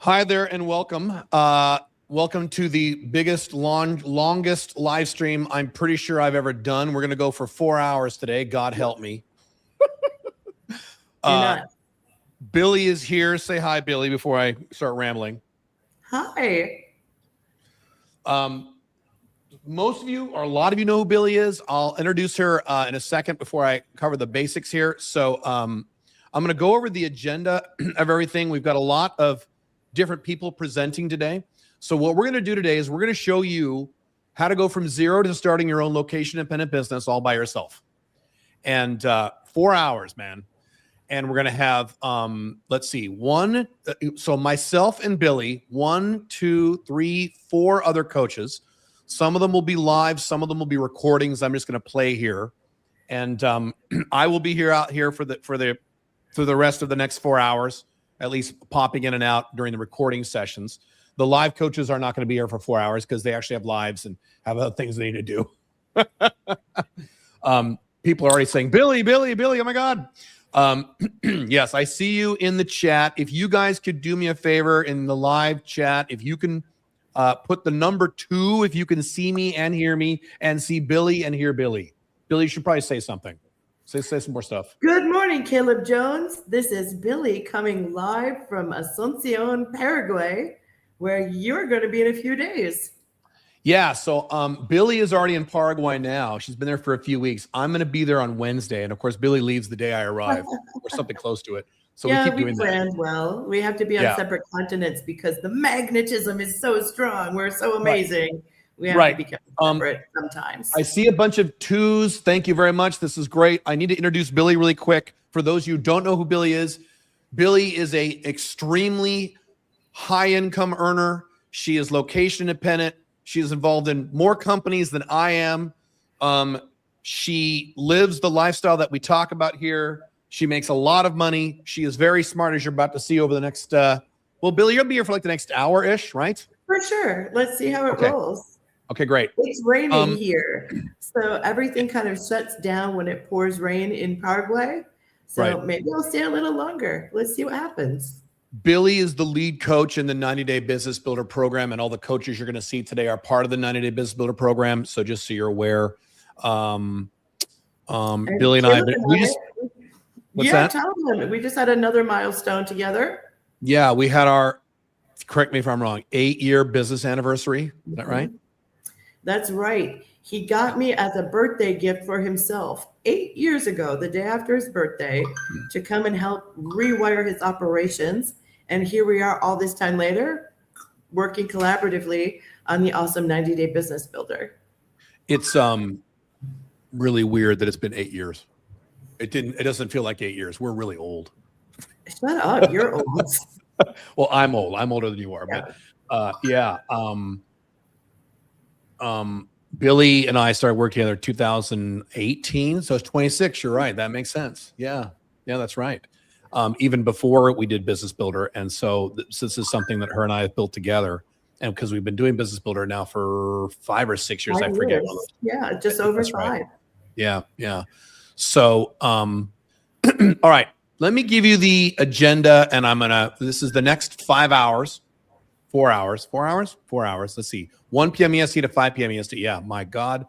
Hi there and welcome. Welcome to the biggest, longest live stream I'm pretty sure I've ever done. We're going to go for 4 hours today. God help me. Billy is here. Say hi, Billy, before I start rambling. Hi. Most of you, or a lot of you, know who Billy is. I'll introduce her in a second before I cover the basics here. So I'm going to go over the agenda of everything. We've got a lot of different people presenting today. So what we're going to do today is we're going to show you how to go from zero to starting your own location-independent business all by yourself. And 4 hours, man. And we're going to have, let's see, so myself and Billy, 1, 2, 3, 4 other coaches. Some of them will be live. Some of them will be recordings. I'm just going to play here. And I will be out here for the rest of the next 4 hours, at least popping in and out during the recording sessions. The live coaches are not going to be here for 4 hours because they actually have lives and have other things they need to do. People are already saying, Billy, oh my God. Yes, I see you in the chat. If you guys could do me a favor in the live chat, if you can put the number 2, if you can see me and hear me and see Billy and hear Billy. Billy, you should probably say something. Say some more stuff. Good morning, Caleb Jones. This is Billy coming live from Asuncion, Paraguay, where you're going to be in a few days. Yeah, so Billy is already in Paraguay now. She's been there for a few weeks. I'm going to be there on Wednesday. And, of course, Billy leaves the day I arrive or something close to it. So yeah, we keep doing that. We planned well. We have to be on separate continents because the magnetism is so strong. We're so amazing. Right. We have to be kept separate sometimes. I see a bunch of 2s. Thank you very much. This is great. I need to introduce Billy really quick. For those of you who don't know who Billy is a extremely high-income earner. She is location independent. She is involved in more companies than I am. She lives the lifestyle that we talk about here. She makes a lot of money. She is very smart, as you're about to see over the next, well, Billy, you'll be here for like the next hour-ish, right? For sure. Let's see how it rolls. Okay, great. It's raining here. So everything kind of shuts down when it pours rain in Paraguay. So maybe I'll stay a little longer. Let's see what happens. Billy is the lead coach in the 90-Day Business Builder program, and all the coaches you're going to see today are part of the 90-Day Business Builder program. So just so you're aware, Billy and I, what's that? Tell them. We just had another milestone together. Yeah, we had our, correct me if I'm wrong, 8-year business anniversary. Is that right? That's right. He got me as a birthday gift for himself 8 years ago, the day after his birthday, to come and help rewire his operations. And here we are all this time later, working collaboratively on the awesome 90-Day Business Builder. It's really weird that it's been 8 years. It doesn't feel like 8 years. We're really old. Shut up. You're old. Well, I'm old. I'm older than you are. Yeah. But Billy and I started working together in 2018. So it's 26. You're right. That makes sense. Yeah, that's right. Even before we did Business Builder. And so this is something that her and I have built together. And because we've been doing Business Builder now for 5 or 6 years, I forget. Yeah, just over 5. Right. Yeah. So, all right. Let me give you the agenda, and this is the next 5 hours. 4 hours. 4 hours? 4 hours. Let's see. 1 p.m. EST to 5 p.m. EST. Yeah, my God.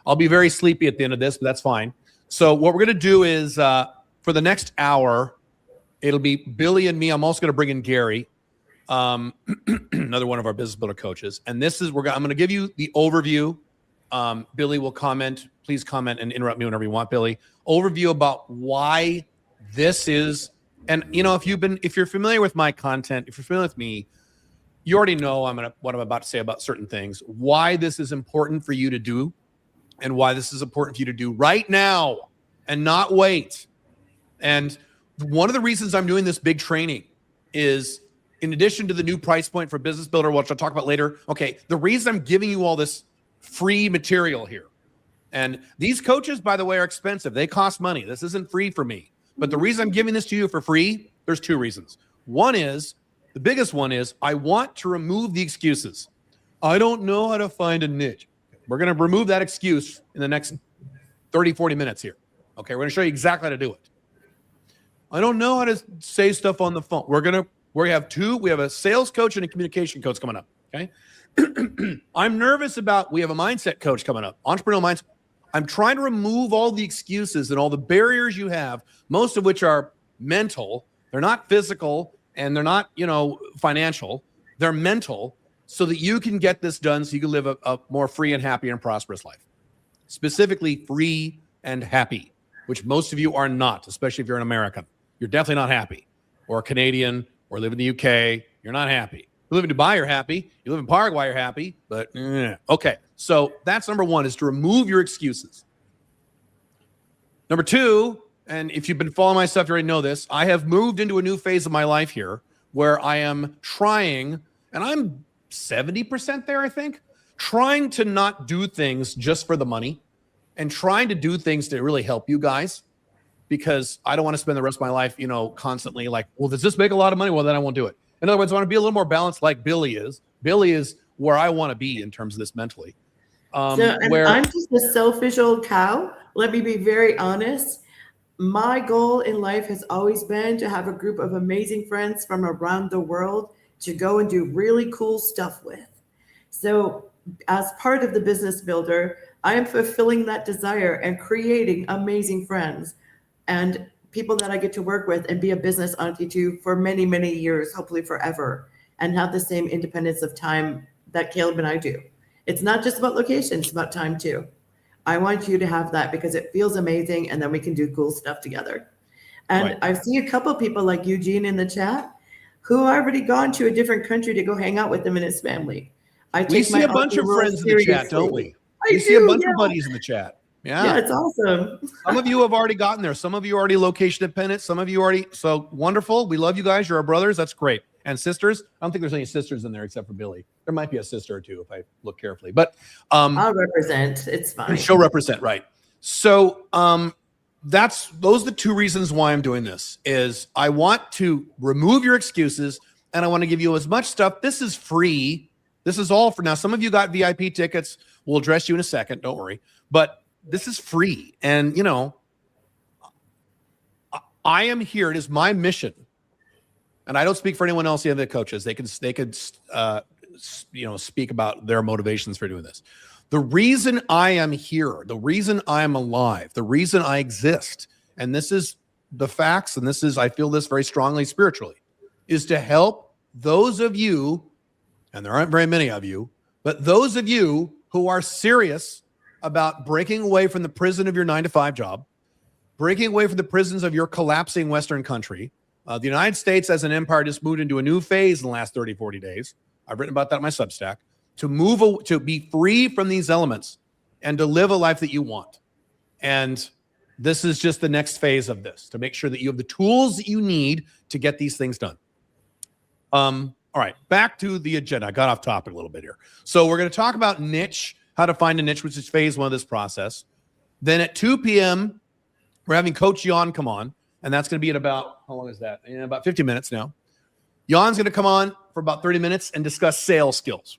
I'll be very sleepy at the end of this, but that's fine. So what we're going to do is for the next hour, it'll be Billy and me. I'm also going to bring in Gary, another one of our Business Builder coaches. And this is, I'm going to give you the overview. Billy will comment. Please comment and interrupt me whenever you want, Billy. Overview about why this is, and if you're familiar with my content, if you're familiar with me, you already know what I'm about to say about certain things, why this is important for you to do, and why this is important for you to do right now and not wait. And one of the reasons I'm doing this big training is, in addition to the new price point for Business Builder, which I'll talk about later, the reason I'm giving you all this free material here, and these coaches, by the way, are expensive. They cost money. This isn't free for me. But the reason I'm giving this to you for free, there's 2 reasons. The biggest one is I want to remove the excuses. I don't know how to find a niche. We're going to remove that excuse in the next 30, 40 minutes here. Okay, we're going to show you exactly how to do it. I don't know how to say stuff on the phone. We're going to We have a sales coach and a communication coach coming up. Okay. I'm nervous about, we have a mindset coach coming up, entrepreneurial mindset. I'm trying to remove all the excuses and all the barriers you have, most of which are mental. They're not physical and they're not, financial. They're mental, so that you can get this done so you can live a more free and happy and prosperous life. Specifically free and happy, which most of you are not, especially if you're an American. You're definitely not happy. Or a Canadian, or live in the UK, you're not happy. You live in Dubai, you're happy. You live in Paraguay, you're happy. But, okay. So that's number one, is to remove your excuses. Number two, and if you've been following my stuff, you already know this, I have moved into a new phase of my life here where I am trying, and I'm 70% there, I think, trying to not do things just for the money and trying to do things to really help you guys, because I don't want to spend the rest of my life, constantly like, well, does this make a lot of money? Well, then I won't do it. In other words, I want to be a little more balanced like Billy is. Billy is where I want to be in terms of this mentally. I'm just a selfish old cow. Let me be very honest. My goal in life has always been to have a group of amazing friends from around the world to go and do really cool stuff with. So as part of the Business Builder, I am fulfilling that desire and creating amazing friends and people that I get to work with and be a business auntie to for many, many years, hopefully forever, and have the same independence of time that Caleb and I do. It's not just about location, it's about time too. I want you to have that because it feels amazing, and then we can do cool stuff together. And Right. I see a couple of people like Eugene in the chat who already gone to a different country to go hang out with him and his family. We see a bunch of friends in the chat, don't we? We see a bunch of buddies in the chat. Yeah, it's awesome. Some of you have already gotten there. Some of you are already location dependent. Some of you already, so wonderful. We love you guys. You're our brothers. That's great. And sisters. I don't think there's any sisters in there except for Billy. There might be a sister or two if I look carefully. But I'll represent. It's fine. She'll represent, right? So those are the two reasons why I'm doing this. Is I want to remove your excuses and I want to give you as much stuff. This is free. This is all for now. Some of you got VIP tickets. We'll address you in a second. Don't worry. But this is free. And, I am here. It is my mission. And I don't speak for anyone else, the other coaches. They could speak about their motivations for doing this. The reason I am here, the reason I am alive, the reason I exist, and this is the facts, and I feel this very strongly spiritually, is to help those of you, and there aren't very many of you, but those of you who are serious about breaking away from the prison of your 9-to-5 job, breaking away from the prisons of your collapsing Western country. The United States as an empire just moved into a new phase in the last 30, 40 days. I've written about that in my Substack. To be free from these elements and to live a life that you want. And this is just the next phase of this, to make sure that you have the tools that you need to get these things done. All right, back to the agenda. I got off topic a little bit here. So we're going to talk about niche, how to find a niche, which is phase one of this process. Then at 2 p.m., we're having Coach Jan come on, and that's going to be at about, how long is that? In about 50 minutes now. Jan's going to come on for about 30 minutes and discuss sales skills,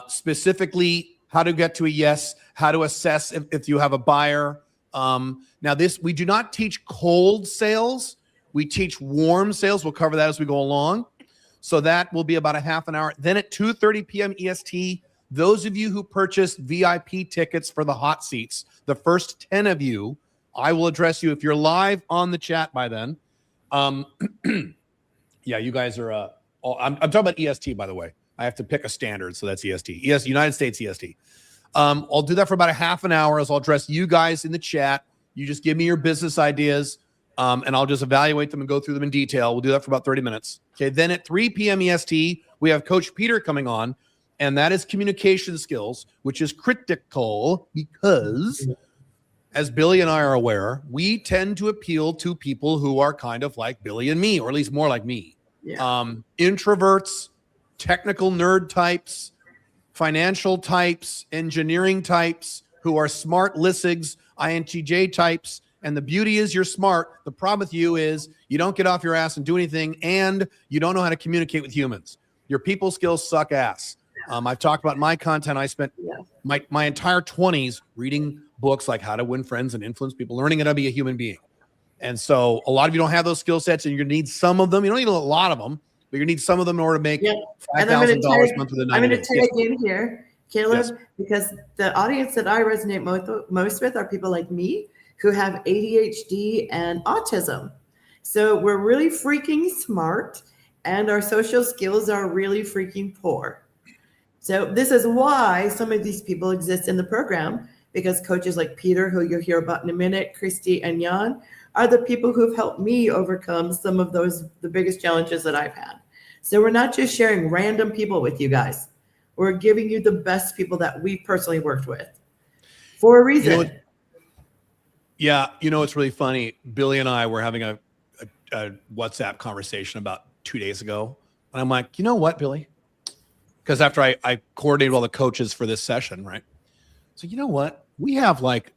specifically how to get to a yes, how to assess if you have a buyer. Now, we do not teach cold sales. We teach warm sales. We'll cover that as we go along. So that will be about a half an hour. Then at 2:30 p.m. EST, those of you who purchased VIP tickets for the hot seats, the first 10 of you, I will address you if you're live on the chat by then. Yeah, you guys are, I'm talking about EST, by the way. I have to pick a standard, so that's EST. United States EST. I'll do that for about a half an hour as I'll address you guys in the chat. You just give me your business ideas, and I'll just evaluate them and go through them in detail. We'll do that for about 30 minutes. Okay, then at 3 p.m. EST, we have Coach Peter coming on, and that is communication skills, which is critical because, as Billy and I are aware, we tend to appeal to people who are kind of like Billy and me, or at least more like me. Yeah. Introverts, technical nerd types, financial types, engineering types, who are smart lissigs, INTJ types. And the beauty is you're smart. The problem with you is you don't get off your ass and do anything, and you don't know how to communicate with humans. Your people skills suck ass. I've talked about my content. I spent my entire 20s reading books like How to Win Friends and Influence People, learning how to be a human being. And so a lot of you don't have those skill sets, and you're going to need some of them. You don't need a lot of them, but you need some of them in order to make Yep. And I'm going $5,000 to a month with the I'm 90 going to days. tag in here, Caleb, because the audience that I resonate most with are people like me who have ADHD and autism. So we're really freaking smart and our social skills are really freaking poor. So this is why some of these people exist in the program, because coaches like Peter, who you'll hear about in a minute, Christy and Jan, are the people who've helped me overcome some of the biggest challenges that I've had. So we're not just sharing random people with you guys. We're giving you the best people that we personally worked with for a reason. It's really funny. Billy and I were having a WhatsApp conversation about 2 days ago. And I'm like, you know what, Billy? Because after I coordinated all the coaches for this session, right? So you know what? We have like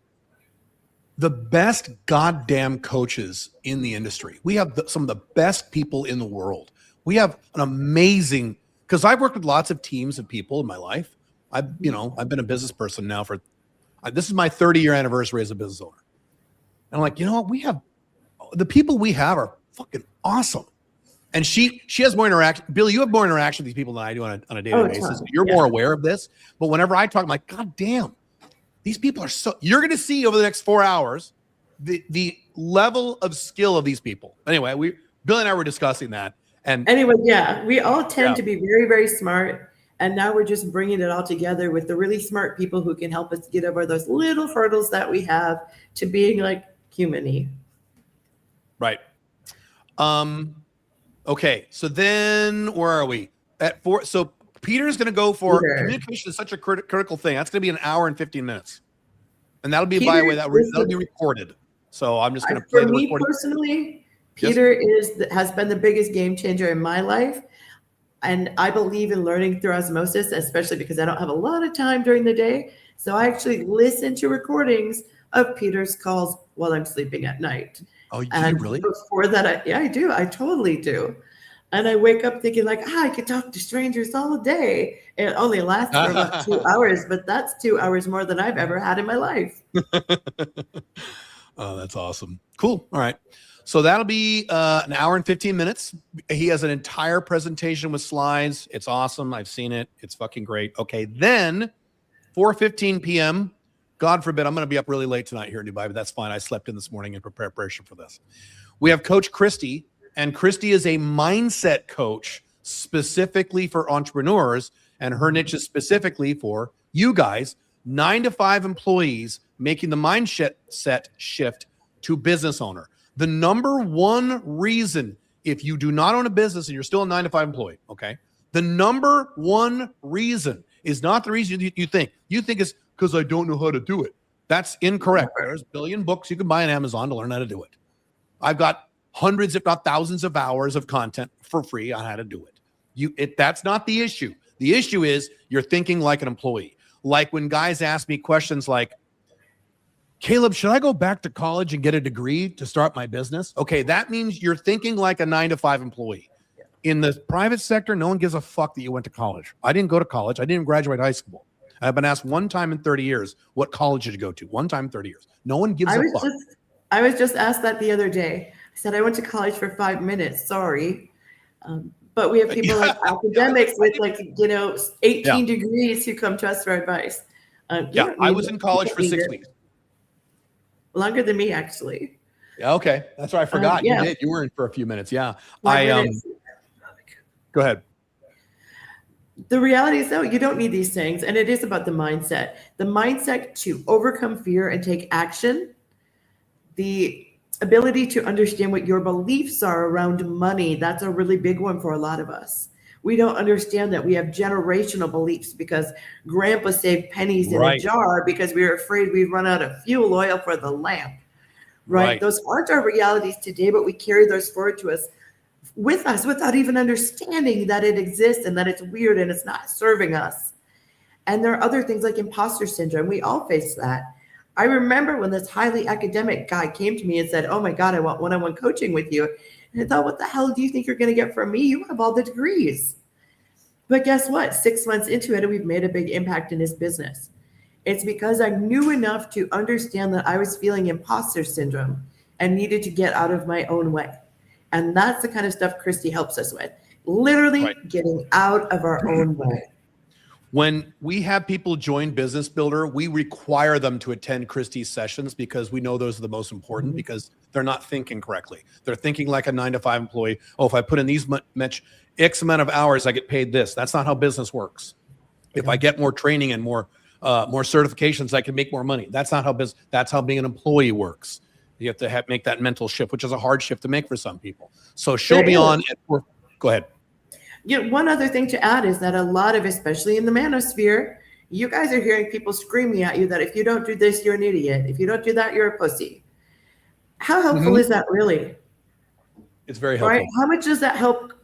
the best goddamn coaches in the industry. We have some of the best people in the world. We have an amazing, because I've worked with lots of teams of people in my life. I've been a business person now this is my 30-year anniversary as a business owner. And I'm like, you know what? We have the people we have are fucking awesome. And she has more interaction. Billy, you have more interaction with these people than I do on a daily basis. You're more aware of this. But whenever I talk, I'm like, God damn, these people are you're going to see over the next 4 hours the level of skill of these people. Anyway, Billy and I were discussing that. And anyway, we all tend to be very, very smart. And now we're just bringing it all together with the really smart people who can help us get over those little hurdles that we have to being like human-y. Right. Okay. So then where are we? At 4. So Peter's going to go for communication is such a critical thing. That's going to be an hour and 15 minutes. And that'll be, by the way, that'll be recorded. So I'm just going to play the recording. For me personally, Peter has been the biggest game changer in my life. And I believe in learning through osmosis, especially because I don't have a lot of time during the day. So I actually listen to recordings of Peter's calls while I'm sleeping at night. Oh, do you really? Before that, I do. I totally do. And I wake up thinking like, I could talk to strangers all day. It only lasts for about 2 hours, but that's 2 hours more than I've ever had in my life. Oh, that's awesome. Cool. All right. So that'll be an hour and 15 minutes. He has an entire presentation with slides. It's awesome. I've seen it. It's fucking great. Okay. Then 4:15 p.m., God forbid, I'm going to be up really late tonight here in Dubai, but that's fine. I slept in this morning in preparation for this. We have Coach Christy, and Christy is a mindset coach specifically for entrepreneurs, and her niche is specifically for you guys, 9-to-5 employees making the mindset shift to business owner. The number one reason, if you do not own a business and you're still a 9-to-5 employee, okay, the number one reason is not the reason you think. You think it's because I don't know how to do it. That's incorrect. There's a billion books you can buy on Amazon to learn how to do it. I've got hundreds, if not thousands of hours of content for free on how to do it. That's not the issue. The issue is you're thinking like an employee. Like when guys ask me questions like, Caleb, should I go back to college and get a degree to start my business? Okay, that means you're thinking like a 9-to-5 employee. In the private sector, no one gives a fuck that you went to college. I didn't go to college. I didn't graduate high school. I've been asked one time in 30 years, what college did you go to? One time in 30 years. No one gives a fuck. I was just asked that the other day. I said, I went to college for 5 minutes. Sorry. But we have people like academics with 18 degrees who come to us for advice. I was in college for 6 weeks. Longer than me, actually. Yeah, okay. That's what I forgot. You did. You were in for a few minutes. Yeah. Go ahead. The reality is, though, you don't need these things. And it is about the mindset. The mindset to overcome fear and take action. The ability to understand what your beliefs are around money. That's a really big one for a lot of us. We don't understand that we have generational beliefs because grandpa saved pennies in a jar because we were afraid we'd run out of fuel oil for the lamp. Right? Those aren't our realities today, but we carry those forward to us with us without even understanding that it exists and that it's weird and it's not serving us. And there are other things like imposter syndrome. We all face that. I remember when this highly academic guy came to me and said, oh my God, I want one-on-one coaching with you. And I thought, what the hell do you think you're going to get from me? You have all the degrees. But guess what? 6 months into it, we've made a big impact in his business. It's because I knew enough to understand that I was feeling imposter syndrome and needed to get out of my own way. And that's the kind of stuff Christy helps us with. literally getting out of our own way. When we have people join Business Builder, we require them to attend Christie's sessions because we know those are the most important because they're not thinking correctly. They're thinking like a 9-to-5 employee. Oh, if I put in these much X amount of hours, I get paid this. That's not how business works. If I get more training and more certifications, I can make more money. That's not how business. That's how being an employee works. You have to make that mental shift, which is a hard shift to make for some people. So she'll be on. Go ahead. Yeah, one other thing to add is that a lot of, especially in the manosphere, you guys are hearing people screaming at you that if you don't do this, you're an idiot. If you don't do that, you're a pussy. How helpful is that really? It's very helpful. Right? How much does that help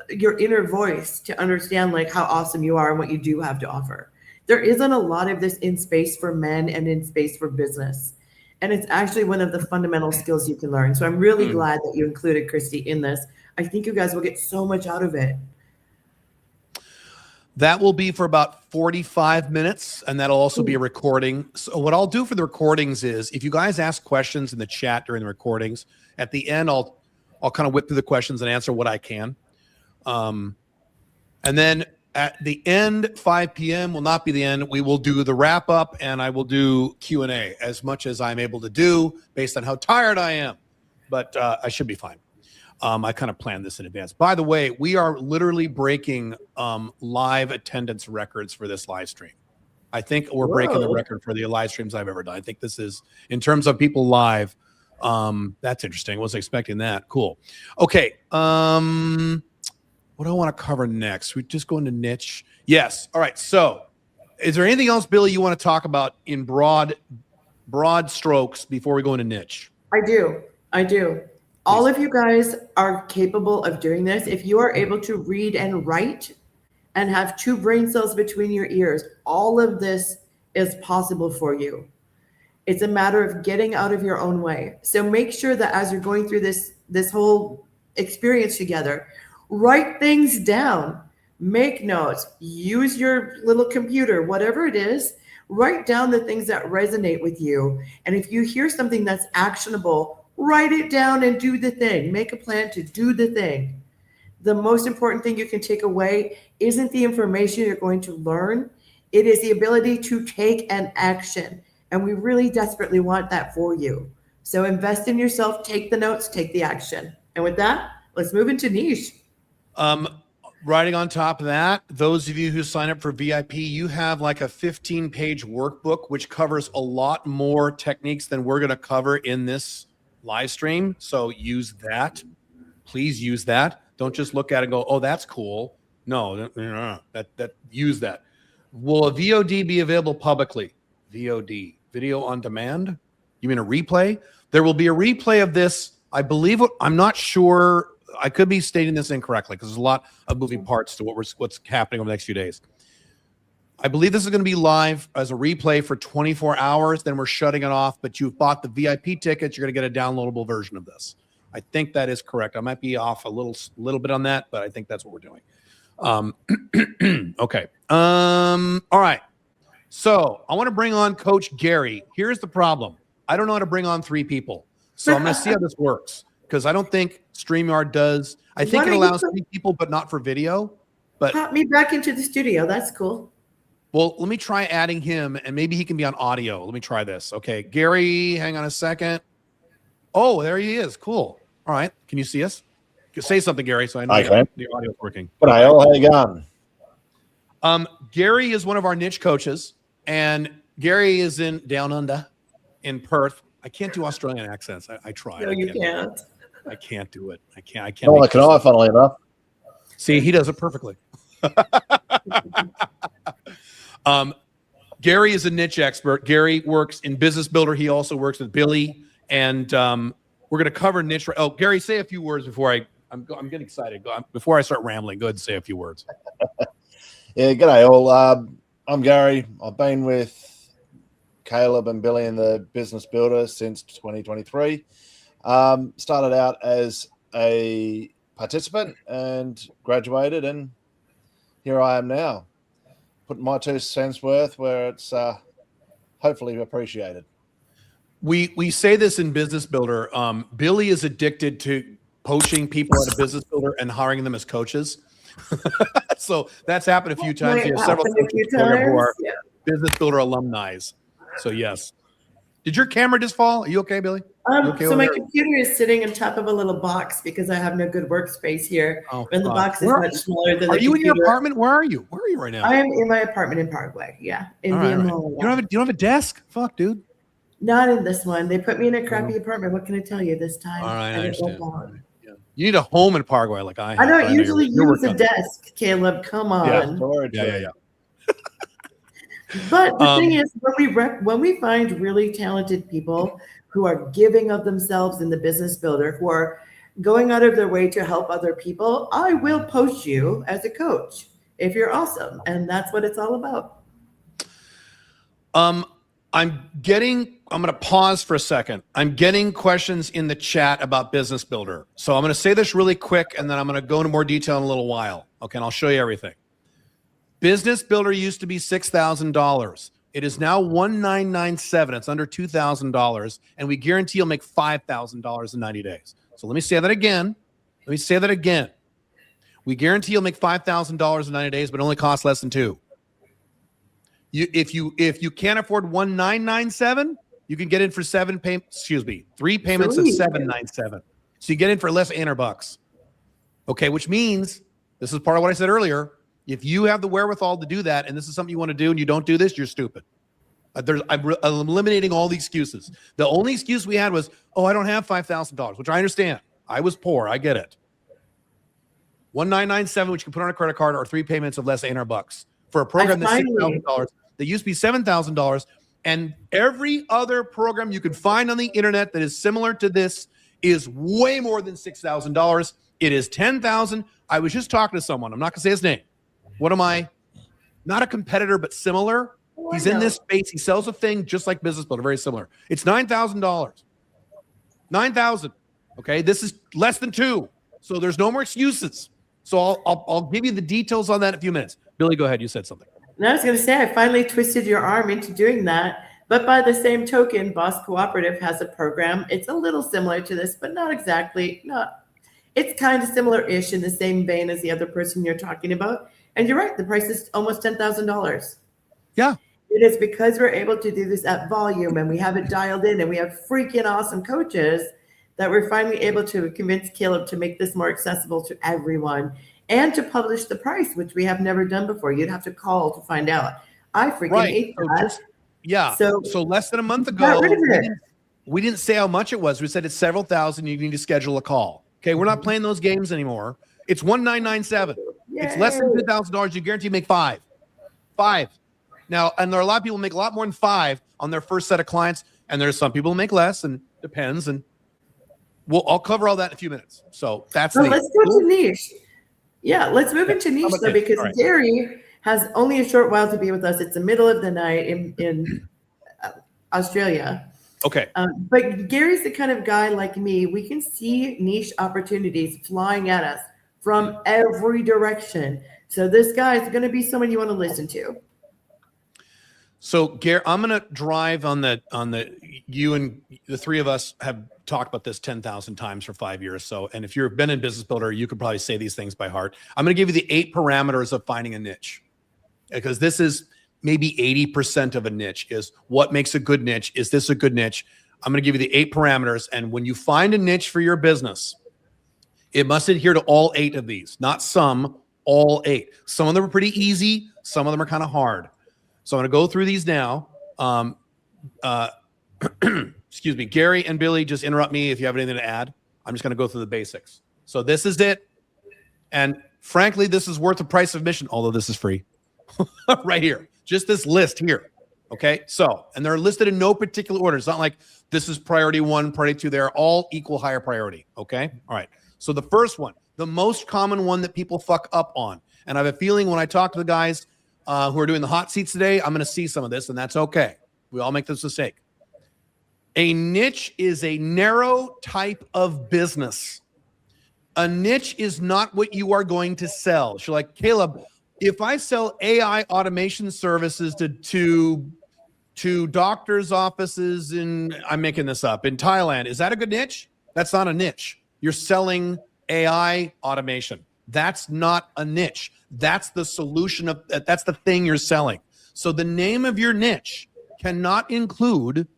your inner voice to understand like how awesome you are and what you do have to offer? There isn't a lot of this in space for men and in space for business. And it's actually one of the fundamental skills you can learn. So I'm really glad that you included Christy in this. I think you guys will get so much out of it. That will be for about 45 minutes, and that'll also be a recording. So what I'll do for the recordings is, if you guys ask questions in the chat during the recordings, at the end, I'll kind of whip through the questions and answer what I can. And then at the end, 5 p.m. will not be the end. We will do the wrap up, and I will do Q&A as much as I'm able to do based on how tired I am. But I should be fine. I kind of planned this in advance. By the way, we are literally breaking live attendance records for this live stream. I think we're breaking the record for the live streams I've ever done. I think this is, in terms of people live, that's interesting. Wasn't expecting that. Cool. Okay. What do I want to cover next? We just go into niche. Yes. All right. So is there anything else, Billy, you want to talk about in broad strokes before we go into niche? I do. All of you guys are capable of doing this. If you are able to read and write and have 2 brain cells between your ears, all of this is possible for you. It's a matter of getting out of your own way. So make sure that as you're going through this whole experience together, write things down, make notes, use your little computer, whatever it is, write down the things that resonate with you. And if you hear something that's actionable, write it down and do the thing. Make a plan to do the thing. The most important thing you can take away isn't the information you're going to learn. It is the ability to take an action. And we really desperately want that for you. So invest in yourself, take the notes, take the action. And with that, let's move into niche. Writing on top of that, those of you who sign up for VIP, you have like a 15-page workbook, which covers a lot more techniques than we're going to cover in this live stream. So use that. Please use that. Don't just look at it and go, oh, that's cool. No, that use that. Will a VOD be available publicly? VOD, video on demand? You mean a replay? There will be a replay of this. I believe, I'm not sure. I could be stating this incorrectly because there's a lot of moving parts to what's happening over the next few days. I believe this is going to be live as a replay for 24 hours. Then we're shutting it off. But you've bought the VIP tickets. You're going to get a downloadable version of this. I think that is correct. I might be off a little bit on that, but I think that's what we're doing. Okay. All right. So I want to bring on Coach Gary. Here's the problem. I don't know how to bring on 3 people. So I'm going to see how this works because I don't think StreamYard does. I think it allows 3 people, but not for video. But pop me back into the studio. That's cool. Well, let me try adding him, and maybe he can be on audio. Let me try this. Okay, Gary, hang on a second. Oh, there he is. Cool. All right. Can you see us? Say something, Gary, so I know the audio is working. G'day all. How you going? Gary is one of our niche coaches, and Gary is in Down Under in Perth. I can't do Australian accents. I tried. No, you can't. I can't do it. I can't. No, I can I, funnily enough. See, he does it perfectly. Gary is a niche expert. Gary works in Business Builder. He also works with Billy, and we're going to cover niche. Oh, Gary, say a few words before I'm getting excited. Before I start rambling, go ahead and say a few words. Yeah, g'day all. I'm Gary. I've been with Caleb and Billy in the Business Builder since 2023. Started out as a participant and graduated, and here I am now, putting my 2 cents worth where it's hopefully appreciated. We say this in Business Builder. Billy is addicted to poaching people out of Business Builder and hiring them as coaches. So that's happened a few times. Might You have several happen a few coaches program who are times. Yeah. business builder alumni. So yes. Did your camera just fall? Are you okay, Billy? You okay So over my there? computer is sitting on top of a little box because I have no good workspace here. Oh, And the fuck. box is Where- much smaller than Are the you in your computer. apartment? Where are you? Where are you right now? I am in my apartment in Paraguay. Yeah, in All right, all right. Villanueva. You don't have a desk? Fuck, dude. Not in this one. They put me in a crappy apartment. What can I tell you this time? All right, I didn't understand. work All out. right, yeah. You need a home in Paraguay like I have. I but don't know usually you're use working a on that. desk, Caleb. Come on. Yeah. But the thing is, when we find really talented people who are giving of themselves in the business builder, who are going out of their way to help other people, I will post you as a coach if you're awesome, and that's what it's all about. I'm going to pause for a second. I'm getting questions in the chat about Business Builder. So I'm going to say this really quick, and then I'm going to go into more detail in a little while. Okay, and I'll show you everything. Business Builder used to be $6,000. It is now $1,997. It's under $2,000, and we guarantee you'll make $5,000 in 90 days. So let me say that again. We guarantee you'll make $5,000 in 90 days, but it only costs less than $2,000. If you can't afford $1,997, you can get in for 3 payments of $797. So you get in for less than $800. Okay, which means this is part of what I said earlier. If you have the wherewithal to do that, and this is something you want to do, and you don't do this, you're stupid. I'm eliminating all the excuses. The only excuse we had was, I don't have $5,000, which I understand. I was poor. I get it. $1,997, which you can put on a credit card, or 3 payments of less than $800 for a program that's $6,000. That used to be $7,000. And every other program you can find on the internet that is similar to this is way more than $6,000. It is $10,000. I was just talking to someone. I'm not going to say his name. What am I? Not a competitor, but similar. He's in this space. He sells a thing just like Business Builder, very similar. It's $9,000. $9,000. Okay, this is less than $2,000. So there's no more excuses. So I'll give you the details on that in a few minutes. Billy, go ahead. You said something. And I was going to say, I finally twisted your arm into doing that. But by the same token, Boss Cooperative has a program. It's a little similar to this, but not exactly. It's kind of similar-ish in the same vein as the other person you're talking about. And you're right, the price is almost $10,000. Yeah. It is because we're able to do this at volume and we have it dialed in and we have freaking awesome coaches that we're finally able to convince Caleb to make this more accessible to everyone and to publish the price, which we have never done before. You'd have to call to find out. I freaking hate that. So less than a month ago, we didn't say how much it was. We said it's several thousand. You need to schedule a call. Okay, we're not playing those games anymore. It's $1,997. It's less than $2,000. You guarantee you make $5,000. Now, and there are a lot of people who make a lot more than $5,000 on their first set of clients, and there's some people who make less, and depends. And I'll cover all that in a few minutes. So let's go to niche. Yeah, let's move into niche though, because Gary has only a short while to be with us. It's the middle of the night in Australia. Okay. But Gary's the kind of guy like me. We can see niche opportunities flying at us from every direction. So this guy is going to be someone you want to listen to. So Gary, I'm going to drive on the you and the three of us have talked about this 10,000 times for 5 years. So, and if you've been in Business Builder, you could probably say these things by heart. I'm going to give you the 8 parameters of finding a niche, because this is maybe 80% of a niche. Is what makes a good niche? Is this a good niche? I'm going to give you the 8 parameters. And when you find a niche for your business, it must adhere to all 8 of these, not some, all 8. Some of them are pretty easy. Some of them are kind of hard. So I'm going to go through these now. Excuse me, Gary and Billy, just interrupt me if you have anything to add. I'm just going to go through the basics. So this is it. And frankly, this is worth the price of admission, although this is free. Right here. Just this list here. Okay. So, and they're listed in no particular order. It's not like this is priority 1, priority 2. They're all equal higher priority. Okay. All right. So the first one, the most common one that people fuck up on. And I have a feeling when I talk to the guys who are doing the hot seats today, I'm going to see some of this, and that's okay. We all make this mistake. A niche is a narrow type of business. A niche is not what you are going to sell. So like, Caleb, if I sell AI automation services to doctors' offices I'm making this up, in Thailand, is that a good niche? That's not a niche. You're selling AI automation. That's not a niche. That's the solution of that's the thing you're selling. So the name of your niche cannot include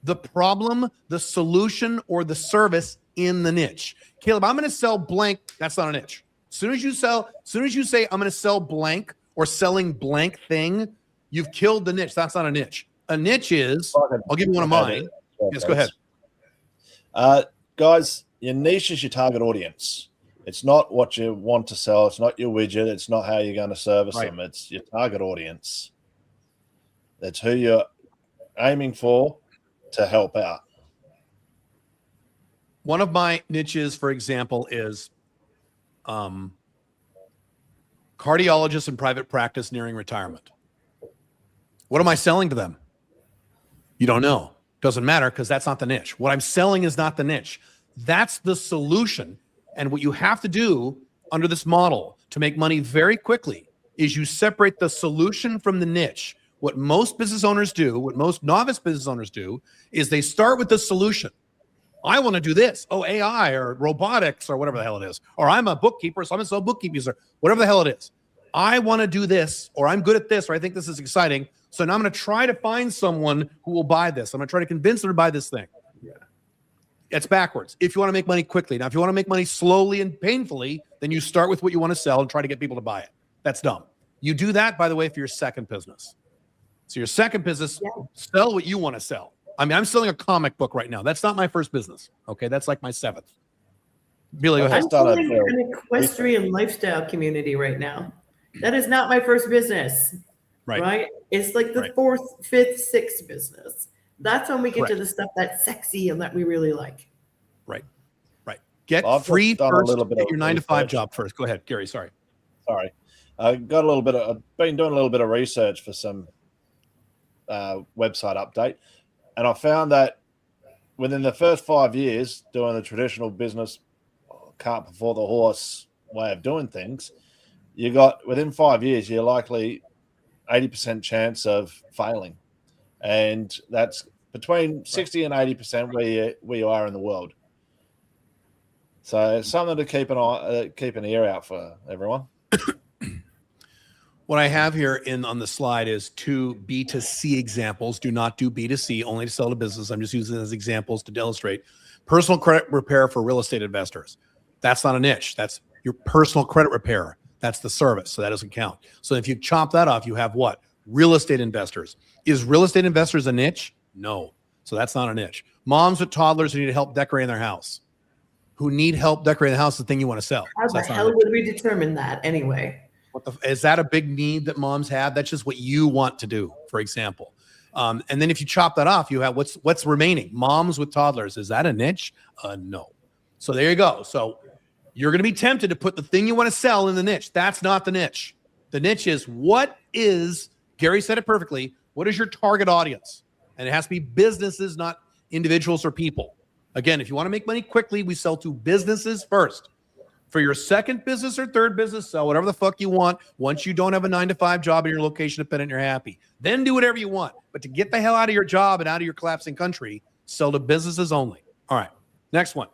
the problem, the solution, or the service in the niche. Caleb, I'm going to sell blank. That's not a niche. As soon as you say I'm going to sell blank or selling blank thing, you've killed the niche. That's not a niche. A niche is, I'll give you one of mine. Yes, go ahead. Guys, your niche is your target audience. It's not what you want to sell. It's not your widget. It's not how you're going to service them. It's your target audience. That's who you're aiming for to help out. One of my niches, for example, is cardiologists in private practice nearing retirement. What am I selling to them? You don't know. Doesn't matter because that's not the niche. What I'm selling is not the niche. That's the solution. And what you have to do under this model to make money very quickly is you separate the solution from the niche. What most business owners do, what most novice business owners do, is they start with the solution. I want to do this. Oh, AI or robotics or whatever the hell it is. Or I'm a bookkeeper, so I'm going to sell bookkeepers or whatever the hell it is. I want to do this, or I'm good at this, or I think this is exciting. So now I'm going to try to find someone who will buy this. I'm going to try to convince them to buy this thing. Yeah. It's backwards. If you want to make money quickly. Now, if you want to make money slowly and painfully, then you start with what you want to sell and try to get people to buy it. That's dumb. You do that, by the way, for your second business. So your second business, sell what you want to sell. I mean, I'm selling a comic book right now. That's not my first business. Okay, that's like my seventh. Billy, go ahead. I'm selling an equestrian lifestyle community right now. That is not my first business. Right? It's like the fourth, fifth, sixth business. That's when we get to the stuff that's sexy and that we really like. Right. Get free first. Get your 9-to-5 job first. Go ahead, Gary. Sorry. I've been doing a little bit of research for some website update, and I found that within the first 5 years doing the traditional business cart before the horse way of doing things, within 5 years you're likely 80% chance of failing, and that's between 60 and 80% where you are in the world. So it's something to keep an ear out for everyone. What I have here on the slide is 2 B2C examples. Do not do B2C, only to sell to business. I'm just using it as examples to illustrate. Personal credit repair for real estate investors. That's not a niche. That's your personal credit repair. That's the service, so that doesn't count. So if you chop that off, you have what? Real estate investors. Is real estate investors a niche? No. So that's not a niche. Moms with toddlers who need help decorating their house. Who need help decorating the house is the thing you want to sell. How the hell would we determine that anyway? Is that a big need that moms have? That's just what you want to do, for example. And then if you chop that off, you have what's remaining? Moms with toddlers. Is that a niche? No. So there you go. So you're going to be tempted to put the thing you want to sell in the niche. That's not the niche. The niche is Gary said it perfectly, what is your target audience? And it has to be businesses, not individuals or people. Again, if you want to make money quickly, we sell to businesses first. For your second business or third business, sell whatever the fuck you want. Once you don't have a 9-to-5 job and you're location dependent, you're happy. Then do whatever you want. But to get the hell out of your job and out of your collapsing country, sell to businesses only. All right, next one.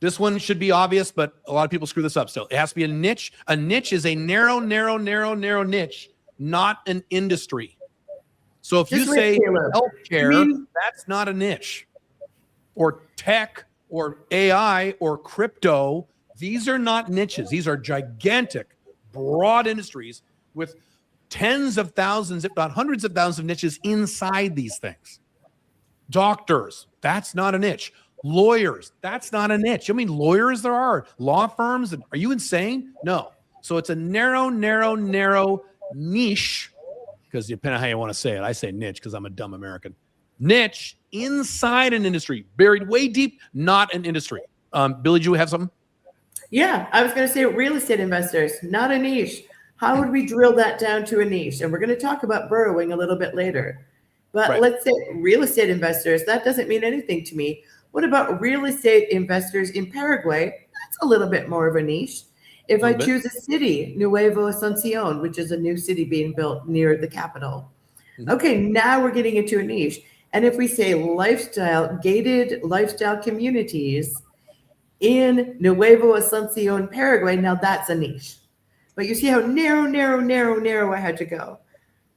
This one should be obvious, but a lot of people screw this up still. It has to be a niche. A niche is a narrow niche, not an industry. So if you say healthcare, that's not a niche. Or tech, or AI, or crypto, these are not niches. These are gigantic, broad industries with tens of thousands, if not hundreds of thousands of niches inside these things. Doctors, that's not a niche. Lawyers, that's not a niche. I mean, lawyers there are. Law firms, are you insane? No. So it's a narrow niche, because depending on how you want to say it, I say niche because I'm a dumb American. Niche inside an industry, buried way deep, not an industry. Billy, do you have something? Yeah, I was going to say real estate investors, not a niche. How would we drill that down to a niche? And we're going to talk about burrowing a little bit later. But let's say real estate investors, that doesn't mean anything to me. What about real estate investors in Paraguay? That's a little bit more of a niche. If I choose a city, Nuevo Asuncion, which is a new city being built near the capital. Okay, now we're getting into a niche. And if we say gated lifestyle communities in Nuevo Asuncion, Paraguay. Now that's a niche. But you see how narrow I had to go.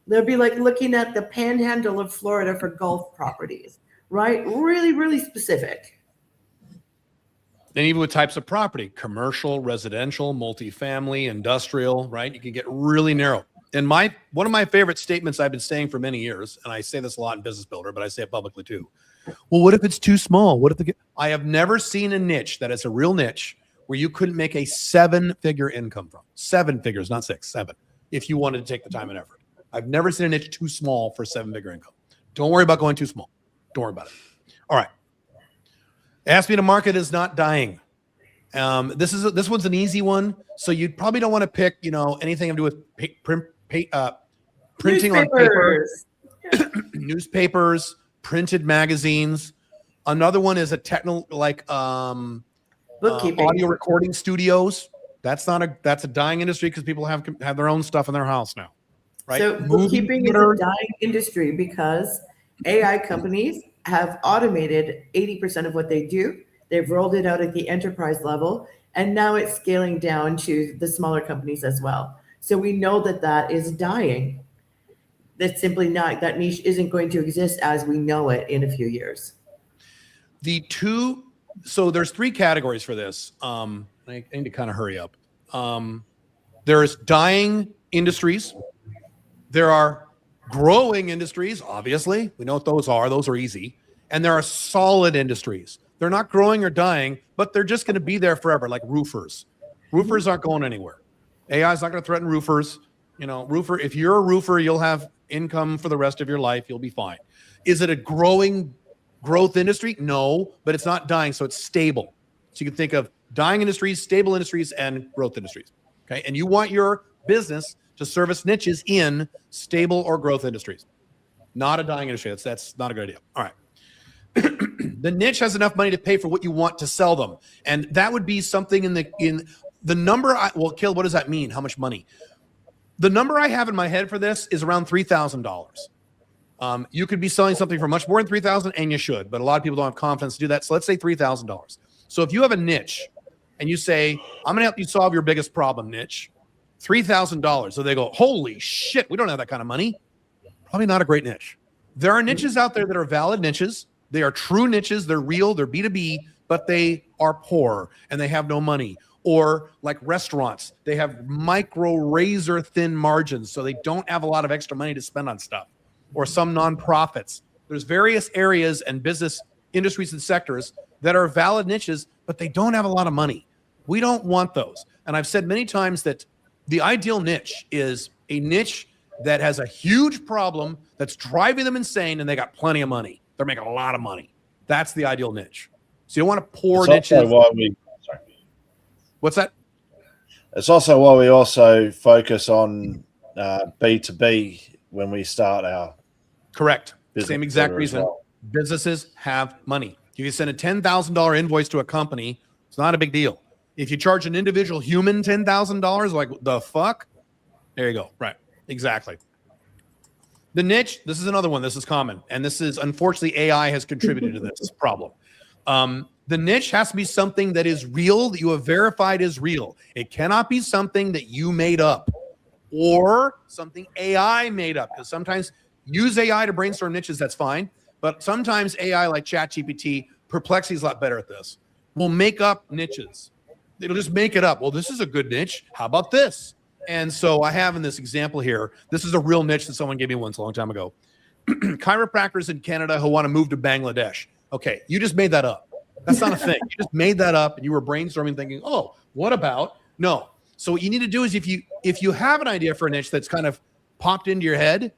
They'll be like looking at the panhandle of Florida for golf properties, right? Really, really specific. And even with types of property, commercial, residential, multifamily, industrial, right? You can get really narrow. And one of my favorite statements I've been saying for many years, and I say this a lot in Business Builder, but I say it publicly too. Well, what if it's too small? What if I have never seen a niche that is a real niche where you couldn't make a 7-figure income from. 7 figures, not 6, 7, if you wanted to take the time and effort. I've never seen a niche too small for 7-figure income. Don't worry about going too small. Don't worry about it. All right. Ask me to market is not dying. This one's an easy one. So you probably don't want to pick, anything to do with printing on paper, newspapers, printed magazines. Another one is a technical, like bookkeeping, audio recording studios. That's a dying industry because people have their own stuff in their house now, right? So bookkeeping is a dying industry because AI companies have automated 80% of what they do. They've rolled it out at the enterprise level, and now it's scaling down to the smaller companies as well. So we know that is dying. That's simply not, that niche isn't going to exist as we know it in a few years. So there's 3 categories for this. I need to kind of hurry up. There's dying industries. There are growing industries, obviously. We know what those are. Those are easy. And there are solid industries. They're not growing or dying, but they're just going to be there forever, like roofers. Roofers aren't going anywhere. AI is not going to threaten roofers. If you're a roofer, you'll have income for the rest of your life. You'll be fine. Is it a growth industry? No, but it's not dying, so it's stable. So you can think of dying industries, stable industries, and growth industries. Okay, and you want your business to service niches in stable or growth industries, not a dying industry. That's not a good idea. All right. The niche has enough money to pay for what you want to sell them, and that would be something in the number. Kill. What does that mean? How much money? The number I have in my head for this is around $3,000. You could be selling something for much more than $3,000, and you should, but a lot of people don't have confidence to do that. So let's say $3,000. So if you have a niche and you say, I'm going to help you solve your biggest problem, niche, $3,000. So they go, holy shit, we don't have that kind of money. Probably not a great niche. There are niches out there that are valid niches. They are true niches. They're real. They're B2B, but they are poor and they have no money. Or like restaurants, they have micro razor thin margins, so they don't have a lot of extra money to spend on stuff. Or some nonprofits. There's various areas and business industries and sectors that are valid niches, but they don't have a lot of money. We don't want those. And I've said many times that the ideal niche is a niche that has a huge problem that's driving them insane, and they got plenty of money. They're making a lot of money. That's the ideal niche. So you don't want to pour niches. What's that? It's also why we also focus on B2B when we start our correct. Same exact reason. Well. Businesses have money. You can send a $10,000 invoice to a company. It's not a big deal. If you charge an individual human $10,000, like the fuck? There you go. Right. Exactly. The niche, this is another one. This is common. And this is, unfortunately, AI has contributed to this problem. The niche has to be something that is real, that you have verified is real. It cannot be something that you made up or something AI made up. Because sometimes use AI to brainstorm niches, that's fine. But sometimes AI like ChatGPT, Perplexity's a lot better at this, will make up niches. It'll just make it up. Well, this is a good niche. How about this? And so I have in this example here, this is a real niche that someone gave me once a long time ago. Chiropractors in Canada who want to move to Bangladesh. Okay, you just made that up. That's not a thing. You just made that up and you were brainstorming thinking, oh, what about? No. So what you need to do is if you have an idea for a niche that's kind of popped into your head,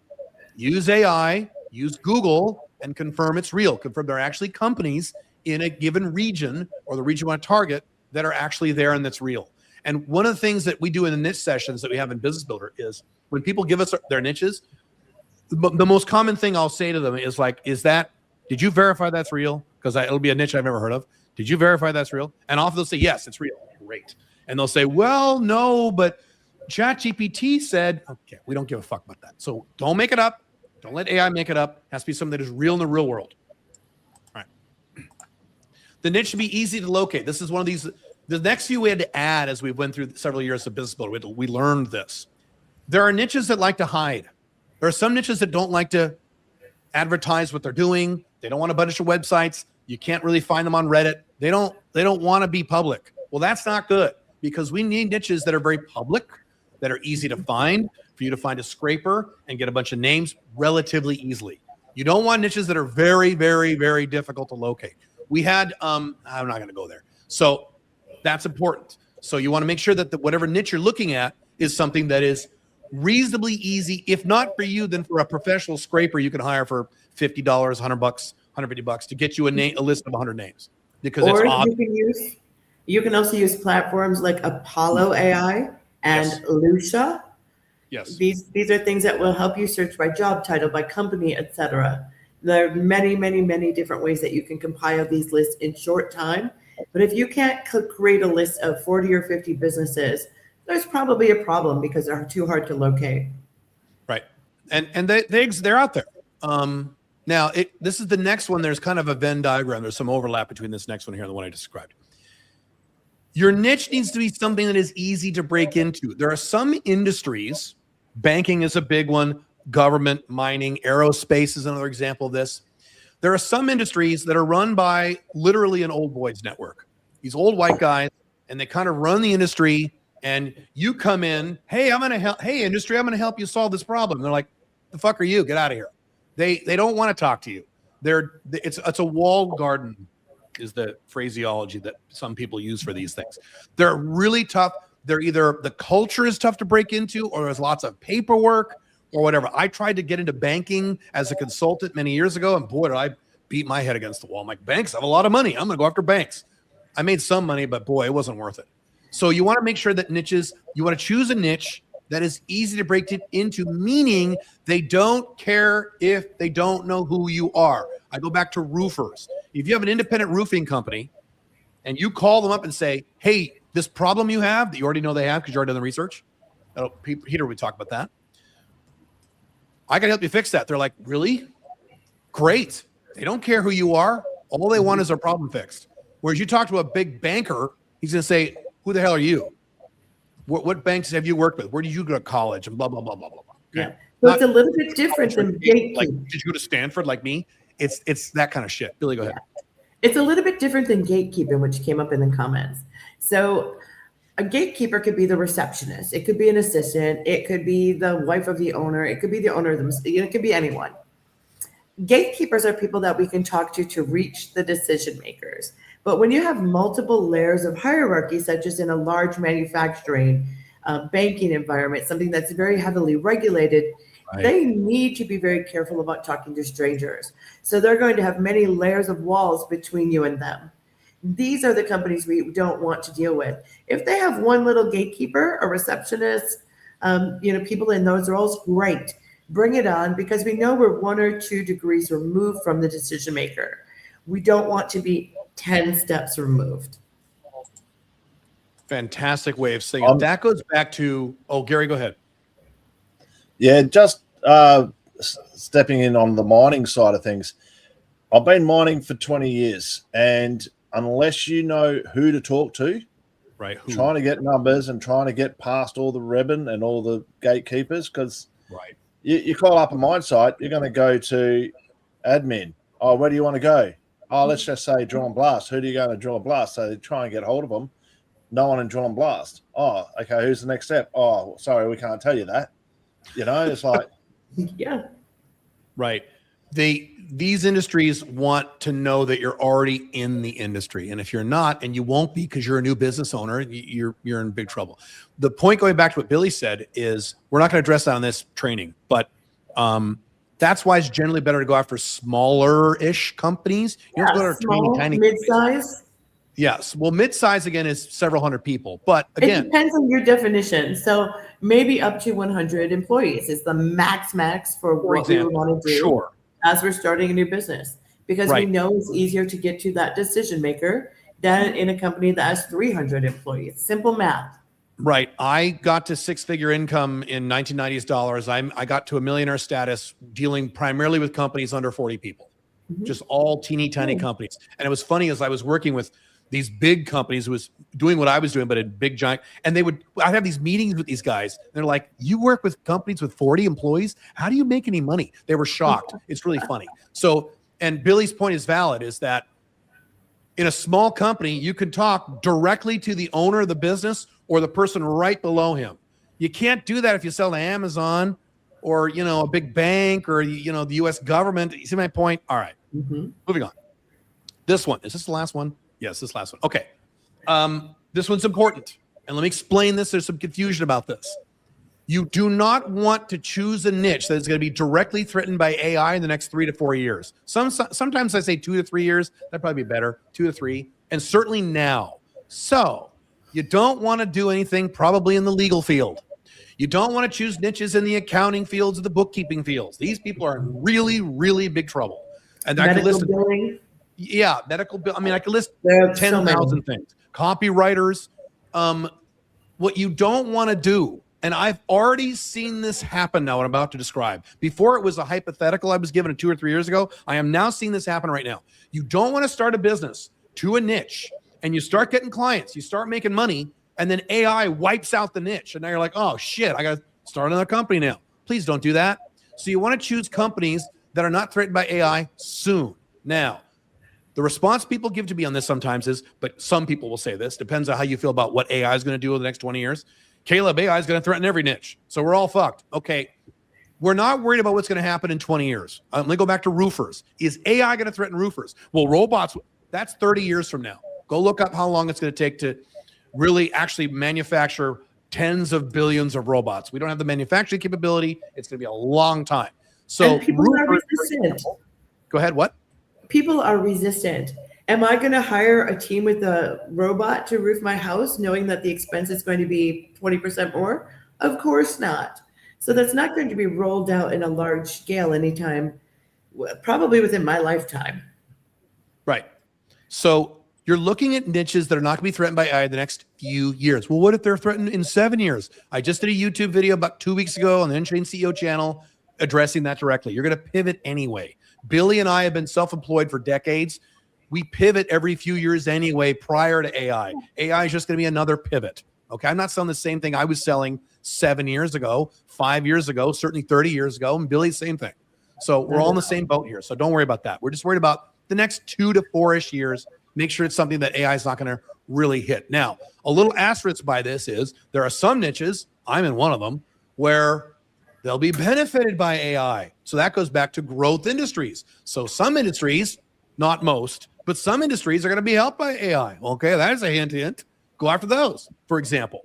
use AI, use Google, and confirm it's real. Confirm there are actually companies in a given region or the region you want to target that are actually there and that's real. And one of the things that we do in the niche sessions that we have in Business Builder is when people give us their niches, the most common thing I'll say to them is like, did you verify that's real? Because it'll be a niche I've never heard of. Did you verify that's real? And often they'll say, yes, it's real. Great. And they'll say, well, no, but ChatGPT said, okay, we don't give a fuck about that. So don't make it up. Don't let AI make it up. It has to be something that is real in the real world. All right. The niche should be easy to locate. This is one of these. The next few we had to add as we went through several years of business builder. We learned this. There are niches that like to hide. There are some niches that don't like to advertise what they're doing. They don't want a bunch of websites. You can't really find them on Reddit. They don't want to be public. Well, that's not good because we need niches that are very public, that are easy to find, for you to find a scraper and get a bunch of names relatively easily. You don't want niches that are very, very, very difficult to locate. We had, I'm not going to go there. So that's important. So you want to make sure that whatever niche you're looking at is something that is reasonably easy. If not for you, then for a professional scraper, you can hire for $50, $100, $150 to get you a list of 100 names. Because or it's you can also use platforms like Apollo AI and Yes. Lucia. Yes. These are things that will help you search by job title, by company, etc. There are many, many, many different ways that you can compile these lists in short time. But if you can't create a list of 40 or 50 businesses, there's probably a problem because they're too hard to locate. Right. And they're out there. Now, this is the next one. There's kind of a Venn diagram. There's some overlap between this next one here and the one I described. Your niche needs to be something that is easy to break into. There are some industries, banking is a big one, government, mining, aerospace is another example of this. There are some industries that are run by literally an old boys network. These old white guys, and they kind of run the industry, and you come in, hey, industry, I'm going to help you solve this problem. And they're like, the fuck are you? Get out of here. They don't want to talk to you. It's a walled garden is the phraseology that some people use for these things. They're really tough. They're either the culture is tough to break into, or there's lots of paperwork or whatever. I tried to get into banking as a consultant many years ago, and boy, did I beat my head against the wall. I'm like, banks have a lot of money. I'm going to go after banks. I made some money, but boy, it wasn't worth it. So you want to make sure that you want to choose a niche that is easy to break into, meaning they don't care if they don't know who you are. I go back to roofers. If you have an independent roofing company and you call them up and say, hey, this problem you have that you already know they have because you already done the research, Peter, we talk about that. I can help you fix that. They're like, really? Great. They don't care who you are. All they want is their problem fixed. Whereas you talk to a big banker, he's going to say, who the hell are you? What banks have you worked with? Where did you go to college? And blah, blah, blah, blah, blah. Yeah. So it's a little bit different than gatekeeping. Like, did you go to Stanford like me? It's that kind of shit. Billy, go ahead. It's a little bit different than gatekeeping, which came up in the comments. So a gatekeeper could be the receptionist. It could be an assistant. It could be the wife of the owner. It could be the owner of them. It could be anyone. Gatekeepers are people that we can talk to reach the decision makers. But when you have multiple layers of hierarchy, such as in a large manufacturing, banking environment, something that's very heavily regulated, right, they need to be very careful about talking to strangers. So they're going to have many layers of walls between you and them. These are the companies we don't want to deal with. If they have one little gatekeeper, a receptionist, people in those roles, great. Bring it on, because we know we're 1 or 2 degrees removed from the decision maker. We don't want to be 10 steps removed. Fantastic way of saying it. That goes back to, Gary, go ahead. Yeah, just stepping in on the mining side of things. I've been mining for 20 years, and unless you know who to talk to, right, trying to get numbers and trying to get past all the ribbon and all the gatekeepers, because right, you call up a mine site, you're going to go to admin. Oh, where do you want to go? Oh, let's just say drill and blast. Who do you go to drill and blast? So they try and get hold of them. No one in drill and blast. Oh, okay, who's the next step? Oh, sorry, we can't tell you that. It's like, yeah, right. These industries want to know that you're already in the industry, and if you're not, and you won't be because you're a new business owner, you're in big trouble. The point, going back to what Billy said, is we're not going to address that on this training, but that's why it's generally better to go after smaller-ish companies. You don't go to small, tiny mid-size. Yes. Well, mid-size, again, is several hundred people. But again, it depends on your definition. So maybe up to 100 employees is the max for what we want to do. Sure. As we're starting a new business, because we know it's easier to get to that decision maker than in a company that has 300 employees. Simple math. Right. I got to 6-figure income in 1990s dollars. I got to a millionaire status dealing primarily with companies under 40 people. just all teeny tiny companies. And it was funny as I was working with these big companies, was doing what I was doing, but a big giant. And I'd have these meetings with these guys. And they're like, you work with companies with 40 employees? How do you make any money? They were shocked. It's really funny. So, and Billy's point is valid, is that in a small company, you can talk directly to the owner of the business or the person right below him. You can't do that if you sell to Amazon or, a big bank or, the U.S. government. You see my point? All right. Moving on. This one. Is this the last one? Yes, this last one. Okay. This one's important. And let me explain this. There's some confusion about this. You do not want to choose a niche that is going to be directly threatened by AI in the next 3 to 4 years. Sometimes I say 2 to 3 years. That'd probably be better. 2 to 3. And certainly now. So you don't want to do anything probably in the legal field. You don't want to choose niches in the accounting fields or the bookkeeping fields. These people are in really, really big trouble. And I could list billing. Yeah, medical bill. I mean, I could list 10,000 things. Copywriters. What you don't want to do, and I've already seen this happen now, what I'm about to describe. Before it was a hypothetical I was given 2 or 3 years ago. I am now seeing this happen right now. You don't want to start a business to a niche, and you start getting clients, you start making money, and then AI wipes out the niche. And now you're like, oh, shit, I got to start another company now. Please don't do that. So you want to choose companies that are not threatened by AI soon. Now, the response people give to me on this sometimes is, but some people will say this, depends on how you feel about what AI is going to do over the next 20 years. Caleb, AI is going to threaten every niche. So we're all fucked. Okay. We're not worried about what's going to happen in 20 years. Let me go back to roofers. Is AI going to threaten roofers? Well, robots, that's 30 years from now. Go look up how long it's going to take to really actually manufacture tens of billions of robots. We don't have the manufacturing capability. It's going to be a long time. So and people are resistant. Go ahead. What? People are resistant. Am I going to hire a team with a robot to roof my house knowing that the expense is going to be 20% more? Of course not. So that's not going to be rolled out in a large scale anytime, probably within my lifetime. Right. So you're looking at niches that are not going to be threatened by AI in the next few years. Well, what if they're threatened in 7 years? I just did a YouTube video about 2 weeks ago on the Unchained CEO channel addressing that directly. You're going to pivot anyway. Billy and I have been self-employed for decades. We pivot every few years anyway prior to AI. AI is just going to be another pivot. Okay, I'm not selling the same thing I was selling 7 years ago, 5 years ago, certainly 30 years ago, and Billy's same thing. So we're all in the same boat here. So don't worry about that. We're just worried about the next 2 to 4-ish years. Make sure it's something that AI is not going to really hit. Now, a little asterisk by this is there are some niches, I'm in one of them, where they'll be benefited by AI. So that goes back to growth industries. So some industries, not most, but some industries are going to be helped by AI. Okay, that is a hint, hint. Go after those, for example.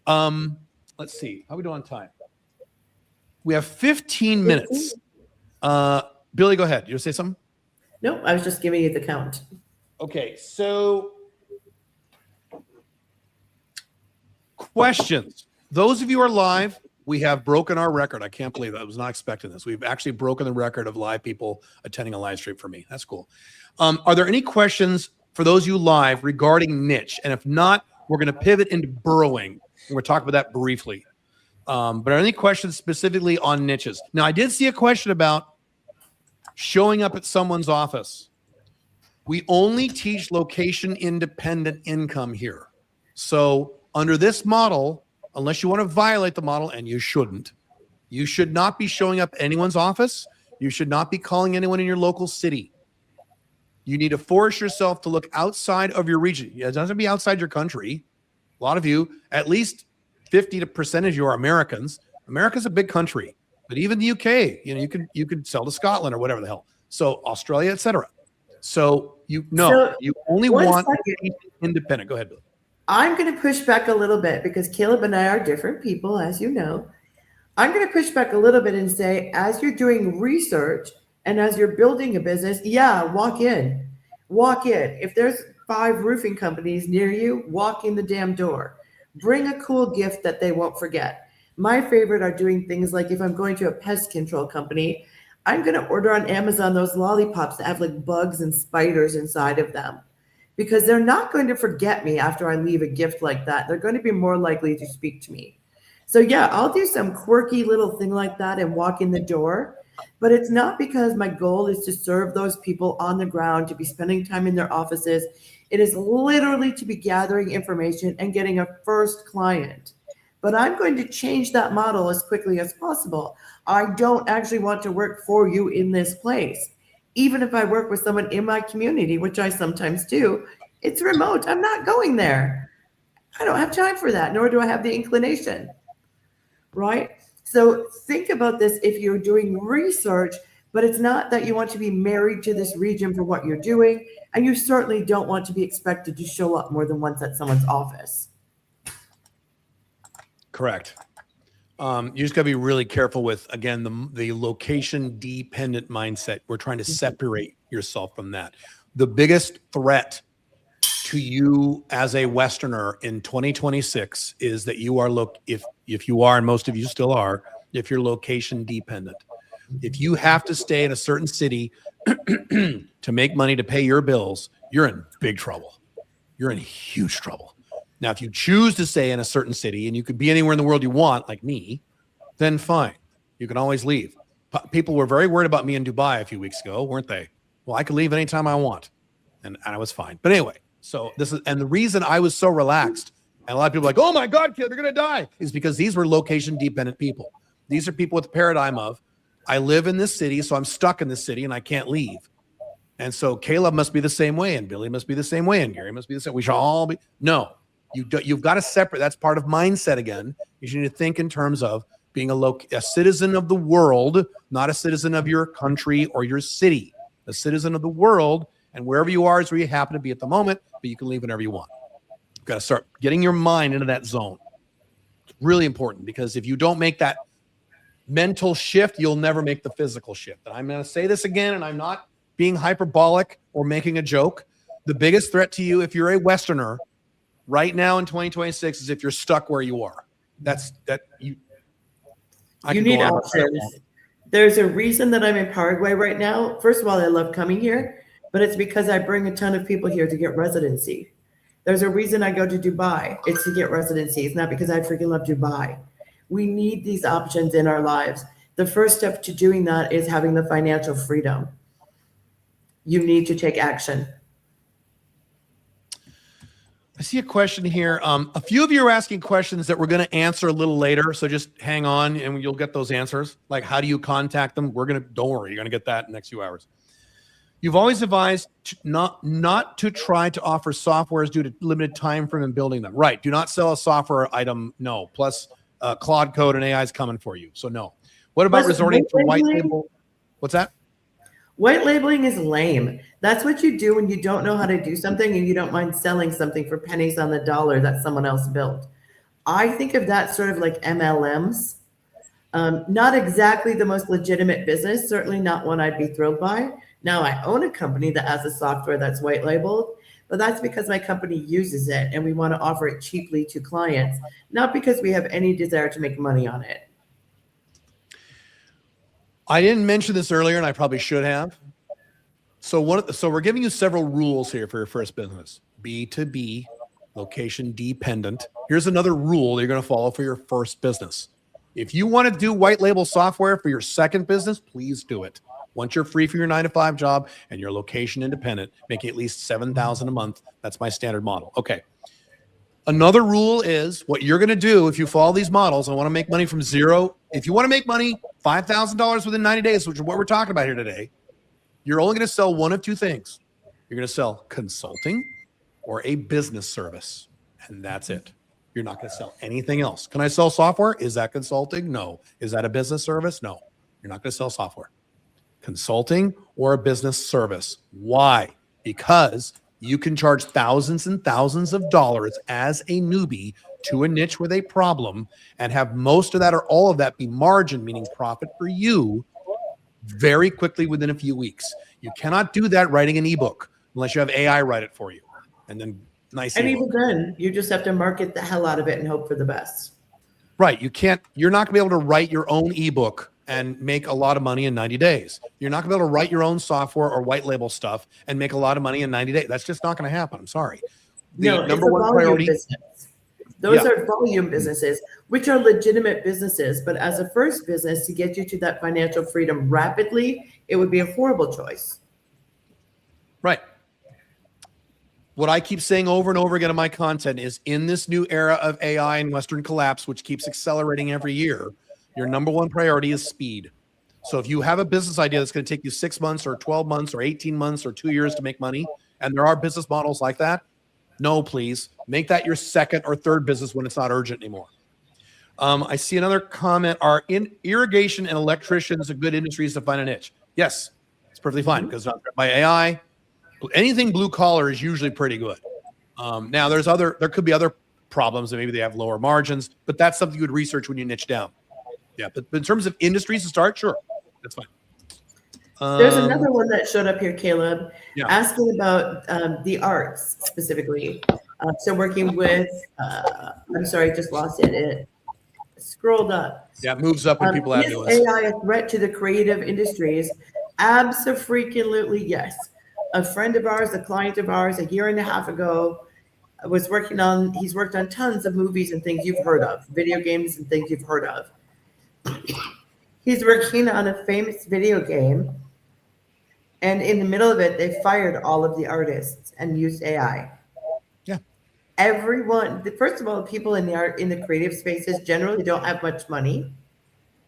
Let's see. How are we doing on time? We have 15 minutes. Billy, go ahead. You want to say something? Nope, I was just giving you the count. Okay, so questions. Those of you who are live, we have broken our record. I can't believe that. I was not expecting this. We've actually broken the record of live people attending a live stream for me. That's cool. Are there any questions for those of you live regarding niche? And if not, we're going to pivot into burrowing. We're going to talk about that briefly. But are there any questions specifically on niches? Now, I did see a question about showing up at someone's office. We only teach location-independent income here. So under this model, unless you want to violate the model, and you shouldn't, you should not be showing up at anyone's office. You should not be calling anyone in your local city. You need to force yourself to look outside of your region. It doesn't have to be outside your country. A lot of you, at least 50% of you are Americans. America's a big country, but even the UK, you could sell to Scotland or whatever the hell. So Australia, etc. So you only want independent. Go ahead, Bill. I'm going to push back a little bit because Caleb and I are different people, as you know. I'm going to push back a little bit and say, as you're doing research and as you're building a business, walk in. Walk in. If there's 5 roofing companies near you, walk in the damn door. Bring a cool gift that they won't forget. My favorite are doing things like if I'm going to a pest control company, I'm going to order on Amazon those lollipops that have like bugs and spiders inside of them, because they're not going to forget me after I leave a gift like that. They're going to be more likely to speak to me. So yeah, I'll do some quirky little thing like that and walk in the door. But it's not because my goal is to serve those people on the ground, to be spending time in their offices. It is literally to be gathering information and getting a first client. But I'm going to change that model as quickly as possible. I don't actually want to work for you in this place. Even if I work with someone in my community, which I sometimes do, it's remote. I'm not going there. I don't have time for that, nor do I have the inclination, right? So think about this if you're doing research, but it's not that you want to be married to this region for what you're doing, and you certainly don't want to be expected to show up more than once at someone's office. Correct. You just got to be really careful with, again, the location dependent mindset. We're trying to separate yourself from that. The biggest threat to you as a Westerner in 2026 is that you are if you are, and most of you still are, if you're location dependent. If you have to stay in a certain city to make money to pay your bills, you're in big trouble. You're in huge trouble. Now, if you choose to stay in a certain city and you could be anywhere in the world you want, like me, then fine. You can always leave. People were very worried about me in Dubai a few weeks ago, weren't they? Well, I could leave anytime I want. And I was fine. But anyway, so the reason I was so relaxed, and a lot of people are like, oh my God, kid, they're going to die, is because these were location dependent people. These are people with the paradigm of, I live in this city, so I'm stuck in this city and I can't leave. And so Caleb must be the same way, and Billy must be the same way, and Gary must be the same. We should all be. No. You've got to separate. That's part of mindset again. You need to think in terms of being a citizen of the world, not a citizen of your country or your city. A citizen of the world, and wherever you are is where you happen to be at the moment, but you can leave whenever you want. You've got to start getting your mind into that zone. It's really important, because if you don't make that mental shift, you'll never make the physical shift. And I'm going to say this again, and I'm not being hyperbolic or making a joke. The biggest threat to you, if you're a Westerner, right now in 2026, is if you're stuck where you are. You need options. There's a reason that I'm in Paraguay right now. First of all, I love coming here, but it's because I bring a ton of people here to get residency. There's a reason I go to Dubai. It's to get residency. It's not because I freaking love Dubai. We need these options in our lives. The first step to doing that is having the financial freedom. You need to take action. I see a question here. A few of you are asking questions that we're going to answer a little later, so just hang on and you'll get those answers. Like, how do you contact them? Don't worry, you're going to get that in the next few hours. You've always advised not to try to offer softwares due to limited time frame in building them. Right. Do not sell a software item. No. Plus, Claude Code and AI is coming for you. So no. What about resorting to white label? What's that? White labeling is lame. That's what you do when you don't know how to do something and you don't mind selling something for pennies on the dollar that someone else built. I think of that sort of like MLMs. Not exactly the most legitimate business, certainly not one I'd be thrilled by. Now, I own a company that has a software that's white labeled, but that's because my company uses it and we want to offer it cheaply to clients, not because we have any desire to make money on it. I didn't mention this earlier, and I probably should have. So we're giving you several rules here for your first business. B2B, location dependent. Here's another rule you're going to follow for your first business. If you want to do white label software for your second business, please do it. Once you're free from your 9-to-5 job and you're location independent, making at least $7,000 a month. That's my standard model. Okay. Another rule is what you're going to do if you follow these models and want to make money from zero. If you want to make money, $5,000 within 90 days, which is what we're talking about here today, you're only going to sell one of two things. You're going to sell consulting or a business service, and that's it. You're not going to sell anything else. Can I sell software? Is that consulting? No. Is that a business service? No. You're not going to sell software. Consulting or a business service. Why? Because you can charge thousands and thousands of dollars as a newbie to a niche with a problem and have most of that or all of that be margin, meaning profit for you, very quickly within a few weeks. You cannot do that writing an ebook unless you have AI write it for you. And then nice. And even then, you just have to market the hell out of it and hope for the best. Right. You're not going to be able to write your own ebook and make a lot of money in 90 days. You're not going to be able to write your own software or white label stuff and make a lot of money in 90 days. That's just not going to happen. I'm sorry. The number one priority. Those are volume businesses, which are legitimate businesses. But as a first business, to get you to that financial freedom rapidly, it would be a horrible choice. Right. What I keep saying over and over again in my content is, in this new era of AI and Western collapse, which keeps accelerating every year, your number one priority is speed. So if you have a business idea that's going to take you 6 months or 12 months or 18 months or 2 years to make money, and there are business models like that, no, please make that your second or third business when it's not urgent anymore. I see another comment. Are irrigation and electricians a good industries to find a niche? Yes, it's perfectly fine because by AI, anything blue collar is usually pretty good. Now there could be other problems that maybe they have lower margins, but that's something you would research when you niche down. Yeah, but in terms of industries to start, sure, that's fine. There's another one that showed up here, Caleb, Yeah. asking about the arts specifically. So working with, I'm sorry, I just lost it. It scrolled up. Yeah, it moves up when people add Is new ones. AI a threat to the creative industries? Abso-freaking-lutely, yes. A friend of ours, a client of ours, a year and a half ago, he's worked on tons of movies and things you've heard of, video games and things you've heard of. He's working on a famous video game, and in the middle of it, they fired all of the artists and used AI. Yeah. Everyone, first of all, people in the creative spaces generally don't have much money.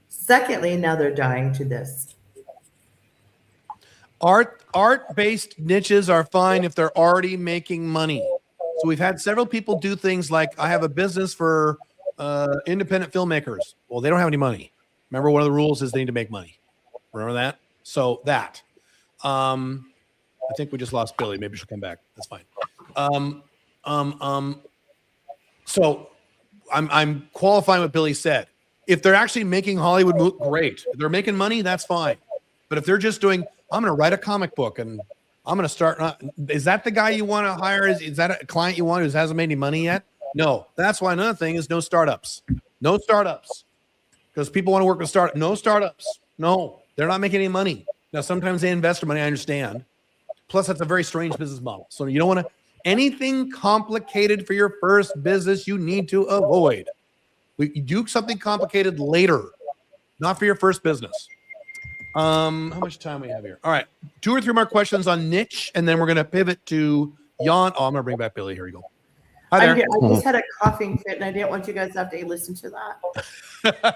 Secondly, now they're dying to this. Art-based niches are fine if they're already making money. So we've had several people do things like, I have a business for independent filmmakers. Well, they don't have any money. Remember, one of the rules is they need to make money. Remember that? So that. I think we just lost Billy. Maybe she'll come back. That's fine. So I'm qualifying what Billy said. If they're actually making Hollywood, great. If they're making money, that's fine. But if they're just doing, I'm going to write a comic book and I'm going to start. Is that the guy you want to hire? Is that a client you want who hasn't made any money yet? No. That's why another thing is no startups. No startups. Because people want to work with startups. No startups. No, they're not making any money. Now, sometimes they invest their money, I understand. Plus, that's a very strange business model. So you don't want to, anything complicated for your first business, you need to avoid. You do something complicated later, not for your first business. How much time we have here? All right, 2 or 3 more questions on niche, and then we're going to pivot to Jan. Oh, I'm going to bring back Billy. Here you go. Hi there. I just had a coughing fit, and I didn't want you guys to have to listen to that.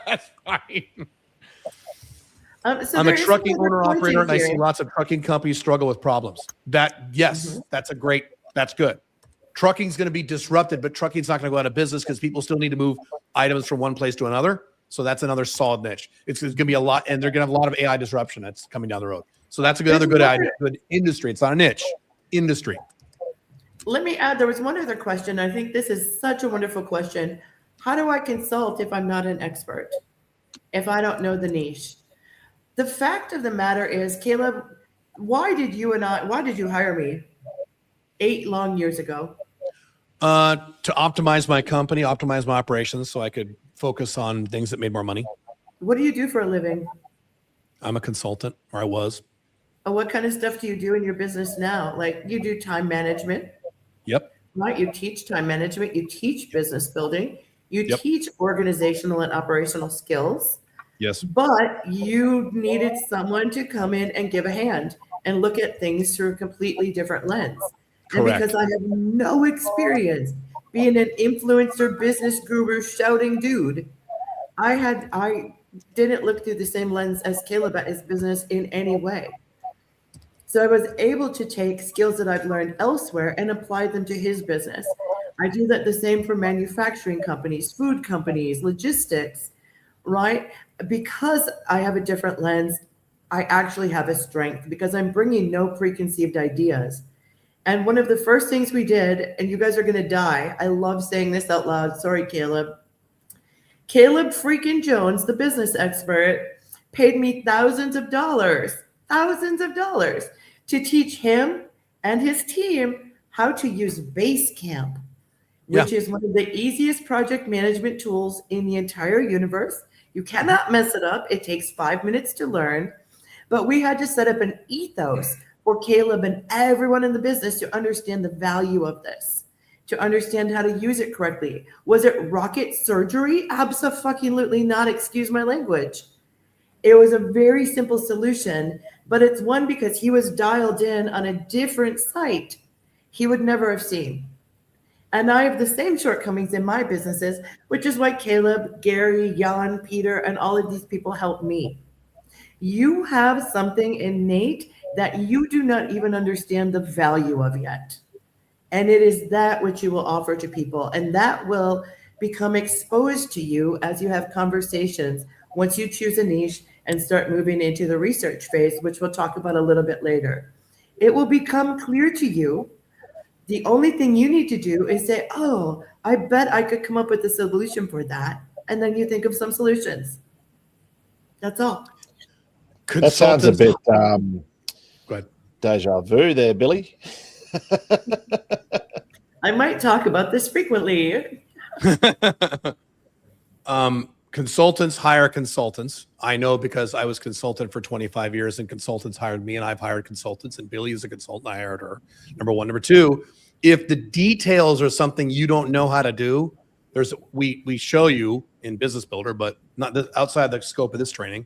That's fine. So I'm a trucking owner-operator, and I here. see lots of trucking companies struggle with problems. That's good. Trucking's going to be disrupted, but trucking's not going to go out of business because people still need to move items from one place to another. So that's another solid niche. It's going to be a lot, and they're going to have a lot of AI disruption that's coming down the road. So that's another good idea, good industry. It's not a niche, industry. Let me add, there was one other question. I think this is such a wonderful question. How do I consult if I'm not an expert? If I don't know the niche? The fact of the matter is, Caleb, why did you hire me 8 long years ago? To optimize my company, optimize my operations so I could focus on things that made more money. What do you do for a living? I'm a consultant, or I was. What kind of stuff do you do in your business now? Like, you do time management. Yep. Right? You teach time management. You teach business building. You Yep. teach organizational and operational skills. Yes. But you needed someone to come in and give a hand and look at things through a completely different lens. Correct. And because I have no experience being an influencer, business guru, shouting dude, I didn't look through the same lens as Caleb at his business in any way. So I was able to take skills that I've learned elsewhere and apply them to his business. I do that the same for manufacturing companies, food companies, logistics, right? Because I have a different lens, I actually have a strength because I'm bringing no preconceived ideas. And one of the first things we did, and you guys are going to die, I love saying this out loud. Sorry, Caleb. Caleb freaking Jones, the business expert, paid me thousands of dollars to teach him and his team how to use Basecamp, which is one of the easiest project management tools in the entire universe. You cannot mess it up. It takes 5 minutes to learn. But we had to set up an ethos for Caleb and everyone in the business to understand the value of this. to understand how to use it correctly. Was it rocket surgery? Abso-fucking-lutely not, excuse my language. It was a very simple solution, but it's one because he was dialed in on a different site he would never have seen. And I have the same shortcomings in my businesses, which is why Caleb, Gary, Jan, Peter, and all of these people help me. You have something innate that you do not even understand the value of yet. And it is that which you will offer to people. And that will become exposed to you as you have conversations once you choose a niche and start moving into the research phase, which we'll talk about a little bit later. It will become clear to you. The only thing you need to do is say, oh, I bet I could come up with a solution for that. And then you think of some solutions. That's all. That sounds a bit Go ahead. deja vu there, Billy. I might talk about this frequently. Consultants hire consultants. I know because I was consultant for 25 years and consultants hired me and I've hired consultants and Billy is a consultant. I hired her. Number one. Number two, if the details are something you don't know how to do, we show you in Business Builder, but not outside the scope of this training,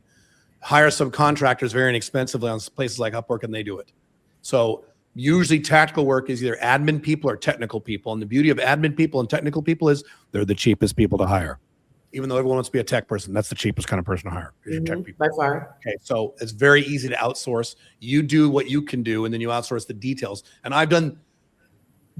hire subcontractors very inexpensively on places like Upwork and they do it. So usually tactical work is either admin people or technical people. And the beauty of admin people and technical people is they're the cheapest people to hire. Even though everyone wants to be a tech person, that's the cheapest kind of person to hire. Your tech people. By far. Okay, so it's very easy to outsource. You do what you can do, and then you outsource the details. And I've done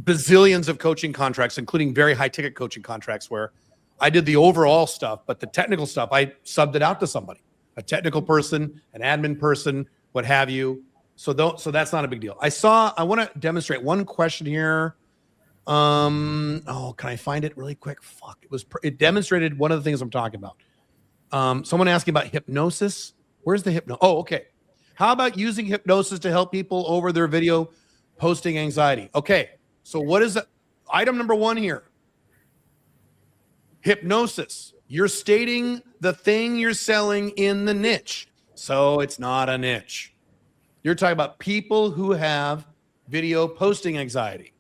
bazillions of coaching contracts, including very high-ticket coaching contracts where I did the overall stuff, but the technical stuff, I subbed it out to somebody, a technical person, an admin person, what have you. So that's not a big deal. I want to demonstrate one question here. Can I find it really quick? Fuck. It demonstrated one of the things I'm talking about. Someone asking about hypnosis. Where's the hypno? Oh, okay. How about using hypnosis to help people over their video posting anxiety? Okay. So what is that? Item number one here. Hypnosis. You're stating the thing you're selling in the niche. So it's not a niche. You're talking about people who have video posting anxiety.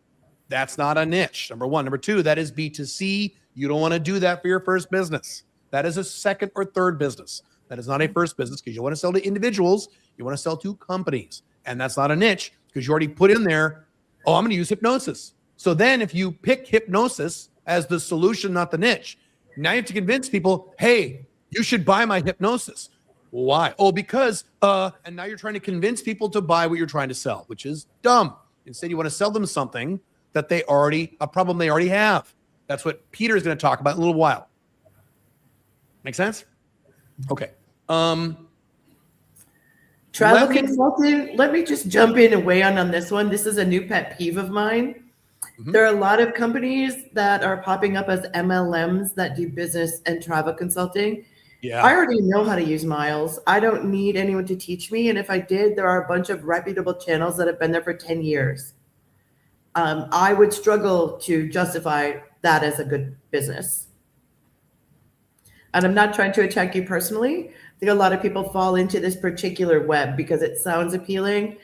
That's not a niche. Number one. Number two, that is B2C. You don't want to do that for your first business. That is a second or third business. That is not a first business because you want to sell to individuals. You want to sell to companies. And that's not a niche because you already put in there, oh, I'm going to use hypnosis. So then if you pick hypnosis as the solution, not the niche, now you have to convince people, hey, you should buy my hypnosis. Why? Oh, because, and now you're trying to convince people to buy what you're trying to sell, which is dumb. Instead, you want to sell them something that a problem they already have. That's what Peter is going to talk about in a little while. Make sense? Okay. Travel consulting, let me just jump in and weigh on this one. This is a new pet peeve of mine. Mm-hmm. There are a lot of companies that are popping up as MLMs that do business and travel consulting. Yeah. I already know how to use Miles. I don't need anyone to teach me. And if I did, there are a bunch of reputable channels that have been there for 10 years. I would struggle to justify that as a good business. And I'm not trying to attack you personally. I think a lot of people fall into this particular web because it sounds appealing,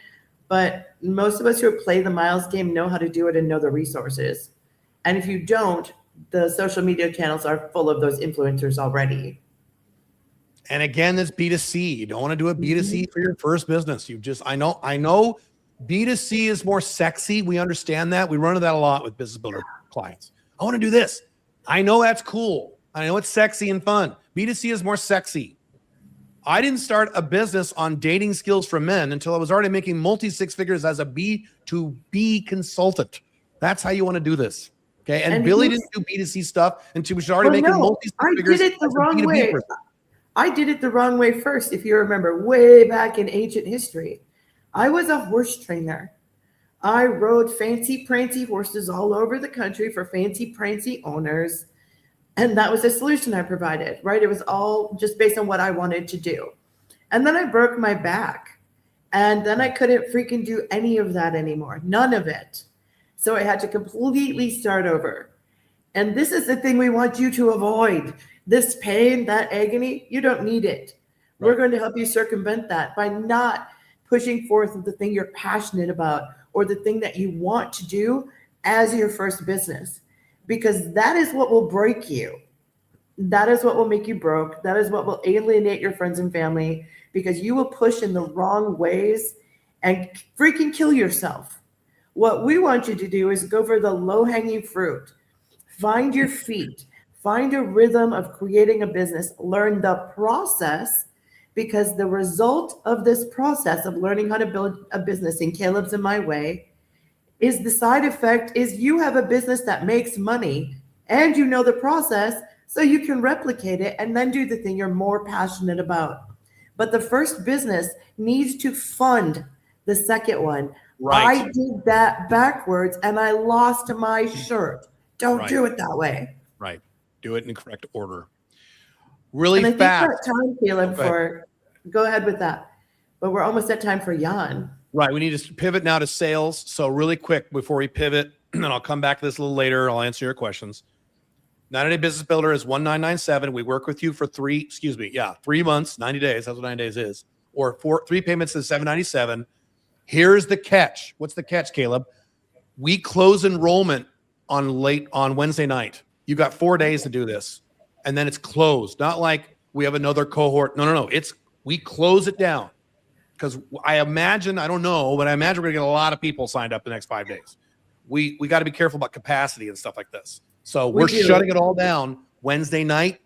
but most of us who play the Miles game know how to do it and know the resources. And if you don't, the social media channels are full of those influencers already. And again, that's B2C. You don't want to do a B2C for your first business. I know B2C is more sexy. We understand that. We run into that a lot with business builder clients. I want to do this. I know that's cool. I know it's sexy and fun. B2C is more sexy. I didn't start a business on dating skills for men until I was already making multi-six figures as a B2B consultant. That's how you want to do this. Okay. And Billy didn't do B2C stuff until she was already making multi-six figures. I did it the wrong way. I did it the wrong way first. If you remember way back in ancient history, I was a horse trainer. I rode fancy prancy horses all over the country for fancy prancy owners. And that was the solution I provided, right? It was all just based on what I wanted to do. And then I broke my back. And then I couldn't freaking do any of that anymore. None of it. So I had to completely start over. And this is the thing we want you to avoid. This pain, that agony, you don't need it. Right. We're going to help you circumvent that by not pushing forth the thing you're passionate about or the thing that you want to do as your first business, because that is what will break you. That is what will make you broke. That is what will alienate your friends and family, because you will push in the wrong ways and freaking kill yourself. What we want you to do is go for the low-hanging fruit. Find your feet. Find a rhythm of creating a business. Learn the process, because the result of this process of learning how to build a business in Caleb's and my way is the side effect is you have a business that makes money and you know the process, so you can replicate it and then do the thing you're more passionate about. But the first business needs to fund the second one. Right. I did that backwards and I lost my shirt. Don't do it that way. Right. Do it in the correct order. Really and I fast. think that time, Caleb, go ahead with that. But we're almost at time for Jan. Right. We need to pivot now to sales. So really quick before we pivot, and I'll come back to this a little later. I'll answer your questions. 90-day business builder is 1997. We work with you for 3 months, 90 days. That's what 90 days is. Or 3 payments is 797. Here's the catch. What's the catch, Caleb? We close enrollment on Wednesday night. You got 4 days to do this. And then it's closed. Not like we have another cohort. No. We close it down. Because I imagine, I don't know, but I imagine we're going to get a lot of people signed up the next 5 days. We got to be careful about capacity and stuff like this. So we're shutting it all down Wednesday night.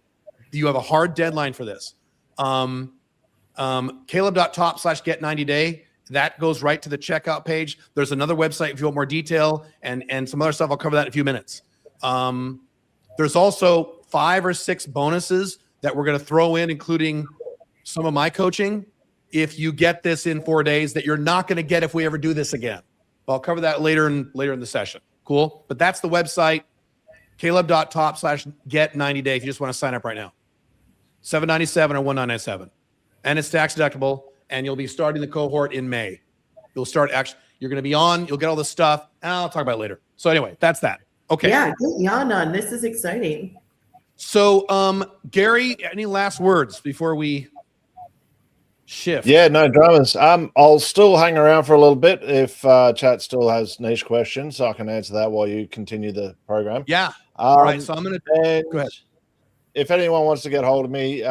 You have a hard deadline for this. Caleb.top/get90day. That goes right to the checkout page. There's another website if you want more detail and some other stuff. I'll cover that in a few minutes. There's also 5 or 6 bonuses that we're going to throw in, including some of my coaching, if you get this in 4 days, that you're not going to get if we ever do this again. I'll cover that later in the session. Cool. But that's the website, Caleb.top/get90day. If you just want to sign up right now, $797 or $1997, and it's tax deductible. And you'll be starting the cohort in May. You're going to be on. You'll get all this stuff. And I'll talk about it later. So anyway, that's that. Okay. Yeah, get Jan on. This is exciting. So, Gary, any last words before we shift? Yeah, no dramas. I'll still hang around for a little bit if chat still has niche questions, so I can answer that while you continue the program. Yeah. All right. So I'm going to go ahead. If anyone wants to get hold of me,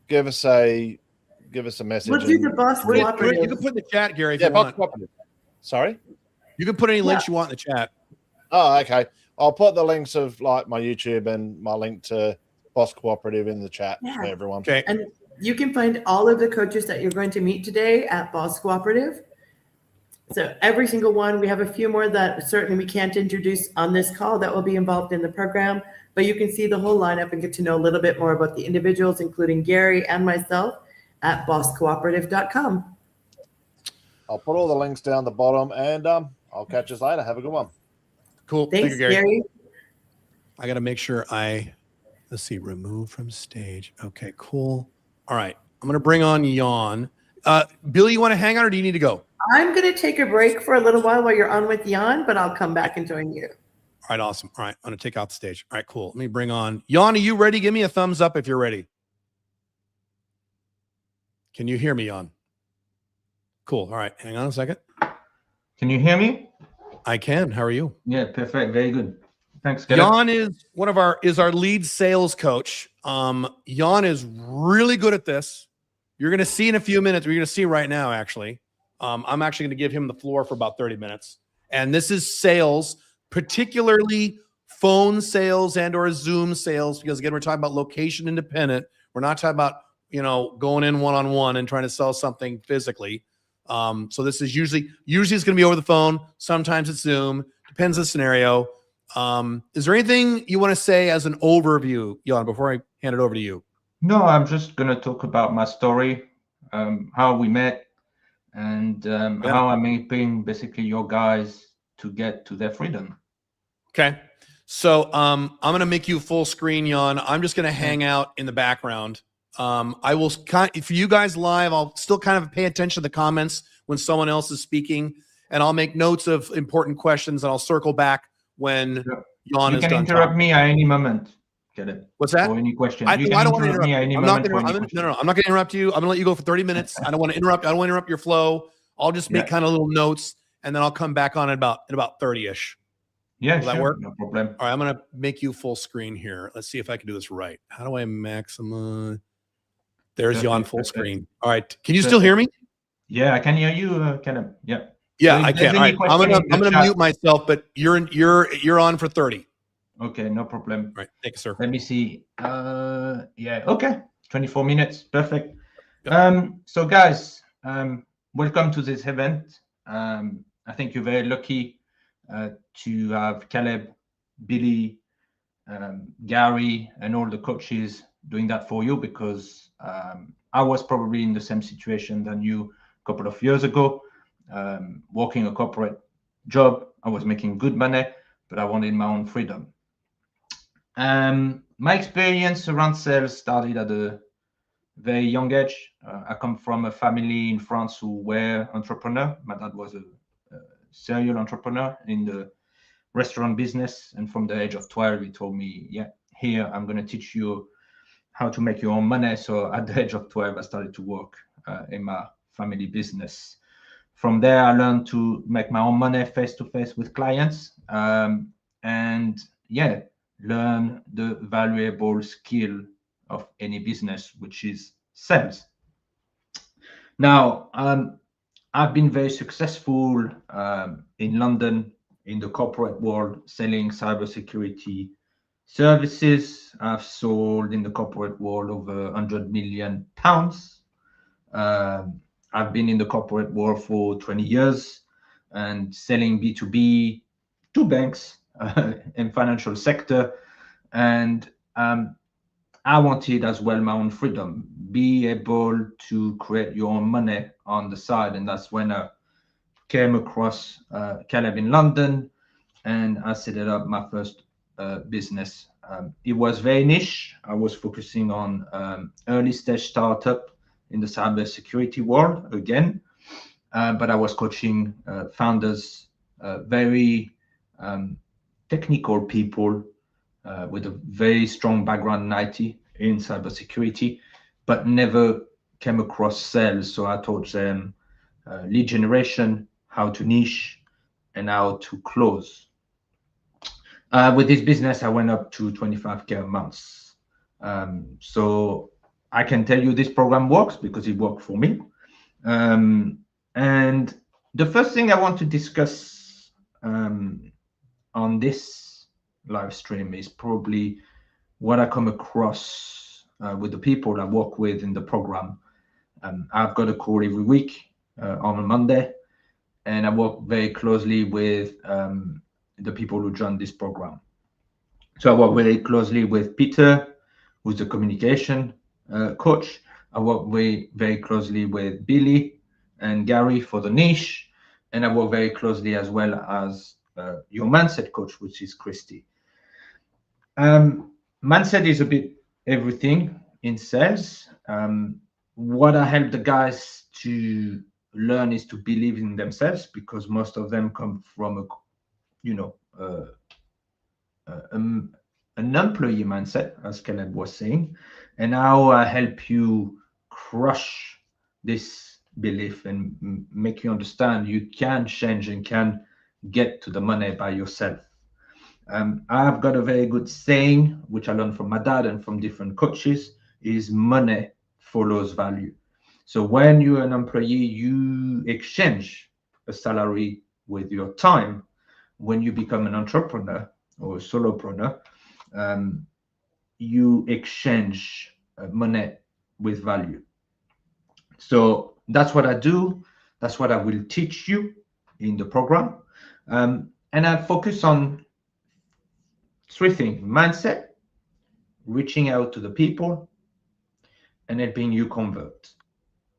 give us a message. We'll do the Boss Cooperative. You can put in the chat, Gary, if you want. Sorry? You can put any links you want in the chat. Oh, okay. I'll put the links of like my YouTube and my link to Boss Cooperative in the chat for everyone. Okay. And you can find all of the coaches that you're going to meet today at Boss Cooperative. So every single one, we have a few more that certainly we can't introduce on this call that will be involved in the program, but you can see the whole lineup and get to know a little bit more about the individuals, including Gary and myself, at bosscooperative.com. I'll put all the links down the bottom, and I'll catch us later. Have a good one. Cool. Thanks, Thank you, Gary. Gary. I got to make sure let's see, remove from stage. Okay, cool. All right. I'm going to bring on Jan. Billy, you want to hang on or do you need to go? I'm going to take a break for a little while you're on with Jan, but I'll come back and join you. All right, awesome. All right, I'm going to take out the stage. All right, cool. Let me bring on Jan. Are you ready? Give me a thumbs up if you're ready. Can you hear me, Jan? Cool. All right. Hang on a second. Can you hear me? I can. How are you? Yeah, perfect. Very good. Thanks, Caleb. Jan is our lead sales coach. Jan is really good at this. You're going to see in a few minutes. You're going to see right now, actually. I'm actually going to give him the floor for about 30 minutes. And this is sales, particularly phone sales and or Zoom sales, because again, we're talking about location independent. We're not talking about going in one-on-one and trying to sell something physically. So this is usually it's going to be over the phone. Sometimes it's Zoom. Depends on the scenario. Is there anything you want to say as an overview, Jan, before I hand it over to you? No, I'm just going to talk about my story, how we met, and how I'm helping basically your guys to get to their freedom. Okay. So I'm going to make you full screen, Jan. I'm just going to hang out in the background. I will for you guys live, I'll still kind of pay attention to the comments when someone else is speaking, and I'll make notes of important questions, and I'll circle back when Jan is done. You can interrupt me at any moment. Get it? What's that? Or any question. I don't want to interrupt. I'm not going to interrupt you. I'm going to let you go for 30 minutes. I don't want to interrupt. I don't want to interrupt your flow. I'll just make kind of little notes, and then I'll come back on in about 30-ish. Yeah, Will that sure, work? no problem. All right, I'm gonna make you full screen here. Let's see if I can do this right. How do I maximize? There's you on Perfect, full perfect. screen. All right, can you still hear me? Yeah, I can hear you, Caleb. Yeah. Yeah, So if I there's can. All any right, question in I'm the gonna chat- mute myself, but you're on for 30. Okay, no problem. All right, thank you, sir. Let me see. Yeah, okay, 24 minutes, perfect. Yep. So guys, welcome to this event. I think you're very lucky to have Caleb, Billy, Gary, and all the coaches doing that for you, because I was probably in the same situation than you a couple of years ago, working a corporate job. I was making good money, but I wanted my own freedom. My experience around sales started at a very young age. I come from a family in France who were entrepreneur. My dad was a serial entrepreneur in the restaurant business, and from the age of 12, he told me, "Yeah, here I'm going to teach you how to make your own money." So at the age of 12, I started to work in my family business. From there, I learned to make my own money face to face with clients, and yeah, learn the valuable skill of any business, which is sales. Now, I've been very successful in London in the corporate world selling cybersecurity services. I've sold in the corporate world over £100 million. I've been in the corporate world for 20 years and selling B2B to banks in financial sector. And I wanted as well my own freedom, be able to create your own money on the side. And that's when I came across Caleb in London, and I set up my first business. It was very niche. I was focusing on early stage startup in the cybersecurity world again, but I was coaching founders, very technical people with a very strong background in IT, in cybersecurity, but never came across sales. So I taught them lead generation, how to niche, and how to close. With this business, I went up to 25K a month. So I can tell you this program works because it worked for me. And the first thing I want to discuss on this live stream is probably what I come across with the people I work with in the program. I've got a call every week on a Monday, and I work very closely with the people who join this program. So I work very closely with Peter, who's the communication coach. I work very closely with Billy and Gary for the niche, and I work very closely as well as your mindset coach, which is Christy. Mindset is a bit everything in sales. What I help the guys to learn is to believe in themselves, because most of them come from an employee mindset, as Caleb was saying, and how I help you crush this belief and make you understand you can change and can get to the money by yourself. I've got a very good saying, which I learned from my dad and from different coaches, is money follows value. So when you're an employee, you exchange a salary with your time. When you become an entrepreneur or a solopreneur, you exchange money with value. So that's what I do. That's what I will teach you in the program. And I focus on three things: mindset, reaching out to the people, and helping you convert.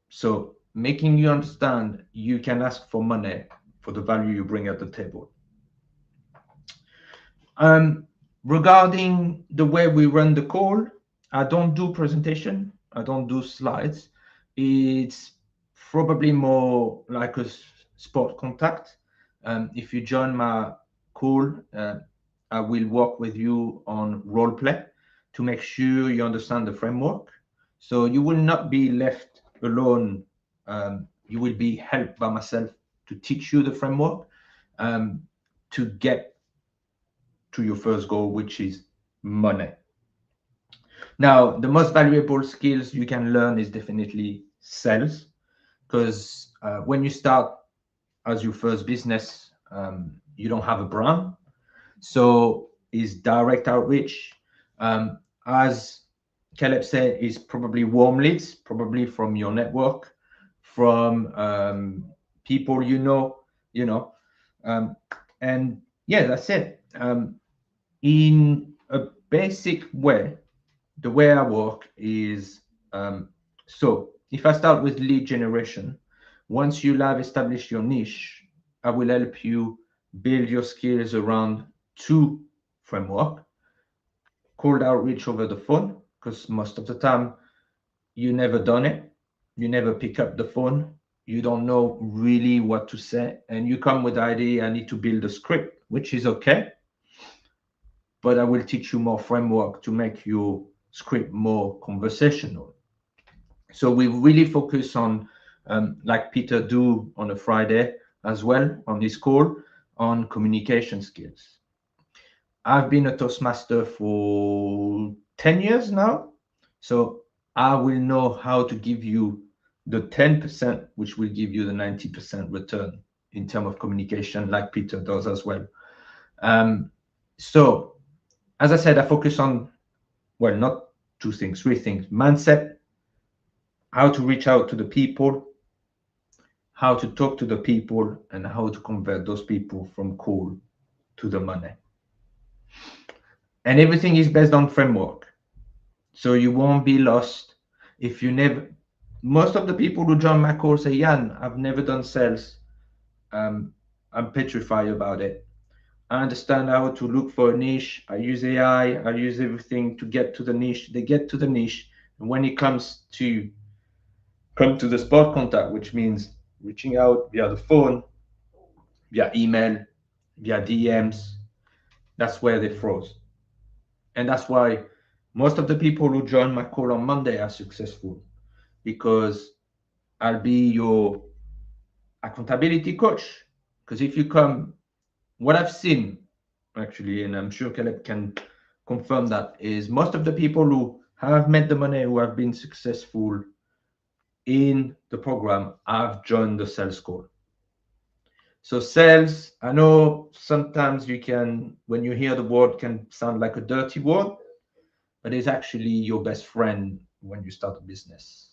So making you understand you can ask for money for the value you bring at the table. Regarding the way we run the call, I don't do presentation. I don't do slides. It's probably more like a sport contact. If you join my call, I will work with you on role play to make sure you understand the framework. So you will not be left alone. You will be helped by myself to teach you the framework to get to your first goal, which is money. Now, the most valuable skills you can learn is definitely sales, because when you start as your first business, you don't have a brand. So is direct outreach. As Caleb said, is probably warm leads, probably from your network, from people you know, and yeah, that's it. In a basic way, the way I work is so if I start with lead generation, once you have established your niche, I will help you build your skills around two framework: cold outreach over the phone, because most of the time you never done it, you never pick up the phone, you don't know really what to say, and you come with the idea, I need to build a script, which is okay, but I will teach you more framework to make your script more conversational. So we really focus on, like Peter do on a Friday as well on this call, on communication skills. I've been a Toastmaster for 10 years now, so I will know how to give you the 10%, which will give you the 90% return in terms of communication, like Peter does as well. So, as I said, I focus on, well, not two things, three things: mindset, how to reach out to the people, how to talk to the people, and how to convert those people from cold to the money. And everything is based on framework. So you won't be lost if you never. Most of the people who join my course say, Jan, I've never done sales. I'm petrified about it. I understand how to look for a niche. I use AI. I use everything to get to the niche. They get to the niche. And when it comes to come to the spot contact, which means reaching out via the phone, via email, via DMs, that's where they froze. And that's why most of the people who join my call on Monday are successful, because I'll be your accountability coach. Because if you come, what I've seen actually, and I'm sure Caleb can confirm that, is most of the people who have made the money, who have been successful in the program, have joined the sales call. So sales, I know sometimes you can, when you hear the word, can sound like a dirty word, but it's actually your best friend when you start a business.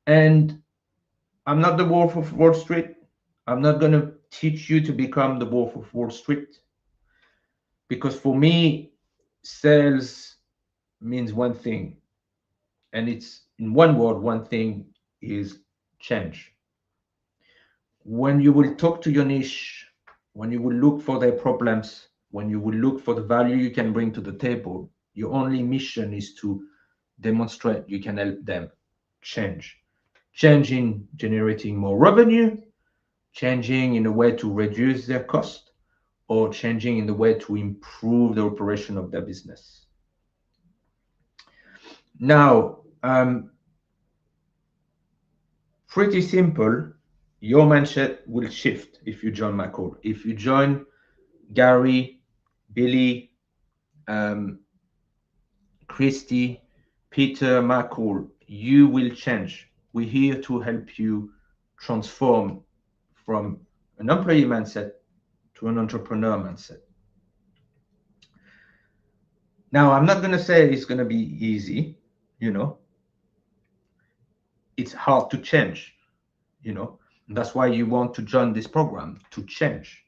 And I'm not the Wolf of Wall Street. I'm not going to teach you to become the Wolf of Wall Street, because for me, sales means one thing, and it's in one word. One thing is change. When you will talk to your niche, when you will look for their problems, when you will look for the value you can bring to the table, your only mission is to demonstrate you can help them change. Change in generating more revenue, changing in a way to reduce their cost, or changing in the way to improve the operation of their business. Now, pretty simple, your mindset will shift if you join my call. If you join Gary, Billy, Christy, Peter, my call, you will change. We're here to help you transform from an employee mindset to an entrepreneur mindset. Now, I'm not going to say it's going to be easy, it's hard to change, That's why you want to join this program, to change,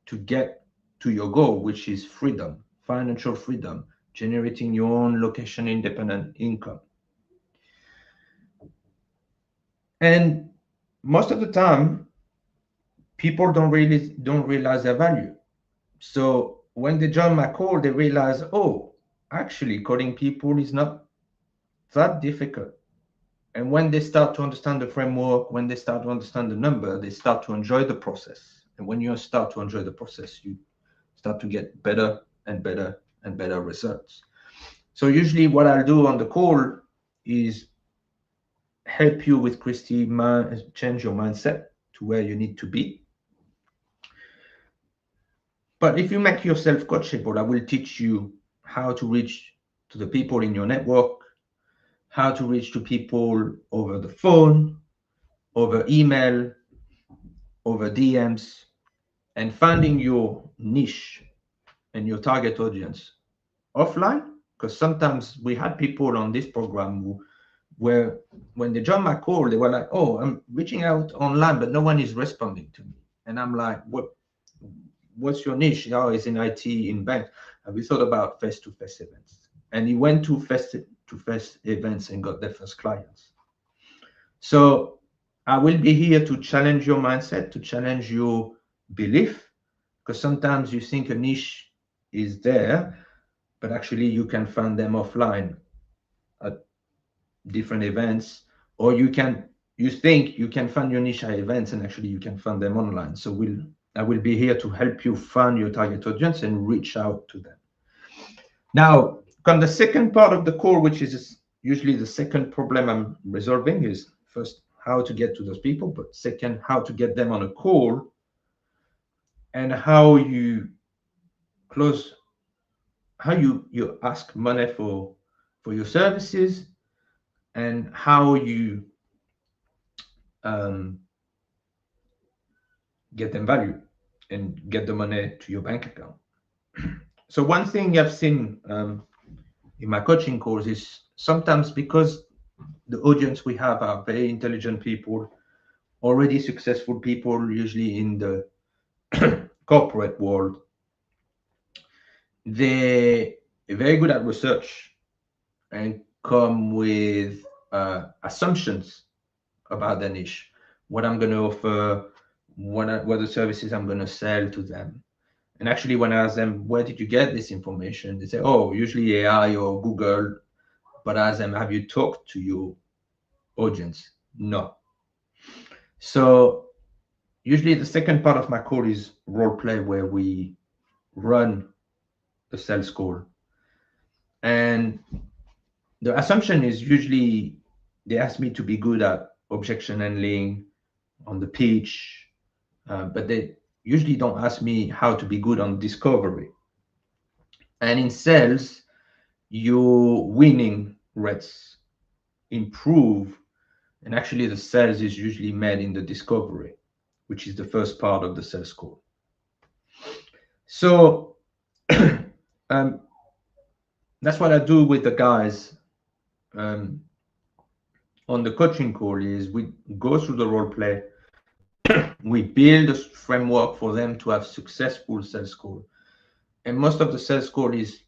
to get to your goal, which is freedom, financial freedom, generating your own location independent income. And most of the time, people don't realize their value. So when they join my call, they realize, oh, actually calling people is not that difficult. And when they start to understand the framework, when they start to understand the number, they start to enjoy the process. And when you start to enjoy the process, you start to get better and better and better results. So usually what I'll do on the call is help you with Christy, change your mindset to where you need to be. But if you make yourself coachable, I will teach you how to reach to the people in your network, how to reach to people over the phone, over email, over DMs, and finding your niche and your target audience offline. Because sometimes we had people on this program where when they joined my call, they were like, "Oh, I'm reaching out online, but no one is responding to me." And I'm like, what's your niche? Oh, it's in IT, in bank. And we thought about face-to-face events. And he went to face-to-face events and got their first clients. So I will be here to challenge your mindset, to challenge your belief, because sometimes you think a niche is there, but actually you can find them offline at different events, or you think you can find your niche at events, and actually you can find them online. So I will be here to help you find your target audience and reach out to them. Now, come the second part of the call, which is usually the second problem I'm resolving, is first how to get to those people, but second, how to get them on a call, and how you close, how you ask money for your services, and how you get them value and get the money to your bank account. So one thing I've seen in my coaching course is sometimes, because the audience we have are very intelligent people, already successful people, usually in the corporate world, they're very good at research and come with assumptions about the niche, what I'm going to offer, what the services I'm going to sell to them. And actually, when I ask them, where did you get this information? They say, oh, usually AI or Google. But I ask them, have you talked to your audience? No. So usually the second part of my call is role play, where we run the sales call. And the assumption is usually they ask me to be good at objection handling on the pitch, but they usually don't ask me how to be good on discovery. And in sales, your winning rates improve, and actually the sales is usually made in the discovery, which is the first part of the sales call. So that's what I do with the guys on the coaching call. Is we go through the role play, we build a framework for them to have successful sales call, and most of the sales call is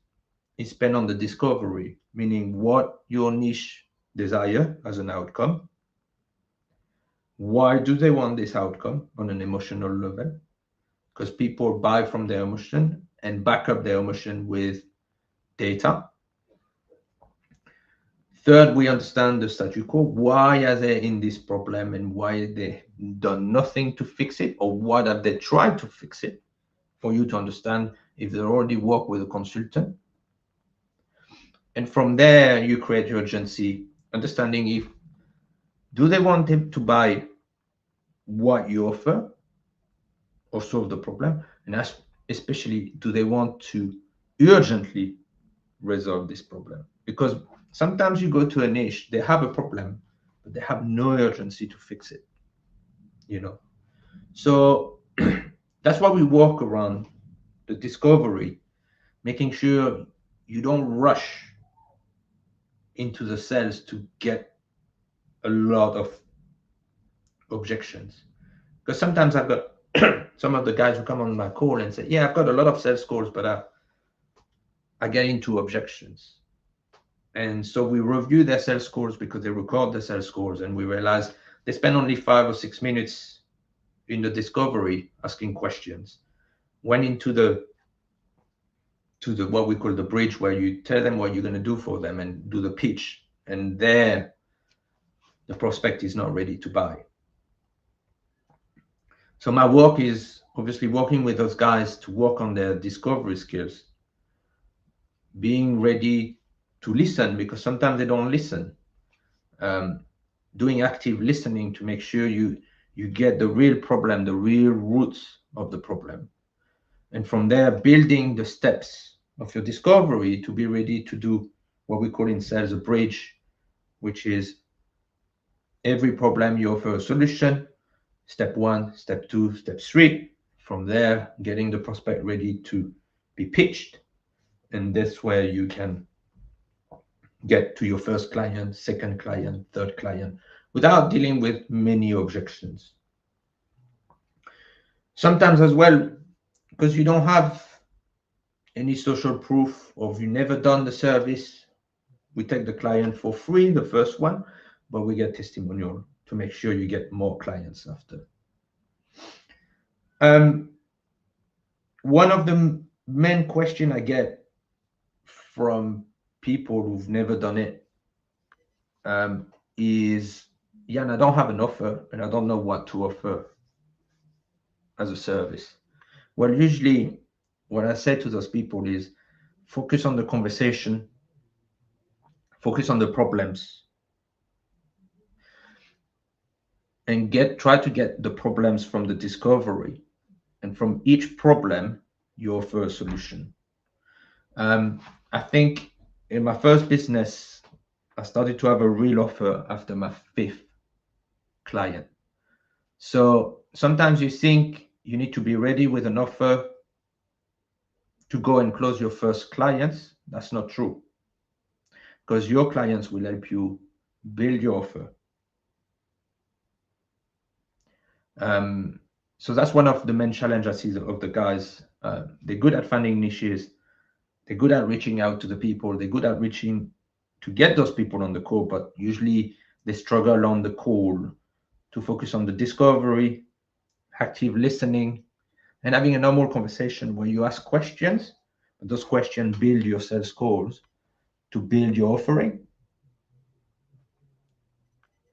spent on the discovery, meaning what your niche desire as an outcome. Why do they want this outcome on an emotional level? Because people buy from their emotion and back up their emotion with data. Third, we understand the status quo. Why are they in this problem, and why they done nothing to fix it, or what have they tried to fix it, for you to understand if they already work with a consultant. And from there, you create your urgency, understanding if do they want them to buy what you offer or solve the problem, and especially do they want to urgently resolve this problem. Because sometimes you go to a niche, they have a problem, but they have no urgency to fix it, so that's why we walk around the discovery, making sure you don't rush into the sales to get a lot of objections. Because sometimes I've got some of the guys who come on my call and say, yeah, I've got a lot of sales calls, but I get into objections. And so we review their sales scores, because they record the sales scores, and we realize they spend only 5 or 6 minutes in the discovery asking questions. Went into the what we call the bridge, where you tell them what you're going to do for them and do the pitch, and there the prospect is not ready to buy. So my work is obviously working with those guys to work on their discovery skills, being ready to listen, because sometimes they don't listen. Doing active listening to make sure you get the real problem, the real roots of the problem. And from there, building the steps of your discovery to be ready to do what we call in sales a bridge, which is every problem you offer a solution, step 1, step 2, step 3. From there, getting the prospect ready to be pitched. And that's where you can get to your first client, second client, third client, without dealing with many objections. Sometimes as well, because you don't have any social proof or you've never done the service, we take the client for free, the first one, but we get testimonial to make sure you get more clients after. One of the main questions I get from people who've never done it is, Jan, I don't have an offer and I don't know what to offer as a service. Well, usually what I say to those people is focus on the conversation, focus on the problems, and try to get the problems from the discovery. And from each problem, you offer a solution. I think in my first business, I started to have a real offer after my 5th client. So sometimes you think you need to be ready with an offer to go and close your first clients. That's not true, because your clients will help you build your offer. So that's one of the main challenges I see of the guys. They're good at finding niches. They're good at reaching out to the people. They're good at reaching to get those people on the call, but usually they struggle on the call to focus on the discovery, active listening, and having a normal conversation where you ask questions. Those questions build your sales calls to build your offering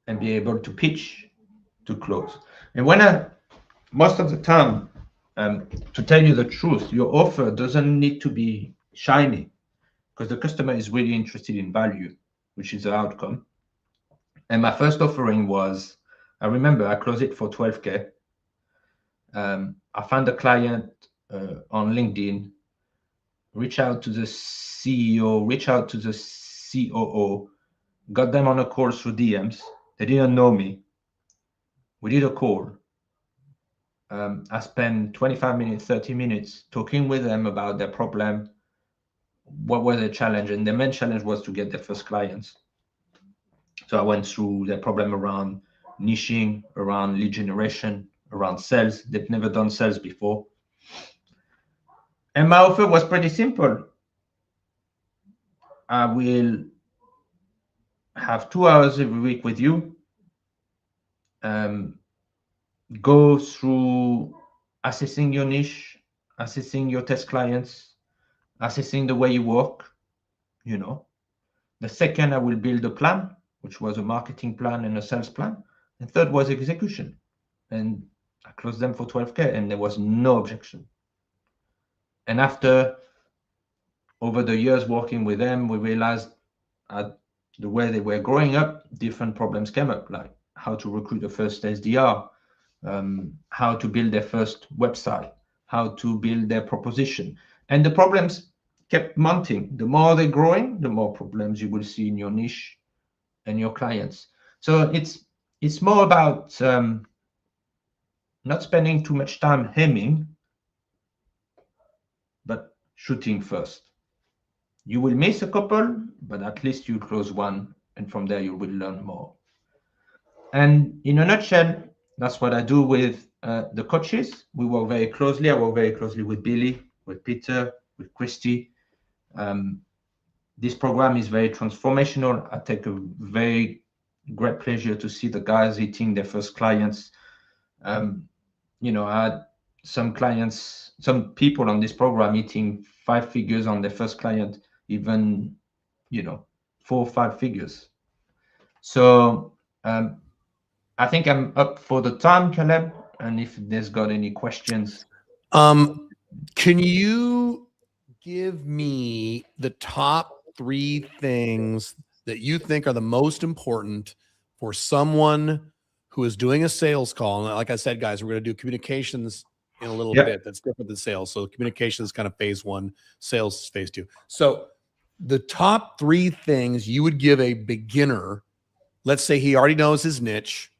and be able to pitch to close. And most of the time, to tell you the truth, your offer doesn't need to be shiny, because the customer is really interested in value, which is the outcome. And my first offering was, I remember I closed it for 12K. I found a client on LinkedIn, reach out to the CEO, reach out to the COO, got them on a call through DMs. They didn't know me. We did a call. I spent 25 minutes, 30 minutes talking with them about their problem, what was their challenge, and their main challenge was to get their first clients. So I went through their problem around niching, around lead generation, around sales. They've never done sales before. And my offer was pretty simple. I will have 2 hours every week with you, go through assessing your niche, assessing your test clients, assessing the way you work, you know. The second, I will build a plan, which was a marketing plan and a sales plan. And third was execution. And I closed them for 12K and there was no objection. And after, over the years working with them, we realized the way they were growing up, different problems came up, like how to recruit the first SDR, how to build their first website, how to build their proposition. And the problems kept mounting. The more they're growing, the more problems you will see in your niche and your clients. So it's more about not spending too much time hemming, but shooting first. You will miss a couple, but at least you close one, and from there you will learn more. And in a nutshell, that's what I do with the coaches. We work very closely. I work very closely with Billy, with Peter, with Christy. This program is very transformational. I take a very great pleasure to see the guys hitting their first clients. You know, I had some clients, some people on this program hitting 5 figures on their first client, even, you know, 4 or 5 figures. So I think I'm up for the time, Caleb. And if there's got any questions. Can you give me the top 3 things that you think are the most important for someone who is doing a sales call? And like I said, guys, we're going to do communications in a little Yep. bit. That's different than sales. So communication is kind of phase one, sales is phase two. So the top 3 things you would give a beginner, let's say he already knows his niche.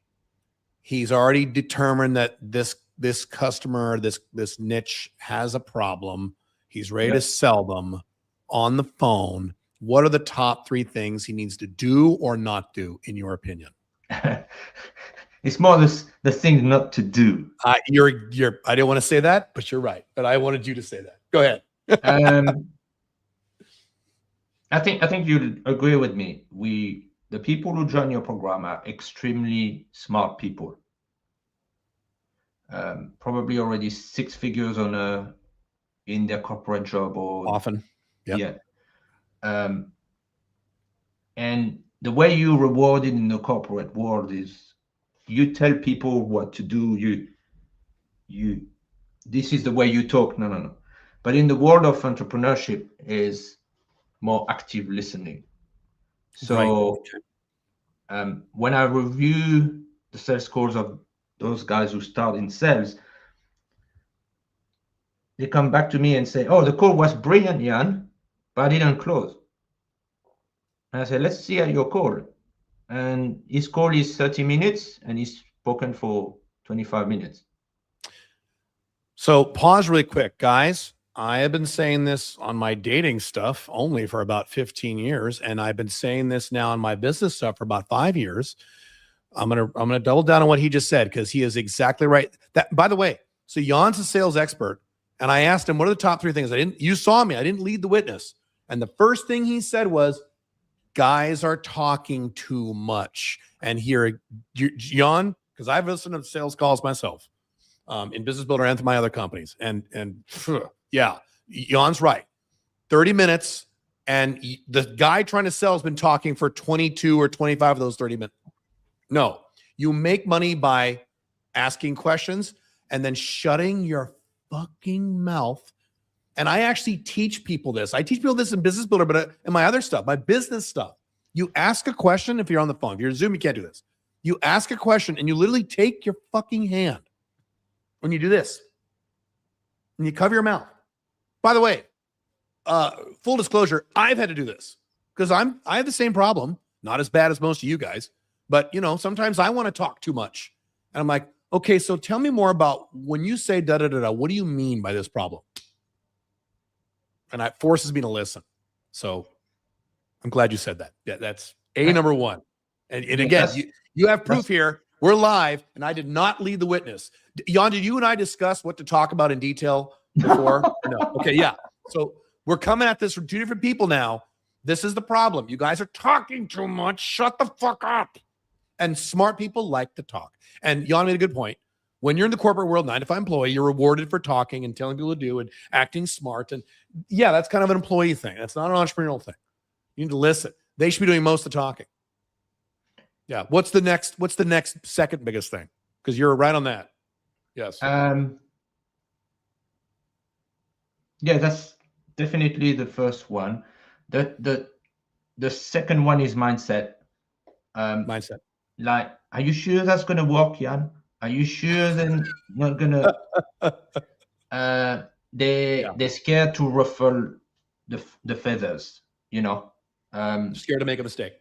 He's already determined that this customer, this niche has a problem. He's ready to sell them on the phone. What are the top 3 things he needs to do or not do, in your opinion? It's more the thing not to do. I didn't want to say that, but you're right. But I wanted you to say that. Go ahead. I think you'll agree with me. The people who join your program are extremely smart people. Probably already 6 figures in their corporate job or Often. Yep. Yeah. And the way you reward it in the corporate world is you tell people what to do. This is the way you talk. No. But in the world of entrepreneurship is more active listening. So when I review the sales calls of those guys who start in sales, they come back to me and say, "Oh, the call was brilliant, Jan, but I didn't close." And I say, "Let's see at your call." And his call is 30 minutes and he's spoken for 25 minutes. So pause really quick, guys. I have been saying this on my dating stuff only for about 15 years. And I've been saying this now on my business stuff for about 5 years. I'm gonna double down on what he just said, because he is exactly right. That, by the way, so Jan's a sales expert. And I asked him, what are the top 3 things? You saw me, I didn't lead the witness. And the first thing he said was, guys are talking too much. And here, Jan, because I've listened to sales calls myself in Business Builder and to my other companies. And yeah, Jan's right. 30 minutes. And the guy trying to sell has been talking for 22 or 25 of those 30 minutes. No, you make money by asking questions and then shutting your fucking mouth. And I actually teach people this. I teach people this in Business Builder, but in my other stuff, my business stuff. You ask a question if you're on the phone. If you're on Zoom, you can't do this. You ask a question and you literally take your fucking hand when you do this and you cover your mouth. By the way, full disclosure, I've had to do this because I have the same problem. Not as bad as most of you guys, but sometimes I want to talk too much. And I'm like, okay, so tell me more about when you say da-da-da-da, what do you mean by this problem? And it forces me to listen. So I'm glad you said that. Yeah, that's number 1. And again, you have proof here. We're live, and I did not lead the witness. Jan, did you and I discuss what to talk about in detail before? No. Okay, yeah. So we're coming at this from 2 different people now. This is the problem. You guys are talking too much. Shut the fuck up. And smart people like to talk. And Jan made a good point. When you're in the corporate world, 9-to-5 employee, you're rewarded for talking and telling people to do and acting smart. And yeah, that's kind of an employee thing. That's not an entrepreneurial thing. You need to listen. They should be doing most of the talking. Yeah. What's the next second biggest thing? Because you're right on that. Yes. Yeah, that's definitely the first one. The second one is mindset. Mindset. Like, are you sure that's gonna work, Jan? Are you sure they're not gonna? They're scared to ruffle the feathers. Scared to make a mistake.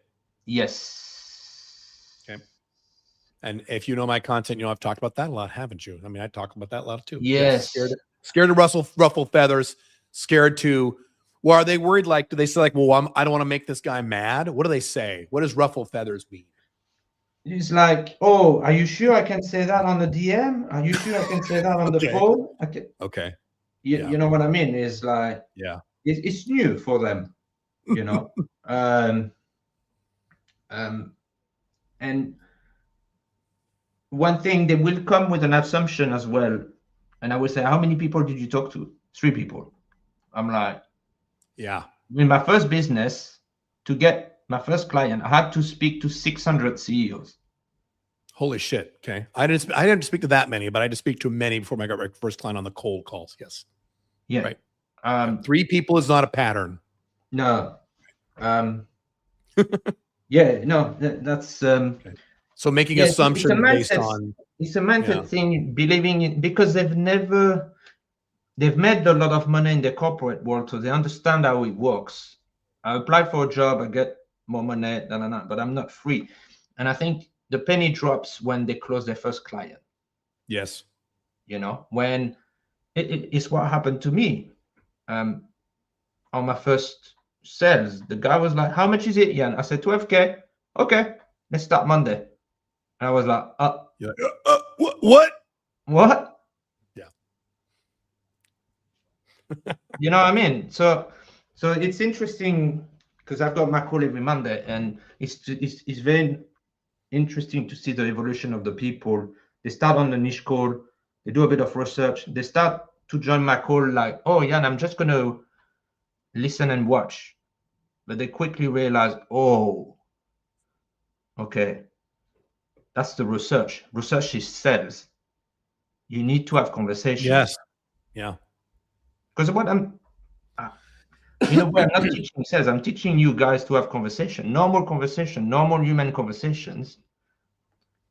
Yes. Okay. And if you know my content, I've talked about that a lot, haven't you? I mean, I talk about that a lot too. Yes. Scared to ruffle feathers. Scared to. Well, are they worried? Like, do they say like, well, I don't want to make this guy mad? What do they say? What does ruffle feathers mean? It's like, oh, are you sure I can say that on the DM? Are you sure I can say that on the phone? Okay. You know what I mean? It's like, yeah, it's new for them, and one thing, they will come with an assumption as well. And I will say, how many people did you talk to? 3 people. I'm like, yeah. In my first business, to get my first client, I had to speak to 600 CEOs. Holy shit. Okay. I didn't speak to that many, but I had to speak to many before I got my first client on the cold calls. Yes. Yeah. Right. 3 people is not a pattern. No. Yeah, no, that's okay. So making Yes, assumptions based on, it's a mindset yeah. thing, believing in, because they've made a lot of money in the corporate world, so they understand how it works. I apply for a job, I get more money, but I'm not free. And I think the penny drops when they close their first client. Yes. You know, when it's what happened to me. On my first sales, the guy was like, "How much is it, Ian?" I said, "12K. Okay, let's start Monday." And I was like, You're like, what? what? Yeah. You know what I mean? So it's interesting because I've got my call every Monday, and it's very interesting to see the evolution of the people. They start on the niche call, they do a bit of research, they start to join my call like, "Oh, Jan, I'm just going to listen and watch." But they quickly realize, oh, okay, that's the research. Research is sales. You need to have conversations. Yes. Yeah. Because what in a way, I'm not teaching sales. I'm teaching you guys to have conversation, normal human conversations,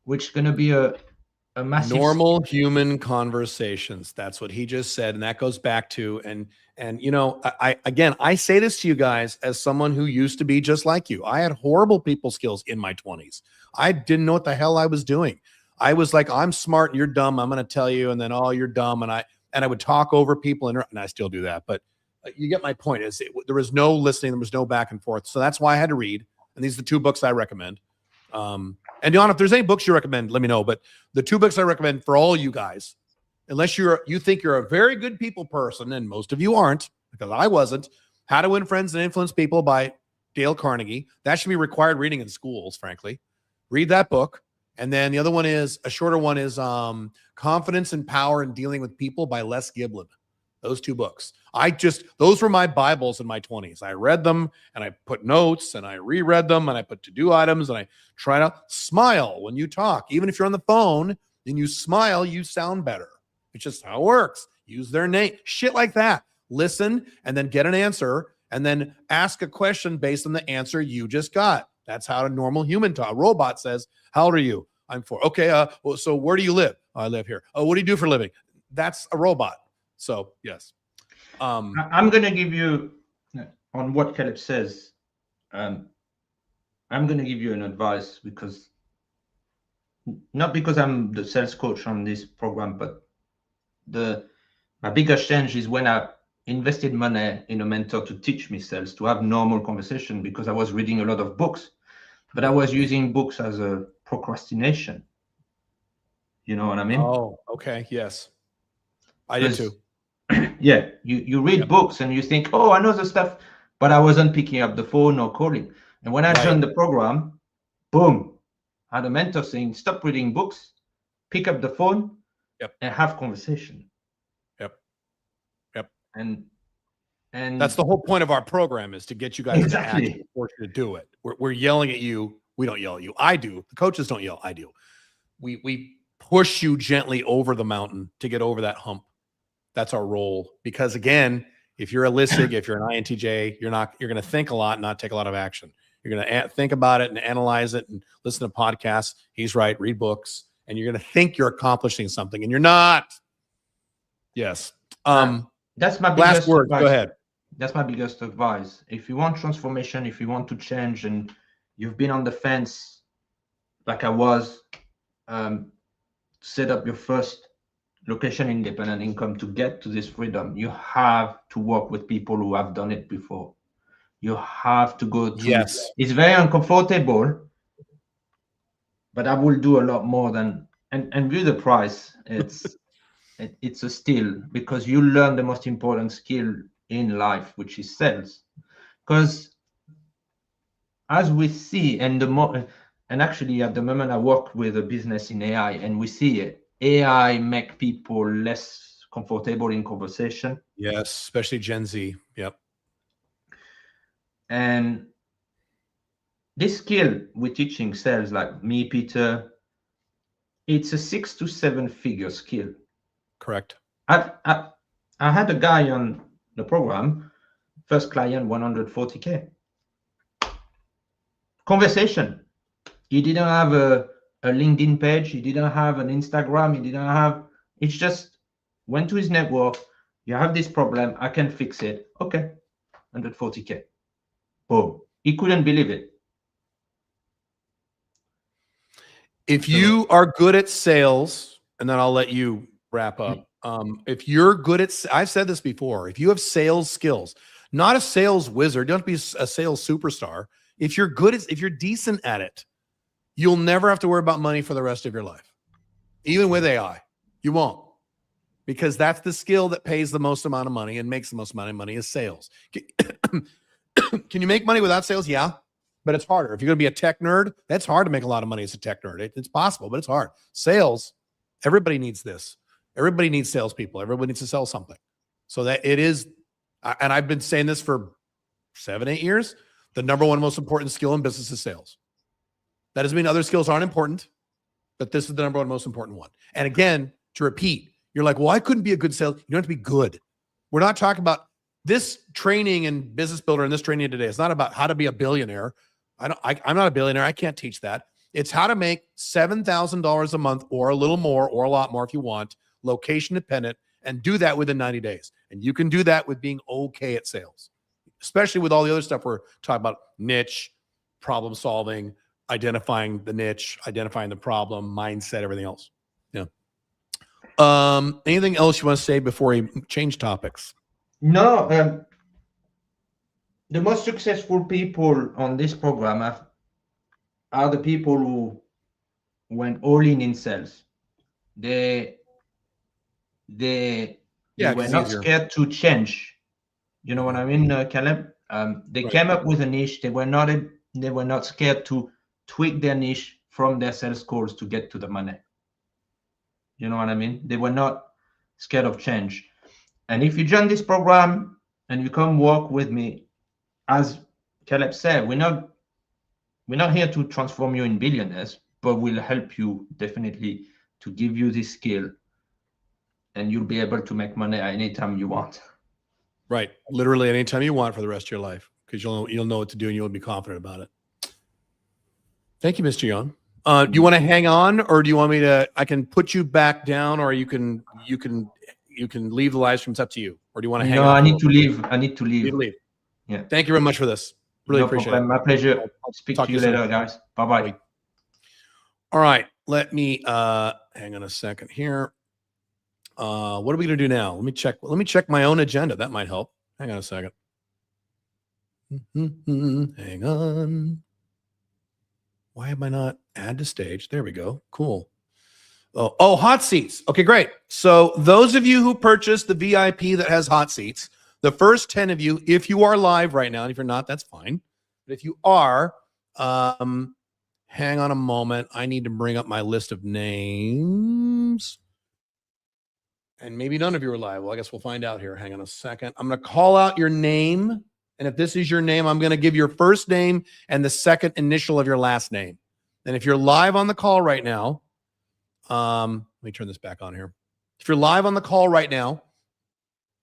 which is going to be a massive Normal human conversations. That's what he just said. And that goes back to, and you know, I say this to you guys as someone who used to be just like you. I had horrible people skills in my 20s. I didn't know what the hell I was doing. I was like, I'm smart and you're dumb. I'm going to tell you. And then, oh, you're dumb. And I would talk over people, and I still do that. But you get my point. There was no listening. There was no back and forth. So that's why I had to read. And these are the two books I recommend. And Jan, if there's any books you recommend, let me know. But the two books I recommend for all you guys, unless you think you're a very good people person, and most of you aren't, because I wasn't, How to Win Friends and Influence People by Dale Carnegie. That should be required reading in schools, frankly. Read that book. And then the other one is, a shorter one is Confidence and Power in Dealing with People by Les Giblin. Those two books. Those were my Bibles in my 20s. I read them and I put notes and I reread them and I put to-do items and I try to smile when you talk. Even if you're on the phone and you smile, you sound better. It's just how it works. Use their name, shit like that. Listen and then get an answer and then ask a question based on the answer you just got. That's how a normal human talk. A robot says, "How old are you?" "I'm 4. "Okay, well, so where do you live?" "Oh, I live here." "Oh, what do you do for a living?" That's a robot. So, yes. I'm going to give you, on what Caleb says, I'm going to give you an advice, because not because I'm the sales coach on this program, but my biggest change is when I invested money in a mentor to teach me sales, to have normal conversation, because I was reading a lot of books, but I was using books as a procrastination. You know what I mean? Oh, okay. Yes. I did too. Yeah, you read books and you think, oh, I know the stuff, but I wasn't picking up the phone or calling. And when I joined the program, boom, I had a mentor saying, stop reading books, pick up the phone, and have conversation. Yep. And that's the whole point of our program, is to get you guys to action, force you to do it. We're yelling at you. We don't yell at you. I do. The coaches don't yell. I do. We push you gently over the mountain to get over that hump. That's our role. Because again, if you're a LISIG, if you're an INTJ, you're going to think a lot and not take a lot of action. You're going to think about it and analyze it and listen to podcasts. He's right. Read books. And you're going to think you're accomplishing something, and you're not. Yes. That's my last word. Go ahead. That's my biggest advice. If you want transformation, if you want to change, and you've been on the fence like I was, set up your first location independent income to get to this freedom. You have to work with people who have done it before. You have to go to, it's very uncomfortable, but I will do a lot more than, and view the price. It's a steal, because you learn the most important skill in life, which is sales. Because as we see, and actually at the moment I work with a business in AI, and we see it. AI make people less comfortable in conversation. Yes, especially Gen Z. Yep. And this skill we're teaching sales, like me, Peter, it's a 6 to 7 figure skill. Correct. I had a guy on the program, first client, 140K. Conversation. He didn't have a a LinkedIn page. He didn't have an Instagram. He didn't have. It's just went to his network. You have this problem. I can fix it. Okay, 140K. Boom. He couldn't believe it. If you are good at sales, and then I'll let you wrap up. If you're good at, I've said this before, if you have sales skills, not a sales wizard, don't be a sales superstar. If you're good at, if you're decent at it, you'll never have to worry about money for the rest of your life. Even with AI, you won't, because that's the skill that pays the most amount of money and makes the most amount of money is sales. Can you make money without sales? Yeah, but it's harder. If you're going to be a tech nerd, that's hard to make a lot of money as a tech nerd. It's possible, but it's hard. Sales, everybody needs this. Everybody needs salespeople. Everybody needs to sell something. So that it is, and I've been saying this for 7-8 years, the number one most important skill in business is sales. That doesn't mean other skills aren't important, but this is the number one most important one. And again, to repeat, you're like, well, I couldn't be a good sales. You don't have to be good. We're not talking about this training and business builder and this training today. It's not about how to be a billionaire. I'm not a billionaire. I can't teach that. It's how to make $7,000 a month or a little more or a lot more if you want, location dependent, and do that within 90 days. And you can do that with being okay at sales, especially with all the other stuff we're talking about: niche, problem solving, identifying the niche, identifying the problem, mindset, everything else. Yeah. Anything else you want to say before we change topics? No, the most successful people on this program are the people who went all in sales. They were not scared to change. You know what I mean, Caleb? They came up with a niche. They were not scared to tweak their niche from their sales calls to get to the money. You know what I mean? They were not scared of change. And if you join this program and you come work with me, as Caleb said, we're not here to transform you in billionaires, but we'll help you definitely to give you this skill, and you'll be able to make money anytime you want. Right. Literally anytime you want for the rest of your life, because you'll know what to do and you'll be confident about it. Thank you, Mr. Young. Do you want to hang on, or do you want me to? I can put you back down, or you can leave the live stream. It's up to you. Or do you want to hang on? No, I need to leave. I need to leave. You need to leave. Yeah. Thank you very much for this. Really appreciate it. My pleasure. I'll speak to you later, guys. Bye-bye. All right. Let me hang on a second here. What are we going to do now? Let me check my own agenda. That might help. Hang on a second. Hang on. Why am I not add to stage? There we go. Cool. Oh, hot seats. Okay, great. So those of you who purchased the VIP that has hot seats, the first 10 of you, if you are live right now, and if you're not, that's fine. But if you are, hang on a moment. I need to bring up my list of names. And maybe none of you are live. Well, I guess we'll find out here. Hang on a second. I'm going to call out your name. And if this is your name, I'm going to give your first name and the second initial of your last name. And if you're live on the call right now, let me turn this back on here. If you're live on the call right now,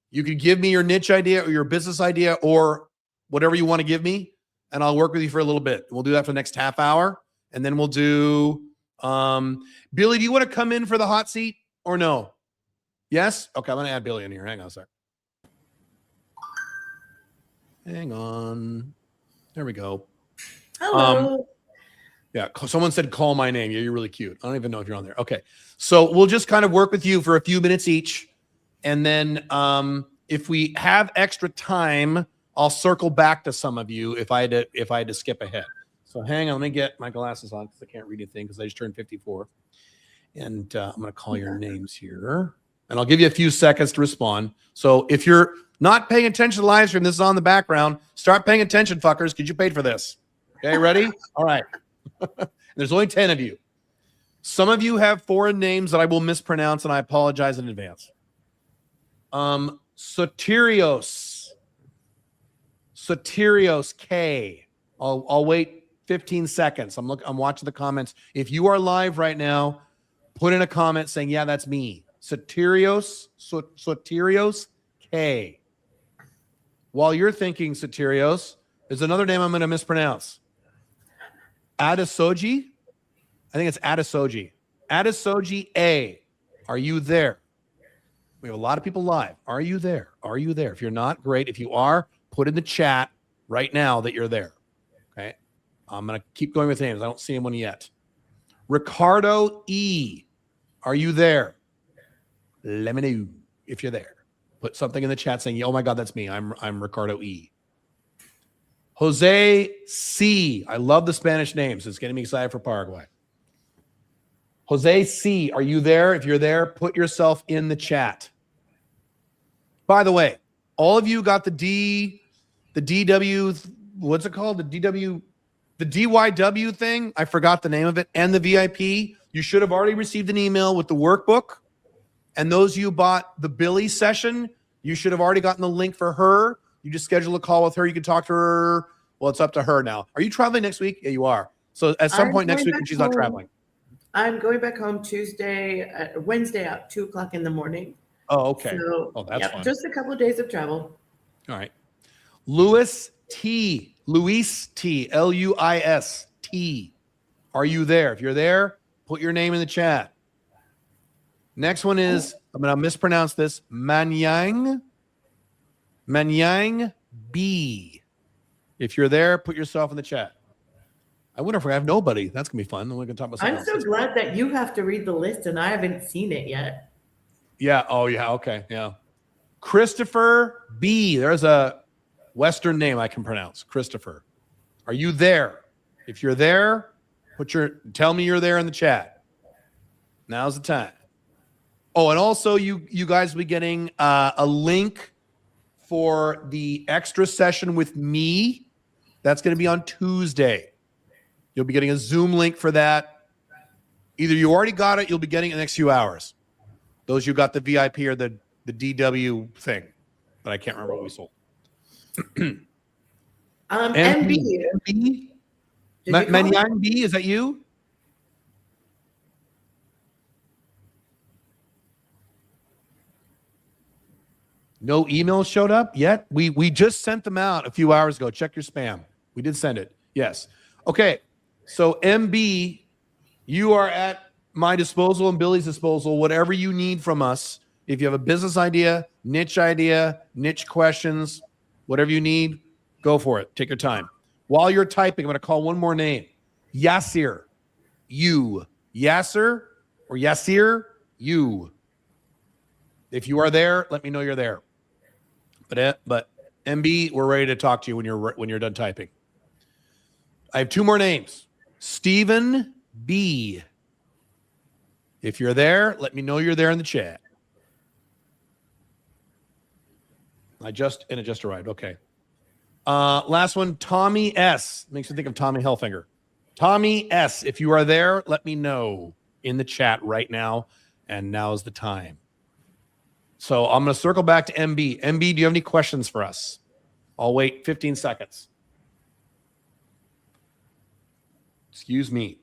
you could give me your niche idea or your business idea or whatever you want to give me, and I'll work with you for a little bit. We'll do that for the next half hour, and then we'll do Billy, do you want to come in for the hot seat or no? Yes? Okay, I'm going to add Billy in here. Hang on a sec. Hang on. There we go. Hello. Yeah, someone said call my name. Yeah, you're really cute. I don't even know if you're on there. Okay, so we'll just kind of work with you for a few minutes each, and then if we have extra time, I'll circle back to some of you if I had to skip ahead. So hang on, let me get my glasses on because I can't read anything because I just turned 54. And I'm going to call your names here, and I'll give you a few seconds to respond. So if you're not paying attention to the live stream, this is on the background. Start paying attention, fuckers, because you paid for this. Okay, ready? All right. There's only 10 of you. Some of you have foreign names that I will mispronounce, and I apologize in advance. Soterios K. I'll wait 15 seconds. I'm watching the comments. If you are live right now, put in a comment saying, yeah, that's me. Soterios K. While you're thinking Soterios, there's another name I'm going to mispronounce. Adesoji? I think it's Adisoji. Adisoji A, are you there? We have a lot of people live. Are you there? Are you there? If you're not, great. If you are, put in the chat right now that you're there. Okay. I'm going to keep going with names. I don't see anyone yet. Ricardo E, are you there? Let me know if you're there. Put something in the chat saying, oh my God, that's me. I'm Ricardo E. Jose C, I love the Spanish names. It's getting me excited for Paraguay. Jose C, are you there? If you're there, put yourself in the chat. By the way, all of you got the DW, what's it called? The DYW thing. I forgot the name of it. And the VIP. You should have already received an email with the workbook. And those of you who bought the Billy session, you should have already gotten the link for her. You just schedule a call with her. You can talk to her. Well, it's up to her now. Are you traveling next week? Yeah, you are. So at some point next week when she's not traveling. I'm going back home Wednesday at 2:00 in the morning. Oh, okay. So, that's fun. just a couple of days of travel. All right. Luis T. Luis T. Luis T. Are you there? If you're there, put your name in the chat. Next one is, I'm going to mispronounce this, Manyang B. If you're there, put yourself in the chat. I wonder if I have nobody. That's going to be fun. Then we can talk about something I'm so glad that you have to read the list and I haven't seen it yet. Yeah. Oh, yeah. Okay. Yeah. Christopher B. There's a Western name I can pronounce. Christopher. Are you there? If you're there, tell me you're there in the chat. Now's the time. Oh, and also you guys will be getting a link for the extra session with me. That's going to be on Tuesday. You'll be getting a Zoom link for that. Either you already got it, you'll be getting it in the next few hours. Those you got the VIP or the DW thing, but I can't remember what we sold. MB. Manyan B, is that you? No emails showed up yet? We just sent them out a few hours ago. Check your spam. We did send it. Yes. Okay. So MB, you are at my disposal and Billy's disposal. Whatever you need from us. If you have a business idea, niche questions, whatever you need, go for it. Take your time. While you're typing, I'm going to call one more name. Yasir. You. Yasser or Yasir. You. If you are there, let me know you're there. But MB, we're ready to talk to you when you're done typing. I have two more names. Stephen B. If you're there, let me know you're there in the chat. It just arrived. Okay. Last one, Tommy S. Makes me think of Tommy Hilfiger. Tommy S. If you are there, let me know in the chat right now. And now's the time. So I'm going to circle back to MB. MB, do you have any questions for us? I'll wait 15 seconds. Excuse me.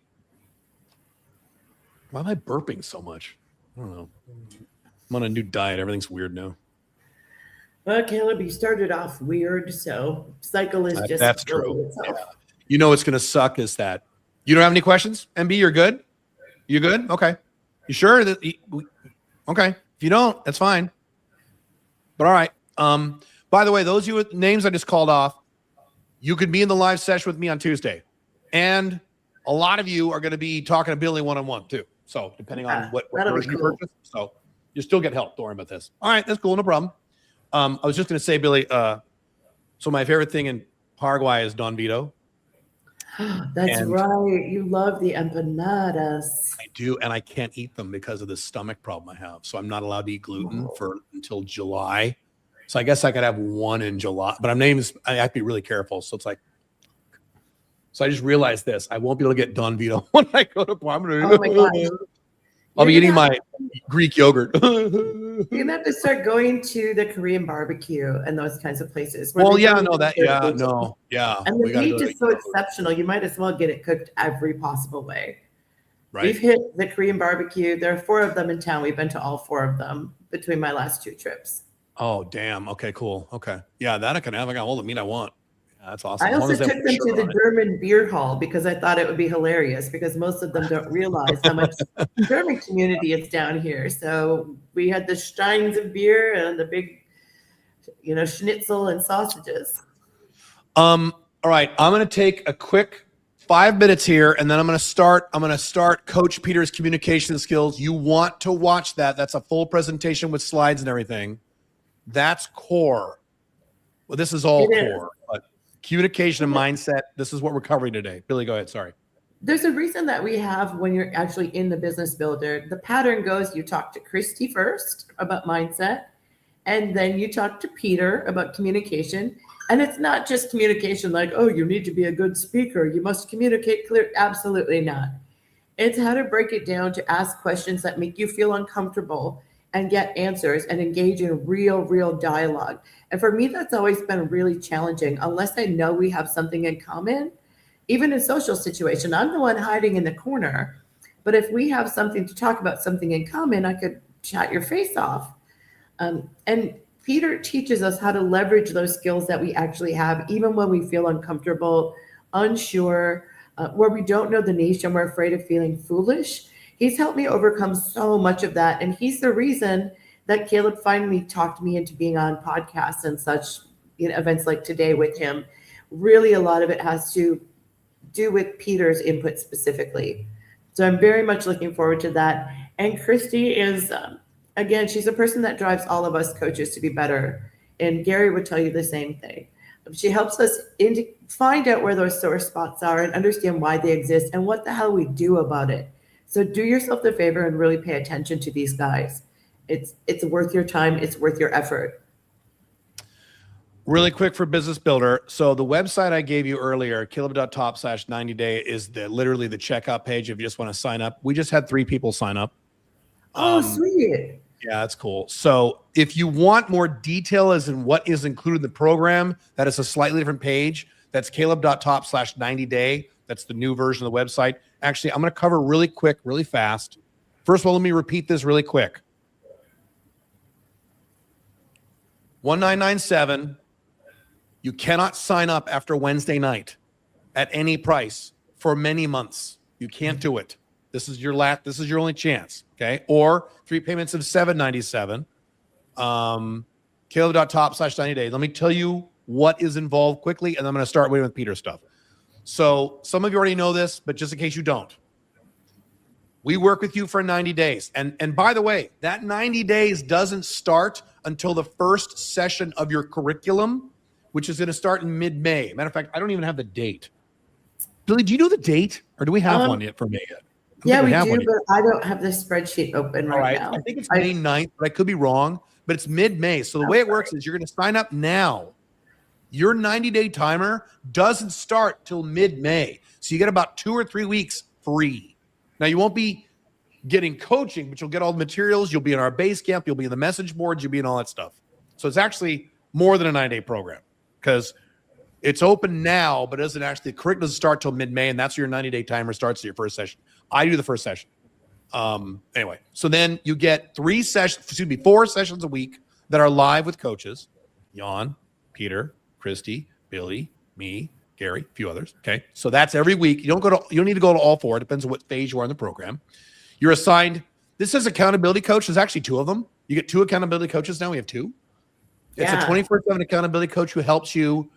Why am I burping so much? I don't know. I'm on a new diet. Everything's weird now. Well, Caleb, you started off weird, so cycle is just... That's true. Yeah. You know what's going to suck is that... You don't have any questions? MB, you're good? You good? Okay. You sure? Okay. If you don't, that's fine. But all right. By the way, those of you with names I just called off, you could be in the live session with me on Tuesday. And a lot of you are going to be talking to Billy one-on-one too. So depending on what version you purchase. So you still get help. Don't worry about this. All right. That's cool. No problem. I was just going to say, Billy, so my favorite thing in Paraguay is Don Vito. That's right. You love the empanadas. I do, and I can't eat them because of the stomach problem I have. So I'm not allowed to eat gluten until July. So I guess I could have one in July, but I have to be really careful. So it's like, so I just realized this. I won't be able to get Don Vito when I go to Palmer. Oh my God. I'll be eating my Greek yogurt. You're going to have to start going to the Korean barbecue and those kinds of places. Well, yeah, no, that, yeah, no, yeah. And the meat is so exceptional. You might as well get it cooked every possible way. Right. We've hit the Korean barbecue. There are 4 of them in town. We've been to all 4 of them between my last 2 trips. Oh, damn. Okay, cool. Okay. Yeah, that I can have. I got all the meat I want. Yeah. That's awesome. I As long also as they took have them a to shirt the on it. German beer hall because I thought it would be hilarious because most of them don't realize how much German community is down here. So we had the steins of beer and the big, schnitzel and sausages. All right, I'm going to take a quick 5 minutes here, and then I'm going to start Coach Peter's communication skills. You want to watch that? That's a full presentation with slides and everything. That's core. Well, this is all core, but communication and mindset. This is what we're covering today. Billy, go ahead. Sorry. There's a reason that we have when you're actually in the business builder. The pattern goes: you talk to Christy first about mindset, and then you talk to Peter about communication. And it's not just communication like, oh, you need to be a good speaker, you must communicate clear. Absolutely not. It's how to break it down to ask questions that make you feel uncomfortable and get answers and engage in real dialogue. And for me, that's always been really challenging. Unless I know we have something in common, even in social situation, I'm the one hiding in the corner. But if we have something to talk about, something in common, I could chat your face off. And Peter teaches us how to leverage those skills that we actually have, even when we feel uncomfortable, unsure, where we don't know the niche and we're afraid of feeling foolish. He's helped me overcome so much of that. And he's the reason that Caleb finally talked me into being on podcasts and such, events like today with him. Really, a lot of it has to do with Peter's input specifically. So I'm very much looking forward to that. And Christy is, again, she's a person that drives all of us coaches to be better. And Gary would tell you the same thing. She helps us find out where those sore spots are and understand why they exist and what the hell we do about it. So do yourself the favor and really pay attention to these guys. It's worth your time. It's worth your effort. Really quick for Business Builder. So the website I gave you earlier, caleb.top/90day, is literally the checkout page if you just want to sign up. We just had 3 people sign up. Oh, sweet. Yeah, that's cool. So if you want more detail as in what is included in the program, that is a slightly different page. That's caleb.top/90day. That's the new version of the website. Actually, I'm going to cover really quick, really fast. First of all, let me repeat this really quick. 1997. You cannot sign up after Wednesday night at any price for many months. You can't do it. This is your only chance. Okay. Or 3 payments of $797. Caleb.top/90day. Let me tell you what is involved quickly, and I'm going to start with Peter stuff. So some of you already know this, but just in case you don't, we work with you for 90 days. And by the way, that 90 days doesn't start until the first session of your curriculum, which is going to start in mid-May. Matter of fact, I don't even have the date. Billy, do you know the date, or do we have one yet for May yet? Yeah, we do, but I don't have the spreadsheet open right now. I think it's May 9th, but I could be wrong. But it's mid-May. So the way it works is you're going to sign up now. Your 90-day timer doesn't start till mid-May. So you get about 2 or 3 weeks free. Now, you won't be getting coaching, but you'll get all the materials. You'll be in our base camp. You'll be in the message boards. You'll be in all that stuff. So it's actually more than a 9-day program because it's open now, but the curriculum doesn't start till mid-May, and that's where your 90-day timer starts at your first session. I do the first session. Anyway, so then you get 4 sessions a week that are live with coaches. Jan, Peter, Christy, Billy, me, Gary, a few others. Okay. So that's every week. You don't need to go to all 4. It depends on what phase you are in the program. You're assigned. This is accountability coach. There's actually 2 of them. You get 2 accountability coaches now. We have 2. It's a 24/7 accountability coach who helps you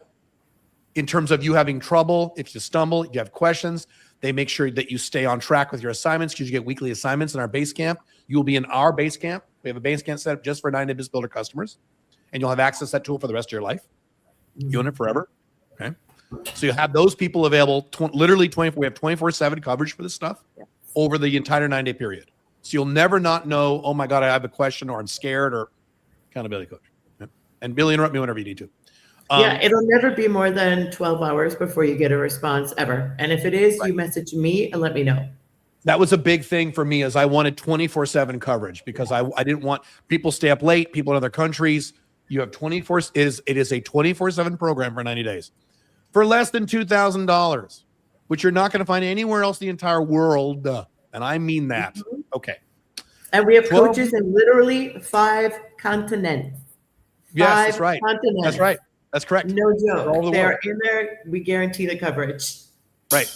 in terms of you having trouble. If you stumble, if you have questions, they make sure that you stay on track with your assignments because you get weekly assignments in our base camp. You will be in our base camp. We have a base camp set up just for 90-day Business Builder customers, and you'll have access to that tool for the rest of your life. You own it forever. Okay. So you'll have those people available literally 24. We have 24/7 coverage for this stuff over the entire 9-day period. So you'll never not know, oh my God, I have a question or I'm scared or accountability coach. Okay. And Billy, interrupt me whenever you need to. It'll never be more than 12 hours before you get a response ever. And if it is, you message me and let me know. That was a big thing for me, is I wanted 24/7 coverage because I didn't want people stay up late, people in other countries. You have 24. It is a 24/7 program for 90 days for less than $2,000, which you're not going to find anywhere else in the entire world. And I mean that. Okay. And we have coaches in literally 5 continents. Yes, that's right. Continents. That's right. That's correct. No All over joke. the They're world. in there. We guarantee the coverage. Right.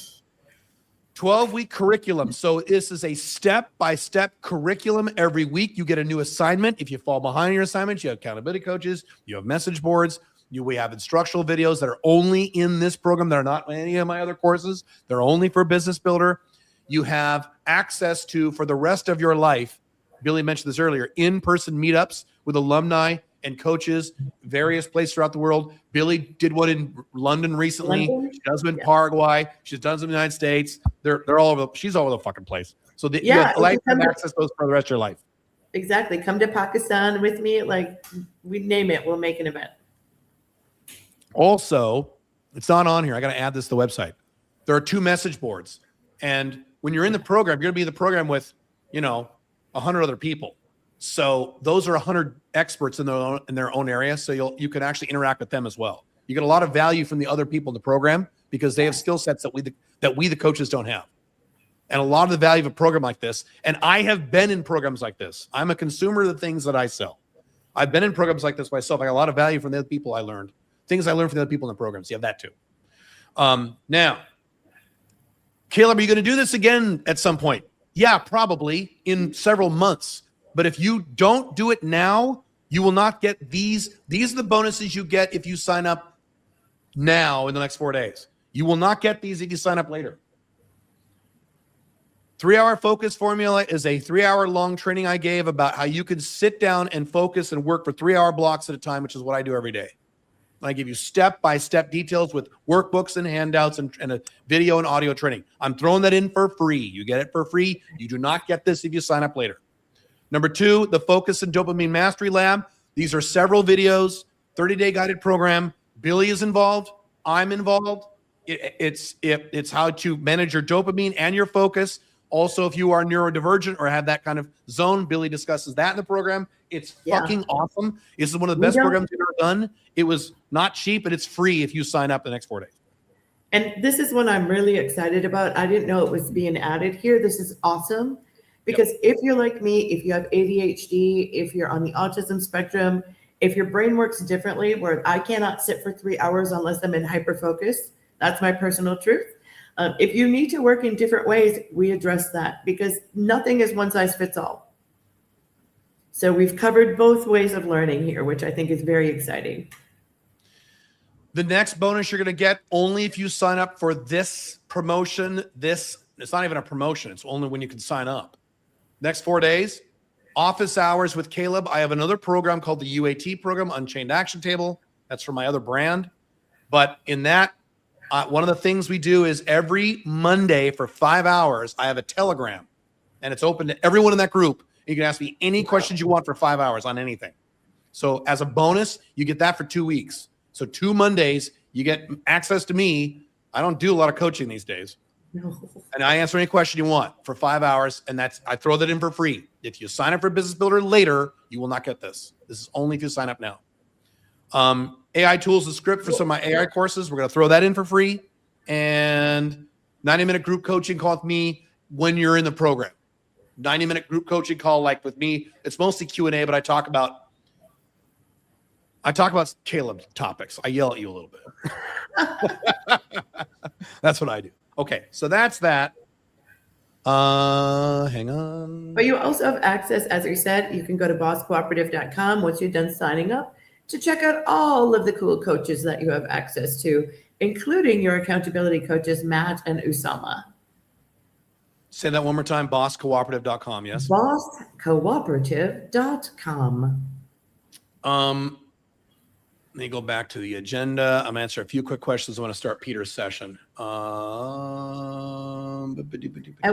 12-week curriculum. So this is a step-by-step curriculum. Every week you get a new assignment. If you fall behind your assignments, you have accountability coaches, you have message boards, we have instructional videos that are only in this program. They're not in any of my other courses. They're only for Business Builder. You have access to, for the rest of your life, Billy mentioned this earlier, in-person meetups with alumni and coaches, various places throughout the world. Billy did one in London recently. London? She does them in Paraguay. She's done some in the United States. They're all over. She's all over the fucking place. So you have lifetime access to those for the rest of your life. Exactly. Come to Pakistan with me. Like, we name it. We'll make an event. Also, it's not on here. I got to add this to the website. There are 2 message boards. And when you're in the program, you're going to be in the program with, 100 other people. So those are 100 experts in their own area. So you can actually interact with them as well. You get a lot of value from the other people in the program because they have skill sets that we the coaches don't have. And a lot of the value of a program like this, and I have been in programs like this. I'm a consumer of the things that I sell. I've been in programs like this myself. I got a lot of value from the other people I learned. Things I learned from the other people in the programs. You have that too. Now, Caleb, are you going to do this again at some point? Yeah, probably in several months. But if you don't do it now, you will not get these. These are the bonuses you get if you sign up now in the next 4 days. You will not get these if you sign up later. 3-hour focus formula is a 3-hour long training I gave about how you can sit down and focus and work for 3-hour blocks at a time, which is what I do every day. I give you step-by-step details with workbooks and handouts and a video and audio training. I'm throwing that in for free. You get it for free. You do not get this if you sign up later. Number 2, the Focus and Dopamine Mastery Lab. These are several videos, 30-day guided program. Billy is involved. I'm involved. It's how to manage your dopamine and your focus. Also, if you are neurodivergent or have that kind of zone, Billy discusses that in the program. It's fucking awesome. This is one of the best programs we've ever done. It was not cheap, but it's free if you sign up the next 4 days. And this is one I'm really excited about. I didn't know it was being added here. This is awesome. Because if you're like me, if you have ADHD, if you're on the autism spectrum, if your brain works differently, where I cannot sit for 3 hours unless I'm in hyperfocus, that's my personal truth. If you need to work in different ways, we address that because nothing is one size fits all. So we've covered both ways of learning here, which I think is very exciting. The next bonus you're going to get only if you sign up for this promotion. It's not even a promotion. It's only when you can sign up. Next 4 days, office hours with Caleb. I have another program called the UAT program, Unchained Action Table. That's for my other brand. But in that, one of the things we do is every Monday for 5 hours, I have a Telegram, and it's open to everyone in that group. You can ask me any questions you want for 5 hours on anything. So as a bonus, you get that for 2 weeks. So 2 Mondays, you get access to me. I don't do a lot of coaching these days. No. And I answer any question you want for 5 hours, and I throw that in for free. If you sign up for Business Builder later, you will not get this. This is only if you sign up now. AI tools and script for some of my AI courses. We're going to throw that in for free. And 90-minute group coaching call with me when you're in the program. 90-minute group coaching call like with me. It's mostly Q&A, but I talk about Caleb topics. I yell at you a little bit. That's what I do. Okay, so that's that. Hang on. But you also have access, as we said, you can go to bosscooperative.com once you're done signing up to check out all of the cool coaches that you have access to, including your accountability coaches, Matt and Usama. Say that one more time, bosscooperative.com, yes? Bosscooperative.com. Let me go back to the agenda. I'm answering a few quick questions. I want to start Peter's session. And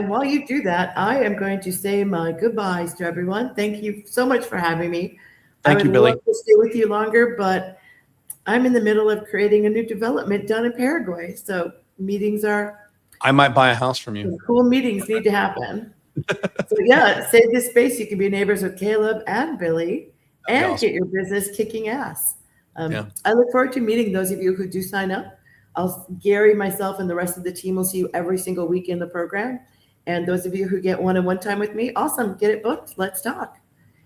while you do that, I am going to say my goodbyes to everyone. Thank you so much for having me. Thank you, Billy. I would love to stay with you longer, but I'm in the middle of creating a new development down in Paraguay. So meetings are... I might buy a house from you. Cool meetings need to happen. So yeah, save this space. You can be neighbors with Caleb and Billy and awesome. Get your business kicking ass. I look forward to meeting those of you who do sign up. Gary, myself, and the rest of the team will see you every single week in the program. And those of you who get one-on-one time with me, awesome. Get it booked. Let's talk.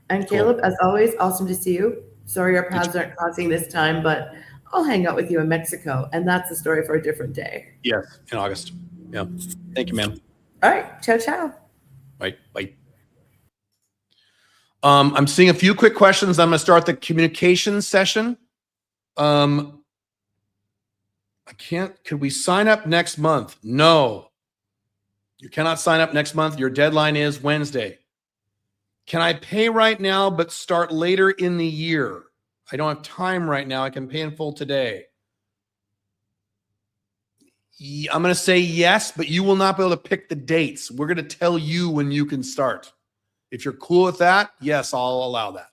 And Caleb, as always, awesome to see you. Sorry our paths aren't crossing this time, but I'll hang out with you in Mexico. And that's a story for a different day. Yes, in August. Yeah. Thank you, ma'am. All right. Ciao, ciao. Bye. Bye. I'm seeing a few quick questions. I'm going to start the communication session. I can't. Could we sign up next month? No. You cannot sign up next month. Your deadline is Wednesday. Can I pay right now but start later in the year? I don't have time right now. I can pay in full today. I'm going to say yes, but you will not be able to pick the dates. We're going to tell you when you can start. If you're cool with that, yes, I'll allow that.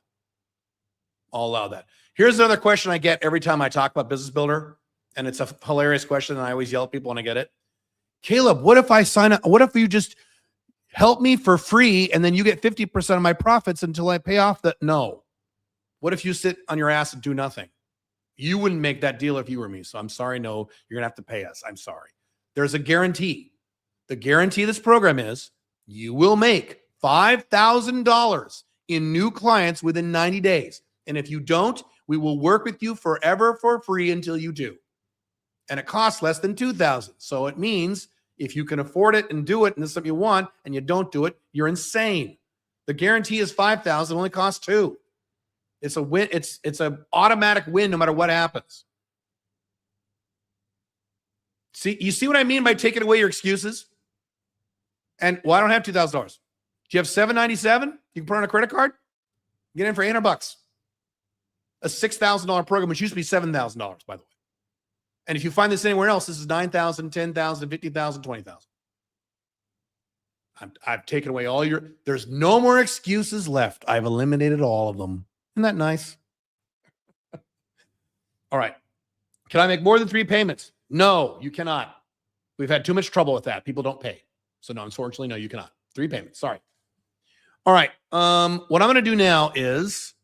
I'll allow that. Here's another question I get every time I talk about Business Builder, and it's a hilarious question, and I always yell at people when I get it. Caleb, what if I sign up? What if you just help me for free and then you get 50% of my profits until I pay off the? No. What if you sit on your ass and do nothing? You wouldn't make that deal if you were me. So I'm sorry. No, you're going to have to pay us. I'm sorry. There's a guarantee. The guarantee of this program is you will make $5,000 in new clients within 90 days. And if you don't, we will work with you forever for free until you do. And it costs less than $2,000. So it means if you can afford it and do it, and this is something you want, and you don't do it, you're insane. The guarantee is $5,000, only costs $2,000. It's a win. It's an automatic win no matter what happens. See, you see what I mean by taking away your excuses? And well, I don't have $2,000. Do you have $797? You can put on a credit card. Get in for $800. A $6,000 program, which used to be $7,000, by the way. And if you find this anywhere else, this is $9,000, $10,000, $50,000, $20,000. I've taken away all your. There's no more excuses left. I've eliminated all of them. Isn't that nice? All right. Can I make more than 3 payments? No, you cannot. We've had too much trouble with that. People don't pay. So no, unfortunately, no, you cannot. 3 payments. Sorry. All right. What I'm going to do now is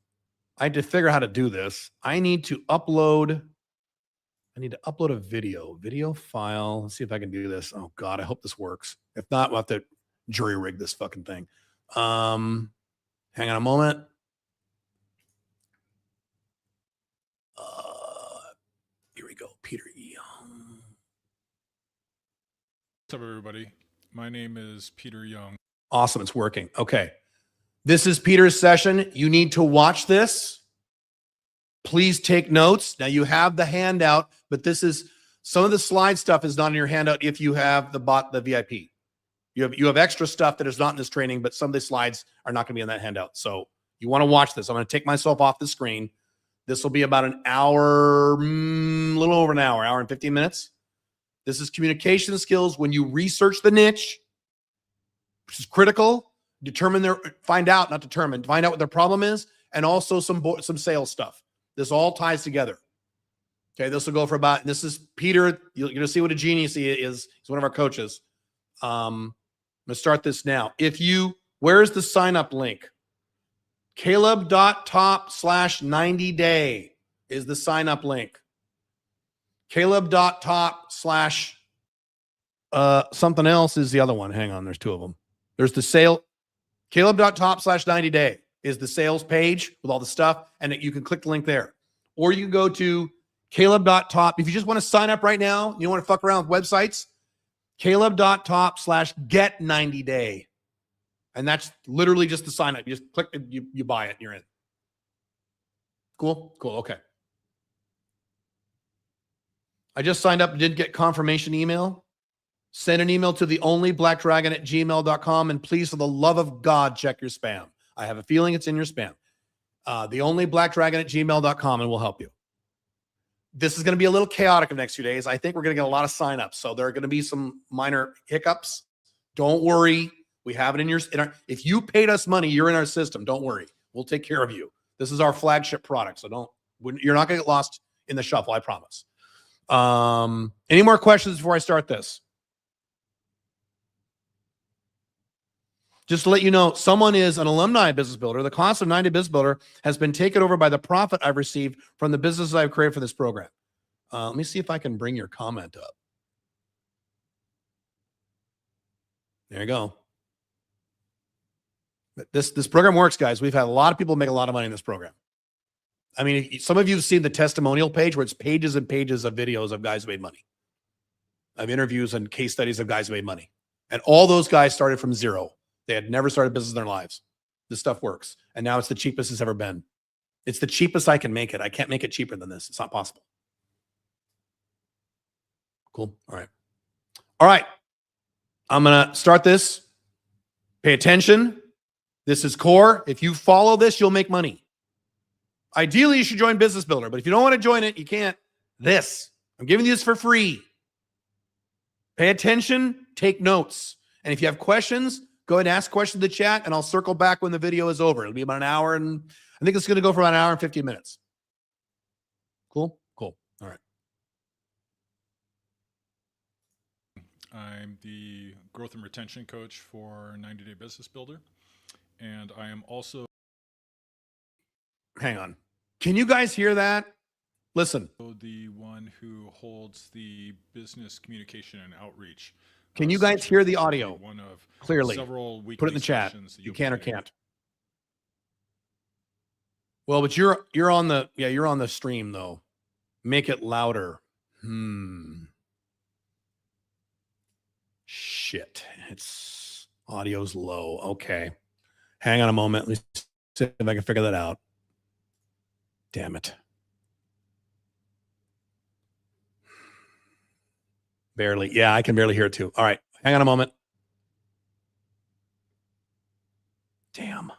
I had to figure out how to do this. I need to upload a video file. Let's see if I can do this. Oh God, I hope this works. If not, we'll have to jury rig this fucking thing. Hang on a moment. Here we go. Peter Young. What's up, everybody? My name is Peter Young. Awesome. It's working. Okay. This is Peter's session. You need to watch this. Please take notes. Now you have the handout, but this is some of the slide stuff is not in your handout if you have the VIP. You have extra stuff that is not in this training, but some of the slides are not going to be in that handout. So you want to watch this. I'm going to take myself off the screen. This will be about an hour, a little over an hour and 15 minutes. This is communication skills when you research the niche, which is critical. Find out what their problem is, and also some sales stuff. This all ties together. Okay, this will go for about. This is Peter. You're going to see what a genius he is. He's one of our coaches. I'm going to start this now. Where's the sign up link? Caleb.top/90day is the sign up link. Caleb.top/ something else is the other one. Hang on, there's 2 of them. There's the sale. Caleb.top/90day is the sales page with all the stuff, and you can click the link there. Or you can go to Caleb.top. If you just want to sign up right now, you don't want to fuck around with websites, Caleb.top/get90day. And that's literally just the sign up. You just click it, you buy it, and you're in. Cool? Cool. Okay. I just signed up, didn't get confirmation email. Send an email to theonlyblackdragon@gmail.com, and please, for the love of God, check your spam. I have a feeling it's in your spam. Theonlyblackdragon@gmail.com, and we'll help you. This is going to be a little chaotic in the next few days. I think we're going to get a lot of signups, so there are going to be some minor hiccups. Don't worry. We have it in our. If you paid us money, you're in our system. Don't worry. We'll take care of you. This is our flagship product, so you're not going to get lost in the shuffle, I promise. Any more questions before I start this? Just to let you know, someone is an alumni business builder. The cost of 90 Business Builder has been taken over by the profit I've received from the businesses I've created for this program. Let me see if I can bring your comment up. There you go. This program works, guys. We've had a lot of people make a lot of money in this program. I mean, some of you have seen the testimonial page where it's pages and pages of videos of guys who made money, of interviews and case studies of guys who made money. And all those guys started from zero. They had never started a business in their lives. This stuff works. And now it's the cheapest it's ever been. It's the cheapest I can make it. I can't make it cheaper than this. It's not possible. Cool. All right. All right. I'm going to start this. Pay attention. This is core. If you follow this, you'll make money. Ideally, you should join Business Builder, but if you don't want to join it, you can't. I'm giving you this for free. Pay attention, take notes. And if you have questions, go ahead and ask questions in the chat, and I'll circle back when the video is over. It'll be about an hour, and I think it's going to go for about an hour and 15 minutes. Cool? Cool. All right. I'm the growth and retention coach for 90 Day Business Builder. And I am also Hang on. Can you guys hear that? Listen. the one who holds the business communication and outreach. Can you guys hear the audio? One of clearly? several weekly Put it in the chat. sessions that You you'll can or be getting. can't. Well, but you're on the stream though. Make it louder. Shit. It's audio's low. Okay. Hang on a moment. Let me see if I can figure that out. Damn it. Barely. Yeah, I can barely hear it too. All right. Hang on a moment. Damn.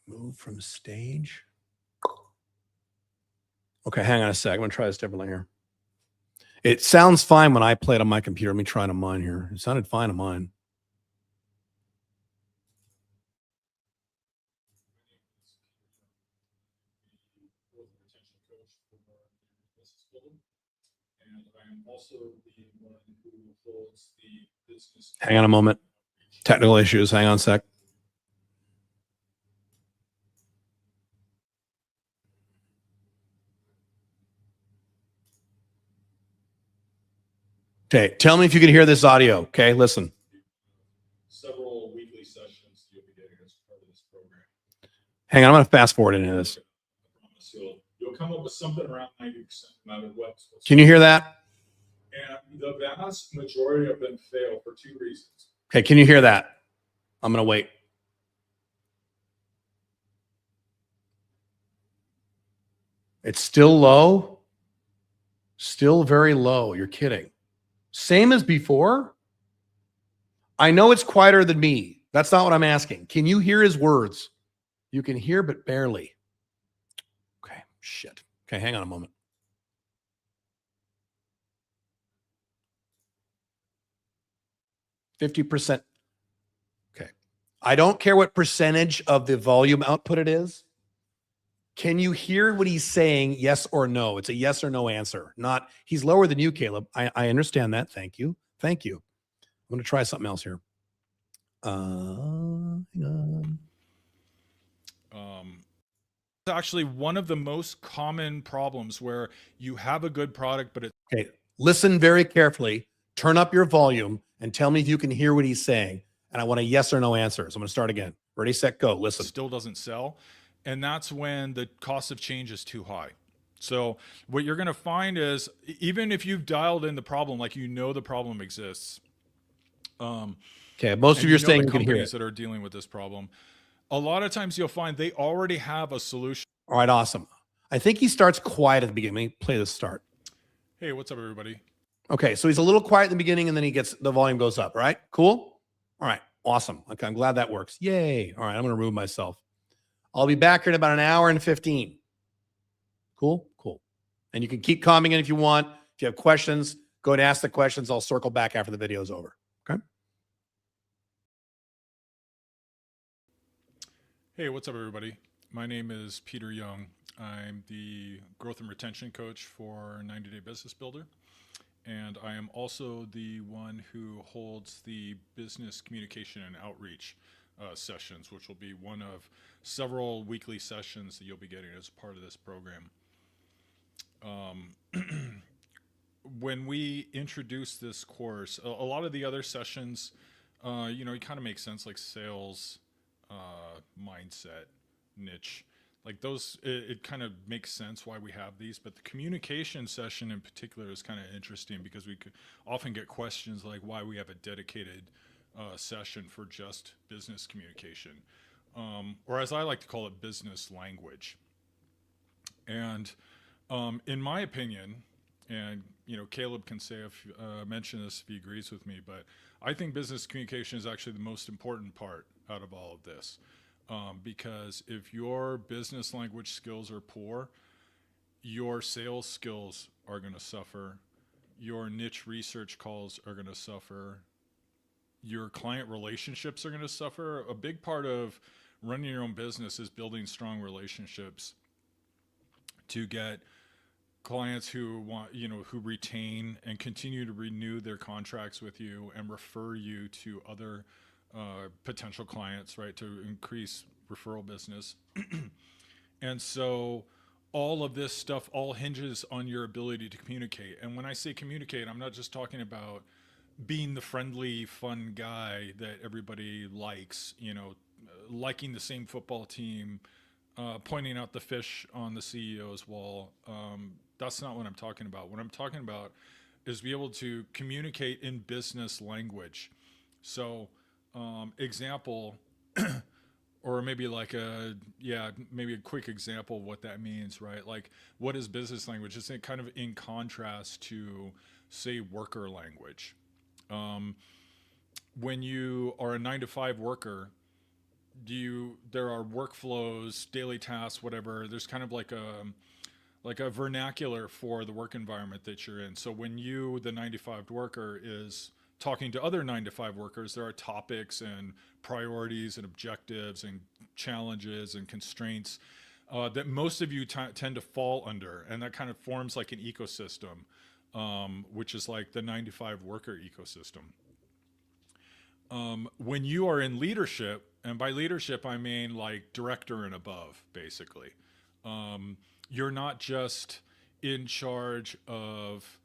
Move from stage. Okay, hang on a sec. I'm going to try this differently here. It sounds fine when I play it on my computer. Let me try it on mine here. It sounded fine on mine. And I am also the one who holds the business. Hang on a moment. Technical issues. Hang on a sec. Okay, tell me if you can hear this audio. Okay, listen. Several weekly sessions you'll be getting as part of this program. Hang on, I'm going to fast forward into this. I promise you'll come up with something around 90%, no matter what. Can you hear that? And the vast majority of them fail for two reasons. Okay, can you hear that? I'm going to wait. It's still low. Still very low. You're kidding. Same as before? I know it's quieter than me. That's not what I'm asking. Can you hear his words? You can hear, but barely. Okay, shit. Okay, hang on a moment. %. Okay. I don't care what percentage of the volume output it is. Can you hear what he's saying? Yes or no? It's a yes or no answer. Not, he's lower than you, Caleb. I understand that. Thank you. Thank you. I'm going to try something else here. Hang on. It's actually one of the most common problems where you have a good product, but it Okay. Listen very carefully. Turn up your volume and tell me if you can hear what he's saying. And I want a yes or no answer. So I'm going to start again. Ready, set, go. Listen. still doesn't sell. And that's when the cost of change is too high. So what you're going to find is, even if you've dialed in the problem, like you know the problem exists. Okay, most of you are saying you can hear it. That are dealing with this problem. A lot of times you'll find they already have a solution. All right, awesome. I think he starts quiet at the beginning. Let me play this start. Hey, what's up, everybody? Okay, so he's a little quiet in the beginning, and then the volume goes up. All right, cool. All right, awesome. Okay, I'm glad that works. Yay. All right, I'm going to remove myself. I'll be back here in about an hour and 15. Cool, cool. And you can keep commenting if you want. If you have questions, go ahead and ask the questions. I'll circle back after the video is over. Okay. Hey, what's up, everybody? My name is Peter Young. I'm the growth and retention coach for 90 Day Business Builder. And I am also the one who holds the business communication and outreach sessions, which will be one of several weekly sessions that you'll be getting as part of this program. when we introduced this course, a lot of the other sessions, it kind of makes sense, like sales, mindset, niche, like those. It kind of makes sense why we have these, but the communication session in particular is kind of interesting because we could often get questions like why we have a dedicated session for just business communication, or as I like to call it, business language. And in my opinion, and Caleb can say if mention this if he agrees with me, but I think business communication is actually the most important part out of all of this, because if your business language skills are poor, your sales skills are going to suffer, your niche research calls are going to suffer, your client relationships are going to suffer. A big part of running your own business is building strong relationships to get clients who want, who retain and continue to renew their contracts with you and refer you to other potential clients, right, to increase referral business. And so all of this stuff all hinges on your ability to communicate. And when I say communicate, I'm not just talking about being the friendly, fun guy that everybody likes, liking the same football team, pointing out the fish on the CEO's wall. That's not what I'm talking about. What I'm talking about is be able to communicate in business language. So, example, or maybe maybe a quick example of what that means, right? Like, what is business language? It's kind of in contrast to, say, worker language. When you are a 9-to-5 worker, there are workflows, daily tasks, whatever. There's kind of like a vernacular for the work environment that you're in. So when you, the 9-to-5 worker, is talking to other 9-to-5 workers, there are topics and priorities and objectives and challenges and constraints that most of you tend to fall under, and that kind of forms like an ecosystem, which is like the 9-to-5 worker ecosystem. When you are in leadership, and by leadership I mean like director and above, basically, you're not just in charge of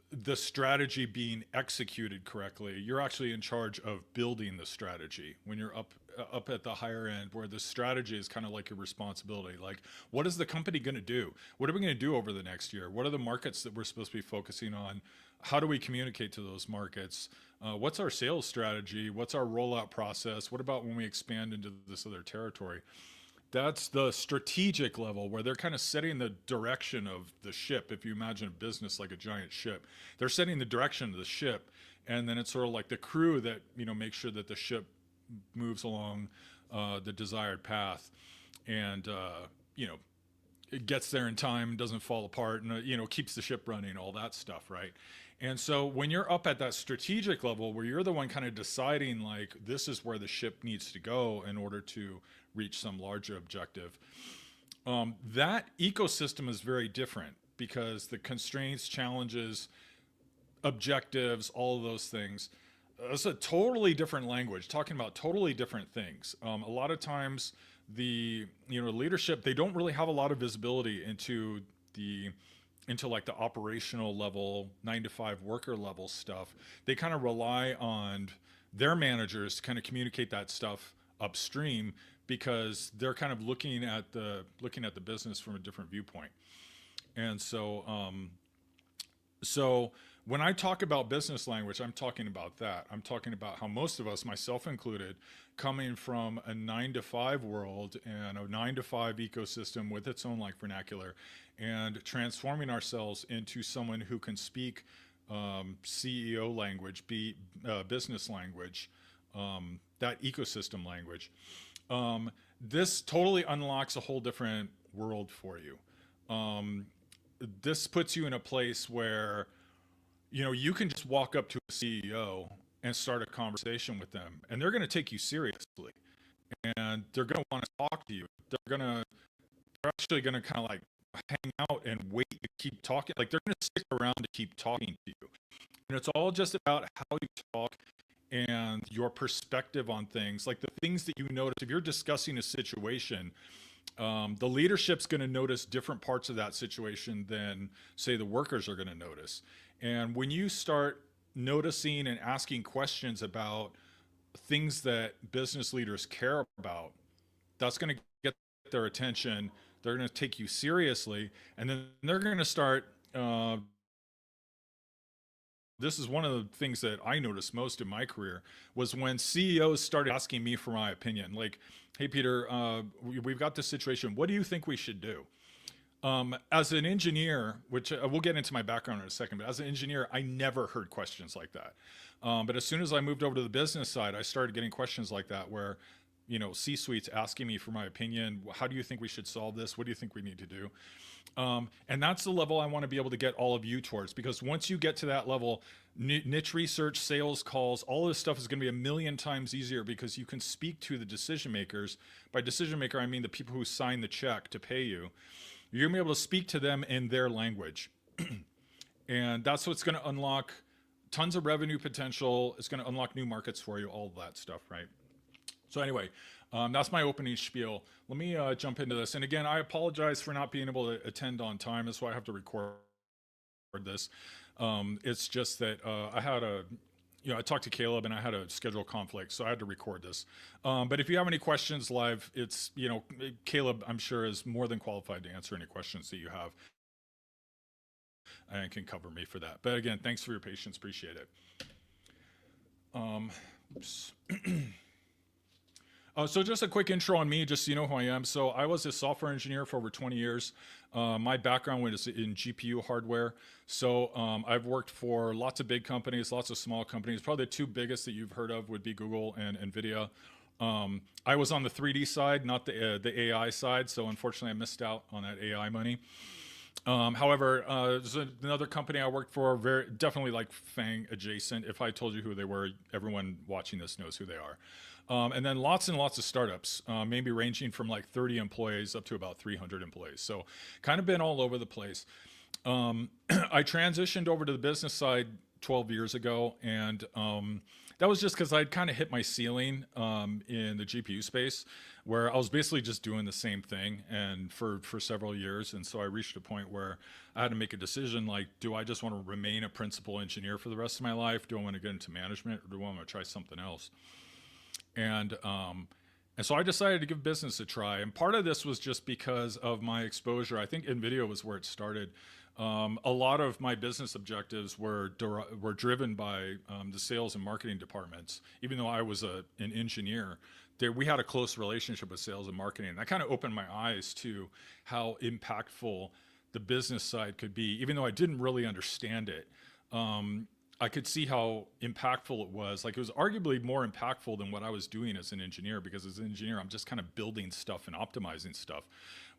the strategy being executed correctly. You're actually in charge of building the strategy when you're up at the higher end, where the strategy is kind of like your responsibility. Like, what is the company going to do? What are we going to do over the next year? What are the markets that we're supposed to be focusing on? How do we communicate to those markets? What's our sales strategy? What's our rollout process? What about when we expand into this other territory? That's the strategic level, where they're kind of setting the direction of the ship. If you imagine a business like a giant ship, they're setting the direction of the ship, and then it's sort of like the crew that makes sure that the ship moves along the desired path, and it gets there in time, doesn't fall apart, and keeps the ship running, all that stuff, right? And so when you're up at that strategic level, where you're the one kind of deciding like this is where the ship needs to go in order to reach some larger objective, that ecosystem is very different, because the constraints, challenges, objectives, all of those things, it's a totally different language, talking about totally different things. A lot of times the leadership, they don't really have a lot of visibility into like the operational level, 9-to-5 worker level stuff. They kind of rely on their managers to kind of communicate that stuff upstream, because they're kind of looking at the business from a different viewpoint. And so when I talk about business language, I'm talking about that. I'm talking about how most of us, myself included, coming from a 9-to-5 world and a 9-to-5 ecosystem with its own like vernacular, and transforming ourselves into someone who can speak CEO language, business language, that ecosystem language. This totally unlocks a whole different world for you. This puts you in a place where you can just walk up to a CEO and start a conversation with them, and they're going to take you seriously, and they're going to want to talk to you. They're actually going to kind of like hang out and wait to keep talking. Like, they're going to stick around to keep talking to you. And it's all just about how you talk and your perspective on things, like the things that you notice. If you're discussing a situation the leadership's going to notice different parts of that situation than, say, the workers are going to notice. And when you start noticing and asking questions about things that business leaders care about, that's going to get their attention. They're going to take you seriously, and then they're going to start. This is one of the things that I noticed most in my career was when CEOs started asking me for my opinion. Like, hey, Peter, we've got this situation. What do you think we should do? As an engineer, which we'll get into my background in a second, but as an engineer, I never heard questions like that. But as soon as I moved over to the business side, I started getting questions like that where, C-suites asking me for my opinion. How do you think we should solve this? What do you think we need to do? And that's the level I want to be able to get all of you towards, because once you get to that level, niche research, sales calls, all this stuff is going to be a million times easier because you can speak to the decision makers. By decision maker, I mean the people who sign the check to pay you. You're going to be able to speak to them in their language. And that's what's going to unlock tons of revenue potential. It's going to unlock new markets for you, all of that stuff, right? So anyway, that's my opening spiel. Let me jump into this. And again, I apologize for not being able to attend on time. That's why I have to record this. It's just that I had I talked to Caleb and I had a schedule conflict, so I had to record this. But if you have any questions live, it's, Caleb, I'm sure, is more than qualified to answer any questions that you have and can cover me for that. But again, thanks for your patience. Appreciate it. Oops. So just a quick intro on me, just so you know who I am. So I was a software engineer for over 20 years. My background was in GPU hardware. So I've worked for lots of big companies, lots of small companies. Probably the two biggest that you've heard of would be Google and NVIDIA. I was on the 3D side, not the AI side. So unfortunately, I missed out on that AI money. However, there's another company I worked for, definitely like FANG adjacent. If I told you who they were, everyone watching this knows who they are. And then lots and lots of startups, maybe ranging from like 30 employees up to about 300 employees. So kind of been all over the place. I transitioned over to the business side 12 years ago, and that was just because I'd kind of hit my ceiling in the GPU space, where I was basically just doing the same thing and for several years. And so I reached a point where I had to make a decision, like, do I just want to remain a principal engineer for the rest of my life? Do I want to get into management, or do I want to try something else? And so I decided to give business a try. And part of this was just because of my exposure. I think NVIDIA was where it started. A lot of my business objectives were driven by the sales and marketing departments. Even though I was an engineer, we had a close relationship with sales and marketing. And that kind of opened my eyes to how impactful the business side could be, even though I didn't really understand it. I could see how impactful it was. Like, it was arguably more impactful than what I was doing as an engineer, because as an engineer, I'm just kind of building stuff and optimizing stuff.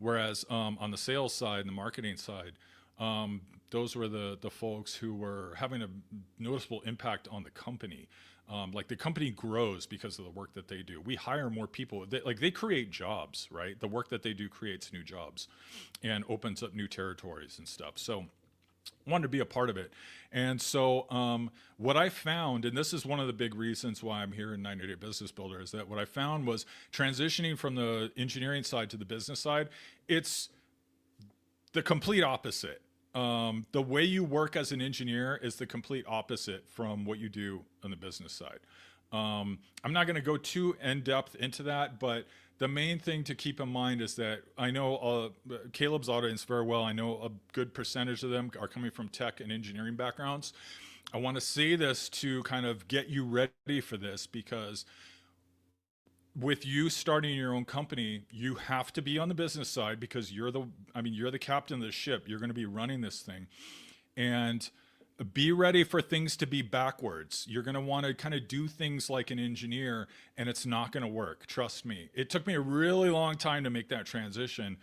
Whereas on the sales side and the marketing side, those were the folks who were having a noticeable impact on the company. Like, the company grows because of the work that they do. We hire more people. They create jobs, right? The work that they do creates new jobs and opens up new territories and stuff. So wanted to be a part of it. And so what I found, and this is one of the big reasons why I'm here in 90 Day Business Builder, is that what I found was transitioning from the engineering side to the business side, it's the complete opposite. The way you work as an engineer is the complete opposite from what you do on the business side. I'm not going to go too in-depth into that, but the main thing to keep in mind is that I know Caleb's audience very well. I know a good percentage of them are coming from tech and engineering backgrounds. I want to say this to kind of get you ready for this, because with you starting your own company, you have to be on the business side, because you're the captain of the ship. You're going to be running this thing. And be ready for things to be backwards. You're going to want to kind of do things like an engineer, and it's not going to work. Trust me. It took me a really long time to make that transition.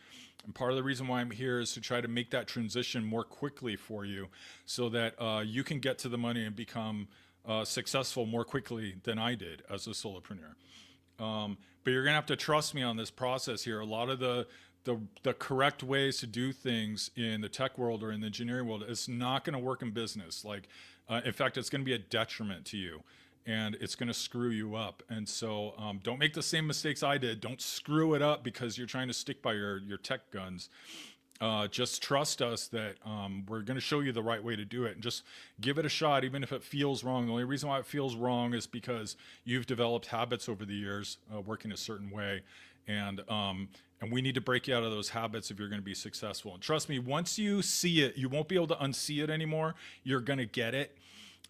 And part of the reason why I'm here is to try to make that transition more quickly for you, so that you can get to the money and become successful more quickly than I did as a solopreneur. But you're going to have to trust me on this process here. A lot of the correct ways to do things in the tech world or in the engineering world, it's not going to work in business. Like, in fact, it's going to be a detriment to you. and it's going to screw you up. And so don't make the same mistakes I did. Don't screw it up because you're trying to stick by your tech guns. Just trust us that we're going to show you the right way to do it, and just give it a shot, even if it feels wrong. The only reason why it feels wrong is because you've developed habits over the years working a certain way, and we need to break you out of those habits if you're going to be successful. And trust me, once you see it, you won't be able to unsee it anymore. You're going to get it.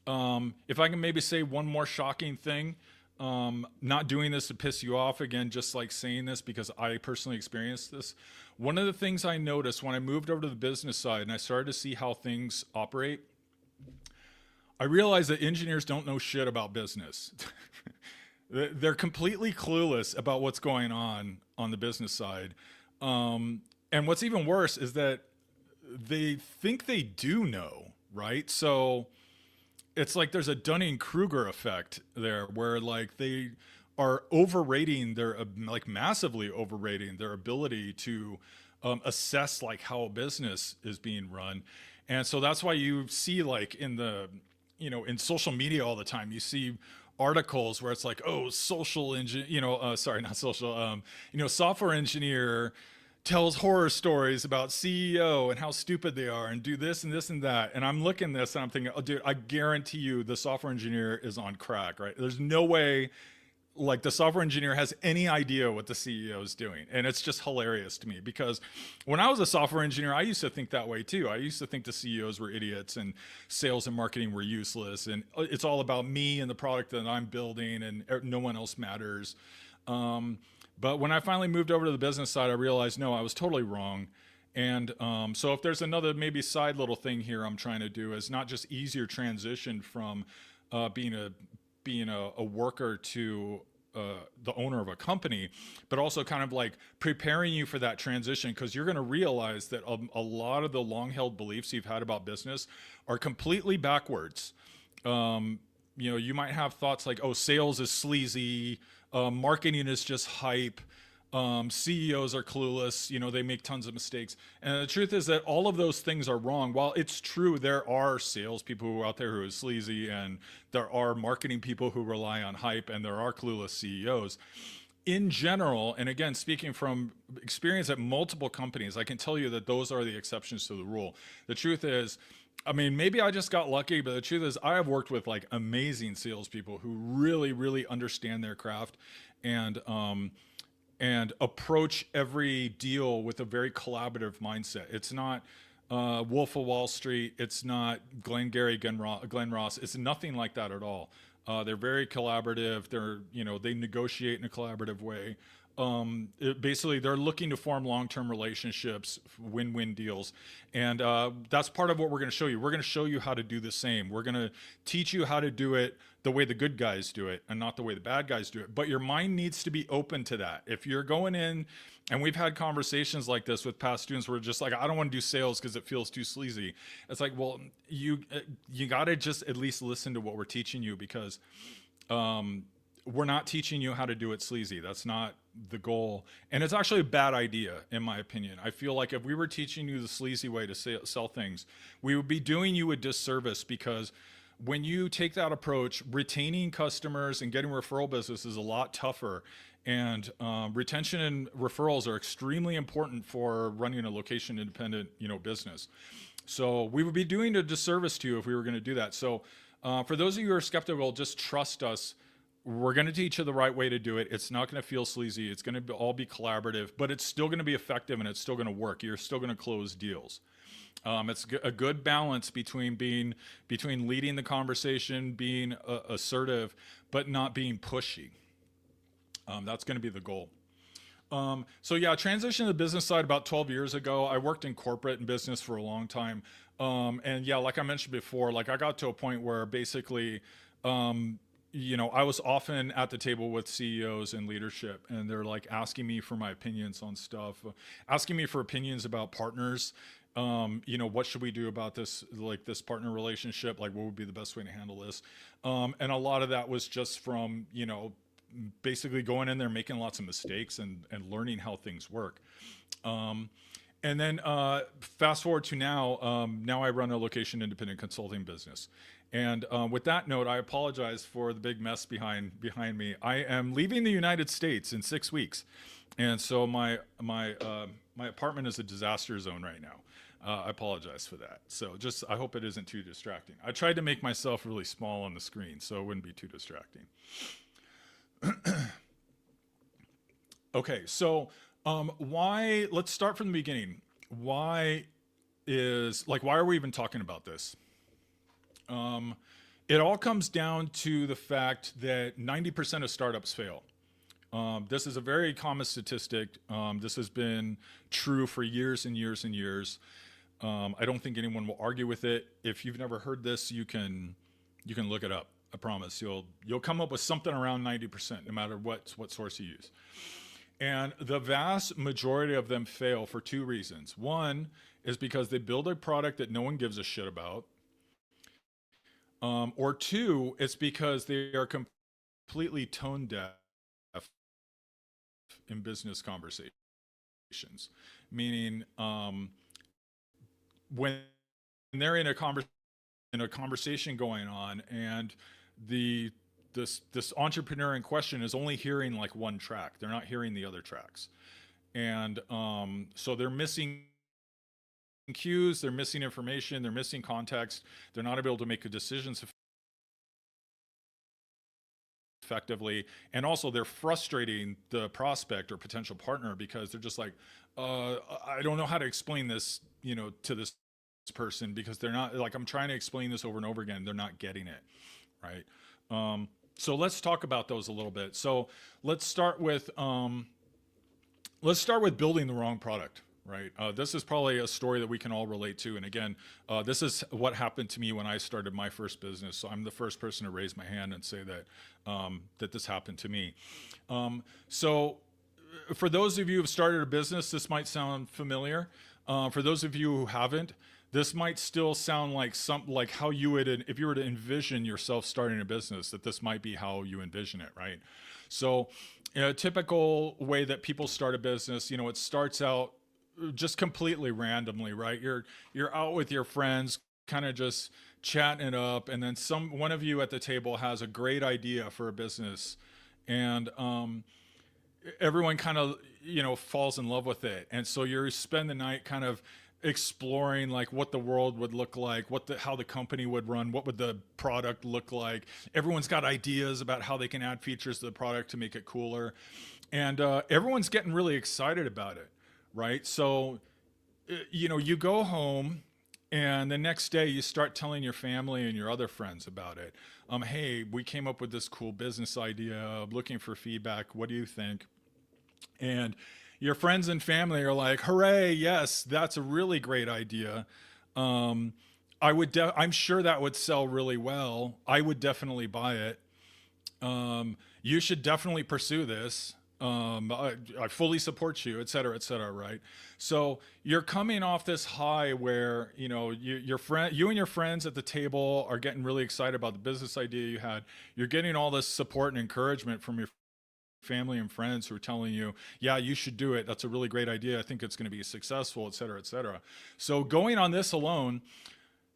If I can maybe say one more shocking thing, not doing this to piss you off again, just like saying this because I personally experienced this. One of the things I noticed when I moved over to the business side and I started to see how things operate, I realized that engineers don't know shit about business. They're completely clueless about what's going on the business side. And what's even worse is that they think they do know, right? So it's like there's a Dunning-Kruger effect there where like they are overrating their, like massively overrating their ability to assess like how a business is being run. And so that's why you see like in the, in social media all the time, you see articles where it's like, oh, social engineer, sorry, not social, software engineer tells horror stories about CEO and how stupid they are and do this and this and that. And I'm looking at this and I'm thinking, oh, dude, I guarantee you the software engineer is on crack, right? There's no way like the software engineer has any idea what the CEO is doing. And it's just hilarious to me because when I was a software engineer, I used to think that way too. I used to think the CEOs were idiots and sales and marketing were useless. And it's all about me and the product that I'm building and no one else matters. But when I finally moved over to the business side, I realized, no, I was totally wrong. And so if there's another maybe side little thing here I'm trying to do is not just easier transition from being a worker to the owner of a company, but also kind of like preparing you for that transition, because you're going to realize that a lot of the long-held beliefs you've had about business are completely backwards. You might have thoughts like, oh, sales is sleazy, marketing is just hype, CEOs are clueless, they make tons of mistakes. And the truth is that all of those things are wrong. While it's true, there are salespeople who are out there who are sleazy, and there are marketing people who rely on hype, and there are clueless CEOs. In general, and again, speaking from experience at multiple companies, I can tell you that those are the exceptions to the rule. The truth is, I mean, maybe I just got lucky, but the truth is I have worked with like amazing salespeople who really, really understand their craft and approach every deal with a very collaborative mindset. It's not Wolf of Wall Street. It's not Glenn Ross. It's nothing like that at all. They're very collaborative. They negotiate in a collaborative way. Basically, they're looking to form long-term relationships, win-win deals. And that's part of what we're going to show you. We're going to show you how to do the same. We're going to teach you how to do it the way the good guys do it and not the way the bad guys do it. But your mind needs to be open to that. If you're going in, and we've had conversations like this with past students where just like, I don't want to do sales because it feels too sleazy. It's like, well, you got to just at least listen to what we're teaching you, because we're not teaching you how to do it sleazy. That's not the goal. And it's actually a bad idea, in my opinion. I feel like if we were teaching you the sleazy way to sell things, we would be doing you a disservice, because when you take that approach, retaining customers and getting referral business is a lot tougher. And retention and referrals are extremely important for running a location independent, business. So we would be doing a disservice to you if we were going to do that. So for those of you who are skeptical, just trust us. We're going to teach you the right way to do it. It's not going to feel sleazy. It's going to all be collaborative, but it's still going to be effective, and it's still going to work. You're still going to close deals. It's a good balance between leading the conversation, being assertive, but not being pushy. That's going to be the goal. So yeah, transition to the business side about 12 years ago. I worked in corporate and business for a long time. And yeah, like I mentioned before, like I got to a point where basically, I was often at the table with CEOs and leadership, and they're like asking me for my opinions on stuff, asking me for opinions about partners. What should we do about this, like this partner relationship? Like, what would be the best way to handle this? And a lot of that was just from, basically going in there, making lots of mistakes and learning how things work. And then fast forward to now. Now I run a location independent consulting business. And with that note, I apologize for the big mess behind me. I am leaving the United States in 6 weeks, and so my apartment is a disaster zone right now. I apologize for that. So I hope it isn't too distracting. I tried to make myself really small on the screen so it wouldn't be too distracting. Okay, so let's start from the beginning. Why are we even talking about this? It all comes down to the fact that 90% of startups fail. This is a very common statistic. This has been true for years and years and years. I don't think anyone will argue with it. If you've never heard this, you can look it up. I promise you'll come up with something around 90%, no matter what source you use. And the vast majority of them fail for two reasons. One is because they build a product that no one gives a shit about. Or two, it's because they are completely tone deaf in business conversations. Meaning, when they're in a conversation going on, and this entrepreneur in question is only hearing like one track, they're not hearing the other tracks, and so they're missing cues, they're missing information, they're missing context, they're not able to make decisions effectively, and also they're frustrating the prospect or potential partner because they're just like, I don't know how to explain this, to this person, because they're not, like, I'm trying to explain this over and over again, they're not getting it, right? So let's talk about those a little bit. So let's start with building the wrong product. Right. This is probably a story that we can all relate to. And again, this is what happened to me when I started my first business. So I'm the first person to raise my hand and say that this happened to me. So for those of you who have started a business, this might sound familiar. For those of you who haven't, this might still sound like how you would, if you were to envision yourself starting a business, that this might be how you envision it, right? So a typical way that people start a business, it starts out just completely randomly, right? You're out with your friends, kind of just chatting it up, and then one of you at the table has a great idea for a business, and everyone kind of falls in love with it, and so you spend the night kind of exploring like what the world would look like, how the company would run, what would the product look like. Everyone's got ideas about how they can add features to the product to make it cooler, and everyone's getting really excited about it. Right. So, you go home and the next day you start telling your family and your other friends about it. Hey, we came up with this cool business idea, looking for feedback. What do you think? And your friends and family are like, hooray. Yes, that's a really great idea. I'm sure that would sell really well. I would definitely buy it. You should definitely pursue this. I fully support you, et cetera, right? So you're coming off this high where, you and your friends at the table are getting really excited about the business idea you had. You're getting all this support and encouragement from your family and friends who are telling you, yeah, you should do it. That's a really great idea. I think it's going to be successful, et cetera, et cetera. So going on this alone,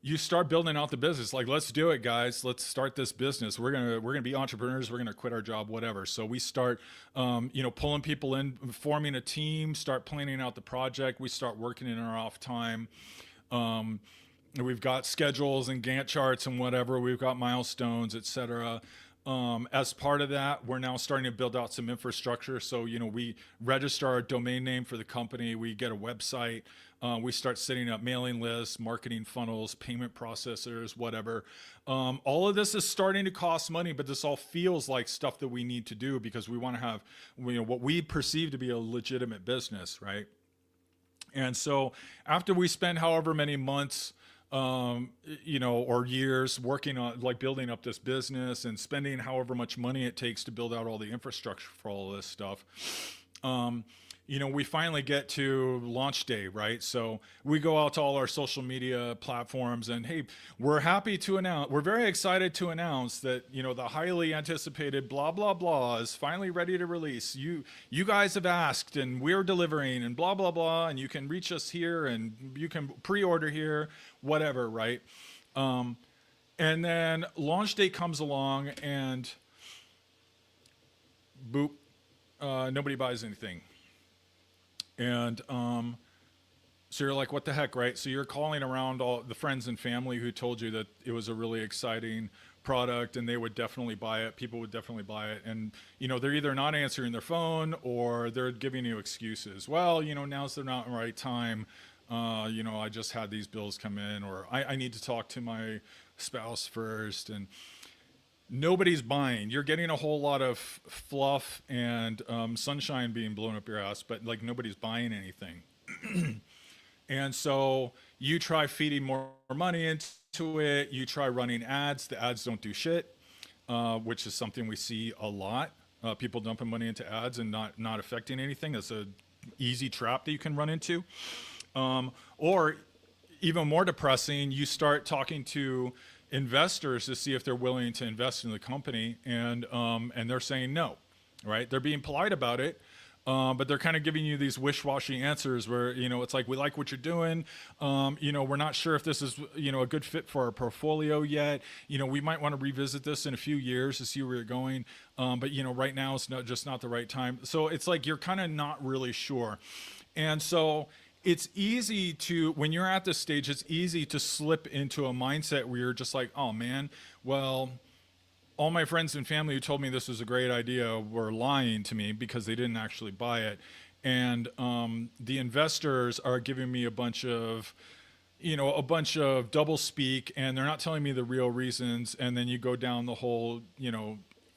you start building out the business. Like, let's do it, guys. Let's start this business. We're gonna be entrepreneurs. We're gonna quit our job, whatever. So we start, pulling people in, forming a team, start planning out the project. We start working in our off time. We've got schedules and Gantt charts and whatever. We've got milestones, etc. As part of that, we're now starting to build out some infrastructure. So, we register our domain name for the company. We get a website. We start setting up mailing lists, marketing funnels, payment processors, whatever. All of this is starting to cost money, but this all feels like stuff that we need to do because we want to have, what we perceive to be a legitimate business, right? And so after we spend however many months, or years working on building up this business and spending however much money it takes to build out all the infrastructure for all of this stuff, we finally get to launch day, right? So we go out to all our social media platforms and, hey, we're very excited to announce that, the highly anticipated blah, blah, blah is finally ready to release. You guys have asked and we're delivering and blah, blah, blah. And you can reach us here and you can pre-order here, whatever, right? And then launch date comes along and boop, nobody buys anything. And so you're like, what the heck, right? So you're calling around all the friends and family who told you that it was a really exciting product and they would definitely buy it. People would definitely buy it. And, they're either not answering their phone or they're giving you excuses. Well, now's the not right time. I just had these bills come in, or I need to talk to my spouse first. And nobody's buying. You're getting a whole lot of fluff and sunshine being blown up your ass, but like nobody's buying anything. And so you try feeding more money into it. You try running ads. The ads don't do shit, which is something we see a lot. People dumping money into ads and not affecting anything. That's a easy trap that you can run into. Or even more depressing, you start talking to investors to see if they're willing to invest in the company, and they're saying no, right? They're being polite about it, but they're kind of giving you these wish-washy answers where, it's like, we like what you're doing. We're not sure if this is, a good fit for our portfolio yet. We might want to revisit this in a few years to see where you're going. But, right now it's just not the right time. So it's like, you're kind of not really sure. And so it's easy to, when you're at this stage, it's easy to slip into a mindset where you're just like, oh man, well, all my friends and family who told me this was a great idea were lying to me because they didn't actually buy it. And the investors are giving me a bunch of double speak, and they're not telling me the real reasons. And then you go down the whole,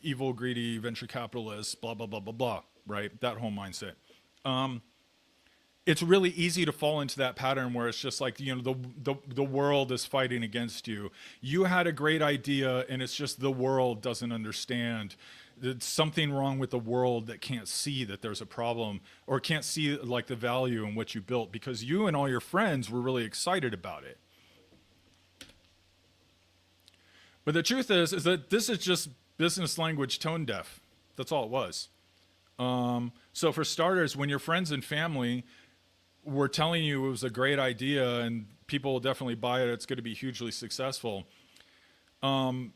evil, greedy venture capitalists, blah, blah, blah, blah, blah, right? That whole mindset. It's really easy to fall into that pattern where it's just like, the world is fighting against you. You had a great idea and it's just the world doesn't understand. There's something wrong with the world that can't see that there's a problem, or can't see like the value in what you built, because you and all your friends were really excited about it. But the truth is that this is just business language tone deaf. That's all it was. So for starters, when your friends and family were telling you it was a great idea and people will definitely buy it, it's going to be hugely successful, they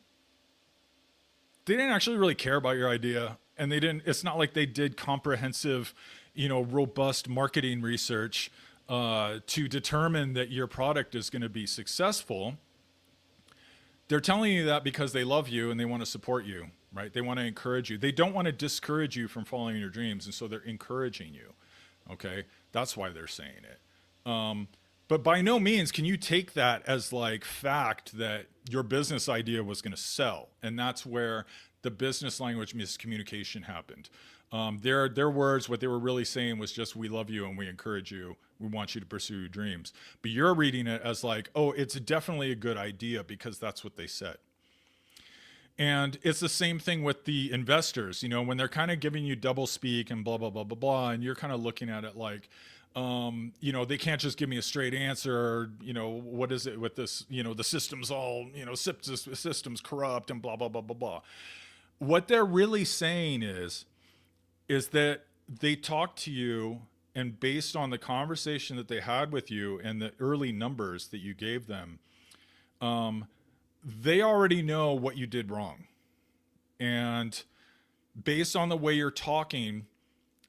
didn't actually really care about your idea. And it's not like they did comprehensive, robust marketing research to determine that your product is going to be successful. They're telling you that because they love you and they want to support you, right? They want to encourage you. They don't want to discourage you from following your dreams. And so they're encouraging you. Okay. That's why they're saying it. But by no means can you take that as like fact that your business idea was going to sell. And that's where the business language miscommunication happened. Their words, what they were really saying was just, we love you and we encourage you. We want you to pursue your dreams. But you're reading it as like, oh, it's definitely a good idea because that's what they said. And it's the same thing with the investors, when they're kind of giving you double speak and blah, blah, blah, blah, blah. And you're kind of looking at it like, they can't just give me a straight answer. Or, what is it with this, the system's all, system's corrupt and blah, blah, blah, blah, blah. What they're really saying is that they talk to you, and based on the conversation that they had with you and the early numbers that you gave them, they already know what you did wrong. And based on the way you're talking,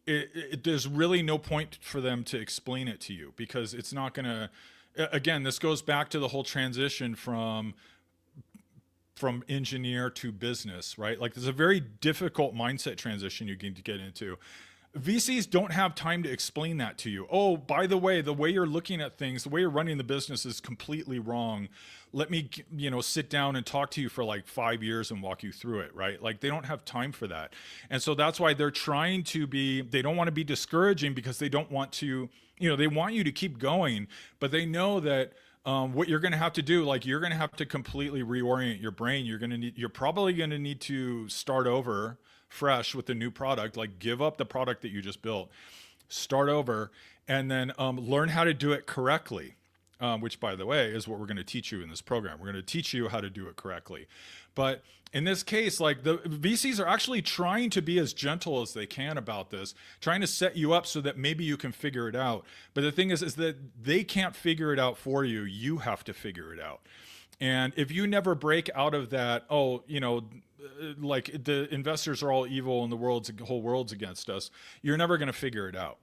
there's really no point for them to explain it to you, because it's not going to, again, this goes back to the whole transition from engineer to business, right? Like, there's a very difficult mindset transition you need to get into. VCs don't have time to explain that to you. Oh, by the way you're looking at things, the way you're running the business is completely wrong. Let me, sit down and talk to you for like 5 years and walk you through it, right? Like, they don't have time for that. And so that's why they're trying to they don't want to be discouraging, because they don't want to, they want you to keep going, but they know that what you're going to have to do, like, you're going to have to completely reorient your brain. You're probably going to need to start over fresh with a new product, like give up the product that you just built. start over, and then learn how to do it correctly. Which, by the way, is what we're going to teach you in this program. We're going to teach you how to do it correctly. But in this case, like, the VCs are actually trying to be as gentle as they can about this, trying to set you up so that maybe you can figure it out. But the thing is that they can't figure it out for you. You have to figure it out. And if you never break out of that, oh, you know, like, the investors are all evil and the whole world's against us, you're never going to figure it out.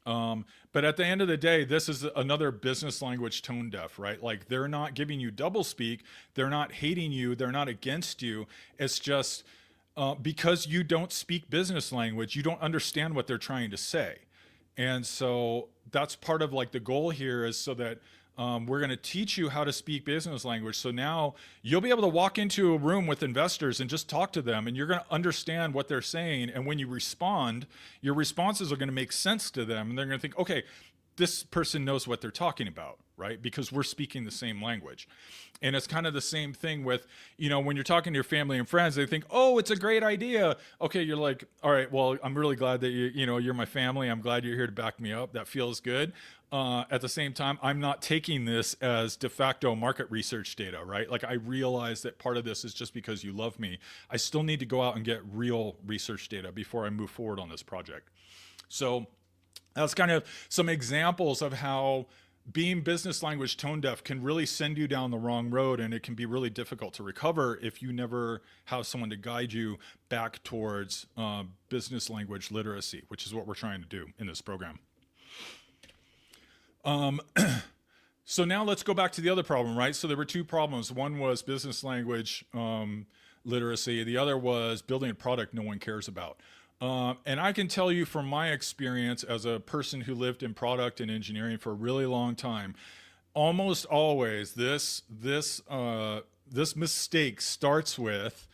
But at the end of the day, this is another business language tone deaf, right? Like, they're not giving you double speak. They're not hating you. They're not against you. It's just because you don't speak business language, you don't understand what they're trying to say. And so that's part of, like, the goal here is so that we're going to teach you how to speak business language. So now you'll be able to walk into a room with investors and just talk to them, and you're going to understand what they're saying. And when you respond, your responses are going to make sense to them. And they're going to think, okay, this person knows what they're talking about, right? Because we're speaking the same language. And it's kind of the same thing with, you know, when you're talking to your family and friends, they think, oh, it's a great idea. Okay, you're like, all right, well, I'm really glad that you're my family. I'm glad you're here to back me up. That feels good. At the same time, I'm not taking this as de facto market research data, right? Like, I realize that part of this is just because you love me. I still need to go out and get real research data before I move forward on this project. So that's kind of some examples of how being business language tone deaf can really send you down the wrong road, and it can be really difficult to recover if you never have someone to guide you back towards business language literacy, which is what we're trying to do in this program. So now let's go back to the other problem, right? So there were two problems. One was business language literacy. The other was building a product no one cares about. And I can tell you from my experience as a person who lived in product and engineering for a really long time, almost always this mistake starts with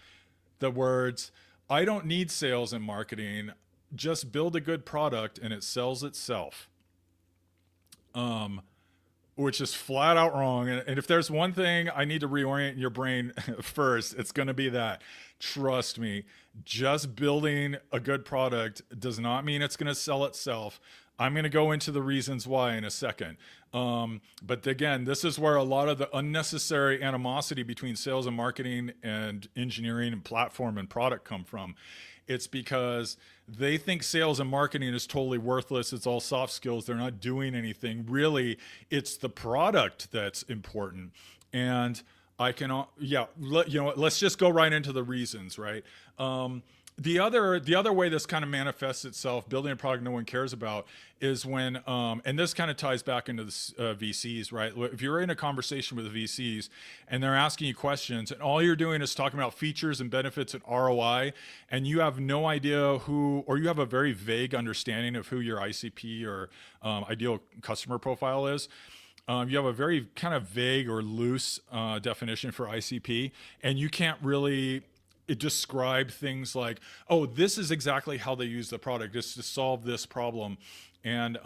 the words, I don't need sales and marketing, just build a good product and it sells itself. Which is flat out wrong. And if there's one thing I need to reorient your brain first, it's going to be that. Trust me, just building a good product does not mean it's going to sell itself. I'm going to go into the reasons why in a second. But again, this is where a lot of the unnecessary animosity between sales and marketing and engineering and platform and product come from. It's because they think sales and marketing is totally worthless. It's all soft skills. They're not doing anything. Really, it's the product that's important. And I can, let's just go right into the reasons, right? The other way this kind of manifests itself, building a product no one cares about, is when, and this kind of ties back into the VCs, right? If you're in a conversation with the VCs and they're asking you questions and all you're doing is talking about features and benefits and ROI, and you have no idea or you have a very vague understanding of who your ICP or ideal customer profile is, you have a very kind of vague or loose definition for ICP, and you can't really describe things like, oh, this is exactly how they use the product. It's to solve this problem. And,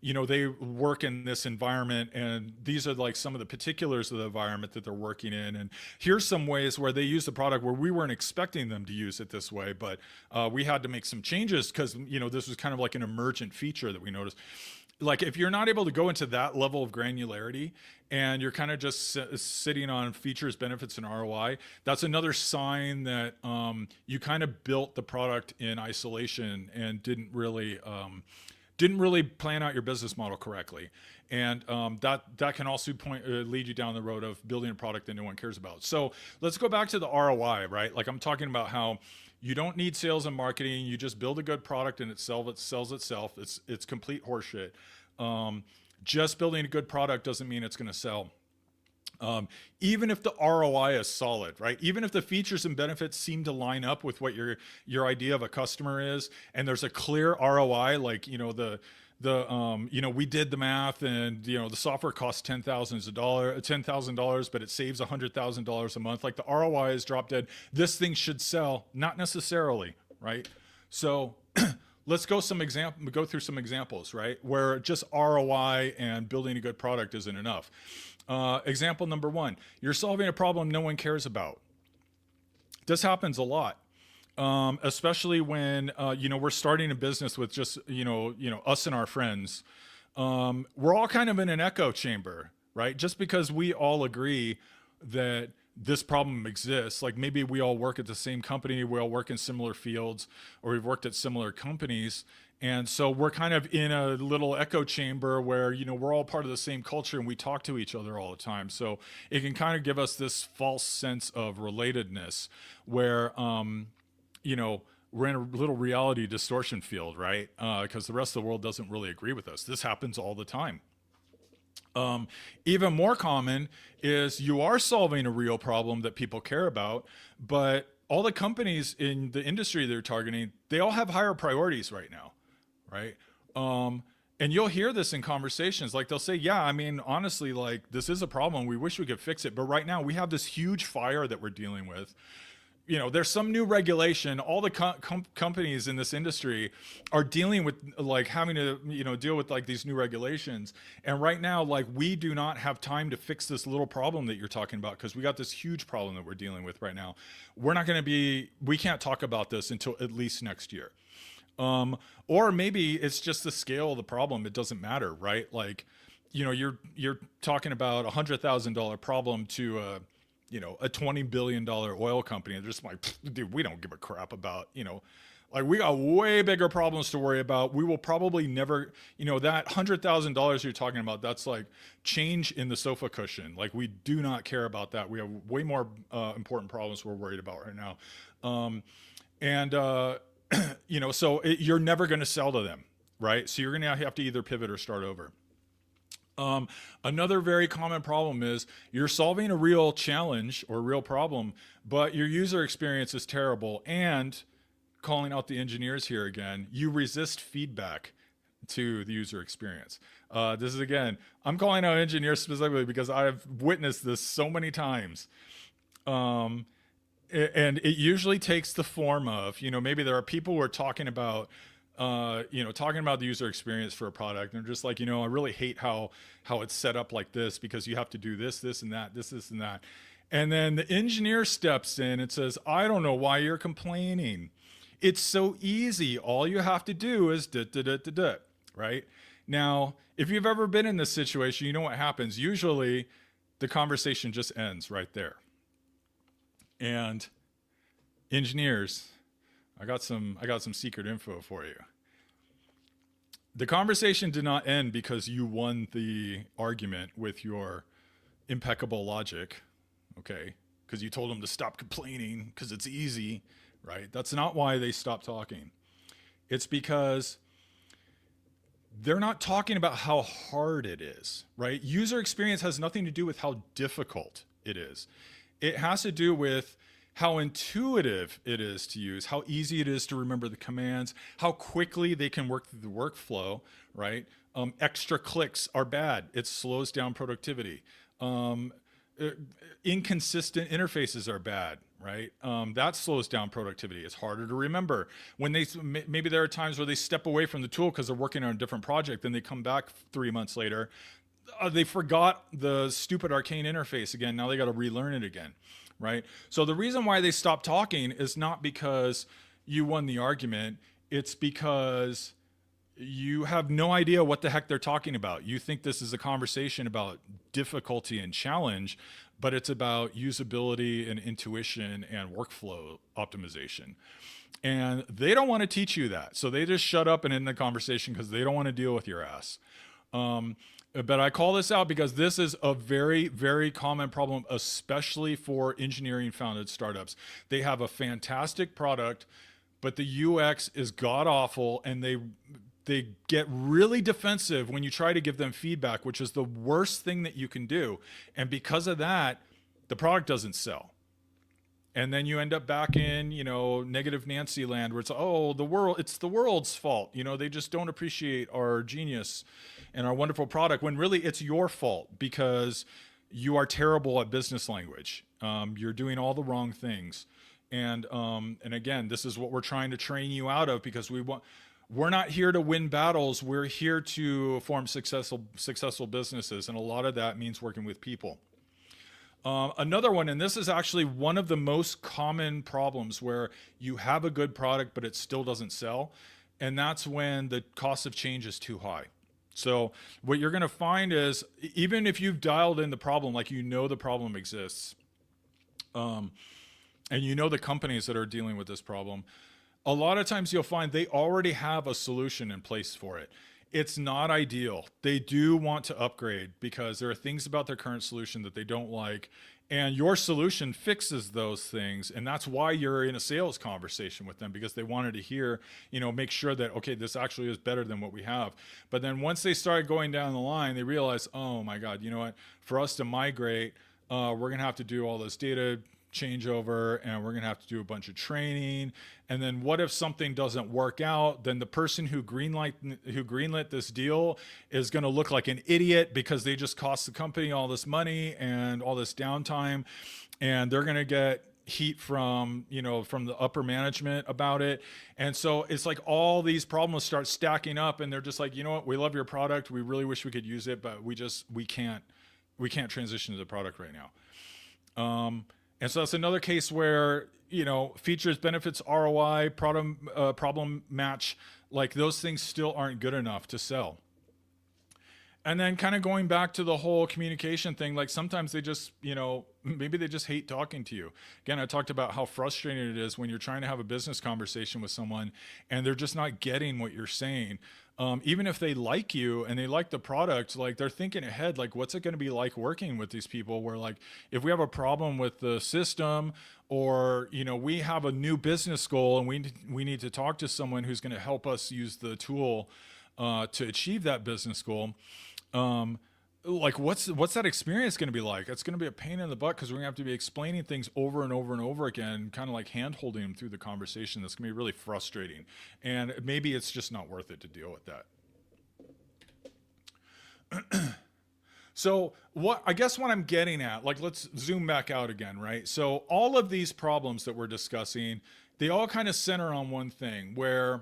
they work in this environment, and these are like some of the particulars of the environment that they're working in. And here's some ways where they use the product where we weren't expecting them to use it this way, but we had to make some changes because, this was kind of like an emergent feature that we noticed. Like, if you're not able to go into that level of granularity and you're kind of just sitting on features, benefits, and ROI, that's another sign that you kind of built the product in isolation and didn't really plan out your business model correctly. And that can also lead you down the road of building a product that no one cares about. So let's go back to the ROI, right? Like, I'm talking about how you don't need sales and marketing. You just build a good product and it sells itself. It's complete horseshit. Just building a good product doesn't mean it's going to sell. Even if the ROI is solid, right? Even if the features and benefits seem to line up with what your idea of a customer is, and there's a clear ROI, like, we did the math, and the software costs $10,000, but it saves $100,000 a month. Like, the ROI is drop dead. This thing should sell, not necessarily, right? So let's go through some examples, right? Where just ROI and building a good product isn't enough. Example number one, you're solving a problem no one cares about. This happens a lot. especially when we're starting a business with just us and our friends. We're all kind of in an echo chamber, right? Just because we all agree that this problem exists, like maybe we all work at the same company, we all work in similar fields, or we've worked at similar companies. And so we're kind of in a little echo chamber where, we're all part of the same culture and we talk to each other all the time. So it can kind of give us this false sense of relatedness where, we're in a little reality distortion field, right? Because the rest of the world doesn't really agree with us. This happens all the time. Even more common is you are solving a real problem that people care about, but all the companies in the industry they're targeting, they all have higher priorities right now, right? And you'll hear this in conversations. Like they'll say, yeah, I mean, honestly, like this is a problem. We wish we could fix it. But right now we have this huge fire that we're dealing with. There's some new regulation. All the companies in this industry are dealing with like having to, deal with like these new regulations. And right now, like we do not have time to fix this little problem that you're talking about because we got this huge problem that we're dealing with right now. We can't talk about this until at least next year. Or maybe it's just the scale of the problem. It doesn't matter, right? Like, you're talking about $100,000 problem to a $20 billion oil company. And they're just like, dude, we don't give a crap about, like we got way bigger problems to worry about. We will probably never, that $100,000 you're talking about, that's like change in the sofa cushion. Like we do not care about that. We have way more important problems we're worried about right now. So you're never going to sell to them, right? So you're going to have to either pivot or start over. Another very common problem is you're solving a real challenge or a real problem, but your user experience is terrible. And calling out the engineers here again, you resist feedback to the user experience. This is again, I'm calling out engineers specifically because I've witnessed this so many times. And it usually takes the form of, maybe there are people who are talking about the user experience for a product. And they're just like, I really hate how it's set up like this because you have to do this and that, this and that. And then the engineer steps in and says, I don't know why you're complaining. It's so easy. All you have to do is right? Now, if you've ever been in this situation, you know what happens. Usually the conversation just ends right there. And engineers, I got some secret info for you. The conversation did not end because you won the argument with your impeccable logic, okay? Because you told them to stop complaining because it's easy, right? That's not why they stopped talking. It's because they're not talking about how hard it is, right? User experience has nothing to do with how difficult it is. It has to do with how intuitive it is to use, how easy it is to remember the commands, how quickly they can work through the workflow, right? Extra clicks are bad. It slows down productivity. Inconsistent interfaces are bad, right? That slows down productivity. It's harder to remember. When maybe there are times where they step away from the tool because they're working on a different project, then they come back 3 months later. They forgot the stupid arcane interface again. Now they got to relearn it again, right? So the reason why they stopped talking is not because you won the argument. It's because you have no idea what the heck they're talking about. You think this is a conversation about difficulty and challenge, but it's about usability and intuition and workflow optimization. And they don't want to teach you that. So they just shut up and end the conversation because they don't want to deal with your ass. But I call this out because this is a very, very common problem, especially for engineering founded startups. They have a fantastic product, but the UX is god awful, and they get really defensive when you try to give them feedback, which is the worst thing that you can do. And because of that, the product doesn't sell. And then you end up back in, negative Nancy land where it's, it's the world's fault. They just don't appreciate our genius and our wonderful product, when really it's your fault because you are terrible at business language. You're doing all the wrong things. And again, this is what we're trying to train you out of, because we're not here to win battles. We're here to form successful businesses. And a lot of that means working with people. Another one, and this is actually one of the most common problems where you have a good product, but it still doesn't sell. And that's when the cost of change is too high. So what you're going to find is even if you've dialed in the problem, like you know the problem exists, and you know the companies that are dealing with this problem, a lot of times you'll find they already have a solution in place for it. It's not ideal. They do want to upgrade because there are things about their current solution that they don't like. And your solution fixes those things. And that's why you're in a sales conversation with them, because they wanted to hear, make sure that, okay, this actually is better than what we have. But then once they start going down the line, they realize, oh my God, you know what? For us to migrate, we're going to have to do all this data changeover, and we're going to have to do a bunch of training. And then what if something doesn't work out? Then the person who greenlit this deal is going to look like an idiot because they just cost the company all this money and all this downtime, and they're going to get heat from the upper management about it. And so it's like all these problems start stacking up, and they're just like, you know what, we love your product, we really wish we could use it, but we can't transition to the product right now. And so that's another case where, features, benefits, ROI, problem match, like those things still aren't good enough to sell. And then kind of going back to the whole communication thing, like sometimes they just, maybe they just hate talking to you. Again, I talked about how frustrating it is when you're trying to have a business conversation with someone and they're just not getting what you're saying. Even if they like you and they like the product, like they're thinking ahead, like what's it going to be like working with these people, where like if we have a problem with the system, or we have a new business goal and we need to talk to someone who's going to help us use the tool to achieve that business goal. Like what's that experience going to be like? It's going to be a pain in the butt because we're going to have to be explaining things over and over and over again, kind of like hand holding them through the conversation. That's going to be really frustrating, and maybe it's just not worth it to deal with that. So what I'm getting at, like, let's zoom back out again, right? So all of these problems that we're discussing, they all kind of center on one thing, where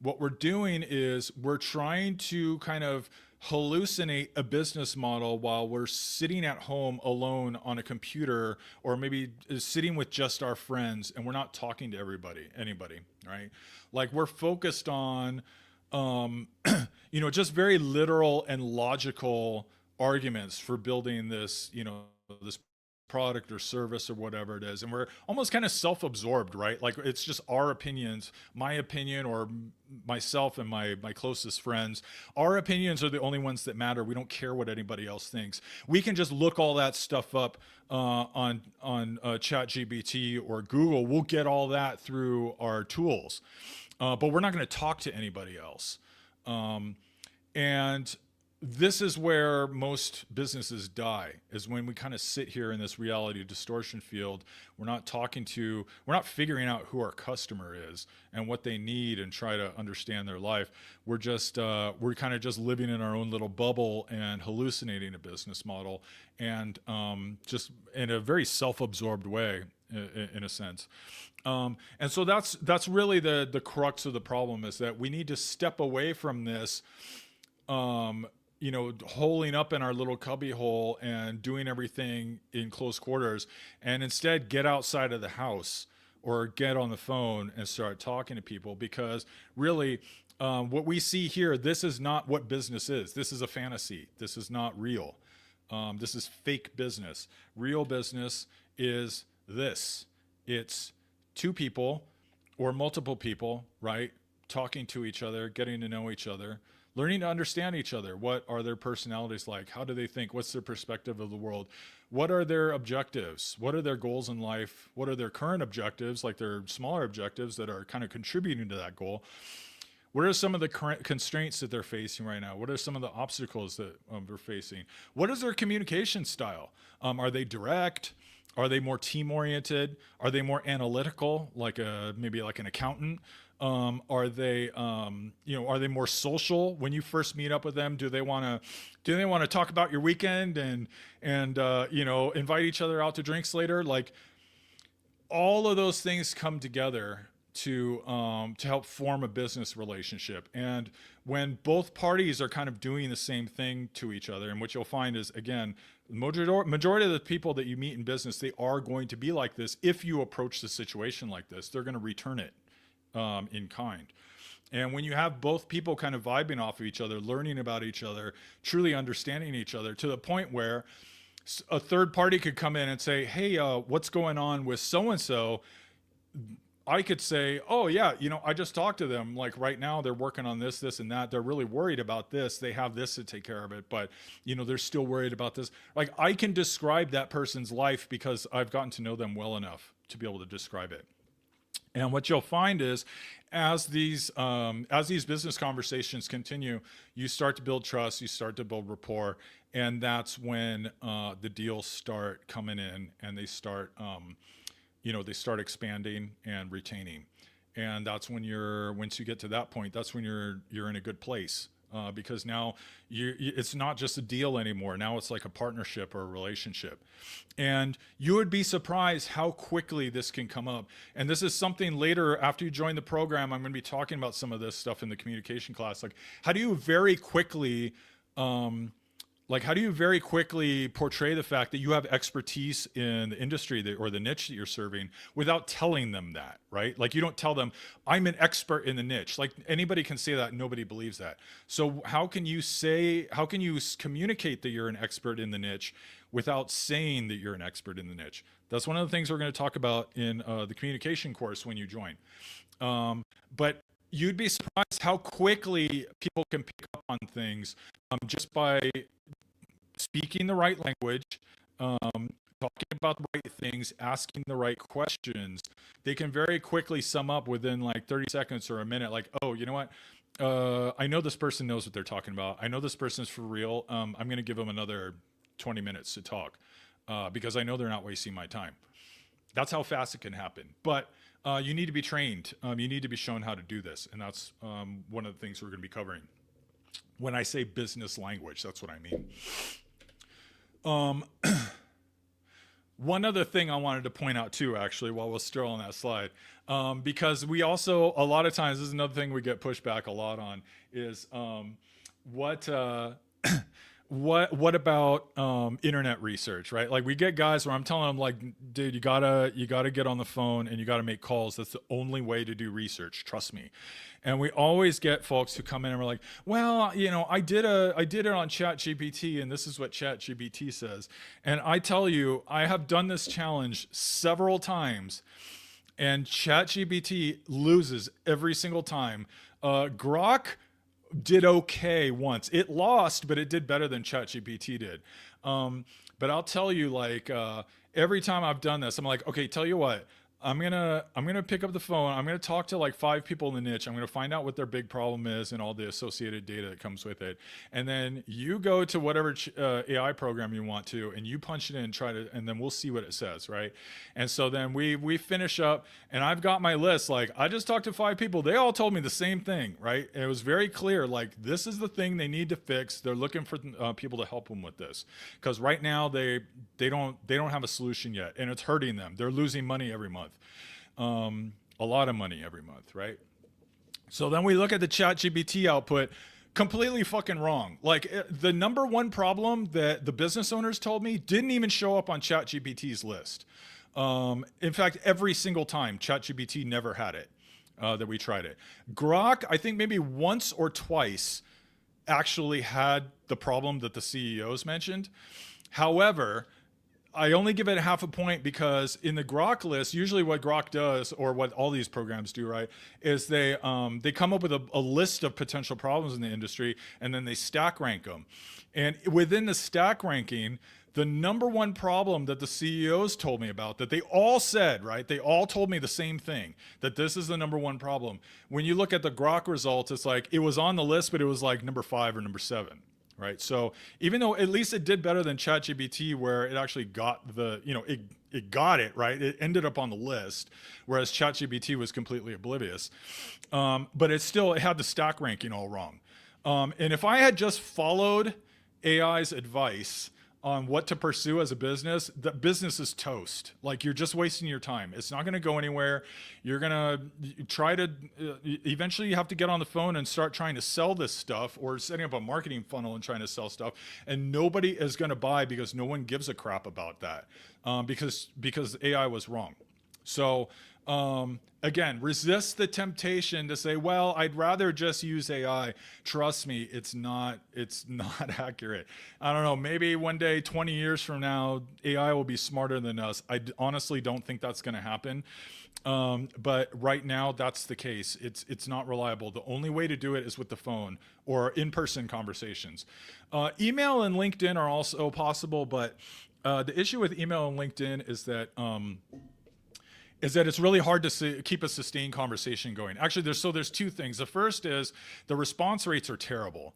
what we're doing is we're trying to kind of hallucinate a business model while we're sitting at home alone on a computer, or maybe sitting with just our friends, and we're not talking to anybody, right? Like we're focused on, just very literal and logical arguments for building this, this product or service or whatever it is, and we're almost kind of self-absorbed, right? Like it's just our opinions, my opinion, or myself and my closest friends. Our opinions are the only ones that matter. We don't care what anybody else thinks. We can just look all that stuff up on ChatGPT or Google. We'll get all that through our tools, but we're not going to talk to anybody else. And this is where most businesses die, is when we kind of sit here in this reality distortion field. We're not figuring out who our customer is and what they need and try to understand their life. We're kind of just living in our own little bubble and hallucinating a business model, and just in a very self-absorbed way, in a sense. And so that's really the crux of the problem, is that we need to step away from this, holing up in our little cubby hole and doing everything in close quarters, and instead get outside of the house or get on the phone and start talking to people. Because really, what we see here, this is not what business is. This is a fantasy. This is not real. This is fake business. Real business is this. It's two people or multiple people, right? Talking to each other, getting to know each other, learning to understand each other. What are their personalities like? How do they think? What's their perspective of the world? What are their objectives? What are their goals in life? What are their current objectives, like their smaller objectives that are kind of contributing to that goal? What are some of the current constraints that they're facing right now? What are some of the obstacles that they're facing? What is their communication style? Are they direct? Are they more team-oriented? Are they more analytical, like maybe like an accountant? Are they more social when you first meet up with them? Do they want to talk about your weekend and invite each other out to drinks later? Like all of those things come together to help form a business relationship. And when both parties are kind of doing the same thing to each other, and what you'll find is, again, Majority of the people that you meet in business, they are going to be like this. If you approach the situation like this, they're going to return it in kind. And when you have both people kind of vibing off of each other, learning about each other, truly understanding each other to the point where a third party could come in and say, hey, what's going on with so-and-so? I could say, oh yeah, I just talked to them. Like right now they're working on this, this and that. They're really worried about this. They have this to take care of it, but they're still worried about this. Like I can describe that person's life because I've gotten to know them well enough to be able to describe it. And what you'll find is as these business conversations continue, you start to build trust, you start to build rapport, and that's when the deals start coming in and they start expanding and retaining. And that's when once you get to that point, that's when you're in a good place. Because now it's not just a deal anymore. Now it's like a partnership or a relationship. And you would be surprised how quickly this can come up. And this is something later after you join the program, I'm going to be talking about some of this stuff in the communication class. Like how do you very quickly portray the fact that you have expertise in the industry or the niche that you're serving without telling them that, right? Like you don't tell them, I'm an expert in the niche. Like anybody can say that, nobody believes that. So how can you communicate that you're an expert in the niche without saying that you're an expert in the niche? That's one of the things we're going to talk about in the communication course when you join. But you'd be surprised how quickly people can pick up on things just by speaking the right language, talking about the right things, asking the right questions. They can very quickly sum up within like 30 seconds or a minute, like, oh, you know what? I know this person knows what they're talking about. I know this person's for real. I'm going to give them another 20 minutes to talk because I know they're not wasting my time. That's how fast it can happen. But you need to be trained. You need to be shown how to do this. And that's one of the things we're going to be covering. When I say business language, that's what I mean. One other thing I wanted to point out too, actually, while we're still on that slide, because we also, a lot of times, this is another thing we get pushed back a lot on, is what about internet research, right? Like we get guys where I'm telling them like, dude, you gotta get on the phone and you gotta make calls. That's the only way to do research. Trust me. And we always get folks who come in and we're like, well, I did it on ChatGPT and this is what ChatGPT says. And I tell you, I have done this challenge several times and ChatGPT loses every single time. Grok did okay once. It lost, but it did better than ChatGPT did. But I'll tell you, like every time I've done this, I'm like, okay, tell you what, I'm gonna pick up the phone. I'm gonna talk to like 5 people in the niche. I'm gonna find out what their big problem is and all the associated data that comes with it. And then you go to whatever AI program you want to, and you punch it in, and then we'll see what it says, right? And so then we finish up, and I've got my list. Like I just talked to 5 people. They all told me the same thing, right? And it was very clear. Like this is the thing they need to fix. They're looking for people to help them with this because right now they don't have a solution yet, and it's hurting them. They're losing money every month. A lot of money every month, right? So then we look at the ChatGPT output, completely fucking wrong. Like the number one problem that the business owners told me didn't even show up on ChatGPT's list. In fact, every single time ChatGPT never had it that we tried it. Grok, I think maybe once or twice actually had the problem that the CEOs mentioned. However, I only give it half a point because in the Grok list, usually what Grok does, or what all these programs do, right, is they come up with a list of potential problems in the industry, and then they stack rank them. And within the stack ranking, the number one problem that the CEOs told me about, that they all said, right, they all told me the same thing, that this is the number one problem. When you look at the Grok results, it's like it was on the list, but it was like number 5 or number 7. Right. So even though at least it did better than ChatGPT, where it actually got it got it right, it ended up on the list, whereas ChatGPT was completely oblivious. But it had the stack ranking all wrong. And if I had just followed AI's advice, on what to pursue as a business, the business is toast. Like, you're just wasting your time. It's not going to go anywhere. You're going to try to, eventually you have to get on the phone and start trying to sell this stuff, or setting up a marketing funnel and trying to sell stuff. And nobody is going to buy because no one gives a crap about that, because AI was wrong. So again, resist the temptation to say, well, I'd rather just use AI. Trust me, it's not accurate. I don't know, maybe one day, 20 years from now, AI will be smarter than us. I honestly don't think that's going to happen. But right now, that's the case. It's not reliable. The only way to do it is with the phone or in-person conversations. Email and LinkedIn are also possible, but the issue with email and LinkedIn is that it's really hard to keep a sustained conversation going. Actually, there's two things. The first is the response rates are terrible.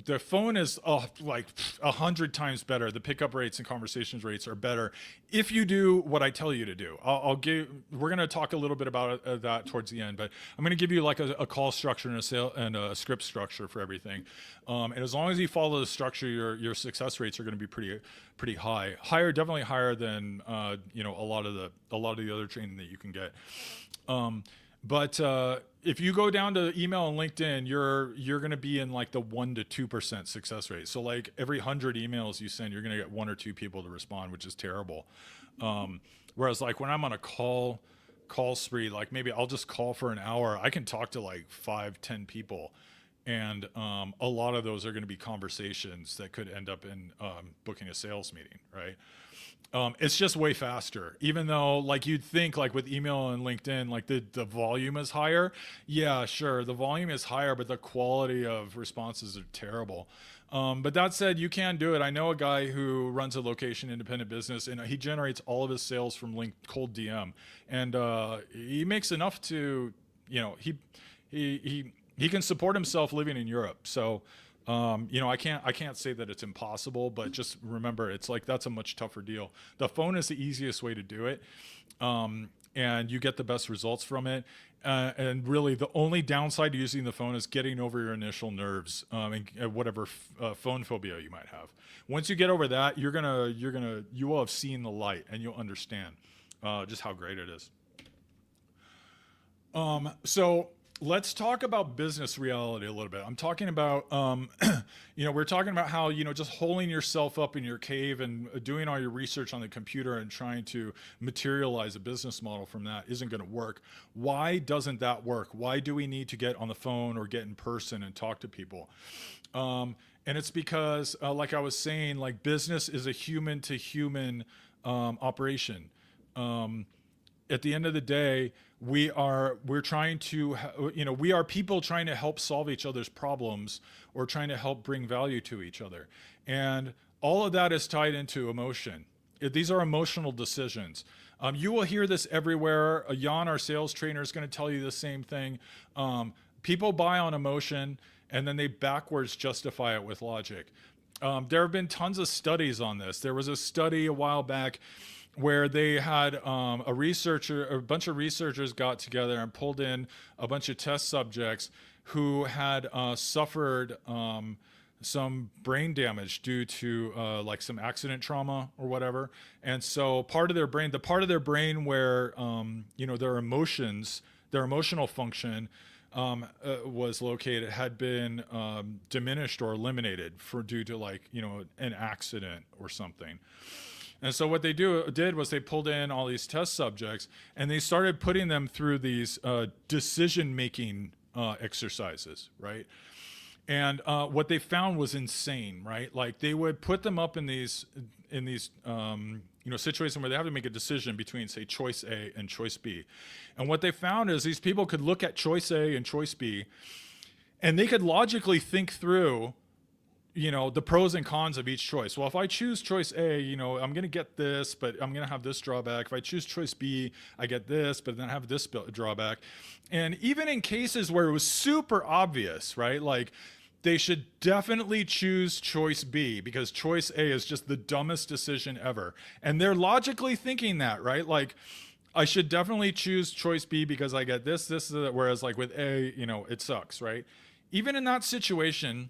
The phone is like 100 times better. The pickup rates and conversations rates are better if you do what I tell you to do. We're going to talk a little bit about that towards the end, but I'm going to give you like a call structure and a script structure for everything. And as long as you follow the structure, your success rates are going to be pretty high. Definitely higher than a lot of the other training that you can get. But if you go down to email and LinkedIn, you're going to be in like the 1 to 2% success rate. So like every 100 emails you send, you're going to get 1 or 2 people to respond, which is terrible. Whereas like when I'm on a call spree, like maybe I'll just call for an hour. I can talk to like 5-10 people. And a lot of those are going to be conversations that could end up in booking a sales meeting, right? It's just way faster, even though like you'd think like with email and LinkedIn, like the volume is higher. Yeah, sure. The volume is higher, but the quality of responses are terrible. But that said, you can do it. I know a guy who runs a location independent business, and he generates all of his sales from cold DM, and he makes enough to, he can support himself living in Europe. So, I can't say that it's impossible, but just remember, it's like, that's a much tougher deal. The phone is the easiest way to do it. And you get the best results from it. And really the only downside to using the phone is getting over your initial nerves, and whatever phone phobia you might have. Once you get over that, you will have seen the light, and you'll understand, just how great it is. So let's talk about business reality a little bit. I'm talking about, we're talking about how, just holding yourself up in your cave and doing all your research on the computer and trying to materialize a business model from that isn't going to work. Why doesn't that work? Why do we need to get on the phone or get in person and talk to people? And it's because, like I was saying, like business is a human to human operation. At the end of the day, we are people trying to help solve each other's problems or trying to help bring value to each other. And all of that is tied into emotion. These are emotional decisions. You will hear this everywhere. Jan, our sales trainer, is going to tell you the same thing. People buy on emotion, and then they backwards justify it with logic. There have been tons of studies on this. There was a study a while back where they had a bunch of researchers got together and pulled in a bunch of test subjects who had suffered some brain damage due to like some accident trauma or whatever. And so the part of their brain where their emotions, their emotional function was located, had been diminished or eliminated due to an accident or something. And so what they did was they pulled in all these test subjects and they started putting them through these decision-making exercises, right? And what they found was insane, right? Like they would put them up in these situations where they have to make a decision between, say, choice A and choice B. And what they found is these people could look at choice A and choice B, and they could logically think through the pros and cons of each choice. Well, if I choose choice A, I'm going to get this, but I'm going to have this drawback. If I choose choice B, I get this, but then I have this drawback. And even in cases where it was super obvious, right? Like they should definitely choose choice B because choice A is just the dumbest decision ever. And they're logically thinking that, right? Like I should definitely choose choice B because I get this, whereas like with A, it sucks, right? Even in that situation,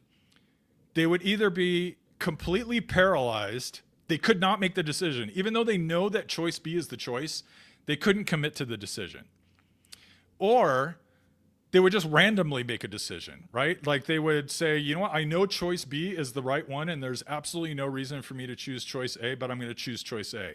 they would either be completely paralyzed. They could not make the decision. Even though they know that choice B is the choice, they couldn't commit to the decision. Or they would just randomly make a decision, right? Like they would say, you know what, I know choice B is the right one, and there's absolutely no reason for me to choose choice A, but I'm going to choose choice A.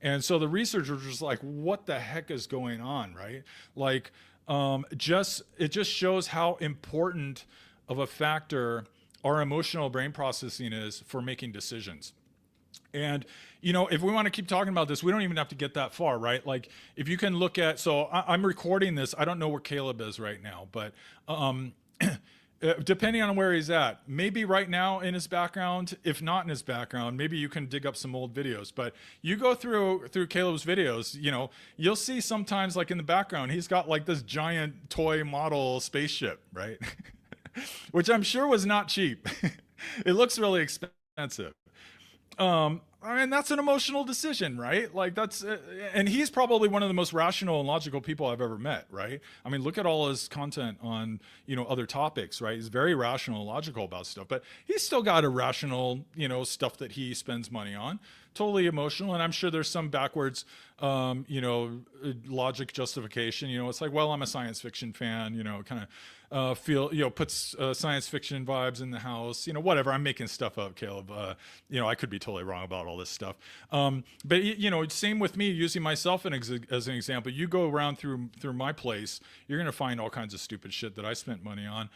And so the researchers was like, what the heck is going on, right? Like, it just shows how important of a factor our emotional brain processing is for making decisions. And, you know, if we want to keep talking about this, we don't even have to get that far, right? Like if you can look at, so I'm recording this. I don't know where Caleb is right now, but depending on where he's at, maybe right now in his background, if not in his background, maybe you can dig up some old videos. But you go through Caleb's videos, you know, you'll see sometimes like in the background, he's got like this giant toy model spaceship, right? Which I'm sure was not cheap. It looks really expensive. I mean, that's an emotional decision, right? Like that's, and he's probably one of the most rational and logical people I've ever met, right? I mean, look at all his content on, you know, other topics, right? He's very rational and logical about stuff, but he's still got irrational, you know, stuff that he spends money on, totally emotional. And I'm sure there's some backwards, you know, logic justification, you know, it's like, well, I'm a science fiction fan, you know, kind of, feel, you know, puts science fiction vibes in the house, you know, whatever. I'm making stuff up, Caleb. You know, I could be totally wrong about all this stuff. But you know, same with me, using myself as an example. You go around through my place, you're gonna find all kinds of stupid shit that I spent money on.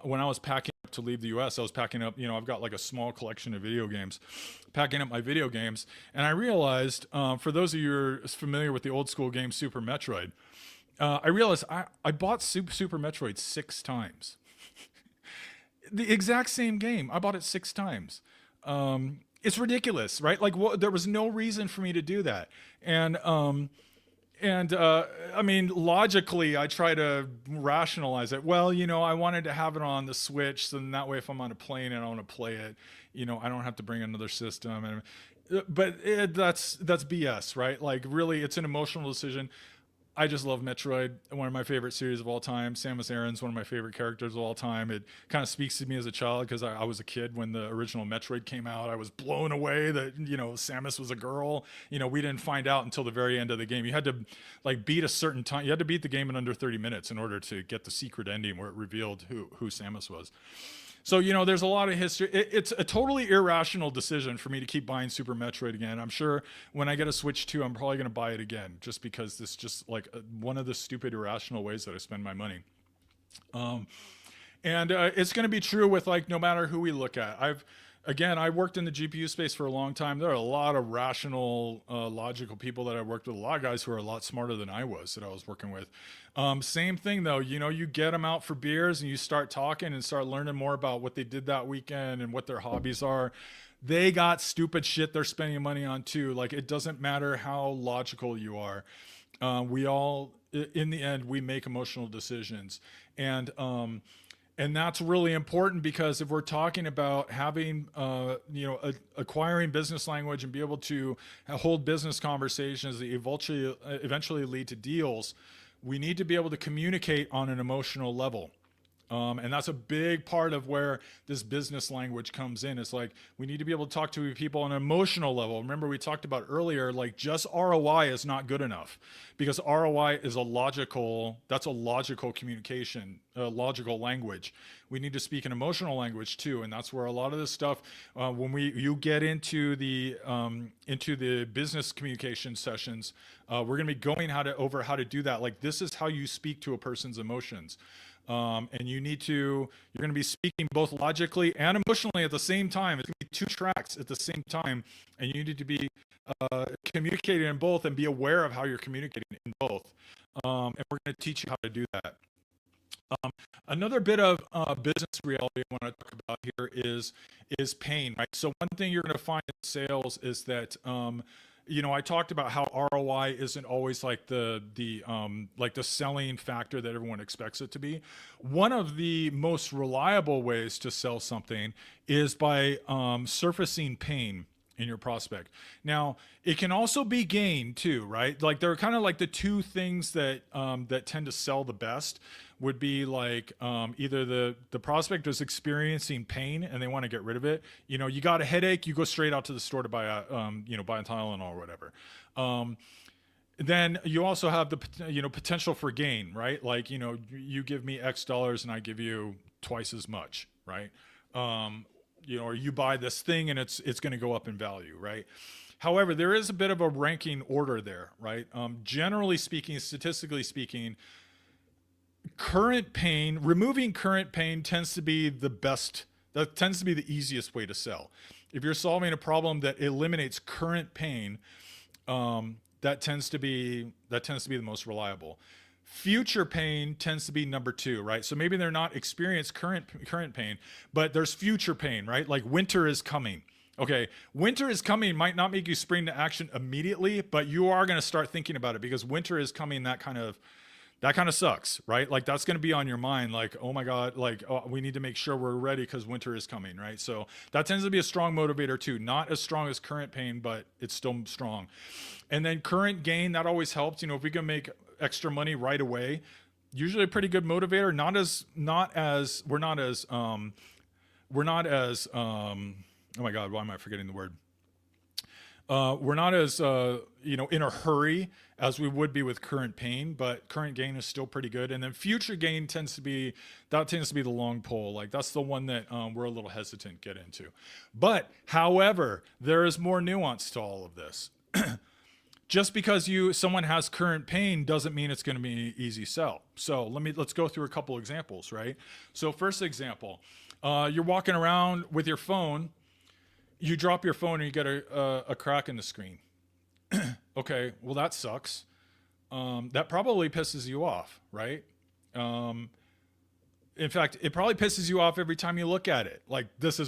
When I was packing up to leave the U.S., I was packing up. You know, I've got like a small collection of video games, packing up my video games, and I realized, for those of you who are familiar with the old school game Super Metroid. I realized I bought Super Metroid 6 times. The exact same game. I bought it 6 times. It's ridiculous, right? Like, there was no reason for me to do that. And I mean, logically, I try to rationalize it. Well, you know, I wanted to have it on the Switch, so then that way, if I'm on a plane and I want to play it, you know, I don't have to bring another system. But that's BS, right? Like, really, it's an emotional decision. I just love Metroid, one of my favorite series of all time. Samus Aran's one of my favorite characters of all time. It kind of speaks to me as a child because I was a kid when the original Metroid came out. I was blown away that, you know, Samus was a girl. You know, we didn't find out until the very end of the game. You had to like beat a certain time. You had to beat the game in under 30 minutes in order to get the secret ending where it revealed who Samus was. So, you know, there's a lot of history. It's a totally irrational decision for me to keep buying Super Metroid again. I'm sure when I get a Switch 2, I'm probably going to buy it again just because this is just like one of the stupid irrational ways that I spend my money. And it's going to be true with like no matter who we look at. I worked in the GPU space for a long time. There are a lot of rational, logical people that I worked with, a lot of guys who are a lot smarter than I was that I was working with. Same thing though, you know, you get them out for beers and you start talking and start learning more about what they did that weekend and what their hobbies are. They got stupid shit they're spending money on too. Like it doesn't matter how logical you are. We all, in the end, we make emotional decisions. And that's really important because if we're talking about having, you know, acquiring business language and be able to hold business conversations that eventually lead to deals, we need to be able to communicate on an emotional level. And that's a big part of where this business language comes in. It's like we need to be able to talk to people on an emotional level. Remember, we talked about earlier, like just ROI is not good enough because ROI is a logical communication, logical language. We need to speak an emotional language too, and that's where a lot of this stuff. When you get into the business communication sessions, we're going to be going over how to do that. Like this is how you speak to a person's emotions. And you're going to be speaking both logically and emotionally at the same time. It's going to be 2 tracks at the same time, and you need to be communicating in both and be aware of how you're communicating in both. And we're going to teach you how to do that. Another bit of business reality I want to talk about here is pain, right? So one thing you're going to find in sales is that you know, I talked about how ROI isn't always like the selling factor that everyone expects it to be. One of the most reliable ways to sell something is by surfacing pain in your prospect. Now, it can also be gain too, right? Like they're kind of like the two things that that tend to sell the best would be like either the prospect is experiencing pain and they want to get rid of it. You know, you got a headache, you go straight out to the store to buy a buy a Tylenol or whatever. Then you also have the potential for gain, right? Like, you give me X dollars and I give you twice as much, right? Or you buy this thing and it's going to go up in value, right? However, there is a bit of a ranking order there, right? Generally speaking, statistically speaking, removing current pain tends to be the best. That tends to be the easiest way to sell. If you're solving a problem that eliminates current pain, that tends to be the most reliable. Future pain tends to be number two, right? So maybe they're not experienced current pain, but there's future pain, right? Like winter is coming. Okay, winter is coming might not make you spring to action immediately, but you are going to start thinking about it because winter is coming. That kind of sucks, right? Like that's going to be on your mind. Like, oh my God, like we need to make sure we're ready because winter is coming, right? So that tends to be a strong motivator too. Not as strong as current pain, but it's still strong. And then current gain, that always helps. If we can make extra money right away, usually a pretty good motivator. Oh my God, why am I forgetting the word? We're not as in a hurry as we would be with current pain, but current gain is still pretty good. And then future gain tends to be the long pole. Like that's the one that we're a little hesitant to get into. But however, there is more nuance to all of this. Just because someone has current pain doesn't mean it's going to be an easy sell. So let's go through a couple examples, right? So first example, you're walking around with your phone. You drop your phone and you get a crack in the screen. Okay, well that sucks. That probably pisses you off, right? In fact, it probably pisses you off every time you look at it. Like this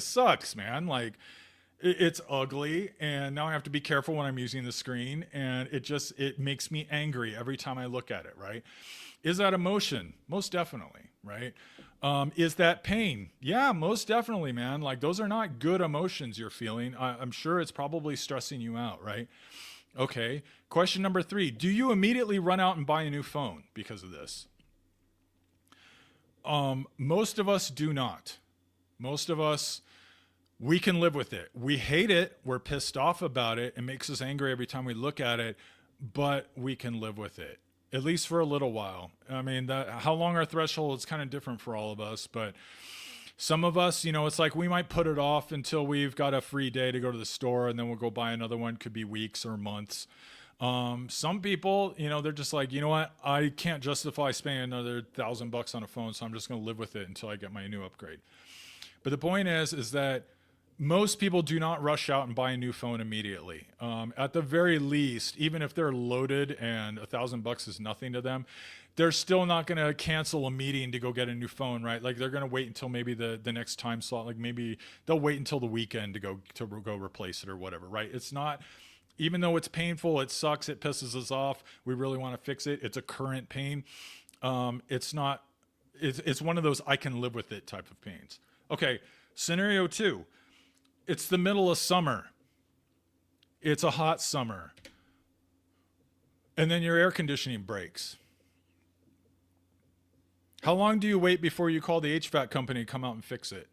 sucks, man. Like it's ugly, and now I have to be careful when I'm using the screen, and it makes me angry every time I look at it, right? Is that emotion? Most definitely, right? Is that pain? Yeah, most definitely, man. Like those are not good emotions you're feeling. I'm sure it's probably stressing you out, right? Okay. Question number 3. Do you immediately run out and buy a new phone because of this? Most of us do not. Most of us, we can live with it. We hate it. We're pissed off about it. It makes us angry every time we look at it, but we can live with it. At least for a little while. I mean, how long our threshold is kind of different for all of us, but some of us, it's like we might put it off until we've got a free day to go to the store, and then we'll go buy another one. Could be weeks or months. Some people, they're just like, you know what? I can't justify spending another $1,000 on a phone, so I'm just going to live with it until I get my new upgrade. But the point is that most people do not rush out and buy a new phone immediately. At the very least, even if they're loaded and $1,000 is nothing to them, they're still not going to cancel a meeting to go get a new phone, right? Like they're going to wait until maybe the next time slot. Like maybe they'll wait until the weekend to go replace it or whatever, right? It's not, even though it's painful, it sucks, it pisses us off, we really want to fix it. It's a current pain. It's one of those I can live with it type of pains. Okay, scenario 2. It's the middle of summer. It's a hot summer. And then your air conditioning breaks. How long do you wait before you call the HVAC company to come out and fix it?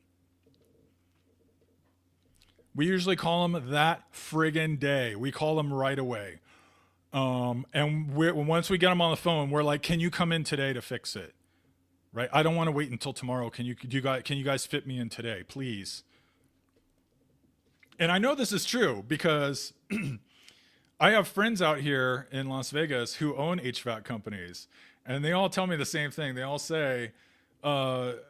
We usually call them that friggin' day. We call them right away. And once we get them on the phone, we're like, can you come in today to fix it? Right? I don't want to wait until tomorrow. Can you guys fit me in today, please? And I know this is true because I have friends out here in Las Vegas who own HVAC companies, and they all tell me the same thing. They all say, owning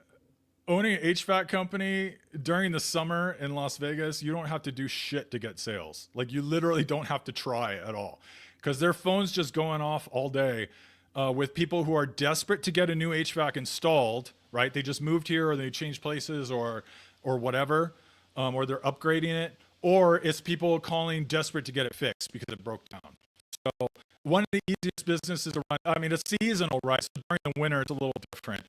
an HVAC company during the summer in Las Vegas, you don't have to do shit to get sales. Like you literally don't have to try at all because their phone's just going off all day with people who are desperate to get a new HVAC installed, right? They just moved here or they changed places or whatever. Or they're upgrading it, or it's people calling desperate to get it fixed because it broke down. So one of the easiest businesses to run, I mean, it's seasonal, right? So during the winter, it's a little different.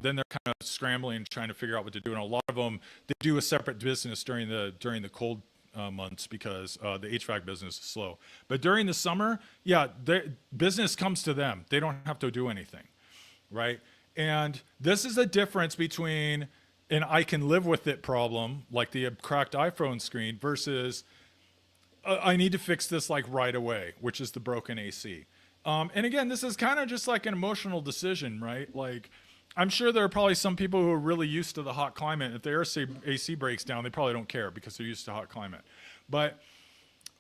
Then they're kind of scrambling, trying to figure out what to do. And a lot of them, they do a separate business during the cold months because the HVAC business is slow. But during the summer, yeah, business comes to them. They don't have to do anything, right? And this is a difference between an I can live with it problem, like the cracked iPhone screen, versus I need to fix this like right away, which is the broken AC. And again, this is kind of just like an emotional decision, right? Like, I'm sure there are probably some people who are really used to the hot climate. If their AC breaks down, they probably don't care because they're used to hot climate. But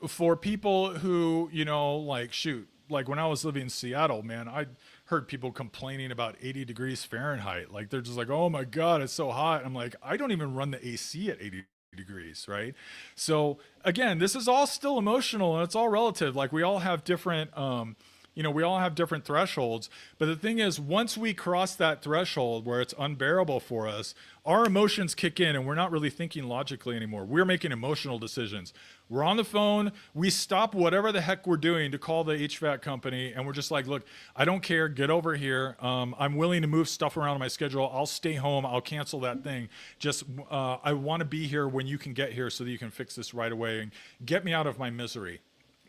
for people who, you know, like, shoot, like when I was living in Seattle, man, I heard people complaining about 80 degrees Fahrenheit. Like, they're just like, oh my God, it's so hot. I'm like, I don't even run the AC at 80 degrees, right? So again, this is all still emotional and it's all relative. Like, we all have different, we all have different thresholds. But the thing is, once we cross that threshold where it's unbearable for us, our emotions kick in and we're not really thinking logically anymore. We're making emotional decisions. We're on the phone. We stop whatever the heck we're doing to call the HVAC company. And we're just like, look, I don't care. Get over here. I'm willing to move stuff around in my schedule. I'll stay home. I'll cancel that thing. Just, I want to be here when you can get here so that you can fix this right away and get me out of my misery,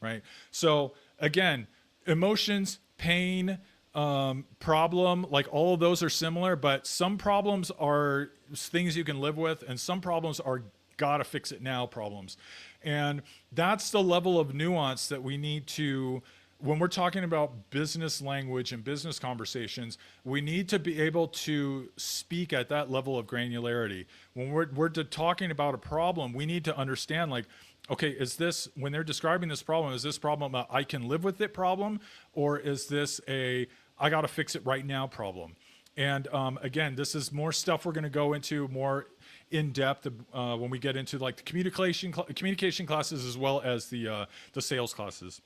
right? So again, emotions, pain, problem, like all of those are similar, but some problems are things you can live with and some problems are gotta fix it now problems. And that's the level of nuance that we need to, when we're talking about business language and business conversations, we need to be able to speak at that level of granularity. When we're talking about a problem, we need to understand, like, okay, is this, when they're describing this problem, is this problem a I can live with it problem, or is this a I got to fix it right now problem? And again, this is more stuff we're going to go into more in depth when we get into like the communication classes as well as the sales classes.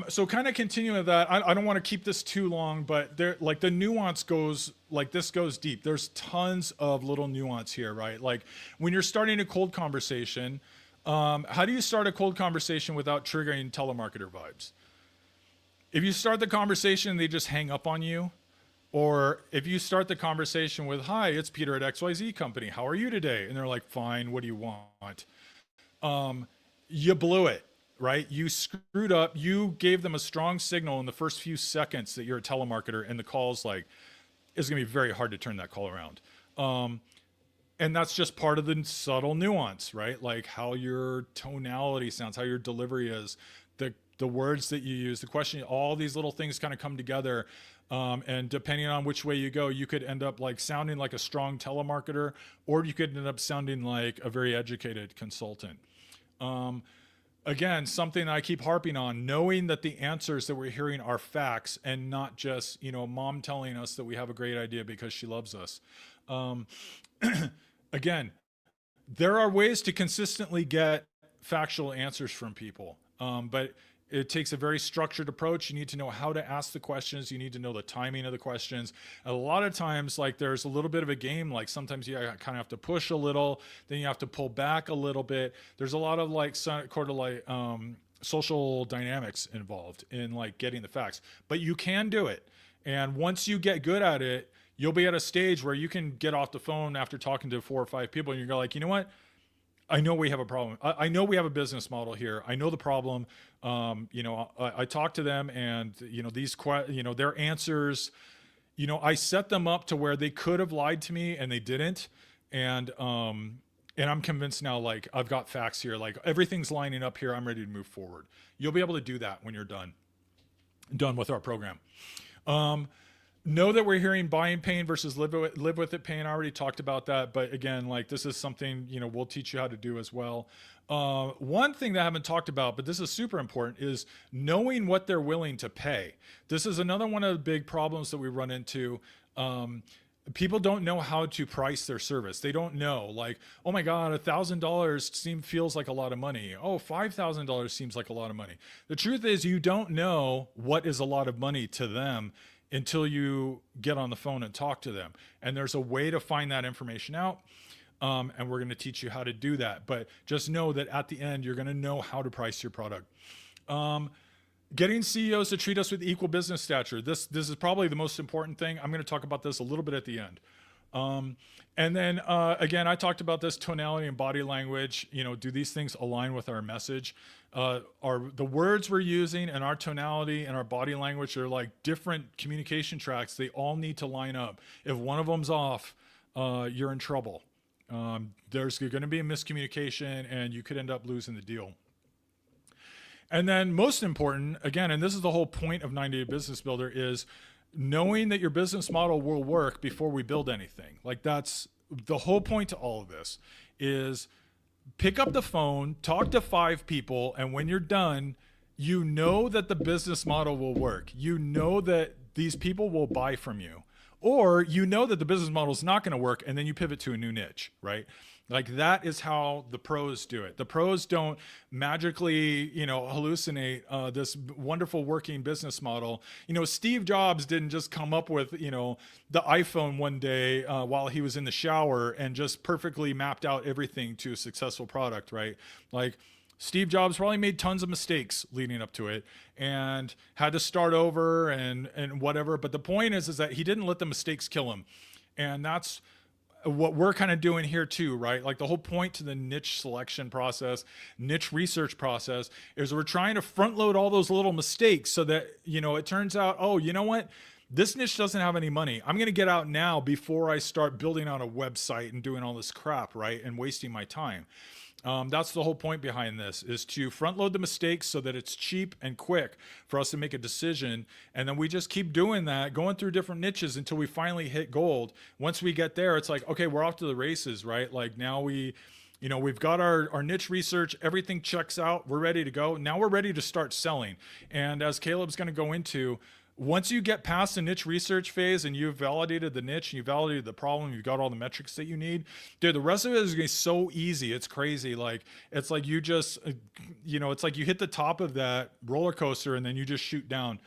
So kind of continuing with that, I don't want to keep this too long, but there, like the nuance goes, like this goes deep. There's tons of little nuance here, right? Like when you're starting a cold conversation, how do you start a cold conversation without triggering telemarketer vibes? If you start the conversation, they just hang up on you. Or if you start the conversation with, hi, it's Peter at XYZ company. How are you today? And they're like, fine, what do you want? You blew it. Right? You screwed up. You gave them a strong signal in the first few seconds that you're a telemarketer, and the call's like, it's going to be very hard to turn that call around. And that's just part of the subtle nuance, right? Like how your tonality sounds, how your delivery is, the words that you use, the question, all these little things kind of come together. And depending on which way you go, you could end up like sounding like a strong telemarketer, or you could end up sounding like a very educated consultant. Again, something I keep harping on, knowing that the answers that we're hearing are facts and not just, mom telling us that we have a great idea because she loves us. Again, there are ways to consistently get factual answers from people, but it takes a very structured approach. You need to know how to ask the questions. You need to know the timing of the questions. And a lot of times, like there's a little bit of a game. Like sometimes you kind of have to push a little, then you have to pull back a little sort of like social dynamics involved in like getting the facts. But you can do it. And once you get good at it, you'll be at a stage where you can get off the phone after talking to 4 or 5 people and you're like, you know what? I know we have a problem. I know we have a business model here. I know the problem. I talked to them and, their answers, I set them up to where they could have lied to me and they didn't. And I'm convinced now, like I've got facts here, like everything's lining up here. I'm ready to move forward. You'll be able to do that when you're done with our program. Know that we're hearing buying pain versus live with it pain. I already talked about that, but again, like this is something, we'll teach you how to do as well. One thing that I haven't talked about, but this is super important, is knowing what they're willing to pay. This is another one of the big problems that we run into. People don't know how to price their service. They don't know, like, oh my God, $1,000 feels like a lot of money. Oh, $5,000 seems like a lot of money. The truth is you don't know what is a lot of money to them until you get on the phone and talk to them. And there's a way to find that information out. And we're going to teach you how to do that. But just know that at the end, you're going to know how to price your product. Getting CEOs to treat us with equal business stature. This is probably the most important thing. I'm going to talk about this a little bit at the end. And then again, I talked about this tonality and body language. Do these things align with our message? Are the words we're using and our tonality and our body language are like different communication tracks? They all need to line up. If one of them's off, you're in trouble. There's going to be a miscommunication, and you could end up losing the deal. And then most important, again, and this is the whole point of 90 Day Business Builder, is knowing that your business model will work before we build anything. Like, that's the whole point to all of this, is pick up the phone, talk to 5 people, and when you're done, you know that the business model will work. You know that these people will buy from you. Or you know that the business model is not going to work, and then you pivot to a new niche, right? Like, that is how the pros do it. The pros don't magically, hallucinate this wonderful working business model. Steve Jobs didn't just come up with, the iPhone one day while he was in the shower and just perfectly mapped out everything to a successful product, right? Like, Steve Jobs probably made tons of mistakes leading up to it and had to start over and whatever. But the point is that he didn't let the mistakes kill him. And that's what we're kind of doing here too, right? Like, the whole point to the niche selection process, niche research process, is we're trying to front load all those little mistakes so that, it turns out, oh, you know what? This niche doesn't have any money. I'm going to get out now before I start building out a website and doing all this crap, right? And wasting my time. That's the whole point behind this, is to front load the mistakes so that it's cheap and quick for us to make a decision. And then we just keep doing that, going through different niches until we finally hit gold. Once we get there, it's like, okay, we're off to the races, right? Like, now we've got our niche research, everything checks out, we're ready to go. Now we're ready to start selling. And as Caleb's going to go into, once you get past the niche research phase and you've validated the niche, and you've validated the problem, you've got all the metrics that you need, dude, the rest of it is going to be so easy. It's crazy. Like, it's like you just, it's like you hit the top of that roller coaster and then you just shoot down,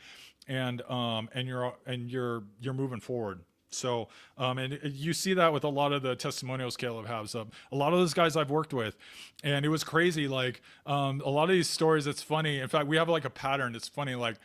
and you're moving forward. So, and you see that with a lot of the testimonials Caleb has. A lot of those guys I've worked with, and it was crazy. Like, a lot of these stories, it's funny. In fact, we have like a pattern. It's funny. Like,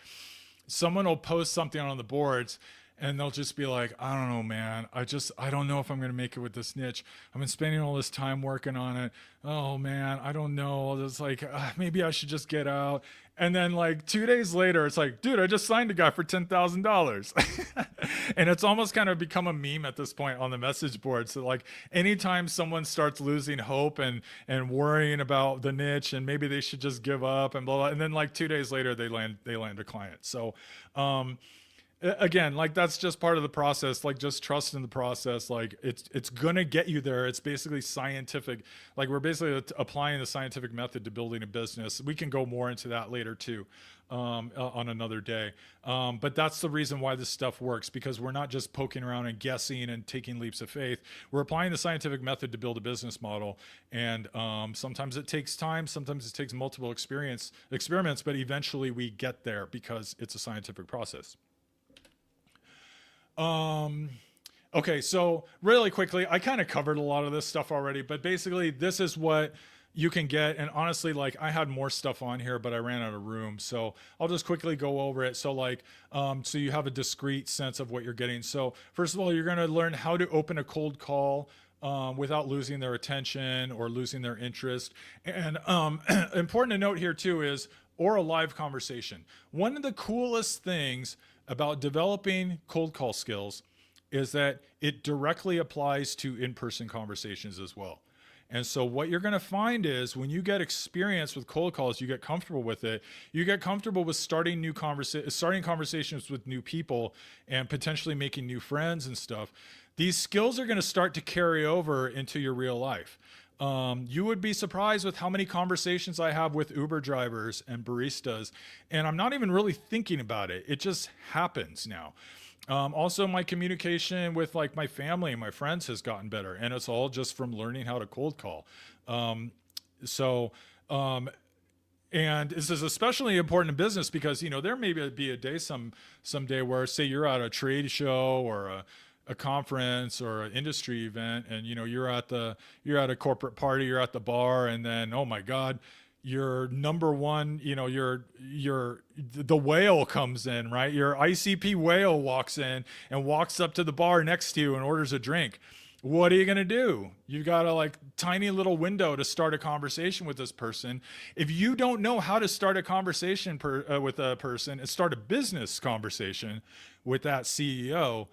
someone will post something on the boards and they'll just be like, I don't know, man. I don't know if I'm going to make it with this niche. I've been spending all this time working on it. Oh man, I don't know. It's like, maybe I should just get out. And then like 2 days later, it's like, dude, I just signed a guy for $10,000. And it's almost kind of become a meme at this point on the message board. So like, anytime someone starts losing hope and worrying about the niche and maybe they should just give up and blah, blah, and then like 2 days later they land a client. So, again, like, that's just part of the process. Like, just trust in the process. Like, it's gonna get you there. It's basically scientific. Like, we're basically applying the scientific method to building a business. We can go more into that later too, on another day. But that's the reason why this stuff works, because we're not just poking around and guessing and taking leaps of faith. We're applying the scientific method to build a business model. And sometimes it takes time, sometimes it takes multiple experiments, but eventually we get there because it's a scientific process. Okay, so really quickly, I kind of covered a lot of this stuff already, but basically this is what you can get. And honestly, like, I had more stuff on here, but I ran out of room. So I'll just quickly go over it. So like, so you have a discrete sense of what you're getting. So first of all, you're going to learn how to open a cold call without losing their attention or losing their interest. And important to note here too is, or a live conversation. One of the coolest things about developing cold call skills is that it directly applies to in-person conversations as well. And so what you're going to find is, when you get experience with cold calls, you get comfortable with it. You get comfortable with starting conversations with new people and potentially making new friends and stuff. These skills are going to start to carry over into your real life. You would be surprised with how many conversations I have with Uber drivers and baristas, and I'm not even really thinking about it. It just happens now. Also, my communication with like my family and my friends has gotten better, and it's all just from learning how to cold call. And this is especially important in business because, there may be a day someday where, say, you're at a trade show or a conference or an industry event, and you're at a corporate party, you're at the bar, and then, oh my God, your number one, the whale comes in, right? Your ICP whale walks in and walks up to the bar next to you and orders a drink. What are you going to do? You've got a like tiny little window to start a conversation with this person. If you don't know how to start a conversation with a person and start a business conversation with that CEO,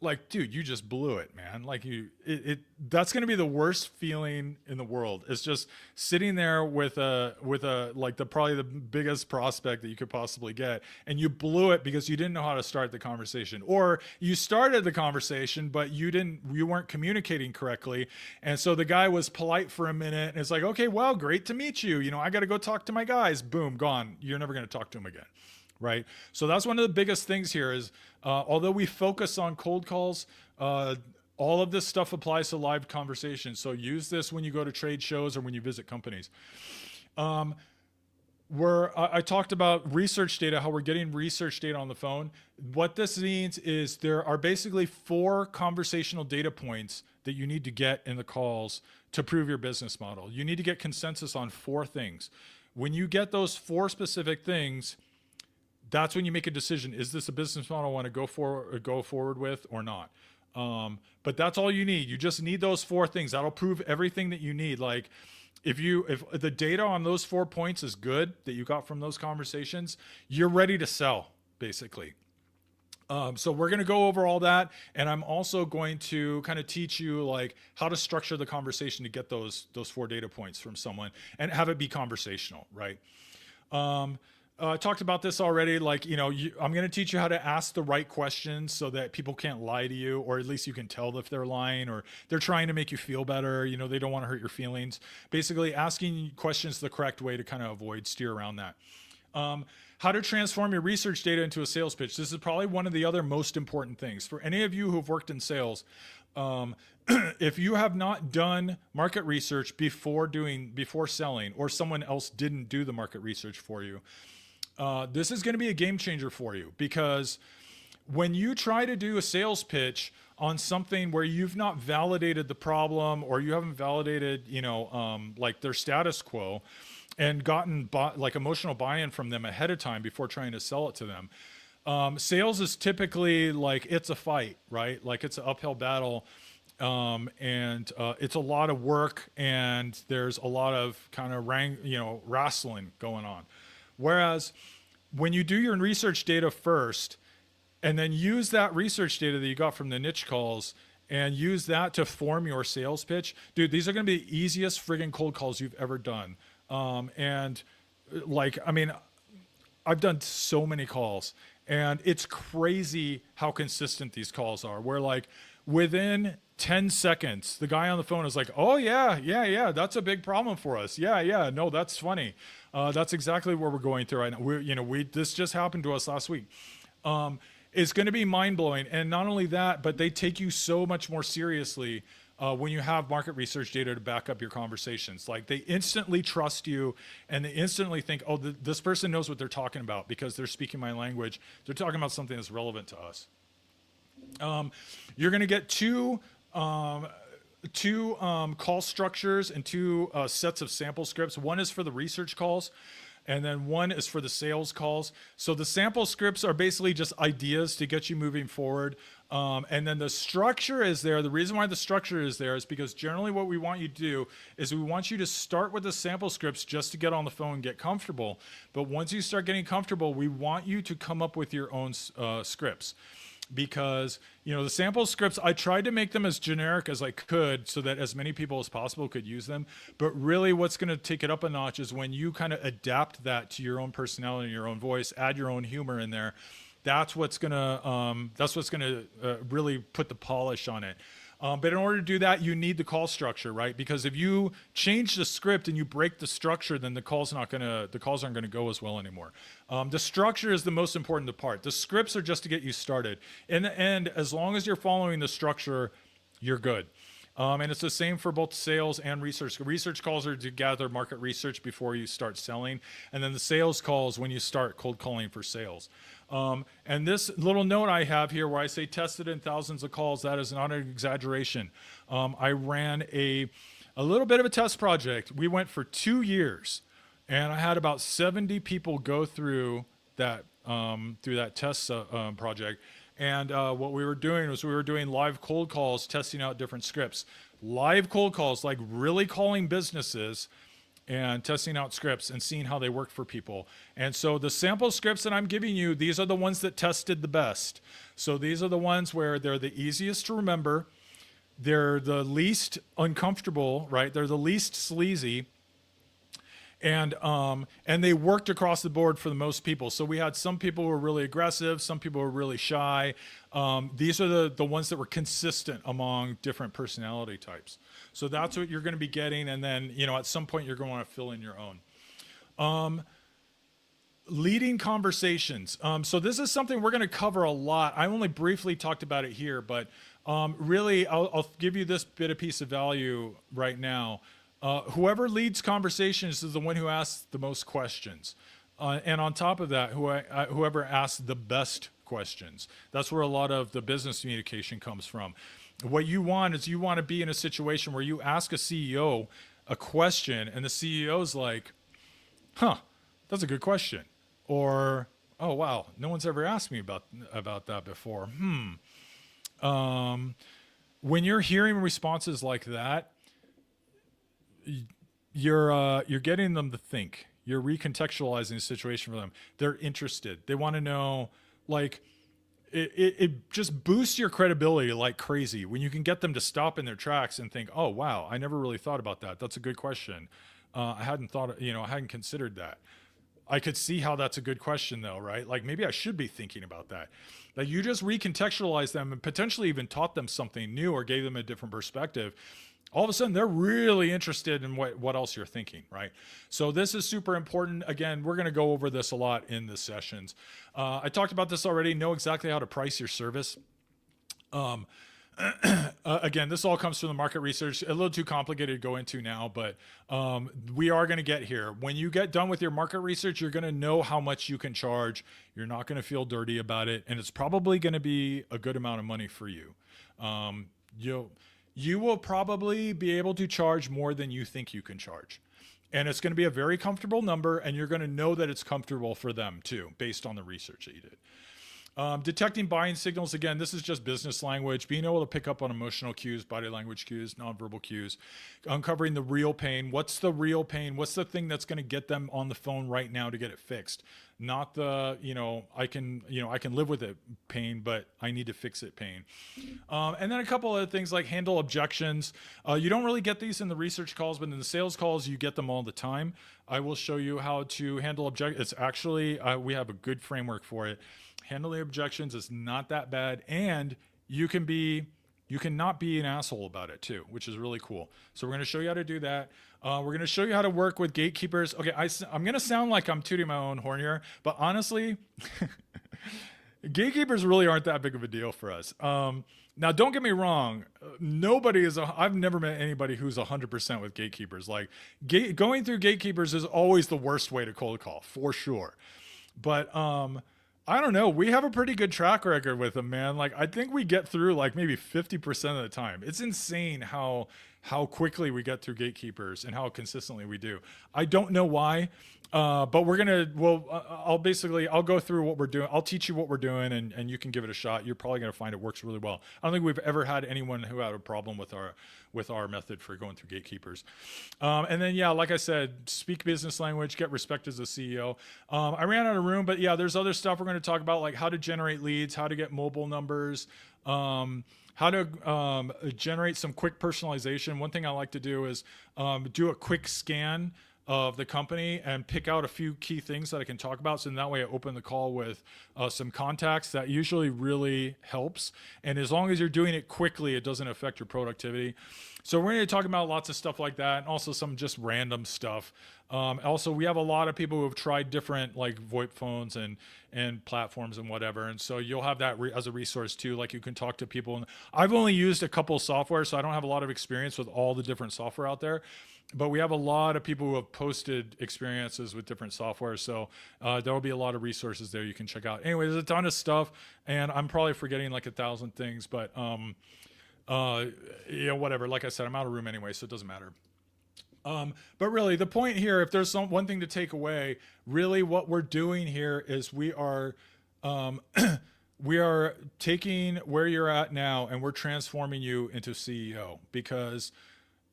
like, dude, you just blew it, man. Like that's going to be the worst feeling in the world. It's just sitting there with like probably the biggest prospect that you could possibly get. And you blew it because you didn't know how to start the conversation, or you started the conversation, but you weren't communicating correctly. And so the guy was polite for a minute and it's like, okay, well, great to meet you. I got to go talk to my guys. Boom, gone. You're never going to talk to him again. Right. So that's one of the biggest things here is, although we focus on cold calls, all of this stuff applies to live conversations. So use this when you go to trade shows or when you visit companies. I talked about research data, how we're getting research data on the phone. What this means is there are basically 4 conversational data points that you need to get in the calls to prove your business model. You need to get consensus on 4 things. When you get those 4 specific things, that's when you make a decision. Is this a business model I want to go forward with or not? But that's all you need. You just need those 4 things. That'll prove everything that you need. Like if the data on those 4 points is good that you got from those conversations, you're ready to sell, basically. So we're going to go over all that. And I'm also going to kind of teach you like how to structure the conversation to get those 4 data points from someone and have it be conversational, right? I talked about this already. Like, I'm going to teach you how to ask the right questions so that people can't lie to you, or at least you can tell if they're lying or they're trying to make you feel better. They don't want to hurt your feelings. Basically, asking questions the correct way to kind of steer around that. How to transform your research data into a sales pitch. This is probably one of the other most important things. For any of you who've worked in sales, if you have not done market research before selling, or someone else didn't do the market research for you, this is going to be a game changer for you, because when you try to do a sales pitch on something where you've not validated the problem, or you haven't validated, like their status quo and gotten like emotional buy-in from them ahead of time before trying to sell it to them, sales is typically like, it's a fight, right? Like it's an uphill battle. And it's a lot of work, and there's a lot of kind of wrestling going on. Whereas when you do your research data first, and then use that research data that you got from the niche calls and use that to form your sales pitch, dude, these are going to be the easiest friggin' cold calls you've ever done. And like, I mean, I've done so many calls, and it's crazy how consistent these calls are, where like within 10 seconds, the guy on the phone is like, oh yeah, that's a big problem for us. Yeah, no, that's funny. That's exactly what we're going through right now. This just happened to us last week. It's going to be mind blowing. And not only that, but they take you so much more seriously when you have market research data to back up your conversations. Like they instantly trust you, and they instantly think, oh, this person knows what they're talking about because they're speaking my language. They're talking about something that's relevant to us. You're going to get two call structures and 2 sets of sample scripts. One is for the research calls, and then one is for the sales calls. So the sample scripts are basically just ideas to get you moving forward. And then the structure is there. The reason why the structure is there is because generally what we want you to do is we want you to start with the sample scripts just to get on the phone and get comfortable. But once you start getting comfortable, we want you to come up with your own scripts. Because, the sample scripts, I tried to make them as generic as I could so that as many people as possible could use them. But really what's going to take it up a notch is when you kind of adapt that to your own personality and your own voice, add your own humor in there. That's what's going to really put the polish on it. But in order to do that, you need the call structure, right? Because if you change the script and you break the structure, then the calls aren't going to go as well anymore. The structure is the most important part. The scripts are just to get you started. In the end, as long as you're following the structure, you're good. And it's the same for both sales and research. Research calls are to gather market research before you start selling. And then the sales calls when you start cold calling for sales. And this little note I have here where I say tested in thousands of calls, that is not an exaggeration. I ran a little bit of a test project. We went for 2 years And I had about 70 people go through that test project. And what we were doing was we were doing live cold calls, testing out different scripts. Live cold calls, like really calling businesses and testing out scripts and seeing how they work for people. And so the sample scripts that I'm giving you, these are the ones that tested the best. So these are the ones where they're the easiest to remember. They're the least uncomfortable, right? They're the least sleazy. And they worked across the board for the most people. So we had some people who were really aggressive, some people were really shy. These are the ones that were consistent among different personality types. So that's what you're going to be getting, and then at some point you're going to want to fill in your own. Leading conversations. So this is something we're going to cover a lot. I only briefly talked about it here, but really I'll give you this bit of piece of value right now. Whoever leads conversations is the one who asks the most questions. And on top of that, whoever asks the best questions. That's where a lot of the business communication comes from. What you want is you want to be in a situation where you ask a CEO a question and the CEO's like, huh, that's a good question. Or, oh, wow, no one's ever asked me about that before. When you're hearing responses like that, you're getting them to think. You're recontextualizing the situation for them. They're interested. They want to know, like, it just boosts your credibility like crazy when you can get them to stop in their tracks and think, oh, wow, I never really thought about that. That's a good question. I hadn't considered that. I could see how that's a good question though, right? Like maybe I should be thinking about that. Like you just recontextualize them and potentially even taught them something new or gave them a different perspective. All of a sudden they're really interested in what else you're thinking, right? So this is super important. Again, we're going to go over this a lot in the sessions. I talked about this already. Know exactly how to price your service. Again, this all comes from the market research. A little too complicated to go into now, but we are going to get here. When you get done with your market research, you're going to know how much you can charge. You're not going to feel dirty about it, and it's probably going to be a good amount of money for you. You will probably be able to charge more than you think you can charge. And it's going to be a very comfortable number, and you're going to know that it's comfortable for them too, based on the research that you did. Detecting buying signals, again, this is just business language, being able to pick up on emotional cues, body language cues, nonverbal cues, uncovering the real pain. What's the real pain? What's the thing that's going to get them on the phone right now to get it fixed? Not the, I can live with it pain, but I need to fix it pain. And then a couple other things like handle objections. You don't really get these in the research calls, but in the sales calls, you get them all the time. I will show you how to handle objections. It's actually, we have a good framework for it. Handling objections is not that bad, and you can not be an asshole about it too, which is really cool. So we're going to show you how to do that. We're going to show you how to work with gatekeepers. Okay, I'm going to sound like I'm tooting my own horn here, but honestly, gatekeepers really aren't that big of a deal for us. Now, don't get me wrong. I've never met anybody who's 100% with gatekeepers. Like going through gatekeepers is always the worst way to cold call, for sure. But I don't know. We have a pretty good track record with them, man. Like I think we get through like maybe 50% of the time. It's insane how quickly we get through gatekeepers and how consistently we do. I don't know why, but I'll go through what we're doing. I'll teach you what we're doing, and you can give it a shot. You're probably going to find it works really well. I don't think we've ever had anyone who had a problem with our method for going through gatekeepers. And then, yeah, like I said, speak business language, get respect as a CEO. I ran out of room, but yeah, there's other stuff we're going to talk about, like how to generate leads, how to get mobile numbers, how to generate some quick personalization. One thing I like to do is do a quick scan of the company and pick out a few key things that I can talk about. So in that way I open the call with some contacts. That usually really helps. And as long as you're doing it quickly, it doesn't affect your productivity. So we're going to talk about lots of stuff like that, and also some just random stuff. Also, we have a lot of people who have tried different like VoIP phones and platforms and whatever. And so you'll have that as a resource too. Like you can talk to people. And I've only used a couple of software, so I don't have a lot of experience with all the different software out there. But we have a lot of people who have posted experiences with different software. So there will be a lot of resources there you can check out. Anyway, there's a ton of stuff, and I'm probably forgetting like 1,000 things, but whatever. Like I said, I'm out of room anyway, so it doesn't matter. But really, the point here, if there's one thing to take away, really what we're doing here is we are we are taking where you're at now and we're transforming you into CEO. Because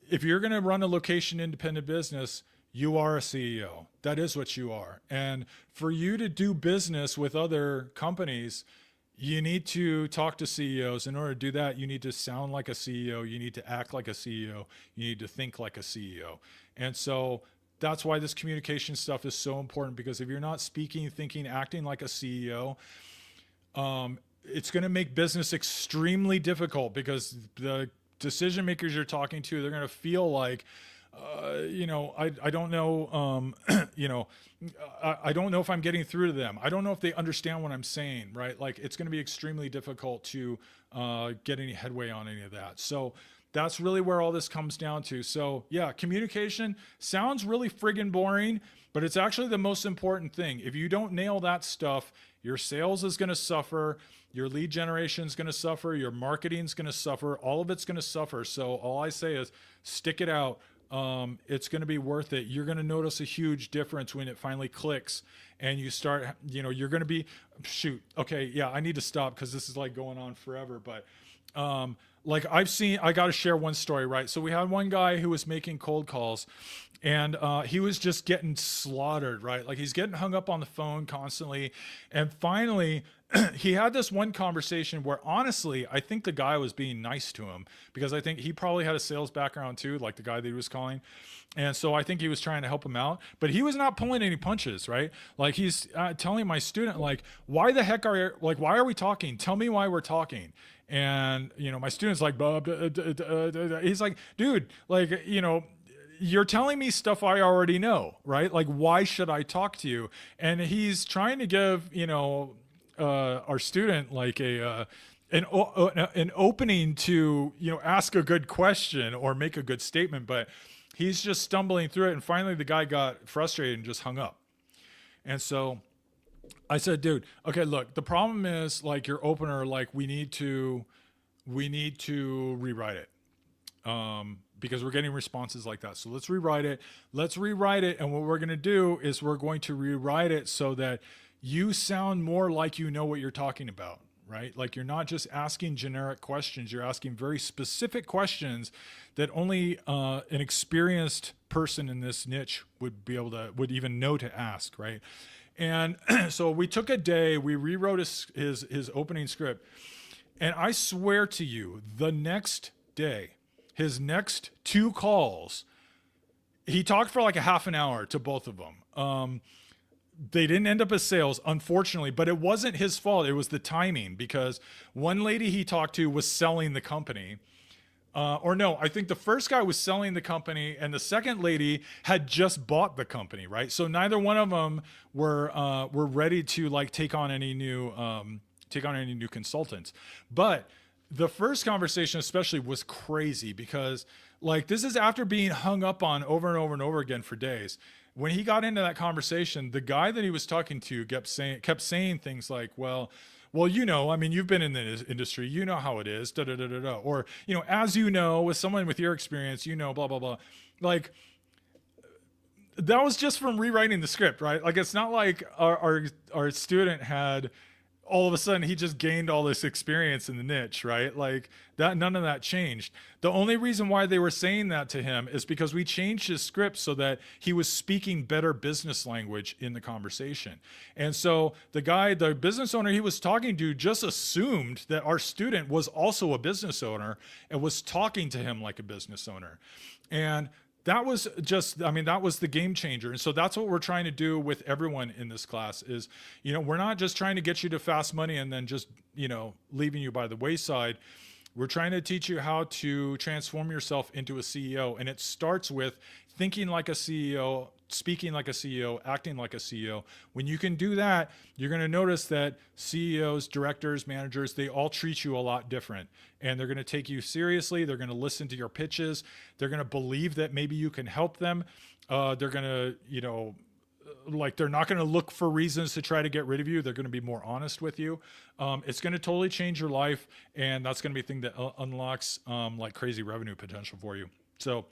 if you're going to run a location independent business, you are a CEO. That is what you are. And for you to do business with other companies, you need to talk to CEOs. In order to do that, you need to sound like a CEO. You need to act like a CEO. You need to think like a CEO. And so that's why this communication stuff is so important, because if you're not speaking, thinking, acting like a CEO, it's going to make business extremely difficult, because the decision makers you're talking to, they're going to feel like, I don't know, I don't know if I'm getting through to them. I don't know if they understand what I'm saying, right? Like, it's going to be extremely difficult to get any headway on any of that. So that's really where all this comes down to. So yeah, communication sounds really friggin' boring, but it's actually the most important thing. If you don't nail that stuff, your sales is going to suffer, your lead generation is going to suffer, your marketing is going to suffer, all of it's going to suffer. So all I say is stick it out. It's going to be worth it. You're going to notice a huge difference when it finally clicks and you start, you're going to be, okay, yeah, I need to stop because this is like going on forever. But like I got to share one story, right? So we had one guy who was making cold calls, and he was just getting slaughtered, right? Like, he's getting hung up on the phone constantly. And finally, he had this one conversation where, honestly, I think the guy was being nice to him, because I think he probably had a sales background too, like the guy that he was calling. And so I think he was trying to help him out, but he was not pulling any punches, right? Like, he's telling my student, like, why are we talking? Tell me why we're talking. And, my student's like, he's like, dude, like, you're telling me stuff I already know, right? Like, why should I talk to you? And he's trying to give, our student like an opening to, ask a good question or make a good statement, but he's just stumbling through it. And finally the guy got frustrated and just hung up. And so I said, dude, okay, look, the problem is, like, your opener, like, we need to rewrite it. Because we're getting responses like that. So let's rewrite it. And what we're going to do is we're going to rewrite it so that you sound more like you know what you're talking about, right? Like, you're not just asking generic questions. You're asking very specific questions that only an experienced person in this niche would even know to ask, right? And so we took a day, we rewrote his opening script. And I swear to you, the next day, his next two calls, he talked for like a half an hour to both of them. They didn't end up as sales, unfortunately, but it wasn't his fault. It was the timing, because one lady he talked to was selling the company. I think the first guy was selling the company, and the second lady had just bought the company, right? So neither one of them were ready to, like, take on any new consultants. But the first conversation especially was crazy, because, like, this is after being hung up on over and over and over again for days. When he got into that conversation, the guy that he was talking to kept saying things like, well, I mean, you've been in the industry, you know how it is, da da da da da. Or, as you know, with someone with your experience, blah blah blah. Like, that was just from rewriting the script, right? Like, it's not like our student had, all of a sudden he just gained all this experience in the niche, right? Like, that, none of that changed. The only reason why they were saying that to him is because we changed his script so that he was speaking better business language in the conversation. And so the business owner he was talking to, just assumed that our student was also a business owner and was talking to him like a business owner. And that was that was the game changer. And so that's what we're trying to do with everyone in this class is, we're not just trying to get you to fast money and then just, leaving you by the wayside. We're trying to teach you how to transform yourself into a CEO. And it starts with thinking like a CEO, speaking like a CEO, acting like a CEO. When you can do that, you're going to notice that CEOs, directors, managers, they all treat you a lot different. And they're going to take you seriously. They're going to listen to your pitches. They're going to believe that maybe you can help them. They're going to, they're not going to look for reasons to try to get rid of you. They're going to be more honest with you. It's going to totally change your life. And that's going to be a thing that unlocks like crazy revenue potential for you. So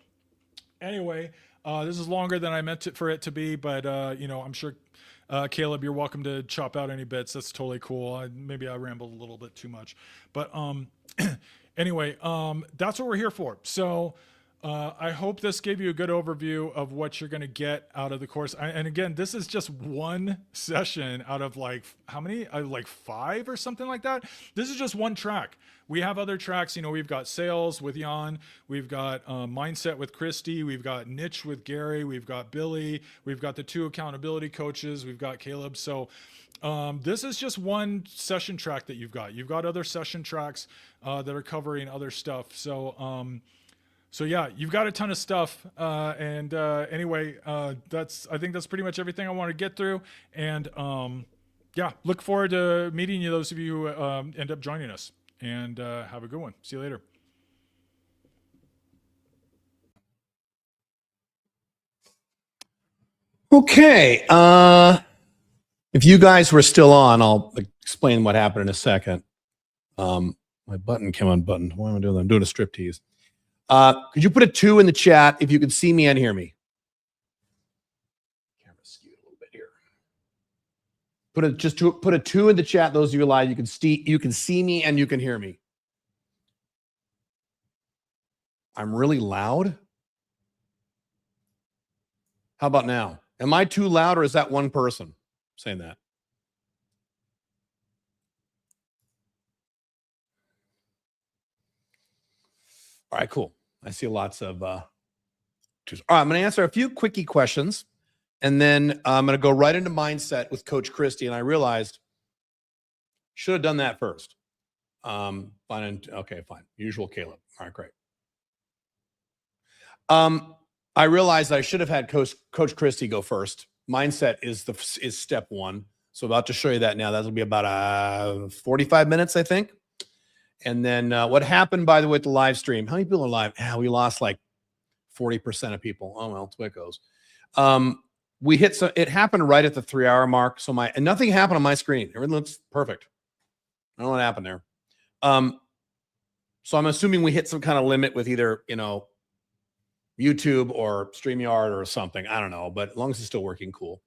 anyway, This is longer than I meant for it to be, but I'm sure Caleb, you're welcome to chop out any bits. That's totally cool. Maybe I rambled a little bit too much, but anyway, that's what we're here for. So I hope this gave you a good overview of what you're going to get out of the course. And again, this is just one session out of like how many? Like 5 or something like that. This is just one track. We have other tracks. We've got sales with Jan. We've got mindset with Christy. We've got niche with Gary. We've got Billy. We've got the 2 accountability coaches. We've got Caleb. So this is just one session track that you've got. You've got other session tracks that are covering other stuff. So yeah, you've got a ton of stuff. Anyway, I think that's pretty much everything I want to get through. And yeah, look forward to meeting you, those of you who end up joining us. And have a good one. See you later. Okay. If you guys were still on, I'll explain what happened in a second. My button came unbuttoned. What am I doing? I'm doing a striptease. Could you put a 2 in the chat if you can see me and hear me? Camera skewed a little bit here. Put a 2 in the chat. Those of you live, you can see me and you can hear me. I'm really loud. How about now? Am I too loud, or is that one person saying that? All right, cool. I see lots of twos. All right, I'm going to answer a few quickie questions, and then I'm going to go right into mindset with Coach Christy. And I realized should have done that first. Fine. Okay, fine. Usual Caleb. All right, great. I realized I should have had Coach Christy go first. Mindset is step 1. So about to show you that now. That'll be about 45 minutes, I think. And then what happened, by the way, with the live stream? How many people are live? We lost like 40% of people. Oh well, that's the way it goes. It happened right at the 3-hour mark. So nothing happened on my screen. Everything looks perfect. I don't know what happened there. So I'm assuming we hit some kind of limit with either YouTube or StreamYard or something. I don't know, but as long as it's still working, cool.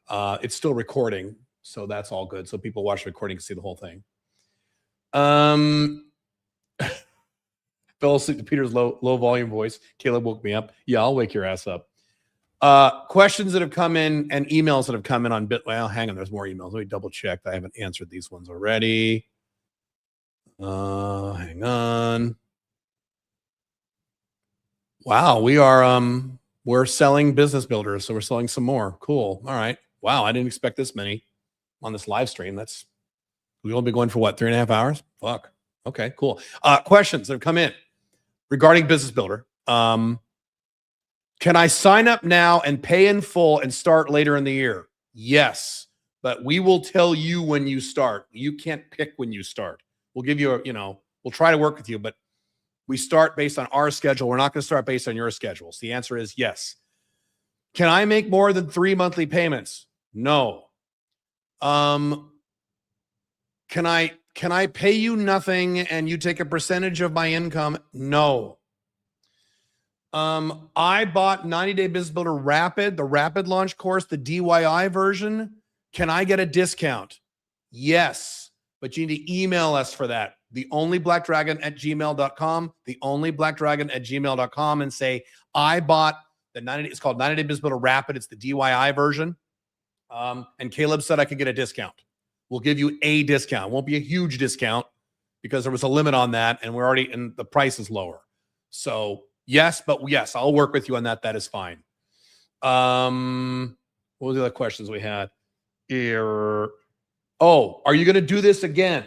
It's still recording, so that's all good. So people watch the recording can see the whole thing. Fell asleep to Peter's low volume voice. Caleb woke me up. Yeah, I'll wake your ass up. Questions that have come in and emails that have come in on well, hang on, there's more emails. Let me double check. I haven't answered these ones already. Hang on. Wow, we're selling business builders, so we're selling some more. Cool. All right. Wow, I didn't expect this many on this live stream. We'll be going for what, 3.5 hours? Fuck. Okay, cool. Questions that have come in regarding business builder. Can I sign up now and pay in full and start later in the year? Yes, but we will tell you when you start. You can't pick when you start. We'll give you we'll try to work with you, but we start based on our schedule. We're not going to start based on your schedule. So the answer is yes. Can I make more than 3 monthly payments? No. Can I pay you nothing and you take a percentage of my income? No. I bought 90-Day Business Builder Rapid, the Rapid Launch course, the DIY version. Can I get a discount? Yes, but you need to email us for that. theonlyblackdragon@gmail.com, theonlyblackdragon@gmail.com, and say, I bought it's called 90-Day Business Builder Rapid. It's the DIY version. And Caleb said I could get a discount. We'll give you a discount. It won't be a huge discount because there was a limit on that and and the price is lower. So yes, I'll work with you on that. That is fine. What were the other questions we had here? Oh, are you going to do this again?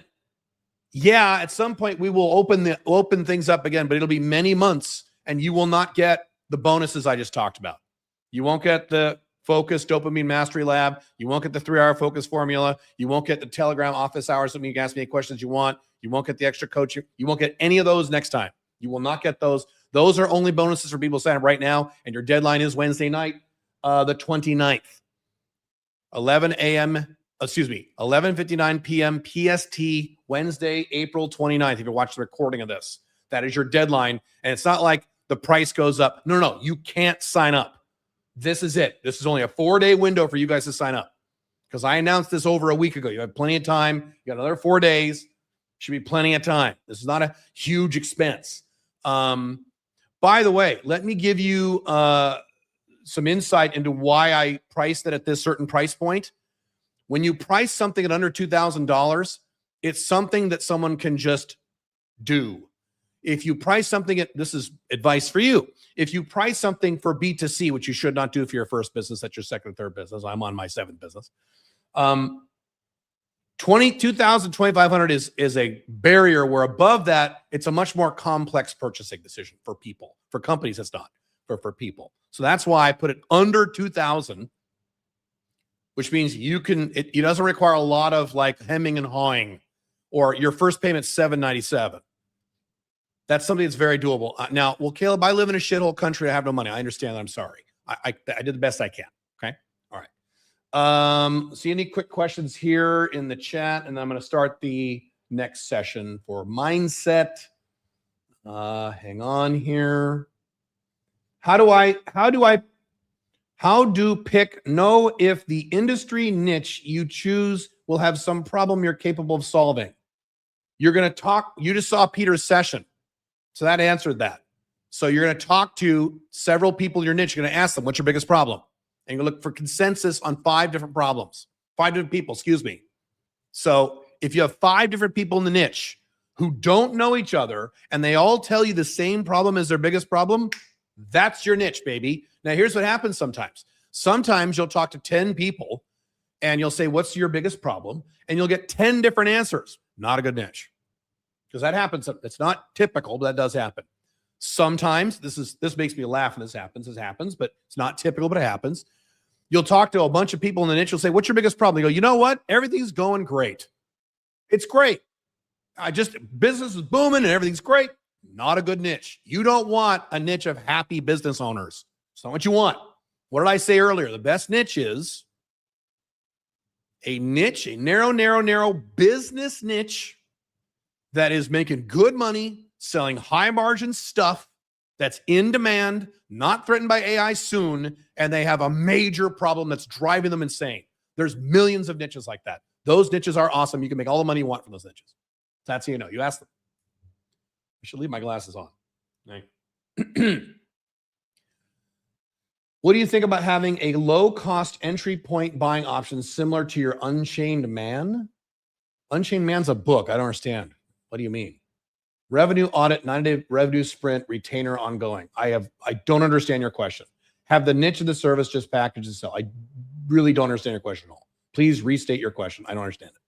Yeah, at some point we will open things up again, but it'll be many months and you will not get the bonuses I just talked about. You won't get the Focus Dopamine Mastery Lab. You won't get the 3-hour focus formula. You won't get the Telegram office hours so you can ask me any questions you want. You won't get the extra coaching. You won't get any of those next time. You will not get those. Those are only bonuses for people signing up right now. And your deadline is Wednesday night, the 29th, 11:59 p.m. PST, Wednesday, April 29th. If you watch the recording of this, that is your deadline. And it's not like the price goes up. No, you can't sign up. This is it. This is only a 4-day window for you guys to sign up, because I announced this over a week ago. You have plenty of time. You got another 4 days. Should be plenty of time. This is not a huge expense. By the way, let me give you some insight into why I priced it at this certain price point. When you price something at under $2,000, it's something that someone can just do. If you price something at, this is advice for you. If you price something for B2C, which you should not do for your first business, that's your second or third business. I'm on my 7th business. 2,000, 2,500 is a barrier where above that, it's a much more complex purchasing decision for people. For companies, it's not. For people. So that's why I put it under 2,000, which means you can, it doesn't require a lot of like hemming and hawing, or your first payment's $797. That's something that's very doable. Now, well, Caleb, I live in a shithole country. I have no money. I understand that. I'm sorry. I did the best I can. Okay. All right. See any quick questions here in the chat, and then I'm going to start the next session for mindset. Hang on here. How do pick know if the industry niche you choose will have some problem you're capable of solving? You're going to talk, you just saw Peter's session. So that answered that. So you're going to talk to several people in your niche. You're going to ask them, what's your biggest problem? And you're going to look for consensus on 5 different problems. 5 different people, excuse me. So if you have 5 different people in the niche who don't know each other and they all tell you the same problem as their biggest problem, that's your niche, baby. Now, here's what happens sometimes. Sometimes you'll talk to 10 people and you'll say, what's your biggest problem? And you'll get 10 different answers. Not a good niche. Because that happens. It's not typical, but that does happen. Sometimes, this makes me laugh when this happens, but it's not typical, but it happens. You'll talk to a bunch of people in the niche. You'll say, what's your biggest problem? They go, you know what? Everything's going great. It's great. Business is booming and everything's great. Not a good niche. You don't want a niche of happy business owners. It's not what you want. What did I say earlier? The best niche is a niche, a narrow business niche that is making good money, selling high margin stuff that's in demand, not threatened by AI soon, and they have a major problem that's driving them insane. There's millions of niches like that. Those niches are awesome. You can make all the money you want from those niches. That's how you know. You ask them. I should leave my glasses on. What do you think about having a low-cost entry point buying option similar to your Unchained Man? Unchained Man's a book. I don't understand. What do you mean? Revenue audit, 90-day revenue sprint, retainer ongoing. I don't understand your question. Have the niche of the service just packaged and sell. I really don't understand your question at all. Please restate your question. I don't understand it.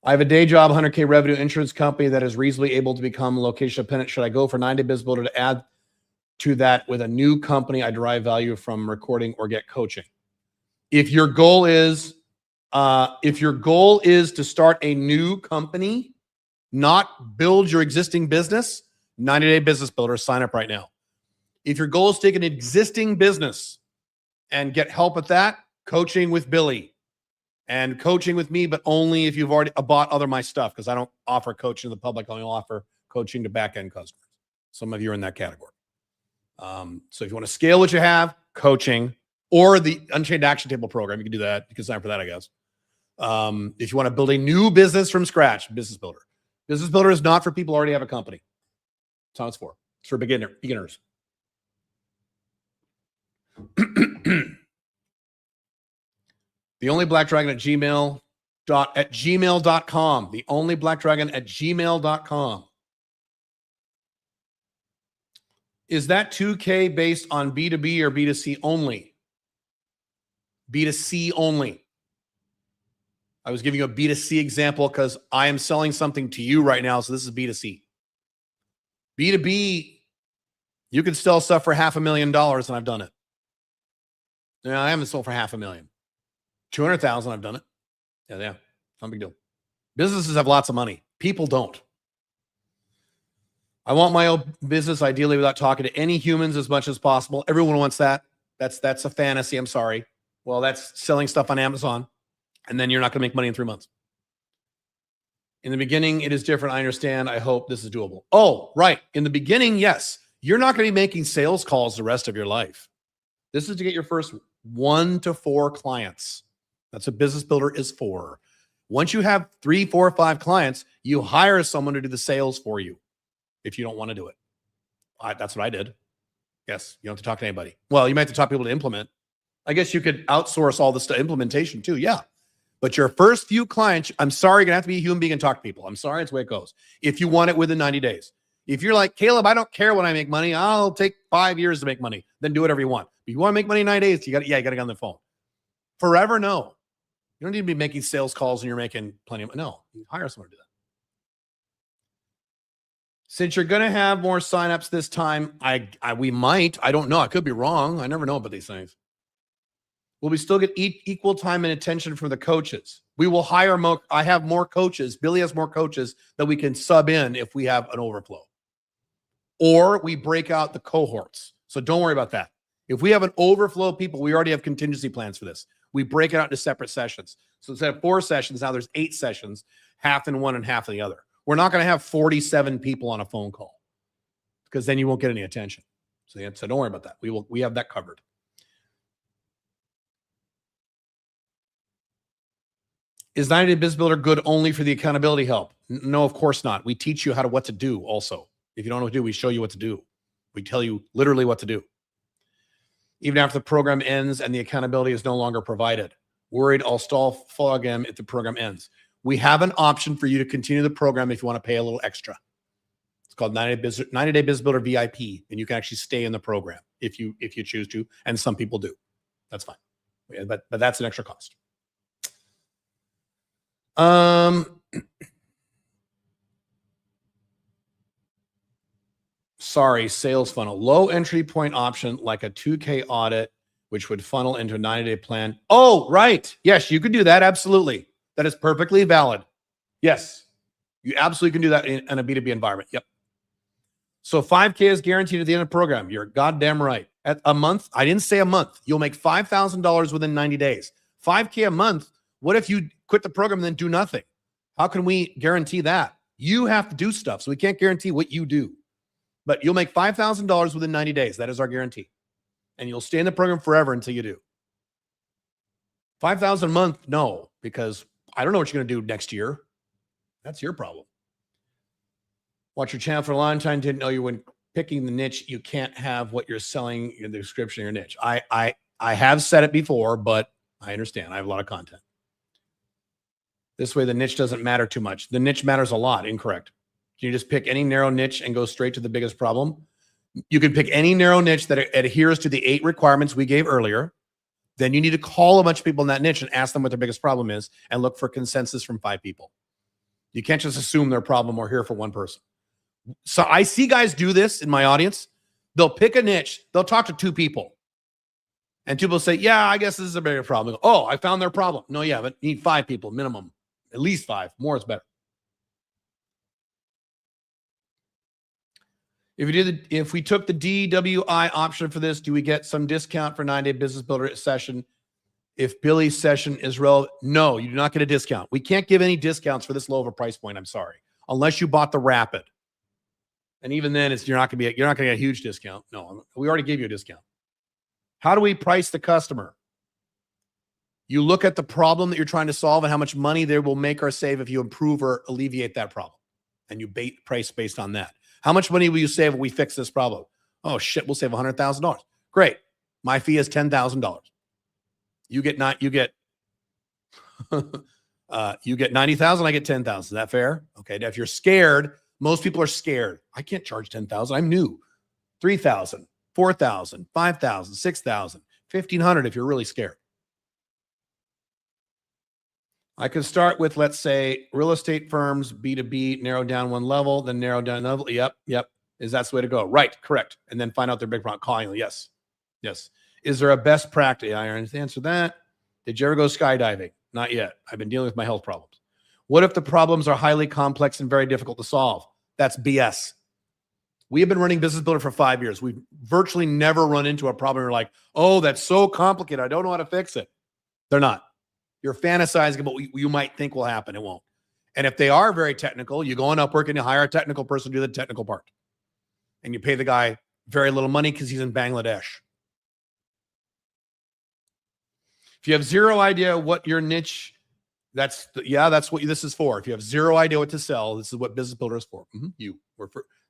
I have a day job, 100K revenue insurance company that is reasonably able to become location dependent. Should I go for 9-day business builder to add to that with a new company I derive value from recording or get coaching? If your goal is to start a new company, not build your existing business, 90-day business builder, sign up right now. If your goal is to take an existing business and get help with that, coaching with Billy and coaching with me, but only if you've already bought other my stuff, because I don't offer coaching to the public. I only offer coaching to back-end customers. Some of you are in that category. So if you want to scale what you have, coaching, or the Unchained Action Table program, you can do that. You can sign up for that, I guess. If you want to build a new business from scratch, business builder. Business builder is not for people who already have a company. That's how it's for. It's for beginners. The only black dragon at gmail.com. The only black dragon at gmail.com. Is that 2K based on B2B or B2C only? B2C only. I was giving you a B2C example because I am selling something to you right now. So this is B2C. B2B, you can sell stuff for $500,000 and I've done it. No, I haven't sold for $500,000. 200,000, I've done it. Yeah. Not a big deal. Businesses have lots of money. People don't. I want my own business, ideally, without talking to any humans as much as possible. Everyone wants that. That's a fantasy. I'm sorry. Well, that's selling stuff on Amazon, and then you're not going to make money in 3 months. In the beginning, it is different. I understand. I hope this is doable. Oh, right. In the beginning, yes. You're not going to be making sales calls the rest of your life. This is to get your first 1 to 4 clients. That's what Business Builder is for. Once you have 3, 4, 5 clients, you hire someone to do the sales for you if you don't want to do it. That's what I did. Yes, you don't have to talk to anybody. Well, you might have to talk to people to implement. I guess you could outsource all this to implementation too. Yeah. But your first few clients, I'm sorry, you're going to have to be a human being and talk to people. I'm sorry, it's the way it goes. If you want it within 90 days. If you're like, Caleb, I don't care when I make money. I'll take 5 years to make money. Then do whatever you want. If you want to make money in 9 days, you got to get on the phone. Forever, no. You don't need to be making sales calls and you're making plenty of money. No, you hire someone to do that. Since you're going to have more signups this time, we might. I don't know. I could be wrong. I never know about these things. Will we still get equal time and attention from the coaches? We will hire more. I have more coaches. Billy has more coaches that we can sub in if we have an overflow. Or we break out the cohorts. So don't worry about that. If we have an overflow of people, we already have contingency plans for this. We break it out into separate sessions. So instead of 4 sessions, now there's 8 sessions, half in one and half in the other. We're not going to have 47 people on a phone call because then you won't get any attention. So don't worry about that. We have that covered. Is 90-Day Business Builder good only for the accountability help? No, of course not. We teach you what to do also. If you don't know what to do, we show you what to do. We tell you literally what to do. Even after the program ends and the accountability is no longer provided. Worried I'll stall program if the program ends. We have an option for you to continue the program if you want to pay a little extra. It's called 90-Day Business Builder VIP, and you can actually stay in the program if you choose to, and some people do. That's fine. But that's an extra cost. Sorry, sales funnel. Low entry point option like a 2K audit, which would funnel into a 90-day plan. Oh, right. Yes, you could do that. Absolutely. That is perfectly valid. Yes, you absolutely can do that in a B2B environment. Yep. So 5K is guaranteed at the end of the program. You're goddamn right. At a month, I didn't say a month. You'll make $5,000 within 90 days. 5K a month. What if you quit the program and then do nothing? How can we guarantee that? You have to do stuff, so we can't guarantee what you do. But you'll make $5,000 within 90 days. That is our guarantee. And you'll stay in the program forever until you do. $5,000 a month, no, because I don't know what you're going to do next year. That's your problem. Watch your channel for a long time. Didn't know you when picking the niche, you can't have what you're selling in the description of your niche. I have said it before, but I understand. I have a lot of content. This way, the niche doesn't matter too much. The niche matters a lot. Incorrect. Can you just pick any narrow niche and go straight to the biggest problem? You can pick any narrow niche that adheres to the 8 requirements we gave earlier. Then you need to call a bunch of people in that niche and ask them what their biggest problem is and look for consensus from 5 people. You can't just assume their problem or hear for one person. So I see guys do this in my audience. They'll pick a niche. They'll talk to 2 people. And 2 people say, yeah, I guess this is a bigger problem. Oh, I found their problem. No, yeah, but you need 5 people minimum. At least 5. More is better. If we took the DWI option for this, do we get some discount for 9-Day Business Builder session? If Billy's session is relevant, no, you do not get a discount. We can't give any discounts for this low of a price point. I'm sorry, unless you bought the Rapid, and even then, you're not going to get a huge discount. No, we already gave you a discount. How do we price the customer? You look at the problem that you're trying to solve and how much money they will make or save if you improve or alleviate that problem, and you price based on that. How much money will you save if we fix this problem? Oh shit, we'll save $100,000. Great. My fee is $10,000. You get 90,000. I get 10,000. Is that fair? Okay. Now, if you're scared, most people are scared. I can't charge 10,000. I'm new. 3,000, 4,000, 5,000, 6,000, 1,500 if you're really scared. I could start with, let's say, real estate firms, B2B, narrow down one level, then narrow down another level. Yep. Is that the way to go? Right, correct. And then find out their big problem. Calling you. Yes. Is there a best practice? I answer that. Did you ever go skydiving? Not yet. I've been dealing with my health problems. What if the problems are highly complex and very difficult to solve? That's BS. We have been running Business Builder for 5 years. We've virtually never run into a problem. You're like, oh, that's so complicated. I don't know how to fix it. They're not. You're fantasizing about what you might think will happen. It won't. And if they are very technical, you go on Upwork and you hire a technical person to do the technical part. And you pay the guy very little money because he's in Bangladesh. If you have zero idea what your niche, that's what this is for. If you have zero idea what to sell, this is what Business Builder is for.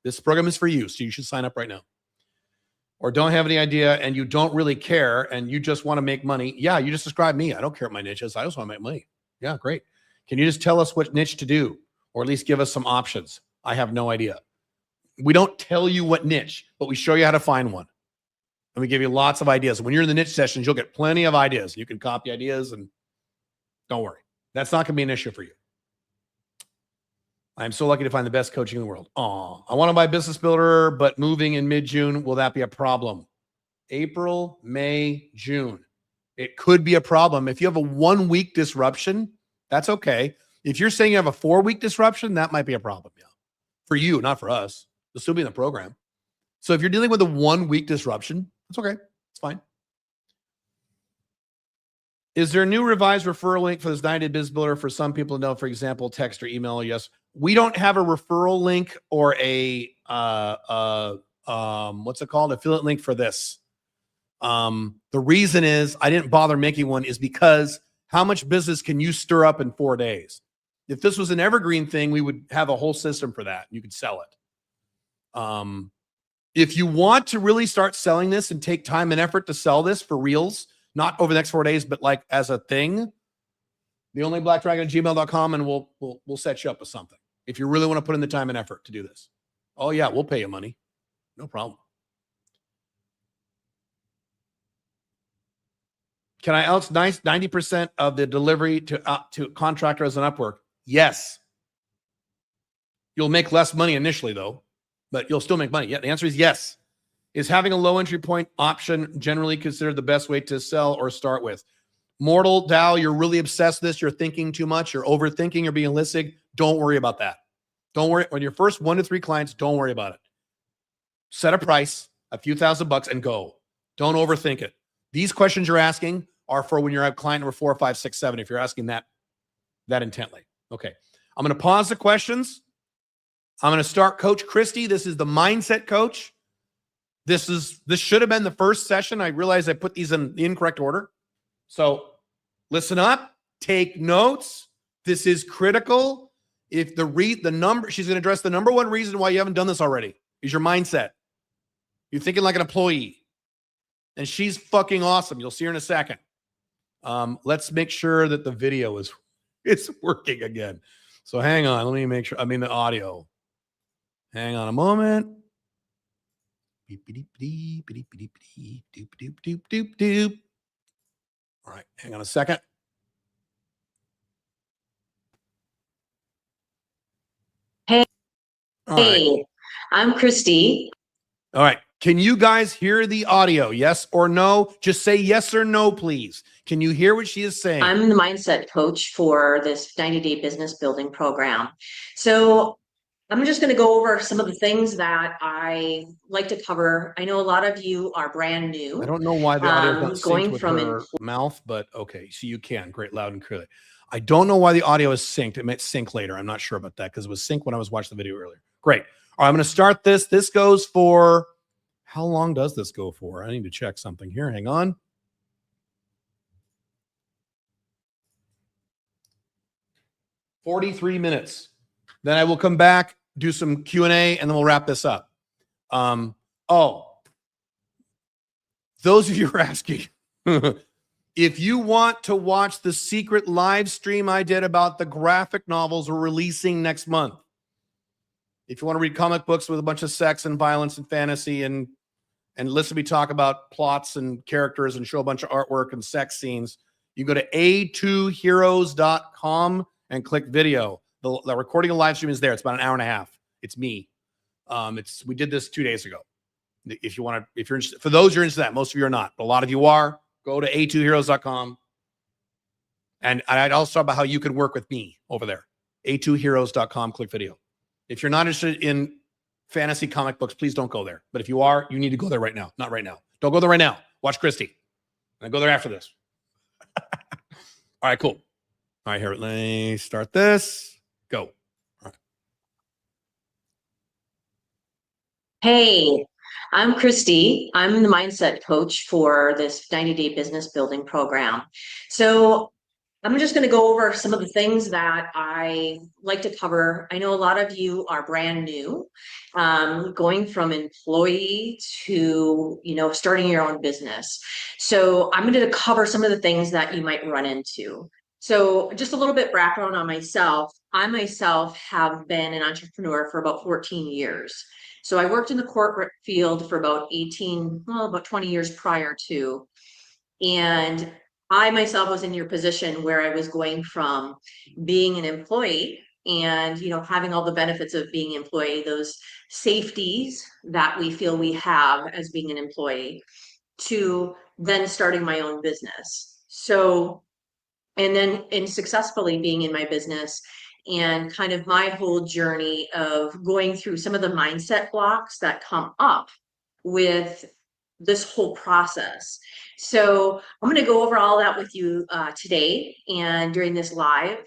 This program is for you, so you should sign up right now. Or don't have any idea and you don't really care and you just want to make money. Yeah, you just describe me. I don't care what my niche is. I just want to make money. Yeah, great. Can you just tell us what niche to do or at least give us some options? I have no idea. We don't tell you what niche, but we show you how to find one. And we give you lots of ideas. When you're in the niche sessions, you'll get plenty of ideas. You can copy ideas and don't worry. That's not going to be an issue for you. I'm so lucky to find the best coaching in the world. I want to buy Business Builder, but moving in mid-June, will that be a problem? April, May, June. It could be a problem. If you have a 1-week disruption, that's okay. If you're saying you have a 4-week disruption, that might be a problem. Yeah. For you, not for us. You'll still be in the program. So if you're dealing with a 1-week disruption, that's okay. It's fine. Is there a new revised referral link for this 90-day Business Builder for some people to know, for example, text or email? Yes. We don't have a referral link or a what's it called? Affiliate link for this. The reason is I didn't bother making one is because how much business can you stir up in 4 days? If this was an evergreen thing, we would have a whole system for that. You could sell it. If you want to really start selling this and take time and effort to sell this for reals, not over the next 4 days, but like as a thing, theonlyblackdragon@gmail.com and we'll set you up with something. If you really want to put in the time and effort to do this. Oh yeah, we'll pay you money. No problem. Can I outsource 90% of the delivery to contractors on Upwork? Yes. You'll make less money initially though, but you'll still make money. Yeah, the answer is yes. Is having a low entry point option generally considered the best way to sell or start with? Mortal Dow, you're really obsessed with this. You're thinking too much. You're overthinking. You're being listed. Don't worry about that. Don't worry. When your first 1 to 3 clients, don't worry about it. Set a price, a few $1,000 and go. Don't overthink it. These questions you're asking are for when you're at client number 4, 5, 6, 7. If you're asking that intently. Okay. I'm going to pause the questions. I'm going to start Coach Christie. This is the mindset coach. This should have been the first session. I realized I put these in the incorrect order. So listen up, take notes. This is critical. If she's going to address the number one reason why you haven't done this already is your mindset. You're thinking like an employee. And she's fucking awesome. You'll see her in a second. Let's make sure that the video is working again. So hang on. Let me make sure. The audio. Hang on a moment. All right, hang on a second. Hey, right. I'm Christy. All right. Can you guys hear the audio? Yes or no? Just say yes or no, please. Can you hear what she is saying? I'm the mindset coach for this 90-day business building program. So I'm just going to go over some of the things that I like to cover. I know a lot of you are brand new. I don't know why the audio is not synced with her mouth, but okay. So you can. Great, loud and clear. I don't know why the audio is synced. It might sync later. I'm not sure about that because it was synced when I was watching the video earlier. Great. All right, I'm going to start this. This goes for, how long does this go for? I need to check something here. Hang on. $43 minutes. Then I will come back, do some Q&A, and then we'll wrap this up. Those of you who are asking, if you want to watch the secret live stream I did about the graphic novels we're releasing next month, if you want to read comic books with a bunch of sex and violence and fantasy and listen to me talk about plots and characters and show a bunch of artwork and sex scenes, you go to a2heroes.com and click video. The recording of live stream is there. It's about an hour and a half. It's me. We did this 2 days ago. If you're interested, for those you're into that, most of you are not, but a lot of you are. Go to a2heroes.com. And I'd also talk about how you could work with me over there. a2heroes.com, click video. If you're not interested in fantasy comic books, please don't go there. But if you are, you need to go there right now. Not right now. Don't go there right now. Watch Christy. And go there after this. All right, cool. All right, here. Let me start this. Go. Hey, I'm Christy. I'm the mindset coach for this 90-day business building program. So I'm just going to go over some of the things that I like to cover. I know a lot of you are brand new, going from employee to, starting your own business. So I'm going to cover some of the things that you might run into. So just a little bit background on myself. I myself have been an entrepreneur for about 14 years. So I worked in the corporate field for about 20 years prior to, and I myself was in your position where I was going from being an employee and, having all the benefits of being an employee, those safeties that we feel we have as being an employee, to then starting my own business. So, and successfully being in my business and kind of my whole journey of going through some of the mindset blocks that come up with this whole process. So I'm going to go over all that with you today and during this live,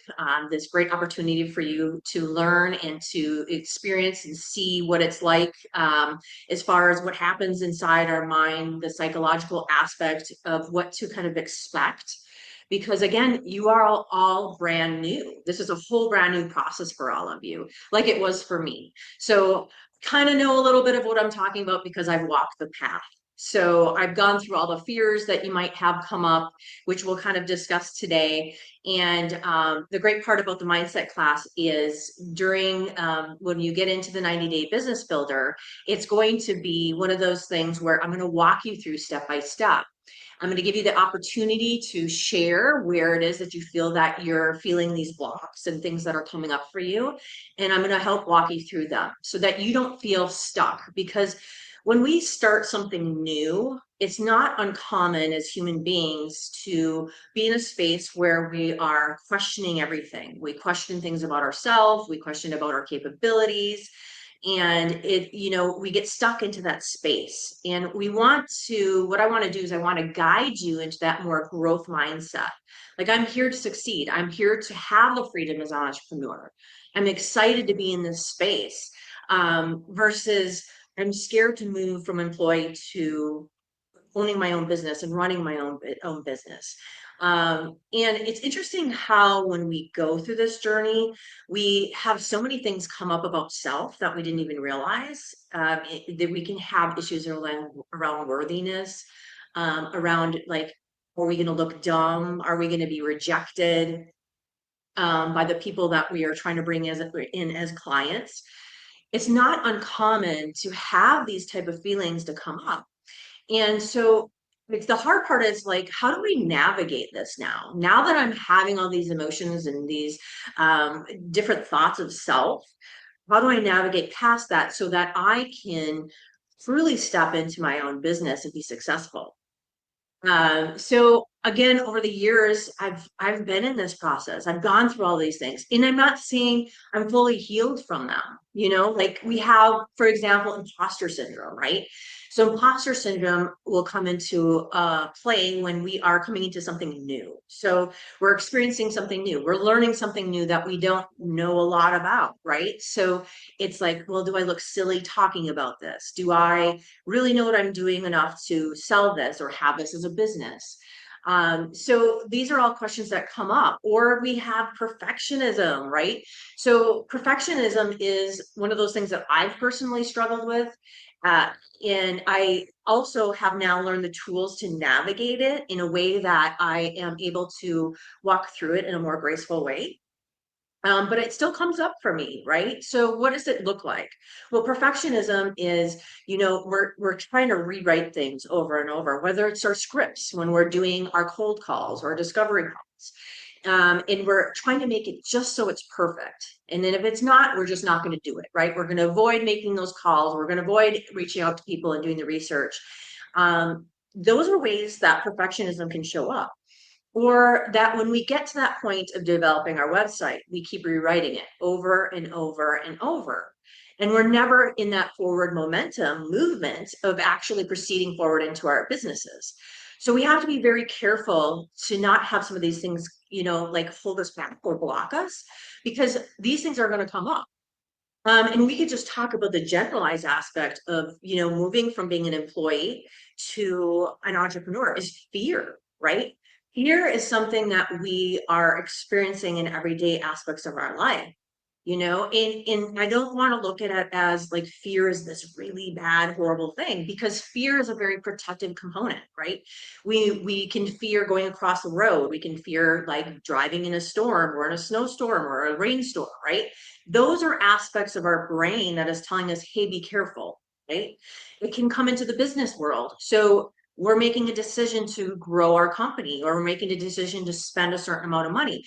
this great opportunity for you to learn and to experience and see what it's like, as far as what happens inside our mind, the psychological aspect of what to kind of expect. Because again, you are all brand new. This is a whole brand new process for all of you, like it was for me. So kind of know a little bit of what I'm talking about because I've walked the path. So I've gone through all the fears that you might have come up, which we'll kind of discuss today. And the great part about the mindset class is during when you get into the 90-day business builder, it's going to be one of those things where I'm going to walk you through step by step. I'm going to give you the opportunity to share where it is that you feel that you're feeling these blocks and things that are coming up for you. And I'm going to help walk you through them so that you don't feel stuck. Because when we start something new, it's not uncommon as human beings to be in a space where we are questioning everything. We question things about ourselves, we question about our capabilities, and we get stuck into that space. And what I want to do is I want to guide you into that more growth mindset. Like, I'm here to succeed. I'm here to have the freedom as an entrepreneur. I'm excited to be in this space, versus I'm scared to move from employee to owning my own business and running my own business. And it's interesting how when we go through this journey, we have so many things come up about self that we didn't even realize, that we can have issues around worthiness, around like, are we going to look dumb? Are we going to be rejected by the people that we are trying to bring in as clients? It's not uncommon to have these type of feelings to come up. And so the hard part is like, how do we navigate this now? Now that I'm having all these emotions and these different thoughts of self, how do I navigate past that so that I can truly step into my own business and be successful? So again, over the years, I've been in this process. I've gone through all these things, and I'm not saying I'm fully healed from them. Like we have, for example, imposter syndrome, right? So imposter syndrome will come into play when we are coming into something new. So we're experiencing something new. We're learning something new that we don't know a lot about, right? So it's like, well, do I look silly talking about this? Do I really know what I'm doing enough to sell this or have this as a business? So these are all questions that come up. Or we have perfectionism, right? So perfectionism is one of those things that I've personally struggled with. And I also have now learned the tools to navigate it in a way that I am able to walk through it in a more graceful way. But it still comes up for me, right? So what does it look like? Well, perfectionism is, we're trying to rewrite things over and over, whether it's our scripts when we're doing our cold calls or discovery calls. And we're trying to make it just so it's perfect. And then if it's not, we're just not going to do it, right? We're going to avoid making those calls. We're going to avoid reaching out to people and doing the research. Those are ways that perfectionism can show up. Or that when we get to that point of developing our website, we keep rewriting it over and over and over. And we're never in that forward momentum movement of actually proceeding forward into our businesses. So we have to be very careful to not have some of these things, like hold us back or block us, because these things are going to come up. And we could just talk about the generalized aspect of, moving from being an employee to an entrepreneur is fear, right? Fear is something that we are experiencing in everyday aspects of our life. And I don't want to look at it as like fear is this really bad, horrible thing, because fear is a very protective component, right? We can fear going across the road. We can fear like driving in a storm or in a snowstorm or a rainstorm, right? Those are aspects of our brain that is telling us, hey, be careful, right? It can come into the business world. So we're making a decision to grow our company, or we're making a decision to spend a certain amount of money.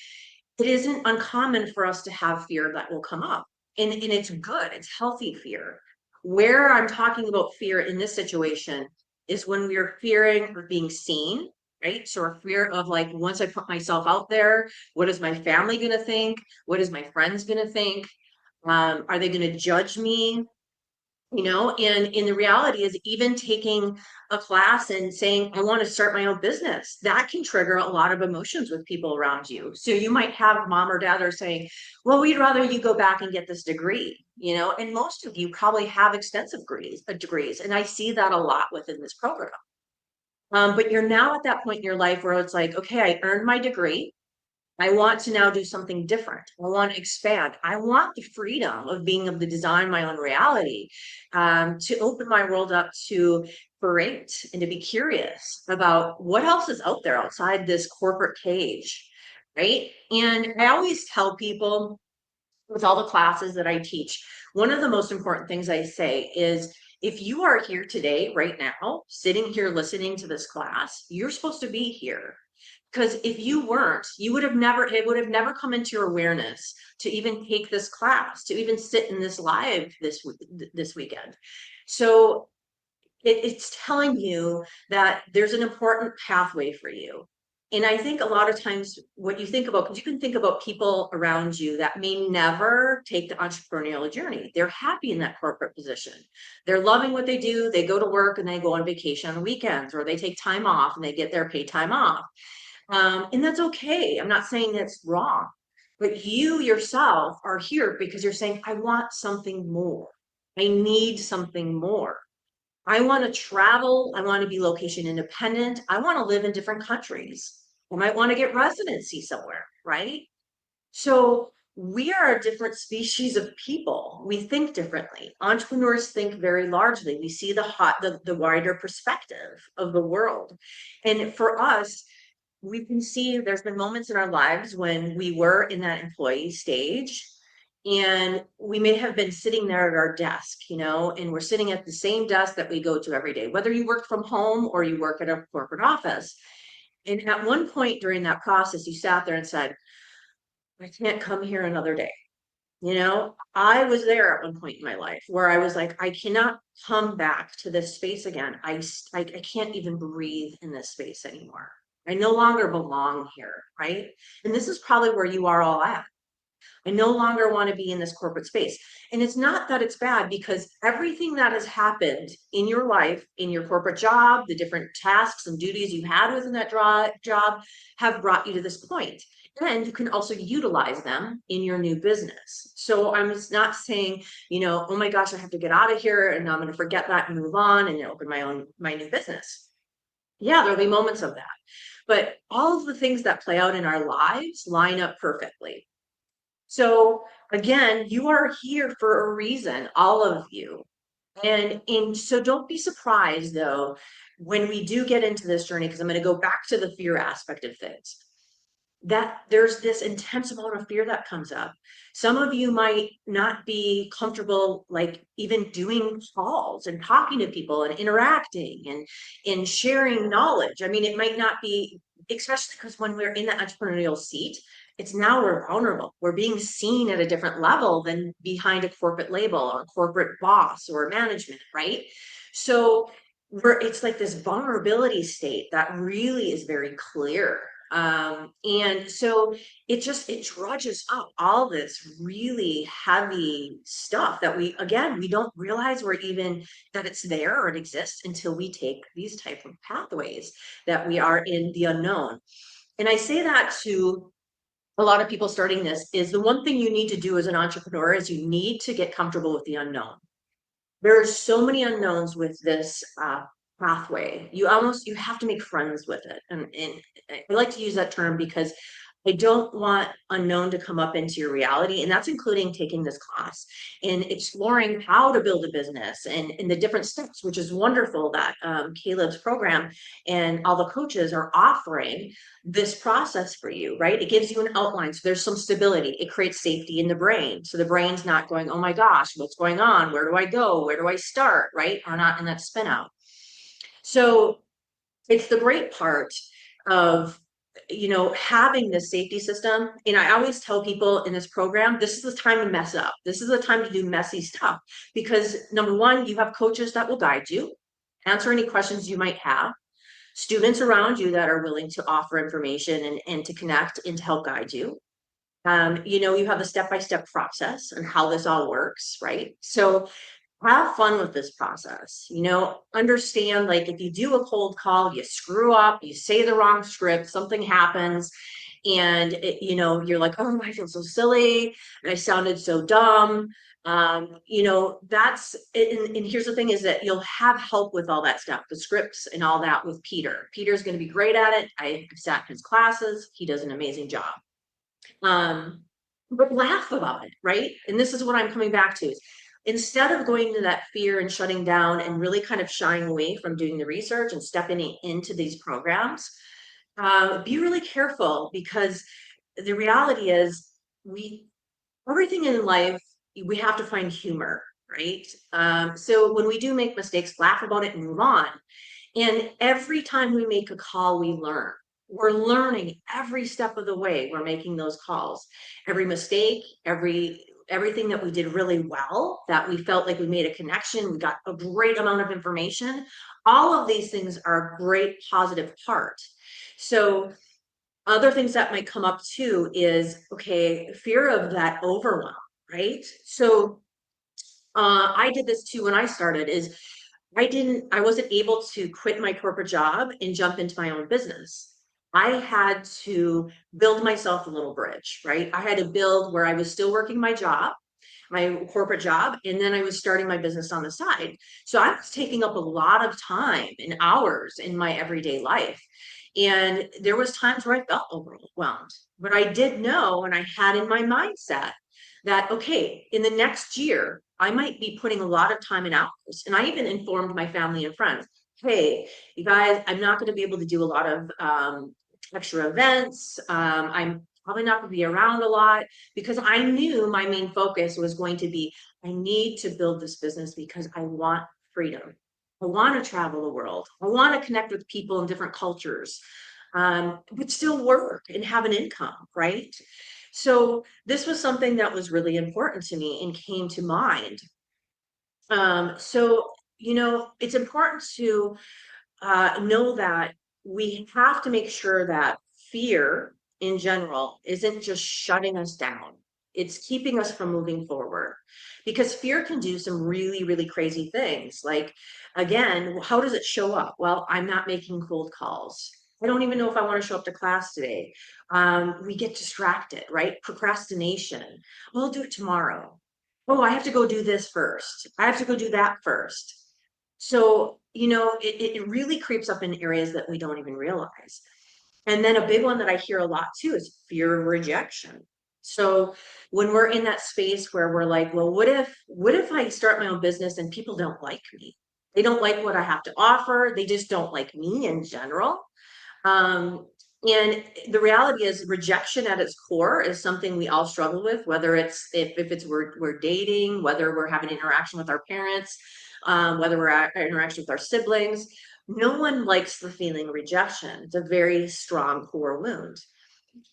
It isn't uncommon for us to have fear that will come up. And it's good, it's healthy fear. Where I'm talking about fear in this situation is when we are fearing of being seen, right? So our fear of like, once I put myself out there, what is my family going to think? What is my friends going to think? Are they going to judge me? And in the reality is, even taking a class and saying, I want to start my own business, that can trigger a lot of emotions with people around you. So you might have mom or dad are saying, well, we'd rather you go back and get this degree, and most of you probably have extensive degrees. And I see that a lot within this program. But you're now at that point in your life where it's like, okay, I earned my degree. I want to now do something different. I want to expand. I want the freedom of being able to design my own reality, to open my world up to create and to be curious about what else is out there outside this corporate cage, right? And I always tell people with all the classes that I teach, one of the most important things I say is, if you are here today, right now, sitting here listening to this class, you're supposed to be here. Because if you weren't, it would have never come into your awareness to even take this class, to even sit in this live this weekend. So it's telling you that there's an important pathway for you. And I think a lot of times what you think about, because you can think about people around you that may never take the entrepreneurial journey. They're happy in that corporate position. They're loving what they do. They go to work and they go on vacation on the weekends, or they take time off and they get their paid time off. And that's okay. I'm not saying that's wrong, but you yourself are here because you're saying, I want something more. I need something more. I want to travel. I want to be location independent. I want to live in different countries. I might want to get residency somewhere, right? So we are a different species of people. We think differently. Entrepreneurs think very largely. We see the wider perspective of the world. And for us, we can see there's been moments in our lives when we were in that employee stage, and we may have been sitting there at our desk, and we're sitting at the same desk that we go to every day, whether you work from home or you work at a corporate office. And at one point during that process, you sat there and said, I can't come here another day. I was there at one point in my life where I was like, I cannot come back to this space again. I can't even breathe in this space anymore. I no longer belong here, right? And this is probably where you are all at. I no longer want to be in this corporate space. And it's not that it's bad, because everything that has happened in your life, in your corporate job, the different tasks and duties you had within that job have brought you to this point. And you can also utilize them in your new business. So I'm not saying, oh my gosh, I have to get out of here and I'm going to forget that and move on and open my new business. Yeah, there'll be moments of that. But all of the things that play out in our lives line up perfectly. So again, you are here for a reason, all of you. And so don't be surprised though, when we do get into this journey, because I'm going to go back to the fear aspect of things, that there's this intense amount of fear that comes up. Some of you might not be comfortable, like even doing calls and talking to people and interacting and sharing knowledge. I mean, it might not be, especially because when we're in the entrepreneurial seat, it's now we're vulnerable. We're being seen at a different level than behind a corporate label or a corporate boss or management, right? So it's like this vulnerability state that really is very clear. And so it drudges up all this really heavy stuff that we don't realize that it's there or it exists until we take these type of pathways that we are in the unknown. And I say that to a lot of people starting this is the one thing you need to do as an entrepreneur is you need to get comfortable with the unknown. There are so many unknowns with this pathway. You have to make friends with it. And I like to use that term because I don't want unknown to come up into your reality. And that's including taking this class and exploring how to build a business and the different steps, which is wonderful that Caleb's program and all the coaches are offering this process for you, right? It gives you an outline. So there's some stability. It creates safety in the brain. So the brain's not going, oh my gosh, what's going on? Where do I go? Where do I start? Right? Or not in that spin out. So it's the great part of having this safety system. And I always tell people in this program, this is the time to mess up. This is the time to do messy stuff because number one, you have coaches that will guide you, answer any questions you might have, students around you that are willing to offer information and to connect and to help guide you. You have the step-by-step process and how this all works, right? So have fun with this process. Understand, like, if you do a cold call, you screw up, you say the wrong script, something happens, and you're like, oh, I feel so silly, I sounded so dumb. That's it. And here's the thing is that you'll have help with all that stuff, the scripts and all that with Peter. Peter's going to be great at it. I've sat in his classes. He does an amazing job. But laugh about it, right? And this is what I'm coming back to is instead of going to that fear and shutting down and really kind of shying away from doing the research and stepping into these programs, be really careful because the reality is everything in life, we have to find humor, right? So when we do make mistakes, laugh about it and move on. And every time we make a call, we learn. We're learning every step of the way. We're making those calls. Every mistake, everything that we did really well, that we felt like we made a connection, we got a great amount of information. All of these things are a great positive part. So other things that might come up too is, okay, fear of that overwhelm, right? So I did this too when I started is I wasn't able to quit my corporate job and jump into my own business. I had to build myself a little bridge, right? I had to build where I was still working my job, my corporate job, and then I was starting my business on the side. So I was taking up a lot of time and hours in my everyday life. And there was times where I felt overwhelmed, but I did know, and I had in my mindset that, okay, in the next year, I might be putting a lot of time and hours. And I even informed my family and friends, hey, you guys, I'm not going to be able to do a lot of extra events. I'm probably not going to be around a lot because I knew my main focus was going to be, I need to build this business because I want freedom. I want to travel the world. I want to connect with people in different cultures, but still work and have an income, right? So this was something that was really important to me and came to mind. It's important to know that we have to make sure that fear in general isn't just shutting us down. It's keeping us from moving forward because fear can do some really, really crazy things. Like, again, how does it show up? Well, I'm not making cold calls. I don't even know if I want to show up to class today. We get distracted, right? Procrastination. Well, I'll do it tomorrow. Oh, I have to go do this first. I have to go do that first. So, it really creeps up in areas that we don't even realize. And then a big one that I hear a lot too is fear of rejection. So when we're in that space where we're like, well, what if I start my own business and people don't like me? They don't like what I have to offer. They just don't like me in general. And the reality is rejection at its core is something we all struggle with, whether it's if it's we're dating, whether we're having interaction with our parents, whether we're at interaction with our siblings. No one likes the feeling of rejection. It's a very strong core wound.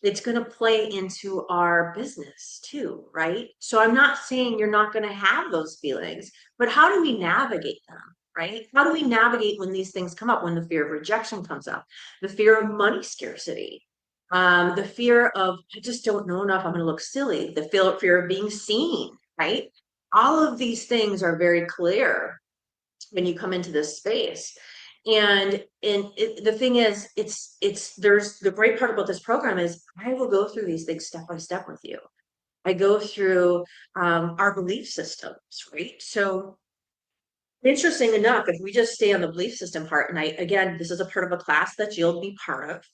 It's going to play into our business too, right? So I'm not saying you're not going to have those feelings, but how do we navigate them? Right? How do we navigate when these things come up, when the fear of rejection comes up, the fear of money scarcity, the fear of, I just don't know enough, I'm going to look silly, the fear of being seen, right? All of these things are very clear when you come into this space. And the thing is, there's the great part about this program is I will go through these things step by step with you. I go through our belief systems, right? So interesting enough, if we just stay on the belief system part, and again, this is a part of a class that you'll be part of,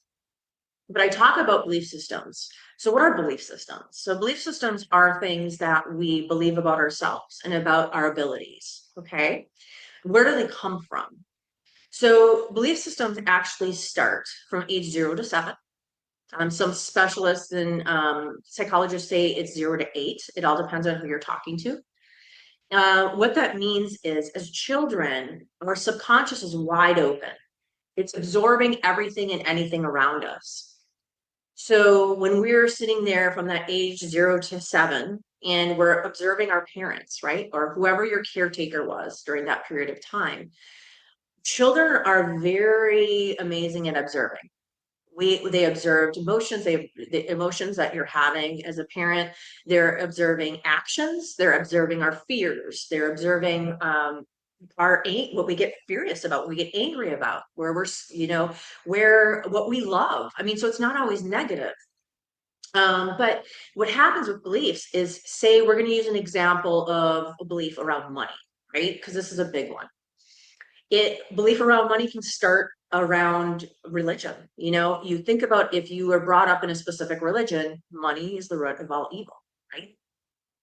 but I talk about belief systems. So what are belief systems? So belief systems are things that we believe about ourselves and about our abilities, okay? Where do they come from? So belief systems actually start from age 0 to 7. Some specialists and psychologists say it's 0 to 8. It all depends on who you're talking to. What that means is, as children, our subconscious is wide open. It's absorbing everything and anything around us. So when we're sitting there from that age 0 to 7, and we're observing our parents, right, or whoever your caretaker was during that period of time, children are very amazing at observing. They observed emotions, the emotions that you're having as a parent. They're observing actions, they're observing our fears, they're observing what we get furious about, what we get angry about, where we're, what we love. I mean, so it's not always negative. But what happens with beliefs is, say we're going to use an example of a belief around money, right? Because this is a big one. Belief around money can start around religion. You think about, if you were brought up in a specific religion, money is the root of all evil, right?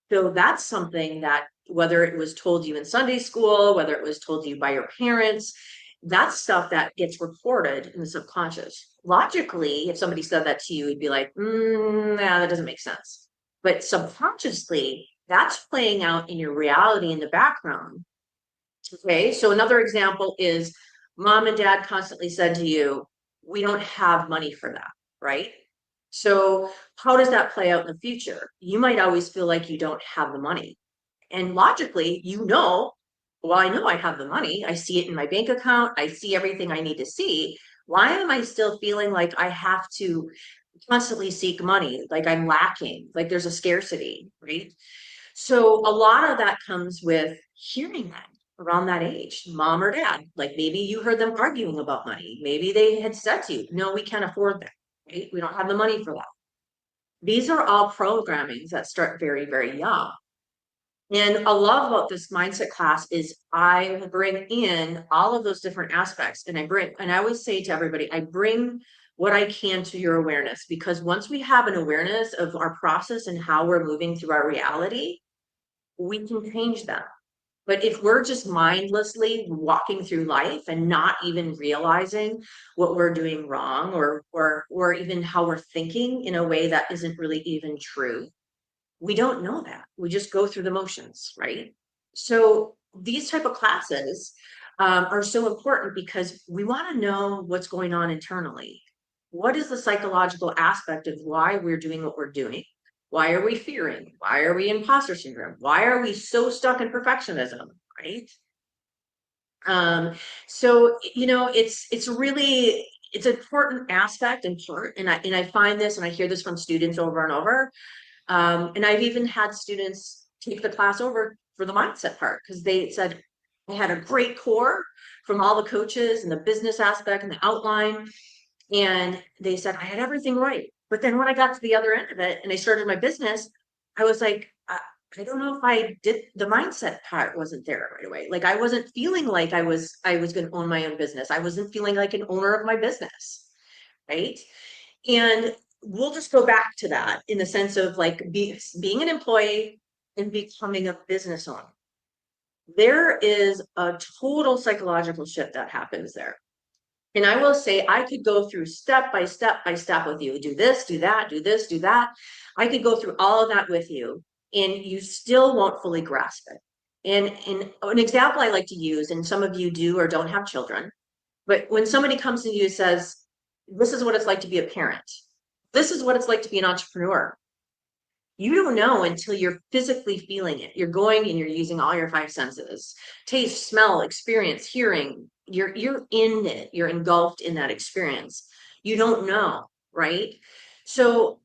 So that's something that, whether it was told you in Sunday school, whether it was told you by your parents, that's stuff that gets recorded in the subconscious. Logically, if somebody said that to you, you'd be like, nah, that doesn't make sense. But subconsciously, that's playing out in your reality in the background. Okay, so another example is, mom and dad constantly said to you, we don't have money for that, right? So how does that play out in the future? You might always feel like you don't have the money. And logically, well, I know I have the money. I see it in my bank account. I see everything I need to see. Why am I still feeling like I have to constantly seek money, like I'm lacking, like there's a scarcity, right? So a lot of that comes with hearing that around that age, mom or dad. Like, maybe you heard them arguing about money. Maybe they had said to you, no, we can't afford that, right? We don't have the money for that. These are all programmings that start very, very young. And I love about this mindset class is I bring in all of those different aspects, and I always say to everybody, I bring what I can to your awareness, because once we have an awareness of our process and how we're moving through our reality, we can change them. But if we're just mindlessly walking through life and not even realizing what we're doing wrong, or even how we're thinking in a way that isn't really even true, we don't know that. We just go through the motions, right? So these type of classes are so important, because we want to know what's going on internally. What is the psychological aspect of why we're doing what we're doing? Why are we fearing? Why are we in imposter syndrome? Why are we so stuck in perfectionism, right? So it's really, it's an important aspect and part, and I find this, and I hear this from students over and over. And I've even had students take the class over for the mindset part, because they said, I had a great core from all the coaches and the business aspect and the outline. And they said, I had everything right. But then when I got to the other end of it and I started my business, I was like, I don't know if I did, the mindset part wasn't there right away. Like, I wasn't feeling like I was going to own my own business. I wasn't feeling like an owner of my business. Right. And we'll just go back to that in the sense of like being an employee and becoming a business owner. There is a total psychological shift that happens there. And I will say, I could go through step by step by step with you. Do this, do that, do this, do that. I could go through all of that with you, and you still won't fully grasp it. And an example I like to use, and some of you do or don't have children, but when somebody comes to you and says, this is what it's like to be a parent, this is what it's like to be an entrepreneur, you don't know until you're physically feeling it. You're going and you're using all your 5 senses: taste, smell, experience, hearing. You're in it. You're engulfed in that experience. You don't know, right? So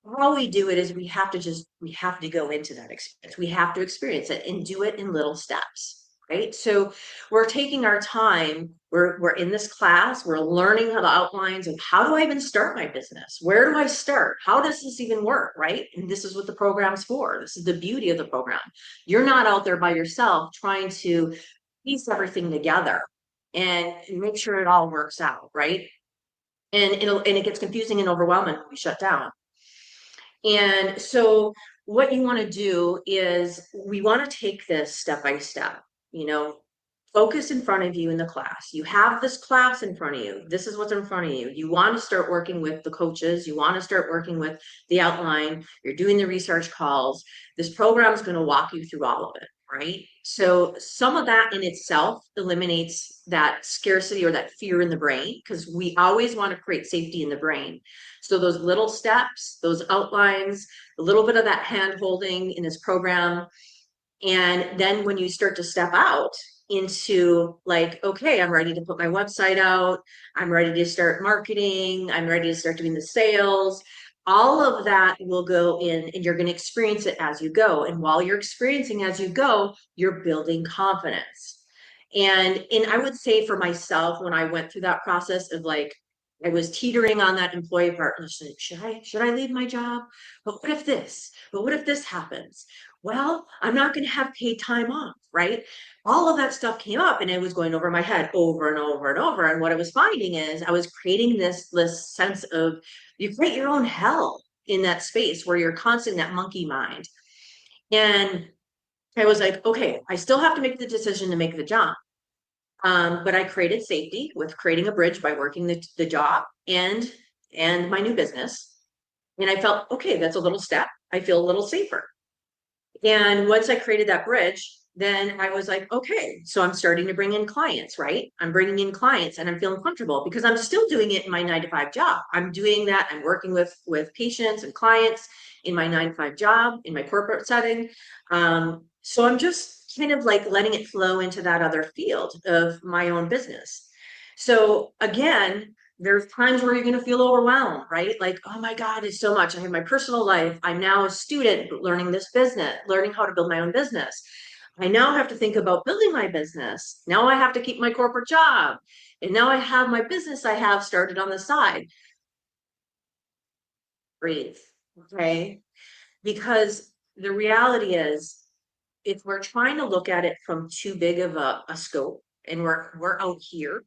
how we do it is we have to go into that experience. We have to experience it and do it in little steps. right? So we're taking our time, we're in this class, we're learning how the outlines of how do I even start my business? Where do I start? How does this even work, right? And this is what the program's for. This is the beauty of the program. You're not out there by yourself trying to piece everything together and make sure it all works out, right? And it gets confusing and overwhelming when we shut down. And so what you want to do is we want to take this step by step, you know, focus in front of you in the class. You have this class in front of you. This is what's in front of you. You want to start working with the coaches. You want to start working with the outline. You're doing the research calls. This program is going to walk you through all of it, right? So some of that in itself eliminates that scarcity or that fear in the brain, because we always want to create safety in the brain. So those little steps, those outlines, a little bit of that hand holding in this program. And then when you start to step out into like, okay, I'm ready to put my website out. I'm ready to start marketing. I'm ready to start doing the sales. All of that will go in and you're going to experience it as you go. And while you're experiencing as you go, you're building confidence. And I would say for myself, when I went through that process of like, I was teetering on that employee part. And should I leave my job? But what if this? But what if this happens? Well, I'm not going to have paid time off, right? All of that stuff came up and it was going over my head over and over and over. And what I was finding is I was creating this sense of you create your own hell in that space where you're constantly in that monkey mind. And I was like, okay, I still have to make the decision to make the jump. But I created safety with creating a bridge by working the job and my new business. And I felt, okay, that's a little step. I feel a little safer. And once I created that bridge, then I was like, okay, so I'm starting to bring in clients, right? I'm bringing in clients and I'm feeling comfortable because I'm still doing it in my 9-to-5 job. I'm doing that. I'm working with patients and clients in my 9-to-5 job, in my corporate setting. So I'm just kind of like letting it flow into that other field of my own business. So again, there's times where you're going to feel overwhelmed, right? Like, oh my God, it's so much. I have my personal life. I'm now a student learning this business, learning how to build my own business. I now have to think about building my business. Now I have to keep my corporate job. And now I have my business I have started on the side. Breathe, okay? Because the reality is, if we're trying to look at it from too big of a scope and we're out here,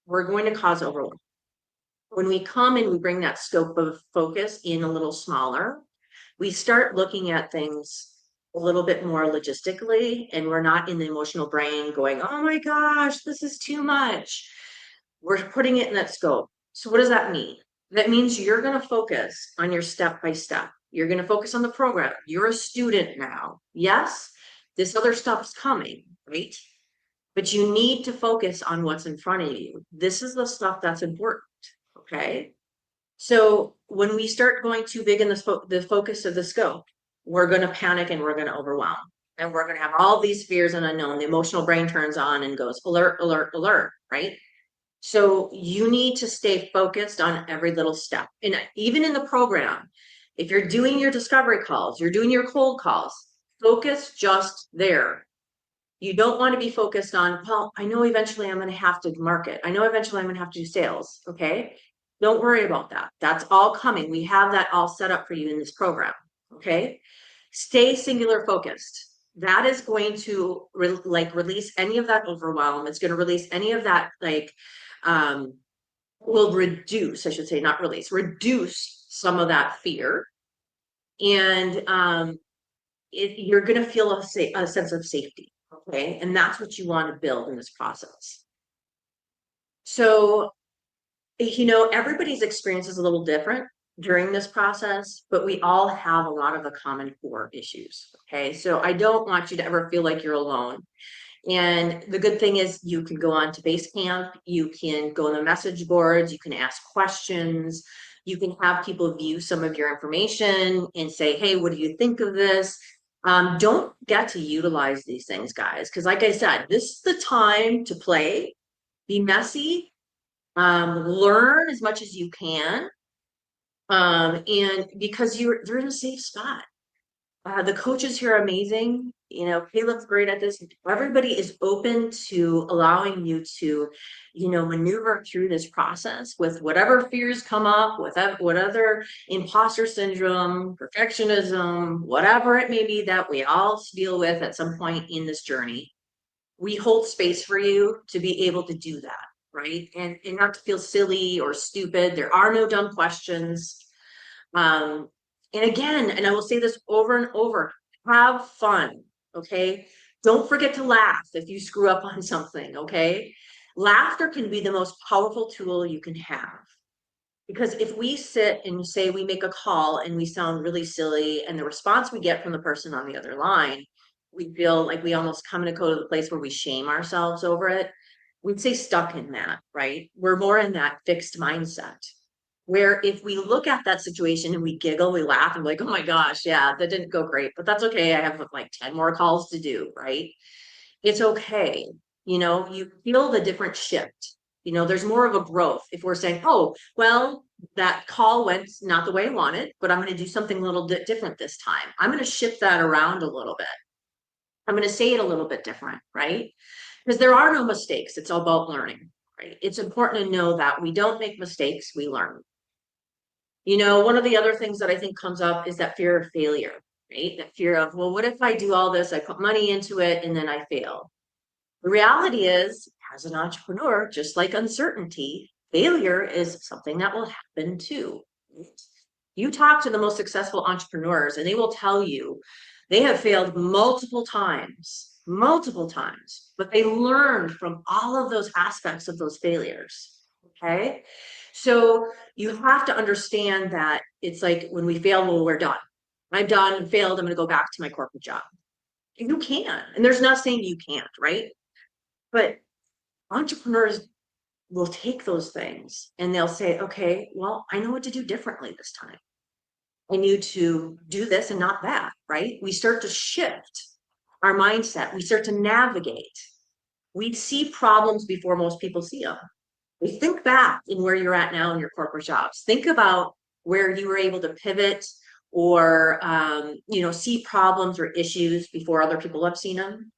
we're going to cause overwhelm. When we come and we bring that scope of focus in a little smaller, we start looking at things a little bit more logistically, and we're not in the emotional brain going, oh my gosh, this is too much. We're putting it in that scope. So what does that mean? That means you're going to focus on your step by step. You're going to focus on the program. You're a student now. Yes, this other stuff's coming, right? But you need to focus on what's in front of you. This is the stuff that's important. Okay. So when we start going too big in the focus of the scope, we're going to panic and we're going to overwhelm. And we're going to have all these fears and unknown. The emotional brain turns on and goes alert, alert, alert, right? So you need to stay focused on every little step. And even in the program, if you're doing your discovery calls, you're doing your cold calls, focus just there. You don't want to be focused on, well, I know eventually I'm going to have to market. I know eventually I'm going to have to do sales. Okay. Don't worry about that. That's all coming. We have that all set up for you in this program. Okay. Stay singular focused. That is going to release any of that overwhelm. It's going to release any of that, will reduce, I should say, not release, reduce some of that fear. And you're going to feel a sense of safety. Okay. And that's what you want to build in this process. So, everybody's experience is a little different during this process, but we all have a lot of the common core issues. Okay. So I don't want you to ever feel like you're alone. And the good thing is you can go on to Basecamp, you can go on the message boards, you can ask questions, you can have people view some of your information and say, hey, what do you think of this? Don't forget to utilize these things, guys, because like I said, this is the time to play, be messy, learn as much as you can, and because they're in a safe spot. The coaches here are amazing. Caleb's great at this. Everybody is open to allowing you to, maneuver through this process with whatever fears come up, with what other imposter syndrome, perfectionism, whatever it may be that we all deal with at some point in this journey. We hold space for you to be able to do that, right? And not to feel silly or stupid. There are no dumb questions. And again, and I will say this over and over, have fun, okay? Don't forget to laugh if you screw up on something, okay? Laughter can be the most powerful tool you can have. Because if we sit and say we make a call and we sound really silly, and the response we get from the person on the other line, we feel like we almost come to go to the place where we shame ourselves over it. We'd say stuck in that, right? We're more in that fixed mindset. Where if we look at that situation and we giggle, we laugh and like, oh my gosh, yeah, that didn't go great, but that's okay. I have like 10 more calls to do, right? It's okay. You feel the different shift. There's more of a growth if we're saying, oh, well, that call went not the way I wanted, but I'm going to do something a little bit different this time. I'm going to shift that around a little bit. I'm going to say it a little bit different, right? Because there are no mistakes. It's all about learning, right? It's important to know that we don't make mistakes, we learn. One of the other things that I think comes up is that fear of failure, right? That fear of, well, what if I do all this? I put money into it and then I fail. The reality is, as an entrepreneur, just like uncertainty, failure is something that will happen too. You talk to the most successful entrepreneurs and they will tell you they have failed multiple times, but they learned from all of those aspects of those failures. Okay. So you have to understand that it's like when we fail, well, we're done. I'm done and failed. I'm going to go back to my corporate job. You can. And there's not saying you can't, right? But entrepreneurs will take those things and they'll say, okay, well, I know what to do differently this time. I need to do this and not that, right? We start to shift our mindset. We start to navigate. We see problems before most people see them. We think back in where you're at now in your corporate jobs. Think about where you were able to pivot or, see problems or issues before other people have seen them.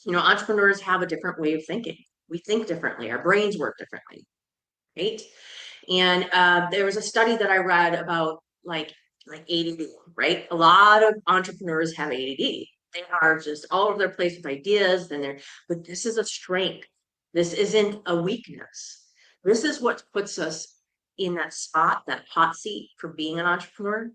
Entrepreneurs have a different way of thinking. We think differently. Our brains work differently, right? And there was a study that I read about like ADD, right? A lot of entrepreneurs have ADD. They are just all over their place with ideas, but this is a strength. This isn't a weakness. This is what puts us in that spot, that hot seat for being an entrepreneur,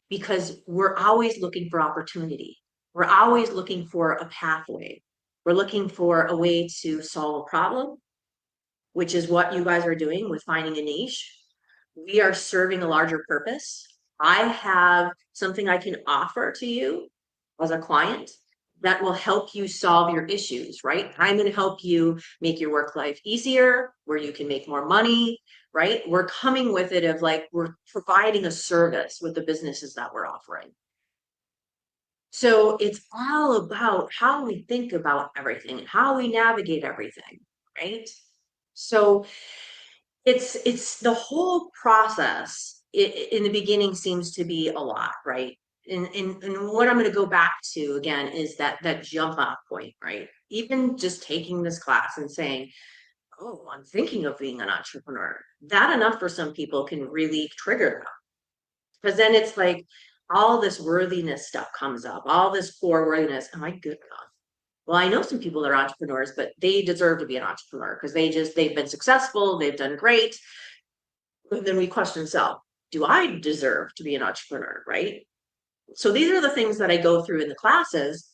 because we're always looking for opportunity. We're always looking for a pathway. We're looking for a way to solve a problem, which is what you guys are doing with finding a niche. We are serving a larger purpose. I have something I can offer to you as a client that will help you solve your issues, right? I'm going to help you make your work life easier, where you can make more money, right? We're coming with it of like, we're providing a service with the businesses that we're offering. So it's all about how we think about everything and how we navigate everything, right? So it's the whole process in the beginning seems to be a lot, right? And what I'm going to go back to again is that jump off point, right? Even just taking this class and saying, oh, I'm thinking of being an entrepreneur. That enough for some people can really trigger them. Because then it's like all this worthiness stuff comes up, all this core worthiness. Am I good enough? Well, I know some people that are entrepreneurs, but they deserve to be an entrepreneur because they've been successful, they've done great. And then we question self, do I deserve to be an entrepreneur, right? So these are the things that I go through in the classes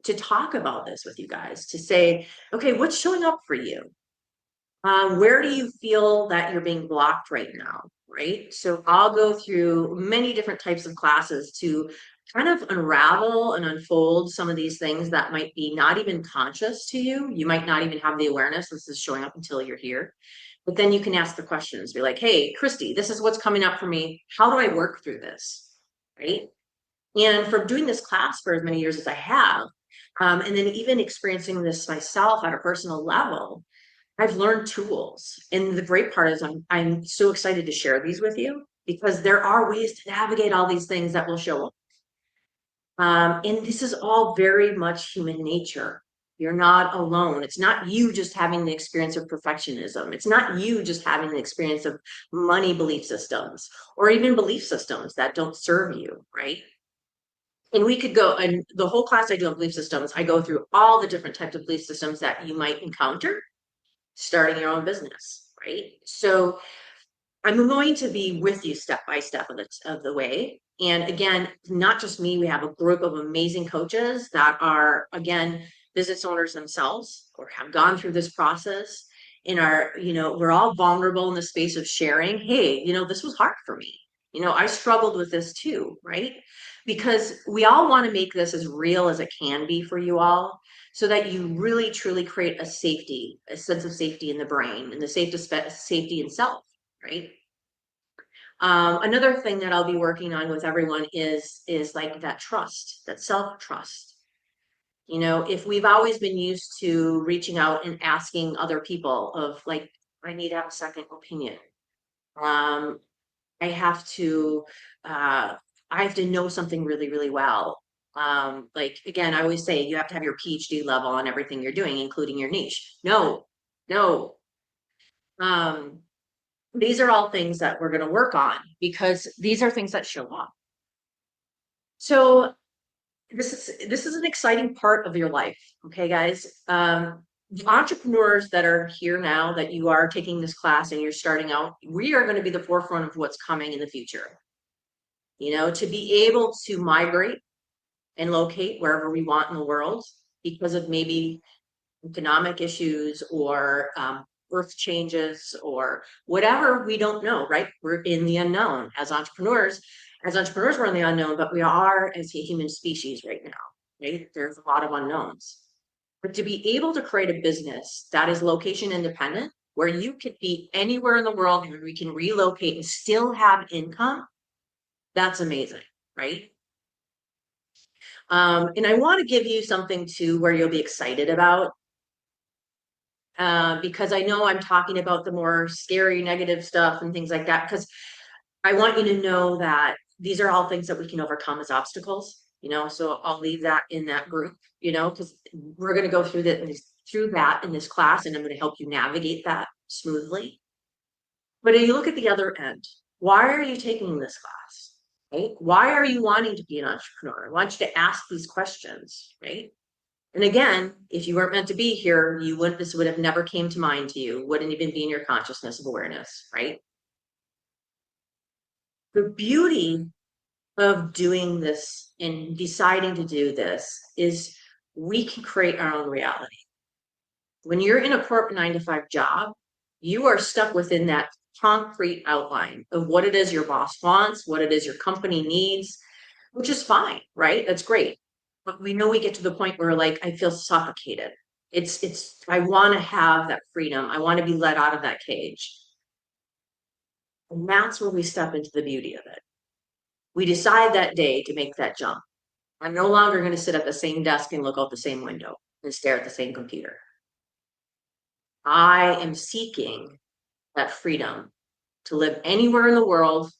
to talk about this with you guys, to say, okay, what's showing up for you? Where do you feel that you're being blocked right now, right? So I'll go through many different types of classes to kind of unravel and unfold some of these things that might be not even conscious to you. You might not even have the awareness this is showing up until you're here. But then you can ask the questions, be like, hey, Christy, this is what's coming up for me. How do I work through this, right? And from doing this class for as many years as I have, and then even experiencing this myself at a personal level, I've learned tools. And the great part is I'm so excited to share these with you because there are ways to navigate all these things that will show up. And this is all very much human nature. You're not alone. It's not you just having the experience of perfectionism. It's not you just having the experience of money belief systems or even belief systems that don't serve you, right? And we could go, and the whole class I do on belief systems, I go through all the different types of belief systems that you might encounter starting your own business, right? So I'm going to be with you step by step of the way. And again, not just me, we have a group of amazing coaches that are, again, business owners themselves or have gone through this process and are, we're all vulnerable in the space of sharing. Hey, this was hard for me. I struggled with this too, right? Because we all want to make this as real as it can be for you all so that you really truly create a sense of safety in the brain and the safety in self, right? Another thing that I'll be working on with everyone is like that trust, that self-trust. If we've always been used to reaching out and asking other people of like, I need to have a second opinion. I have to know something really, really well. Like again, I always say you have to have your PhD level on everything you're doing, including your niche. No. These are all things that we're going to work on because these are things that show up. So this is an exciting part of your life. Okay, guys. The entrepreneurs that are here now that you are taking this class and you're starting out, we are going to be the forefront of what's coming in the future. To be able to migrate and locate wherever we want in the world because of maybe economic issues or earth changes or whatever, we don't know, right? We're in the unknown as entrepreneurs. We're in the unknown, but we are as a human species right now, right? There's a lot of unknowns. But to be able to create a business that is location independent, where you could be anywhere in the world and we can relocate and still have income, that's amazing, right? And I want to give you something too where you'll be excited about. Because I know I'm talking about the more scary, negative stuff and things like that, because I want you to know that these are all things that we can overcome as obstacles, so I'll leave that in that group, because we're going to go through that in this class, and I'm going to help you navigate that smoothly. But if you look at the other end, why are you taking this class, right? Why are you wanting to be an entrepreneur? I want you to ask these questions, right? And again, if you weren't meant to be here, this would have never came to mind to you, wouldn't even be in your consciousness of awareness, right? The beauty of doing this and deciding to do this is we can create our own reality. When you're in a corporate 9-to-5 job, you are stuck within that concrete outline of what it is your boss wants, what it is your company needs, which is fine, right? That's great. But we know we get to the point where like, I feel suffocated. I want to have that freedom. I want to be let out of that cage. And that's where we step into the beauty of it. We decide that day to make that jump. I'm no longer going to sit at the same desk and look out the same window and stare at the same computer. I am seeking that freedom to live anywhere in the world,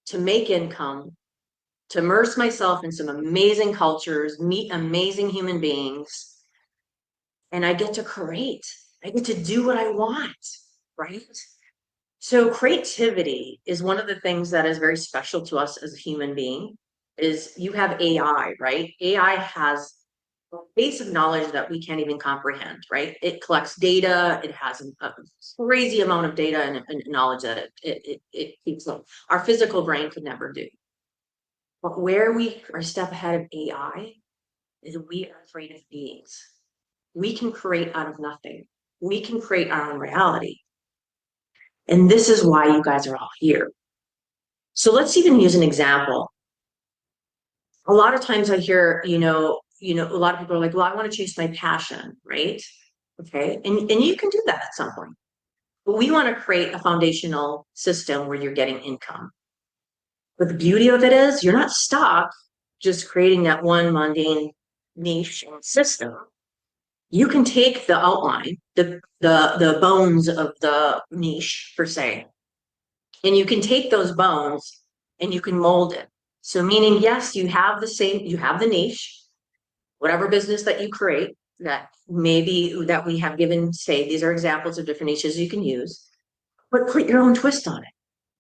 to make income, to immerse myself in some amazing cultures, meet amazing human beings, and I get to create. I get to do what I want, right? So creativity is one of the things that is very special to us as a human being. Is you have AI, right? AI has a base of knowledge that we can't even comprehend, right? It collects data. It has a crazy amount of data and knowledge that it keeps up. Our physical brain could never do. But where we are a step ahead of AI is we are creative beings. We can create out of nothing. We can create our own reality. And this is why you guys are all here. So let's even use an example. A lot of times I hear, a lot of people are like, well, I want to chase my passion, right? Okay. And you can do that at some point. But we want to create a foundational system where you're getting income. But the beauty of it is you're not stuck just creating that one mundane niche and system. You can take the outline, the bones of the niche per se, and you can take those bones and you can mold it So meaning, yes, you have the niche, whatever business that you create, that maybe that we have given, say, these are examples of different niches you can use, but put your own twist on it,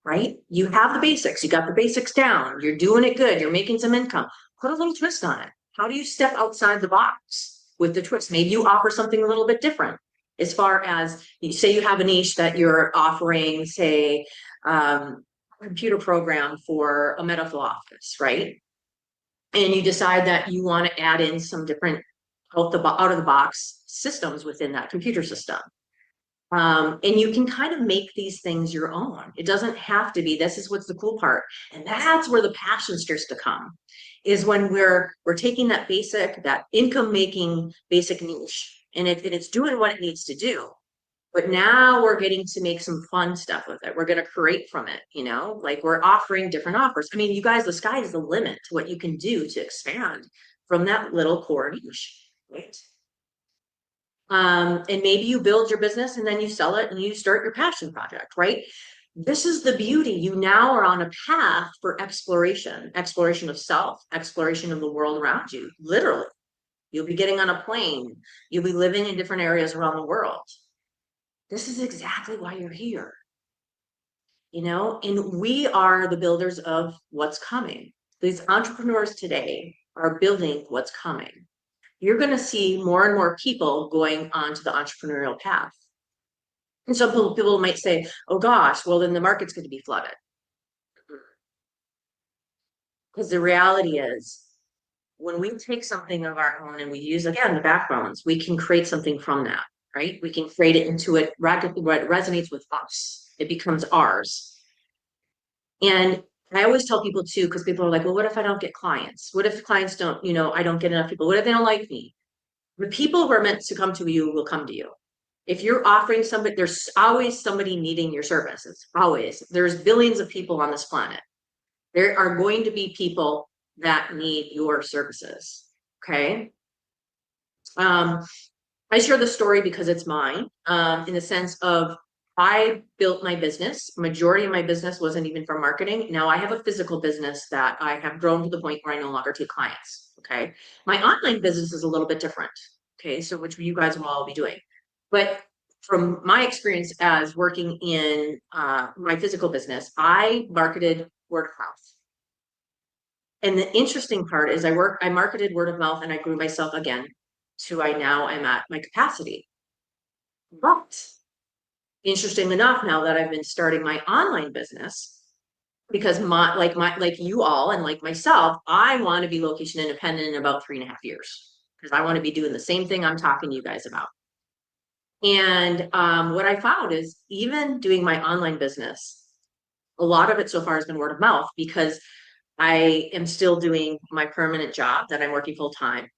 right? You have the basics, you got the basics down, you're doing it good, you're making some income, put a little twist on it. How do you step outside the box with the twist? Maybe you offer something a little bit different. As far as, you say you have a niche that you're offering, say, computer program for a medical office, right? And you decide that you want to add in some different out of the box systems within that computer system. And you can kind of make these things your own. It doesn't have to be, this is what's the cool part. And that's where the passion starts to come, is when we're taking that income making basic niche, and it's doing what it needs to do. But now we're getting to make some fun stuff with it. We're going to create from it, like we're offering different offers. I mean, you guys, the sky is the limit to what you can do to expand from that little core niche, right? And maybe you build your business and then you sell it and you start your passion project, right? This is the beauty. You now are on a path for exploration of self, exploration of the world around you. Literally, you'll be getting on a plane. You'll be living in different areas around the world. This is exactly why you're here, and we are the builders of what's coming. These entrepreneurs today are building what's coming. You're going to see more and more people going onto the entrepreneurial path. And some people might say, oh gosh, well then the market's going to be flooded. Because the reality is, when we take something of our own and we use, again, the backbones, we can create something from that, right? We can create it into what resonates with us. It becomes ours. And I always tell people too, because people are like, well, what if I don't get clients? What if clients don't, I don't get enough people? What if they don't like me? The people who are meant to come to you will come to you. If you're offering somebody, there's always somebody needing your services. Always. There's billions of people on this planet. There are going to be people that need your services. Okay. I share the story because it's mine, in the sense of I built my business. Majority of my business wasn't even from marketing. Now I have a physical business that I have grown to the point where I no longer take clients. Okay. My online business is a little bit different. Okay. So which you guys will all be doing. But from my experience as working in my physical business, I marketed word of mouth. And the interesting part is I marketed word of mouth and I grew myself again to I now am at my capacity. But interesting enough, now that I've been starting my online business, because like you all and like myself, I want to be location independent in about 3.5 years, because I want to be doing the same thing I'm talking to you guys about. And what I found is, even doing my online business, a lot of it so far has been word of mouth, because I am still doing my permanent job that I'm working full time.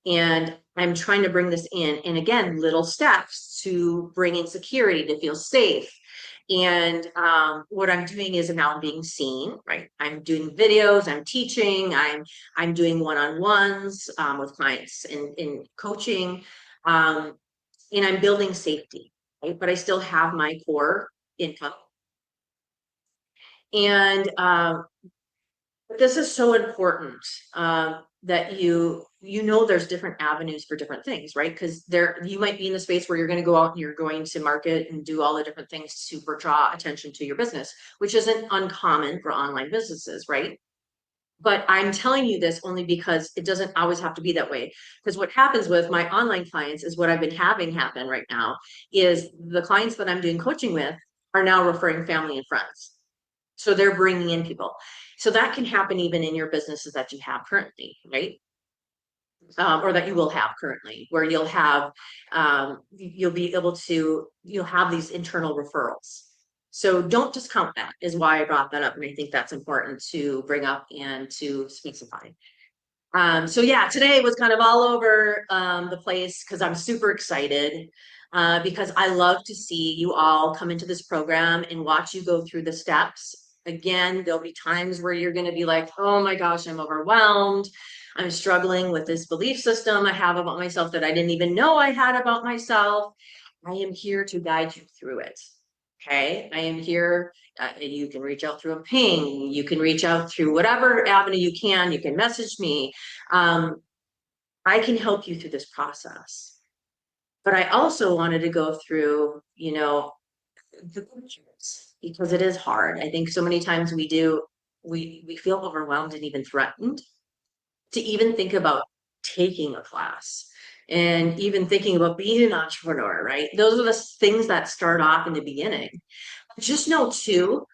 And I'm trying to bring this in. And again, little steps to bring in security, to feel safe. And what I'm doing is now I'm being seen, right? I'm doing videos, I'm teaching, I'm doing one-on-ones with clients in coaching. And I'm building safety, right? But I still have my core income. And this is so important, that there's different avenues for different things, right? Because you might be in the space where you're going to go out and you're going to market and do all the different things to draw attention to your business, which isn't uncommon for online businesses, right? But I'm telling you this only because it doesn't always have to be that way. Because what happens with my online clients is what I've been having happen right now is the clients that I'm doing coaching with are now referring family and friends. So they're bringing in people. So that can happen even in your businesses that you have currently, right? Or that you will have currently, where you'll have these internal referrals. So don't discount that, is why I brought that up. And I think that's important to bring up and to specify. So yeah, today was kind of all over the place, because I'm super excited, because I love to see you all come into this program and watch you go through the steps. Again, there'll be times where you're going to be like, oh my gosh, I'm overwhelmed. I'm struggling with this belief system I have about myself that I didn't even know I had about myself. I am here to guide you through it. Okay, I am here. You can reach out through a ping. You can reach out through whatever avenue you can. You can message me. I can help you through this process. But I also wanted to go through, you know, the pictures because it is hard. I think so many times we feel overwhelmed and even threatened to even think about taking a class and even thinking about being an entrepreneur, right? Those are the things that start off in the beginning. Just know too,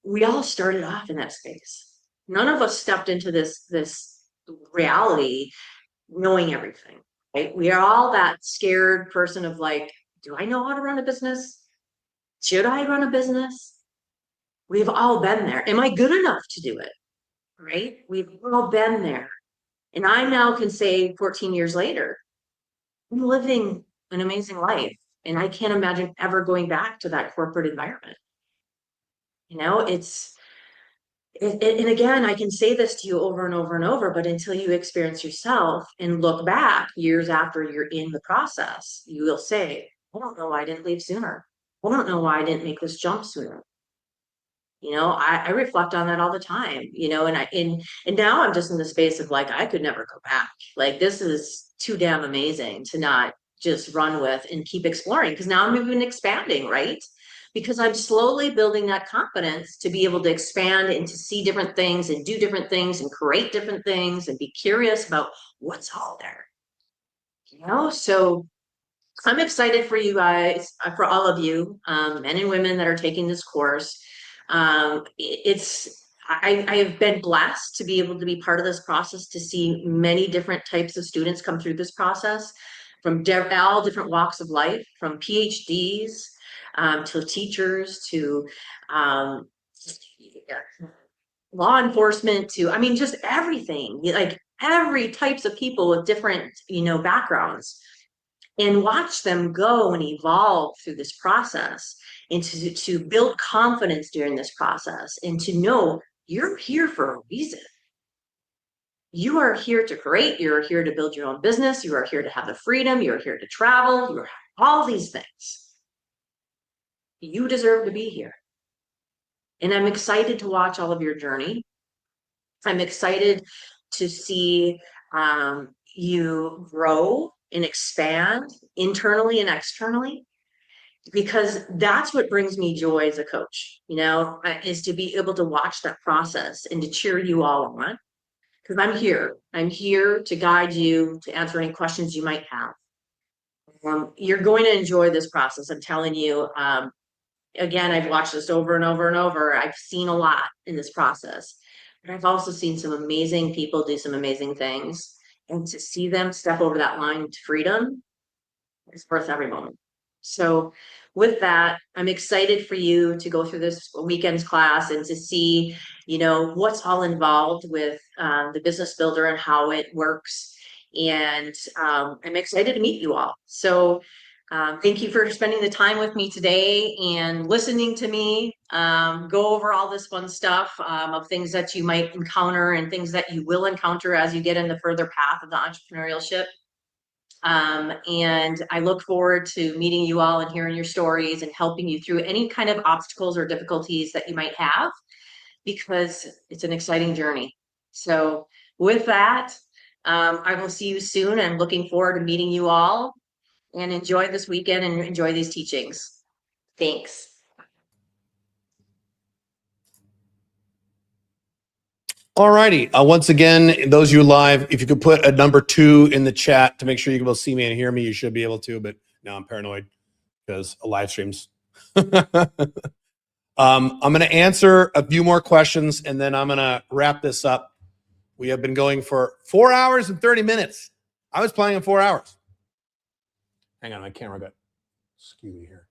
we all started off in that space. None of us stepped into this reality knowing everything, right? We are all that scared person of like, do I know how to run a business? Should I run a business? We've all been there. Am I good enough to do it? Right? We've all been there. And I now can say 14 years later, I'm living an amazing life. And I can't imagine ever going back to that corporate environment. You know, and again, I can say this to you over and over and over, but until you experience yourself and look back years after you're in the process, you will say, I don't know why I didn't leave sooner. I don't know why I didn't make this jump sooner. You know, I reflect on that all the time, you know, and now I'm just in the space of like, I could never go back. Like, this is too damn amazing to not just run with and keep exploring. Because now I'm even expanding, right? Because I'm slowly building that confidence to be able to expand and to see different things and do different things and create different things and be curious about what's all there. You know, so I'm excited for you guys, for all of you, men and women that are taking this course. I have been blessed to be able to be part of this process, to see many different types of students come through this process from all different walks of life, from PhDs to teachers to law enforcement to, I mean, just everything, like every types of people with different, you know, backgrounds, and watch them go and evolve through this process and to build confidence during this process and to know you're here for a reason. You are here to create, you're here to build your own business, you are here to have the freedom, you're here to travel, you're all these things. You deserve to be here. And I'm excited to watch all of your journey. I'm excited to see you grow and expand internally and externally, because that's what brings me joy as a coach, you know, is to be able to watch that process and to cheer you all on, because I'm here to guide you, to answer any questions you might have. You're going to enjoy this process, I'm telling you. Again, I've watched this over and over and over. I've seen a lot in this process, but I've also seen some amazing people do some amazing things, and to see them step over that line to freedom is worth every moment. So with that, I'm excited for you to go through this weekend's class and to see, you know, what's all involved with the business builder and how it works. And I'm excited to meet you all. So thank you for spending the time with me today and listening to me go over all this fun stuff of things that you might encounter and things that you will encounter as you get in the further path of the entrepreneurship. And I look forward to meeting you all and hearing your stories and helping you through any kind of obstacles or difficulties that you might have, because it's an exciting journey. So with that, I will see you soon. I'm looking forward to meeting you all, and enjoy this weekend and enjoy these teachings. Thanks. All righty. Once again, those of you live, if you could put a number 2 in the chat to make sure you can both see me and hear me, you should be able to, but now I'm paranoid because a live stream's. I'm going to answer a few more questions and then I'm going to wrap this up. We have been going for 4 hours and 30 minutes. I was planning on 4 hours. Hang on, my camera got skewy here.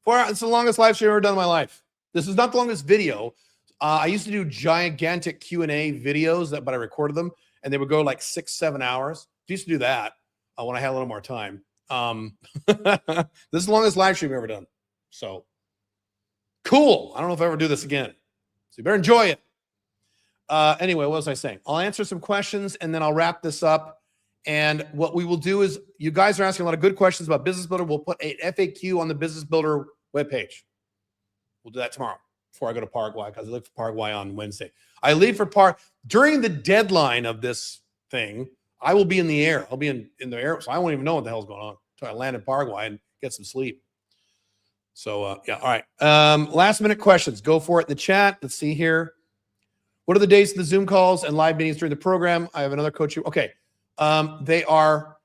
4 hours. It's the longest live stream I've ever done in my life. This is not the longest video. I used to do gigantic Q&A videos, but I recorded them, and they would go like 6-7 hours. I used to do that when I had a little more time. This is the longest live stream I've ever done. So cool. I don't know if I ever do this again. So you better enjoy it. Anyway, what was I saying? I'll answer some questions, and then I'll wrap this up. And what we will do is, you guys are asking a lot of good questions about Business Builder. We'll put an FAQ on the Business Builder webpage. We'll do that tomorrow before I go to Paraguay, because I leave for Paraguay on Wednesday. I leave for during the deadline of this thing. I will be in the air. I'll be in the air, so I won't even know what the hell's going on until I land in Paraguay and get some sleep. So yeah, all right. Last minute questions. Go for it in the chat. Let's see here. What are the dates of the Zoom calls and live meetings during the program? I have another coach. Okay. They are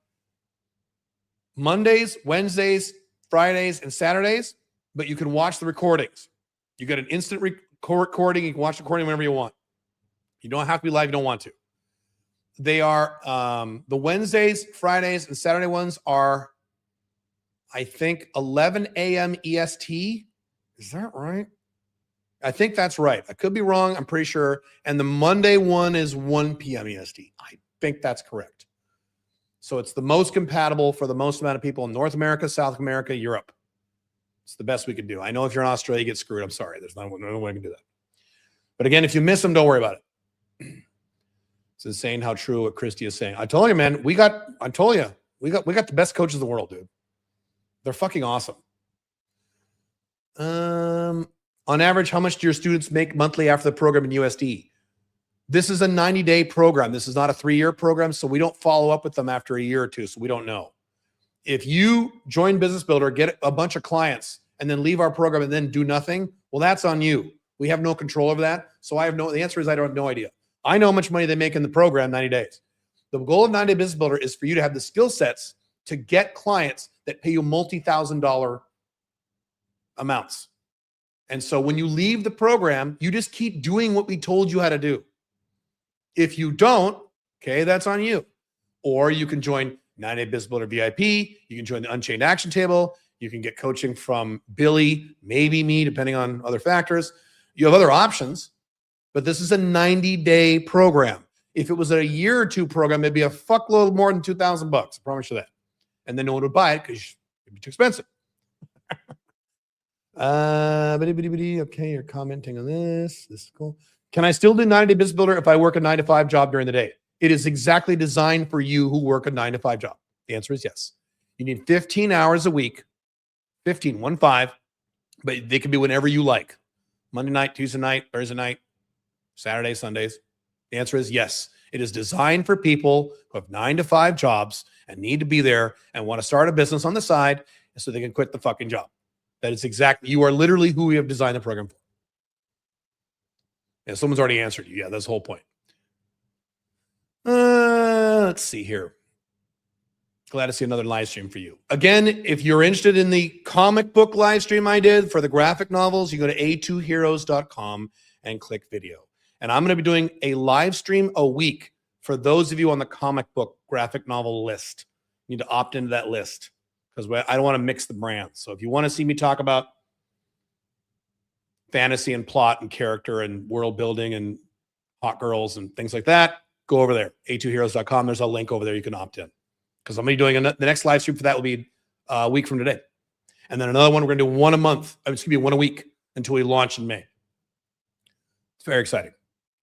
Mondays, Wednesdays, Fridays, and Saturdays, but you can watch the recordings. You get an instant recording. You can watch the recording whenever you want. You don't have to be live. You don't want to. They are the Wednesdays, Fridays, and Saturday ones are, I think, 11 a.m. EST. Is that right? I think that's right. I could be wrong. I'm pretty sure. And the Monday one is 1 p.m. EST. I think that's correct. So it's the most compatible for the most amount of people in North America, South America, Europe. It's the best we could do. I know if you're in Australia, you get screwed. I'm sorry. There's no way I can do that. But again, if you miss them, don't worry about it. It's insane how true what Christy is saying. I told you, man, we got the best coaches in the world, dude. They're fucking awesome. On average, how much do your students make monthly after the program in USD? This is a 90-day program. This is not a 3-year program, so we don't follow up with them after a year or two, so we don't know. If you join Business Builder, get a bunch of clients, and then leave our program and then do nothing, well, that's on you. We have no control over that, so the answer is I don't have no idea. I know how much money they make in the program 90 days. The goal of 90-Day Business Builder is for you to have the skill sets to get clients that pay you multi-$1,000 amounts. And so when you leave the program, you just keep doing what we told you how to do. If you don't, okay, that's on you. Or you can join 90-Day Business Builder VIP. You can join the Unchained Action Table. You can get coaching from Billy, maybe me, depending on other factors. You have other options, but this is a 90-day program. If it was a year or two program, it'd be a fuckload more than $2,000. I promise you that. And then no one would buy it because it'd be too expensive. Okay, you're commenting on this. This is cool. Can I still do 90-Day Business Builder if I work a 9-to-5 job during the day? It is exactly designed for you who work a 9-to-5 job. The answer is yes. You need 15 hours a week, 15, but they can be whenever you like. Monday night, Tuesday night, Thursday night, Saturday, Sundays. The answer is yes. It is designed for people who have 9-to-5 jobs and need to be there and want to start a business on the side so they can quit the fucking job. That is exactly, you are literally who we have designed the program for. Yeah, someone's already answered you. Yeah, that's the whole point. Let's see here. Glad to see another live stream for you. Again, if you're interested in the comic book live stream I did for the graphic novels, you go to a2heroes.com and click video. And I'm going to be doing a live stream a week for those of you on the comic book graphic novel list. You need to opt into that list because I don't want to mix the brands. So if you want to see me talk about fantasy and plot and character and world building and hot girls and things like that, go over there, a2heroes.com. There's a link over there you can opt in. Because I'm going to be doing the next live stream for that will be a week from today. And then another one, we're going to do one a month. It's going to be one a week until we launch in May. It's very exciting.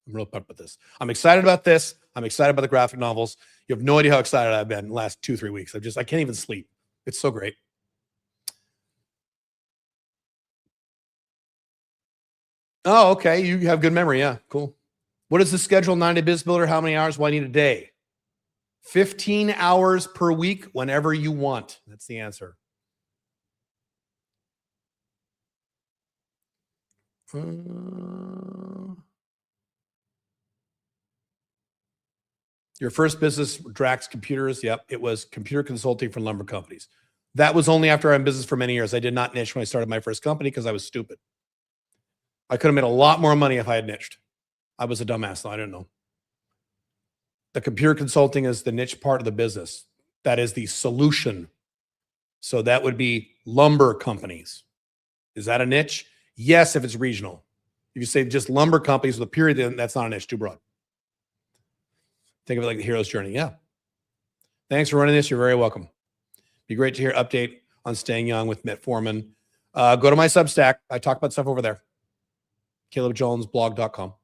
I'm real pumped with this. I'm excited about this. I'm excited about the graphic novels. You have no idea how excited I've been in the last 2-3 weeks. I can't even sleep. It's so great. Oh, okay. You have good memory. Yeah, cool. What is the schedule 90 Business Builder? How many hours will I need a day? 15 hours per week whenever you want. That's the answer. Your first business, Drax Computers. Yep, it was computer consulting for lumber companies. That was only after I'm in business for many years. I did not niche when I started my first company because I was stupid. I could have made a lot more money if I had niched. I was a dumbass, though. I didn't know. The computer consulting is the niche part of the business. That is the solution. So that would be lumber companies. Is that a niche? Yes, if it's regional. If you say just lumber companies with a period, then that's not a niche, too broad. Think of it like the hero's journey. Yeah. Thanks for running this. You're very welcome. Be great to hear update on staying young with Metformin. Go to my Substack. I talk about stuff over there. CalebJonesBlog.com.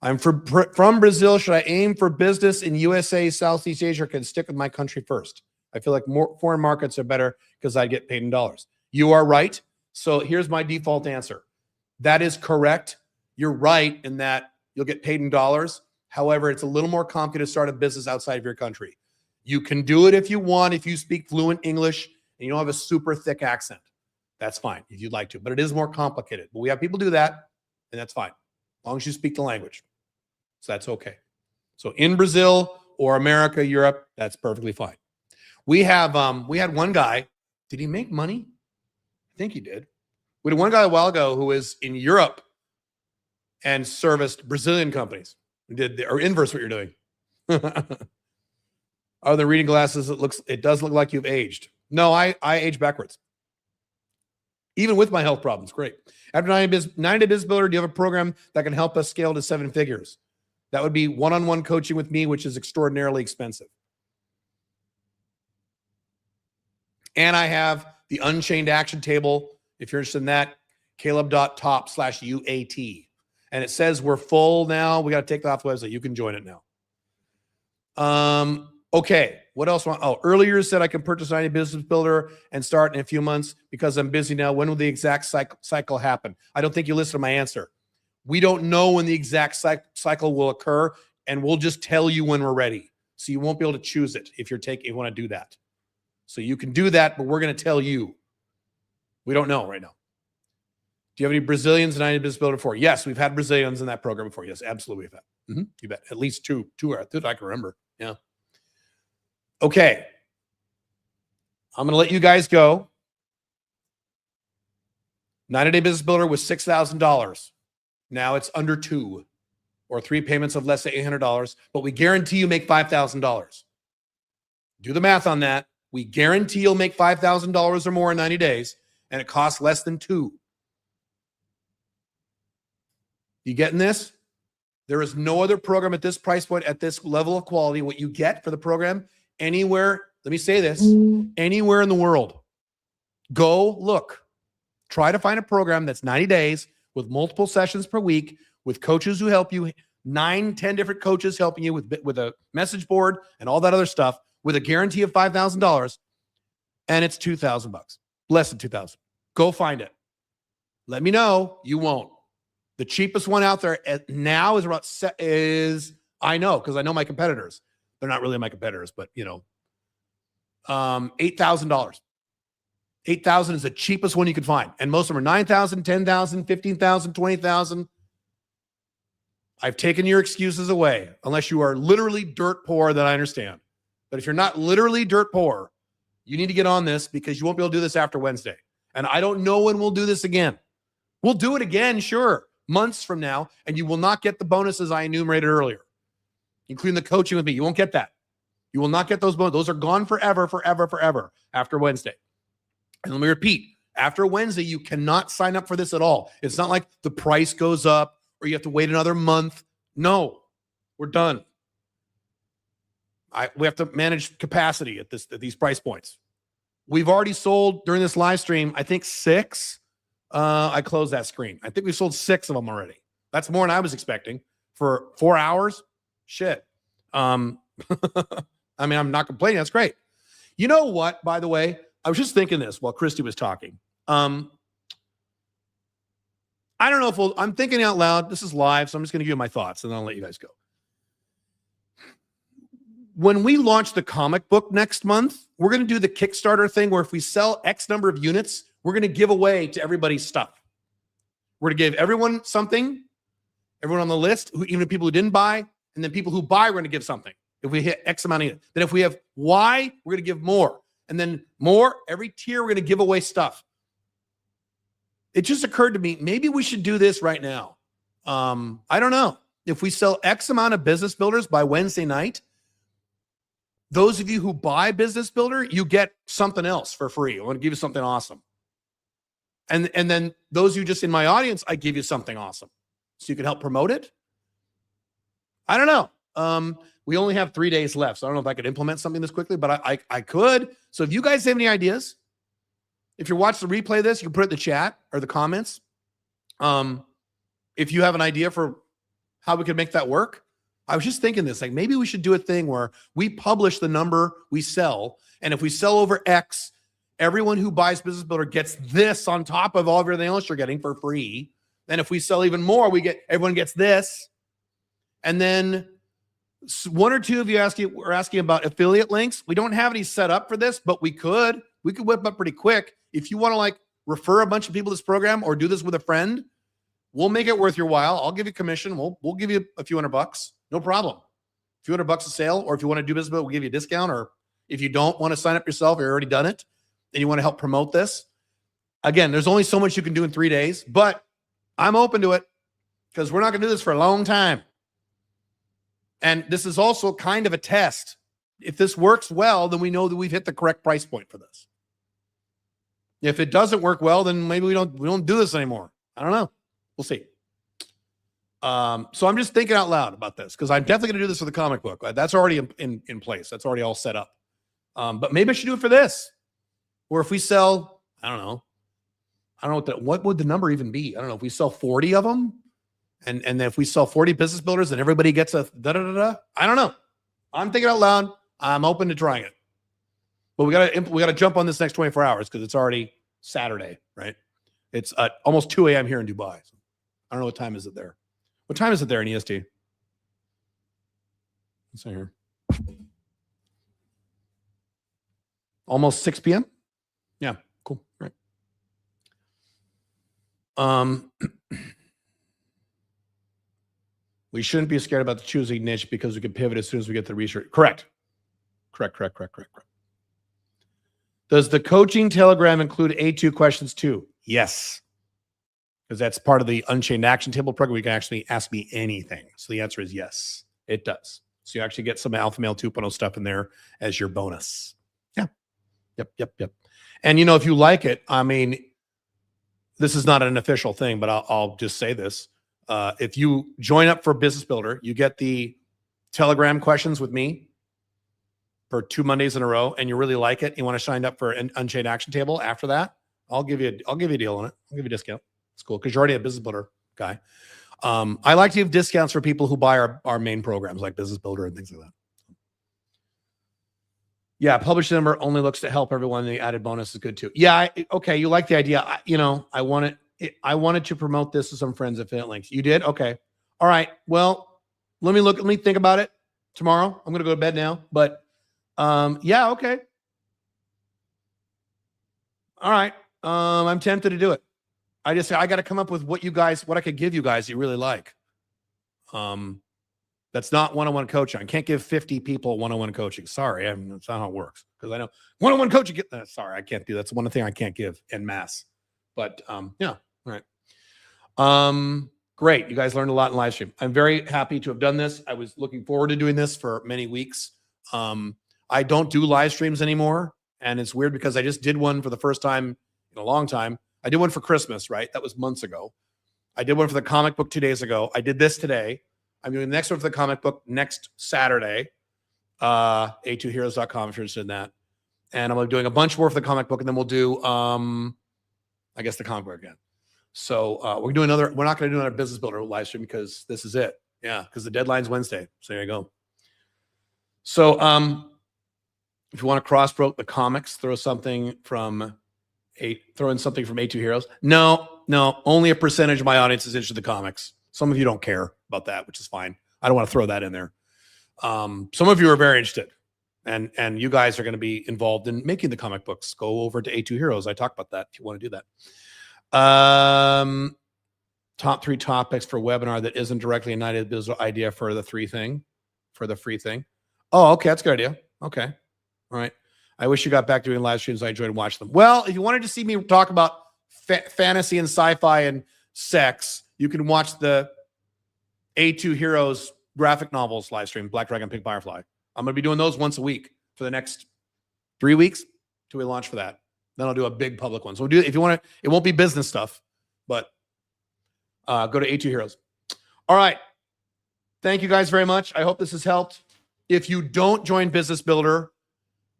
I'm from Brazil. Should I aim for business in USA, Southeast Asia, or can stick with my country first? I feel like more foreign markets are better because I get paid in dollars. You are right. So here's my default answer. That is correct. You're right in that you'll get paid in dollars. However, it's a little more complicated to start a business outside of your country. You can do it if you want, if you speak fluent English and you don't have a super thick accent. That's fine if you'd like to, but it is more complicated. But we have people do that, and that's fine, as long as you speak the language. So that's okay. So in Brazil or America, Europe, that's perfectly fine. We had one guy. Did he make money? I think he did. We had one guy a while ago who was in Europe and serviced Brazilian companies. Or inverse what you're doing. Other than reading glasses, it does look like you've aged. No, I age backwards. Even with my health problems, great. After 90 Day Business Builder, do you have a program that can help us scale to 7 figures? That would be one-on-one coaching with me, which is extraordinarily expensive. And I have the Unchained Action Table. If you're interested in that, caleb.top/UAT. And it says we're full now. We got to take that off the website. You can join it now. Okay. What else? Earlier you said I can purchase 90 Day Business Builder and start in a few months because I'm busy now. When will the exact cycle happen? I don't think you listened to my answer. We don't know when the exact cycle will occur, and we'll just tell you when we're ready. So you won't be able to choose it if you want to do that. So you can do that, but we're going to tell you. We don't know right now. Do you have any Brazilians in 90 Day Business Builder before? Yes, we've had Brazilians in that program before. Yes, absolutely we've had. You bet. At least two that I can remember. Yeah. Okay. I'm going to let you guys go. 90 Day Business Builder was $6,000. Now it's under 2 or 3 payments of less than $800, but we guarantee you make $5,000. Do the math on that. We guarantee you'll make $5,000 or more in 90 days, and it costs less than 2. You getting this? There is no other program at this price point, at this level of quality, what you get for the program anywhere. Let me say this, anywhere in the world. Go look. Try to find a program that's 90 days with multiple sessions per week with coaches who help you, 9-10 different coaches helping you with a message board and all that other stuff with a guarantee of $5,000, and it's $2,000, less than $2,000. Go find it. Let me know. You won't. The cheapest one out there now is I know because I know my competitors. They're not really my competitors, but $8,000. $8,000 is the cheapest one you can find, and most of them are $9,000, $10,000, $15,000, $20,000. I've taken your excuses away, unless you are literally dirt poor. Then I understand. But if you're not literally dirt poor, you need to get on this because you won't be able to do this after Wednesday. And I don't know when we'll do this again. We'll do it again, sure, months from now, and you will not get the bonuses I enumerated earlier, including the coaching with me. You won't get that. You will not get those bonuses. Those are gone forever, forever, forever after Wednesday. And let me repeat, after Wednesday, you cannot sign up for this at all. It's not like the price goes up or you have to wait another month. No, we're done. We have to manage capacity at these price points. We've already sold during this live stream, I think 6. I closed that screen. I think we sold 6 of them already. That's more than I was expecting for 4 hours. Shit. I mean, I'm not complaining. That's great. You know what, by the way, I was just thinking this while Christy was talking. I don't know if I'm thinking out loud. This is live, so I'm just going to give you my thoughts, and then I'll let you guys go. When we launch the comic book next month, we're going to do the Kickstarter thing where if we sell X number of units, we're going to give away to everybody stuff. We're going to give everyone something, everyone on the list, even people who didn't buy, and then people who buy, we're going to give something. If we hit X amount of units. Then if we have Y, we're going to give more. And then more, every tier, we're going to give away stuff. It just occurred to me, maybe we should do this right now. I don't know. If we sell X amount of business builders by Wednesday night, those of you who buy Business Builder, you get something else for free. I want to give you something awesome. And then those of you just in my audience, I give you something awesome. So you can help promote it. I don't know. We only have 3 days left. So I don't know if I could implement something this quickly, but I could. So if you guys have any ideas, if you're watching the replay of this, you can put it in the chat or the comments. If you have an idea for how we could make that work, I was just thinking this, like maybe we should do a thing where we publish the number we sell. And if we sell over X, everyone who buys Business Builder gets this on top of all of everything else you're getting for free. Then if we sell even more, everyone gets this. And then one or two of you are asking about affiliate links. We don't have any set up for this, but we could whip up pretty quick. If you want to like refer a bunch of people to this program or do this with a friend, we'll make it worth your while. I'll give you commission. We'll give you a few $100. No problem. A few $100 a sale, or if you want to do business, we'll give you a discount. Or if you don't want to sign up yourself, you've already done it, and you want to help promote this. Again, there's only so much you can do in 3 days, but I'm open to it because we're not going to do this for a long time. And this is also kind of a test. If this works well, then we know that we've hit the correct price point for this. If it doesn't work well, then maybe we don't do this anymore. I don't know. We'll see. So I'm just thinking out loud about this because I'm definitely going to do this for the comic book. That's already in place. That's already all set up. But maybe I should do it for this. Or if we sell, I don't know what would the number even be? I don't know. If we sell 40 of them, and then if we sell 40 business builders, then everybody gets a da-da-da-da. I don't know. I'm thinking out loud. I'm open to trying it. But we gotta jump on this next 24 hours because it's already Saturday, right? It's almost 2 a.m. here in Dubai. So I don't know what time is it there. What time is it there in EST? Let's see here. Almost 6 p.m. Yeah, cool. Right. We shouldn't be scared about the choosing niche because we can pivot as soon as we get the research. Correct. Does the coaching telegram include A2 questions too? Yes. Because that's part of the Unchained Action Table program. You can actually ask me anything. So the answer is yes, it does. So you actually get some Alpha Male 2.0 stuff in there as your bonus. Yeah. Yep. And if you like it, I mean, this is not an official thing, but I'll just say this. If you join up for Business Builder, you get the Telegram questions with me for 2 Mondays in a row, and you really like it. You want to sign up for an Unchained Action Table after that? I'll give you a deal on it. I'll give you a discount. It's cool because you're already a Business Builder guy. I like to give discounts for people who buy our main programs like Business Builder and things like that. Yeah, published number only looks to help everyone. The added bonus is good too. Yeah, okay. You like the idea. I wanted to promote this to some friends at Affiliate Links. You did? Okay. All right. Well, let me think about it tomorrow. I'm going to go to bed now, but yeah, okay. All right. I'm tempted to do it. I got to come up with what I could give you guys you really like. That's not one-on-one coaching. I can't give 50 people one-on-one coaching. Sorry, that's not how it works. Because I know one-on-one coaching. Sorry, I can't do that. That's one thing I can't give en masse. But yeah, all right. Great. You guys learned a lot in live stream. I'm very happy to have done this. I was looking forward to doing this for many weeks. I don't do live streams anymore, and it's weird because I just did one for the first time in a long time. I did one for Christmas, right? That was months ago. I did one for the comic book 2 days ago. I did this today. I'm doing the next one for the comic book next Saturday. A2heroes.com if you're interested in that. And I'm doing a bunch more for the comic book, and then we'll do, I guess, the comic book again. So we're not going to do another Business Builder live stream because this is it. Yeah, because the deadline's Wednesday. So there you go. So if you want to cross-promote the comics, throw in something from A2 Heroes. No, only a percentage of my audience is interested in the comics. Some of you don't care about that, which is fine. I don't want to throw that in there. Some of you are very interested, and you guys are going to be involved in making the comic books. Go over to A2 Heroes. I talked about that if you want to do that. Top 3 topics for a webinar that isn't directly a 90 business idea for the free thing. Oh, okay. That's a good idea. Okay. All right. I wish you got back doing live streams. I enjoyed watching them. Well, if you wanted to see me talk about fantasy and sci-fi and sex, you can watch the A2 Heroes graphic novels live stream, Black Dragon, Pink Firefly. I'm going to be doing those once a week for the next 3 weeks till we launch for that. Then I'll do a big public one. So we'll do, if you want to, it won't be business stuff, but go to A2 Heroes. All right. Thank you guys very much. I hope this has helped. If you don't join Business Builder,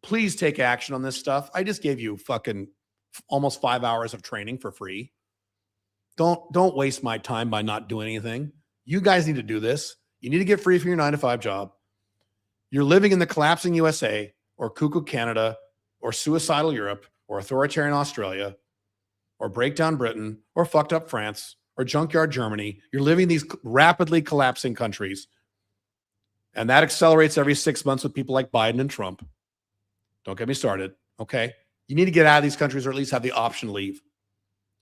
please take action on this stuff. I just gave you fucking almost 5 hours of training for free. Don't waste my time by not doing anything. You guys need to do this. You need to get free from your 9-to-5 job. You're living in the collapsing USA or cuckoo Canada or suicidal Europe or authoritarian Australia or breakdown Britain or fucked up France or junkyard Germany. You're living in these rapidly collapsing countries. And that accelerates every 6 months with people like Biden and Trump. Don't get me started. Okay. You need to get out of these countries or at least have the option to leave.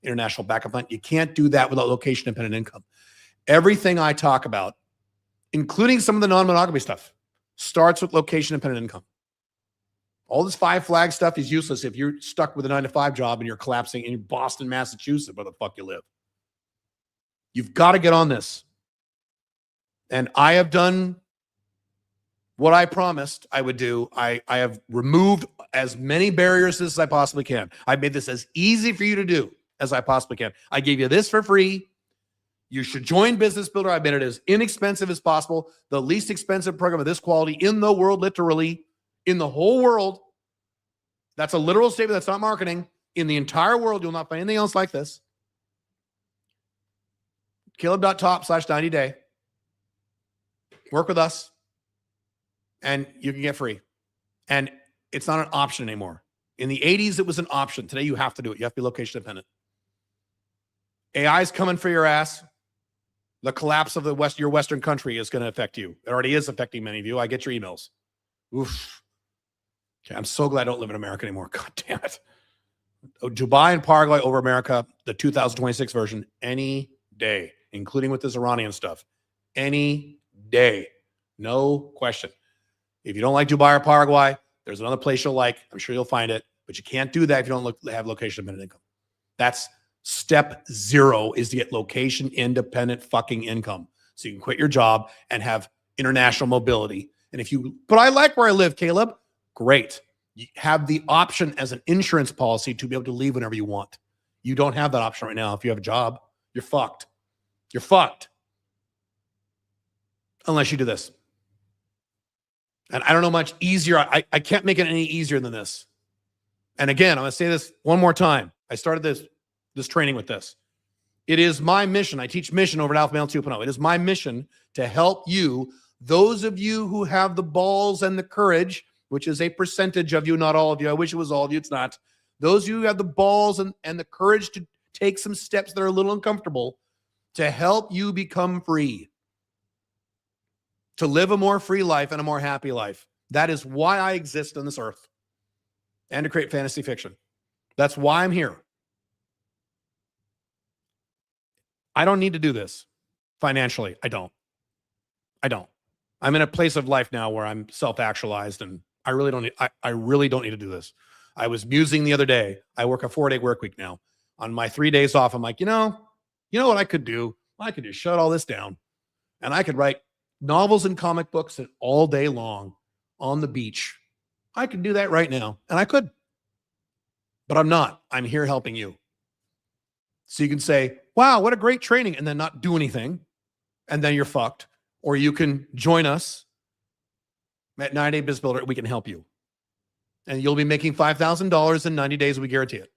International backup plan. You can't do that without location dependent income. Everything I talk about, including some of the non-monogamy stuff, starts with location dependent income. All this 5 flag stuff is useless if you're stuck with a 9-to-5 job and you're collapsing in Boston, Massachusetts, where the fuck you live. You've got to get on this. And I have done what I promised I would do. I have removed as many barriers as I possibly can. I've made this as easy for you to do as I possibly can. I gave you this for free. You should join Business Builder. I've made it as inexpensive as possible. The least expensive program of this quality in the world, literally, in the whole world. That's a literal statement. That's not marketing. In the entire world, you'll not find anything else like this. Caleb.top/90day. Work with us. And you can get free. And it's not an option anymore. In the 80s, it was an option. Today, you have to do it. You have to be location dependent. AI is coming for your ass. The collapse of your Western country is going to affect you. It already is affecting many of you. I get your emails. Oof. Okay, I'm so glad I don't live in America anymore. God damn it. Dubai and Paraguay over America, the 2026 version, any day, including with this Iranian stuff. Any day. No question. If you don't like Dubai or Paraguay, there's another place you'll like. I'm sure you'll find it. But you can't do that if you don't have location independent income. That's step 0 is to get location independent fucking income. So you can quit your job and have international mobility. And but I like where I live, Caleb. Great. You have the option as an insurance policy to be able to leave whenever you want. You don't have that option right now. If you have a job, you're fucked. You're fucked. Unless you do this. And I don't know much easier. I can't make it any easier than this. And again, I'm going to say this one more time. I started this training with this. It is my mission. I teach mission over at Alpha Male 2.0. It is my mission to help you, those of you who have the balls and the courage, which is a percentage of you, not all of you. I wish it was all of you. It's not. Those of you who have the balls and the courage to take some steps that are a little uncomfortable to help you become free, to live a more free life and a more happy life. That is why I exist on this earth and to create fantasy fiction. That's why I'm here. I don't need to do this financially. I don't. I'm in a place of life now where I'm self-actualized and I really don't need to do this. I was musing the other day. I work a 4-day work week now. On my 3 days off, I'm like, you know what I could do? I could just shut all this down and I could write novels and comic books and all day long on the beach. I could do that right now. And I could, but I'm not. I'm here helping you. So you can say, wow, what a great training, and then not do anything. And then you're fucked. Or you can join us at 90 Day Business Builder. We can help you. And you'll be making $5,000 in 90 days. We guarantee it.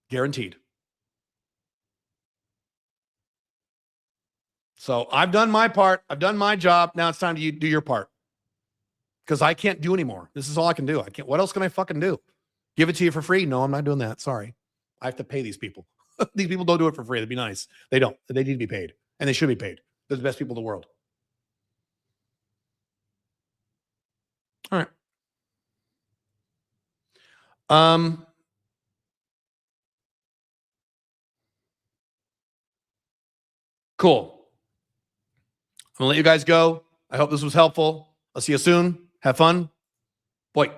Guaranteed. So I've done my part. I've done my job. Now it's time to do your part. Because I can't do anymore. This is all I can do. What else can I fucking do? Give it to you for free? No, I'm not doing that. Sorry. I have to pay these people. These people don't do it for free. That'd be nice. They don't. They need to be paid. And they should be paid. They're the best people in the world. All right. Cool. I'm going to let you guys go. I hope this was helpful. I'll see you soon. Have fun. Bye.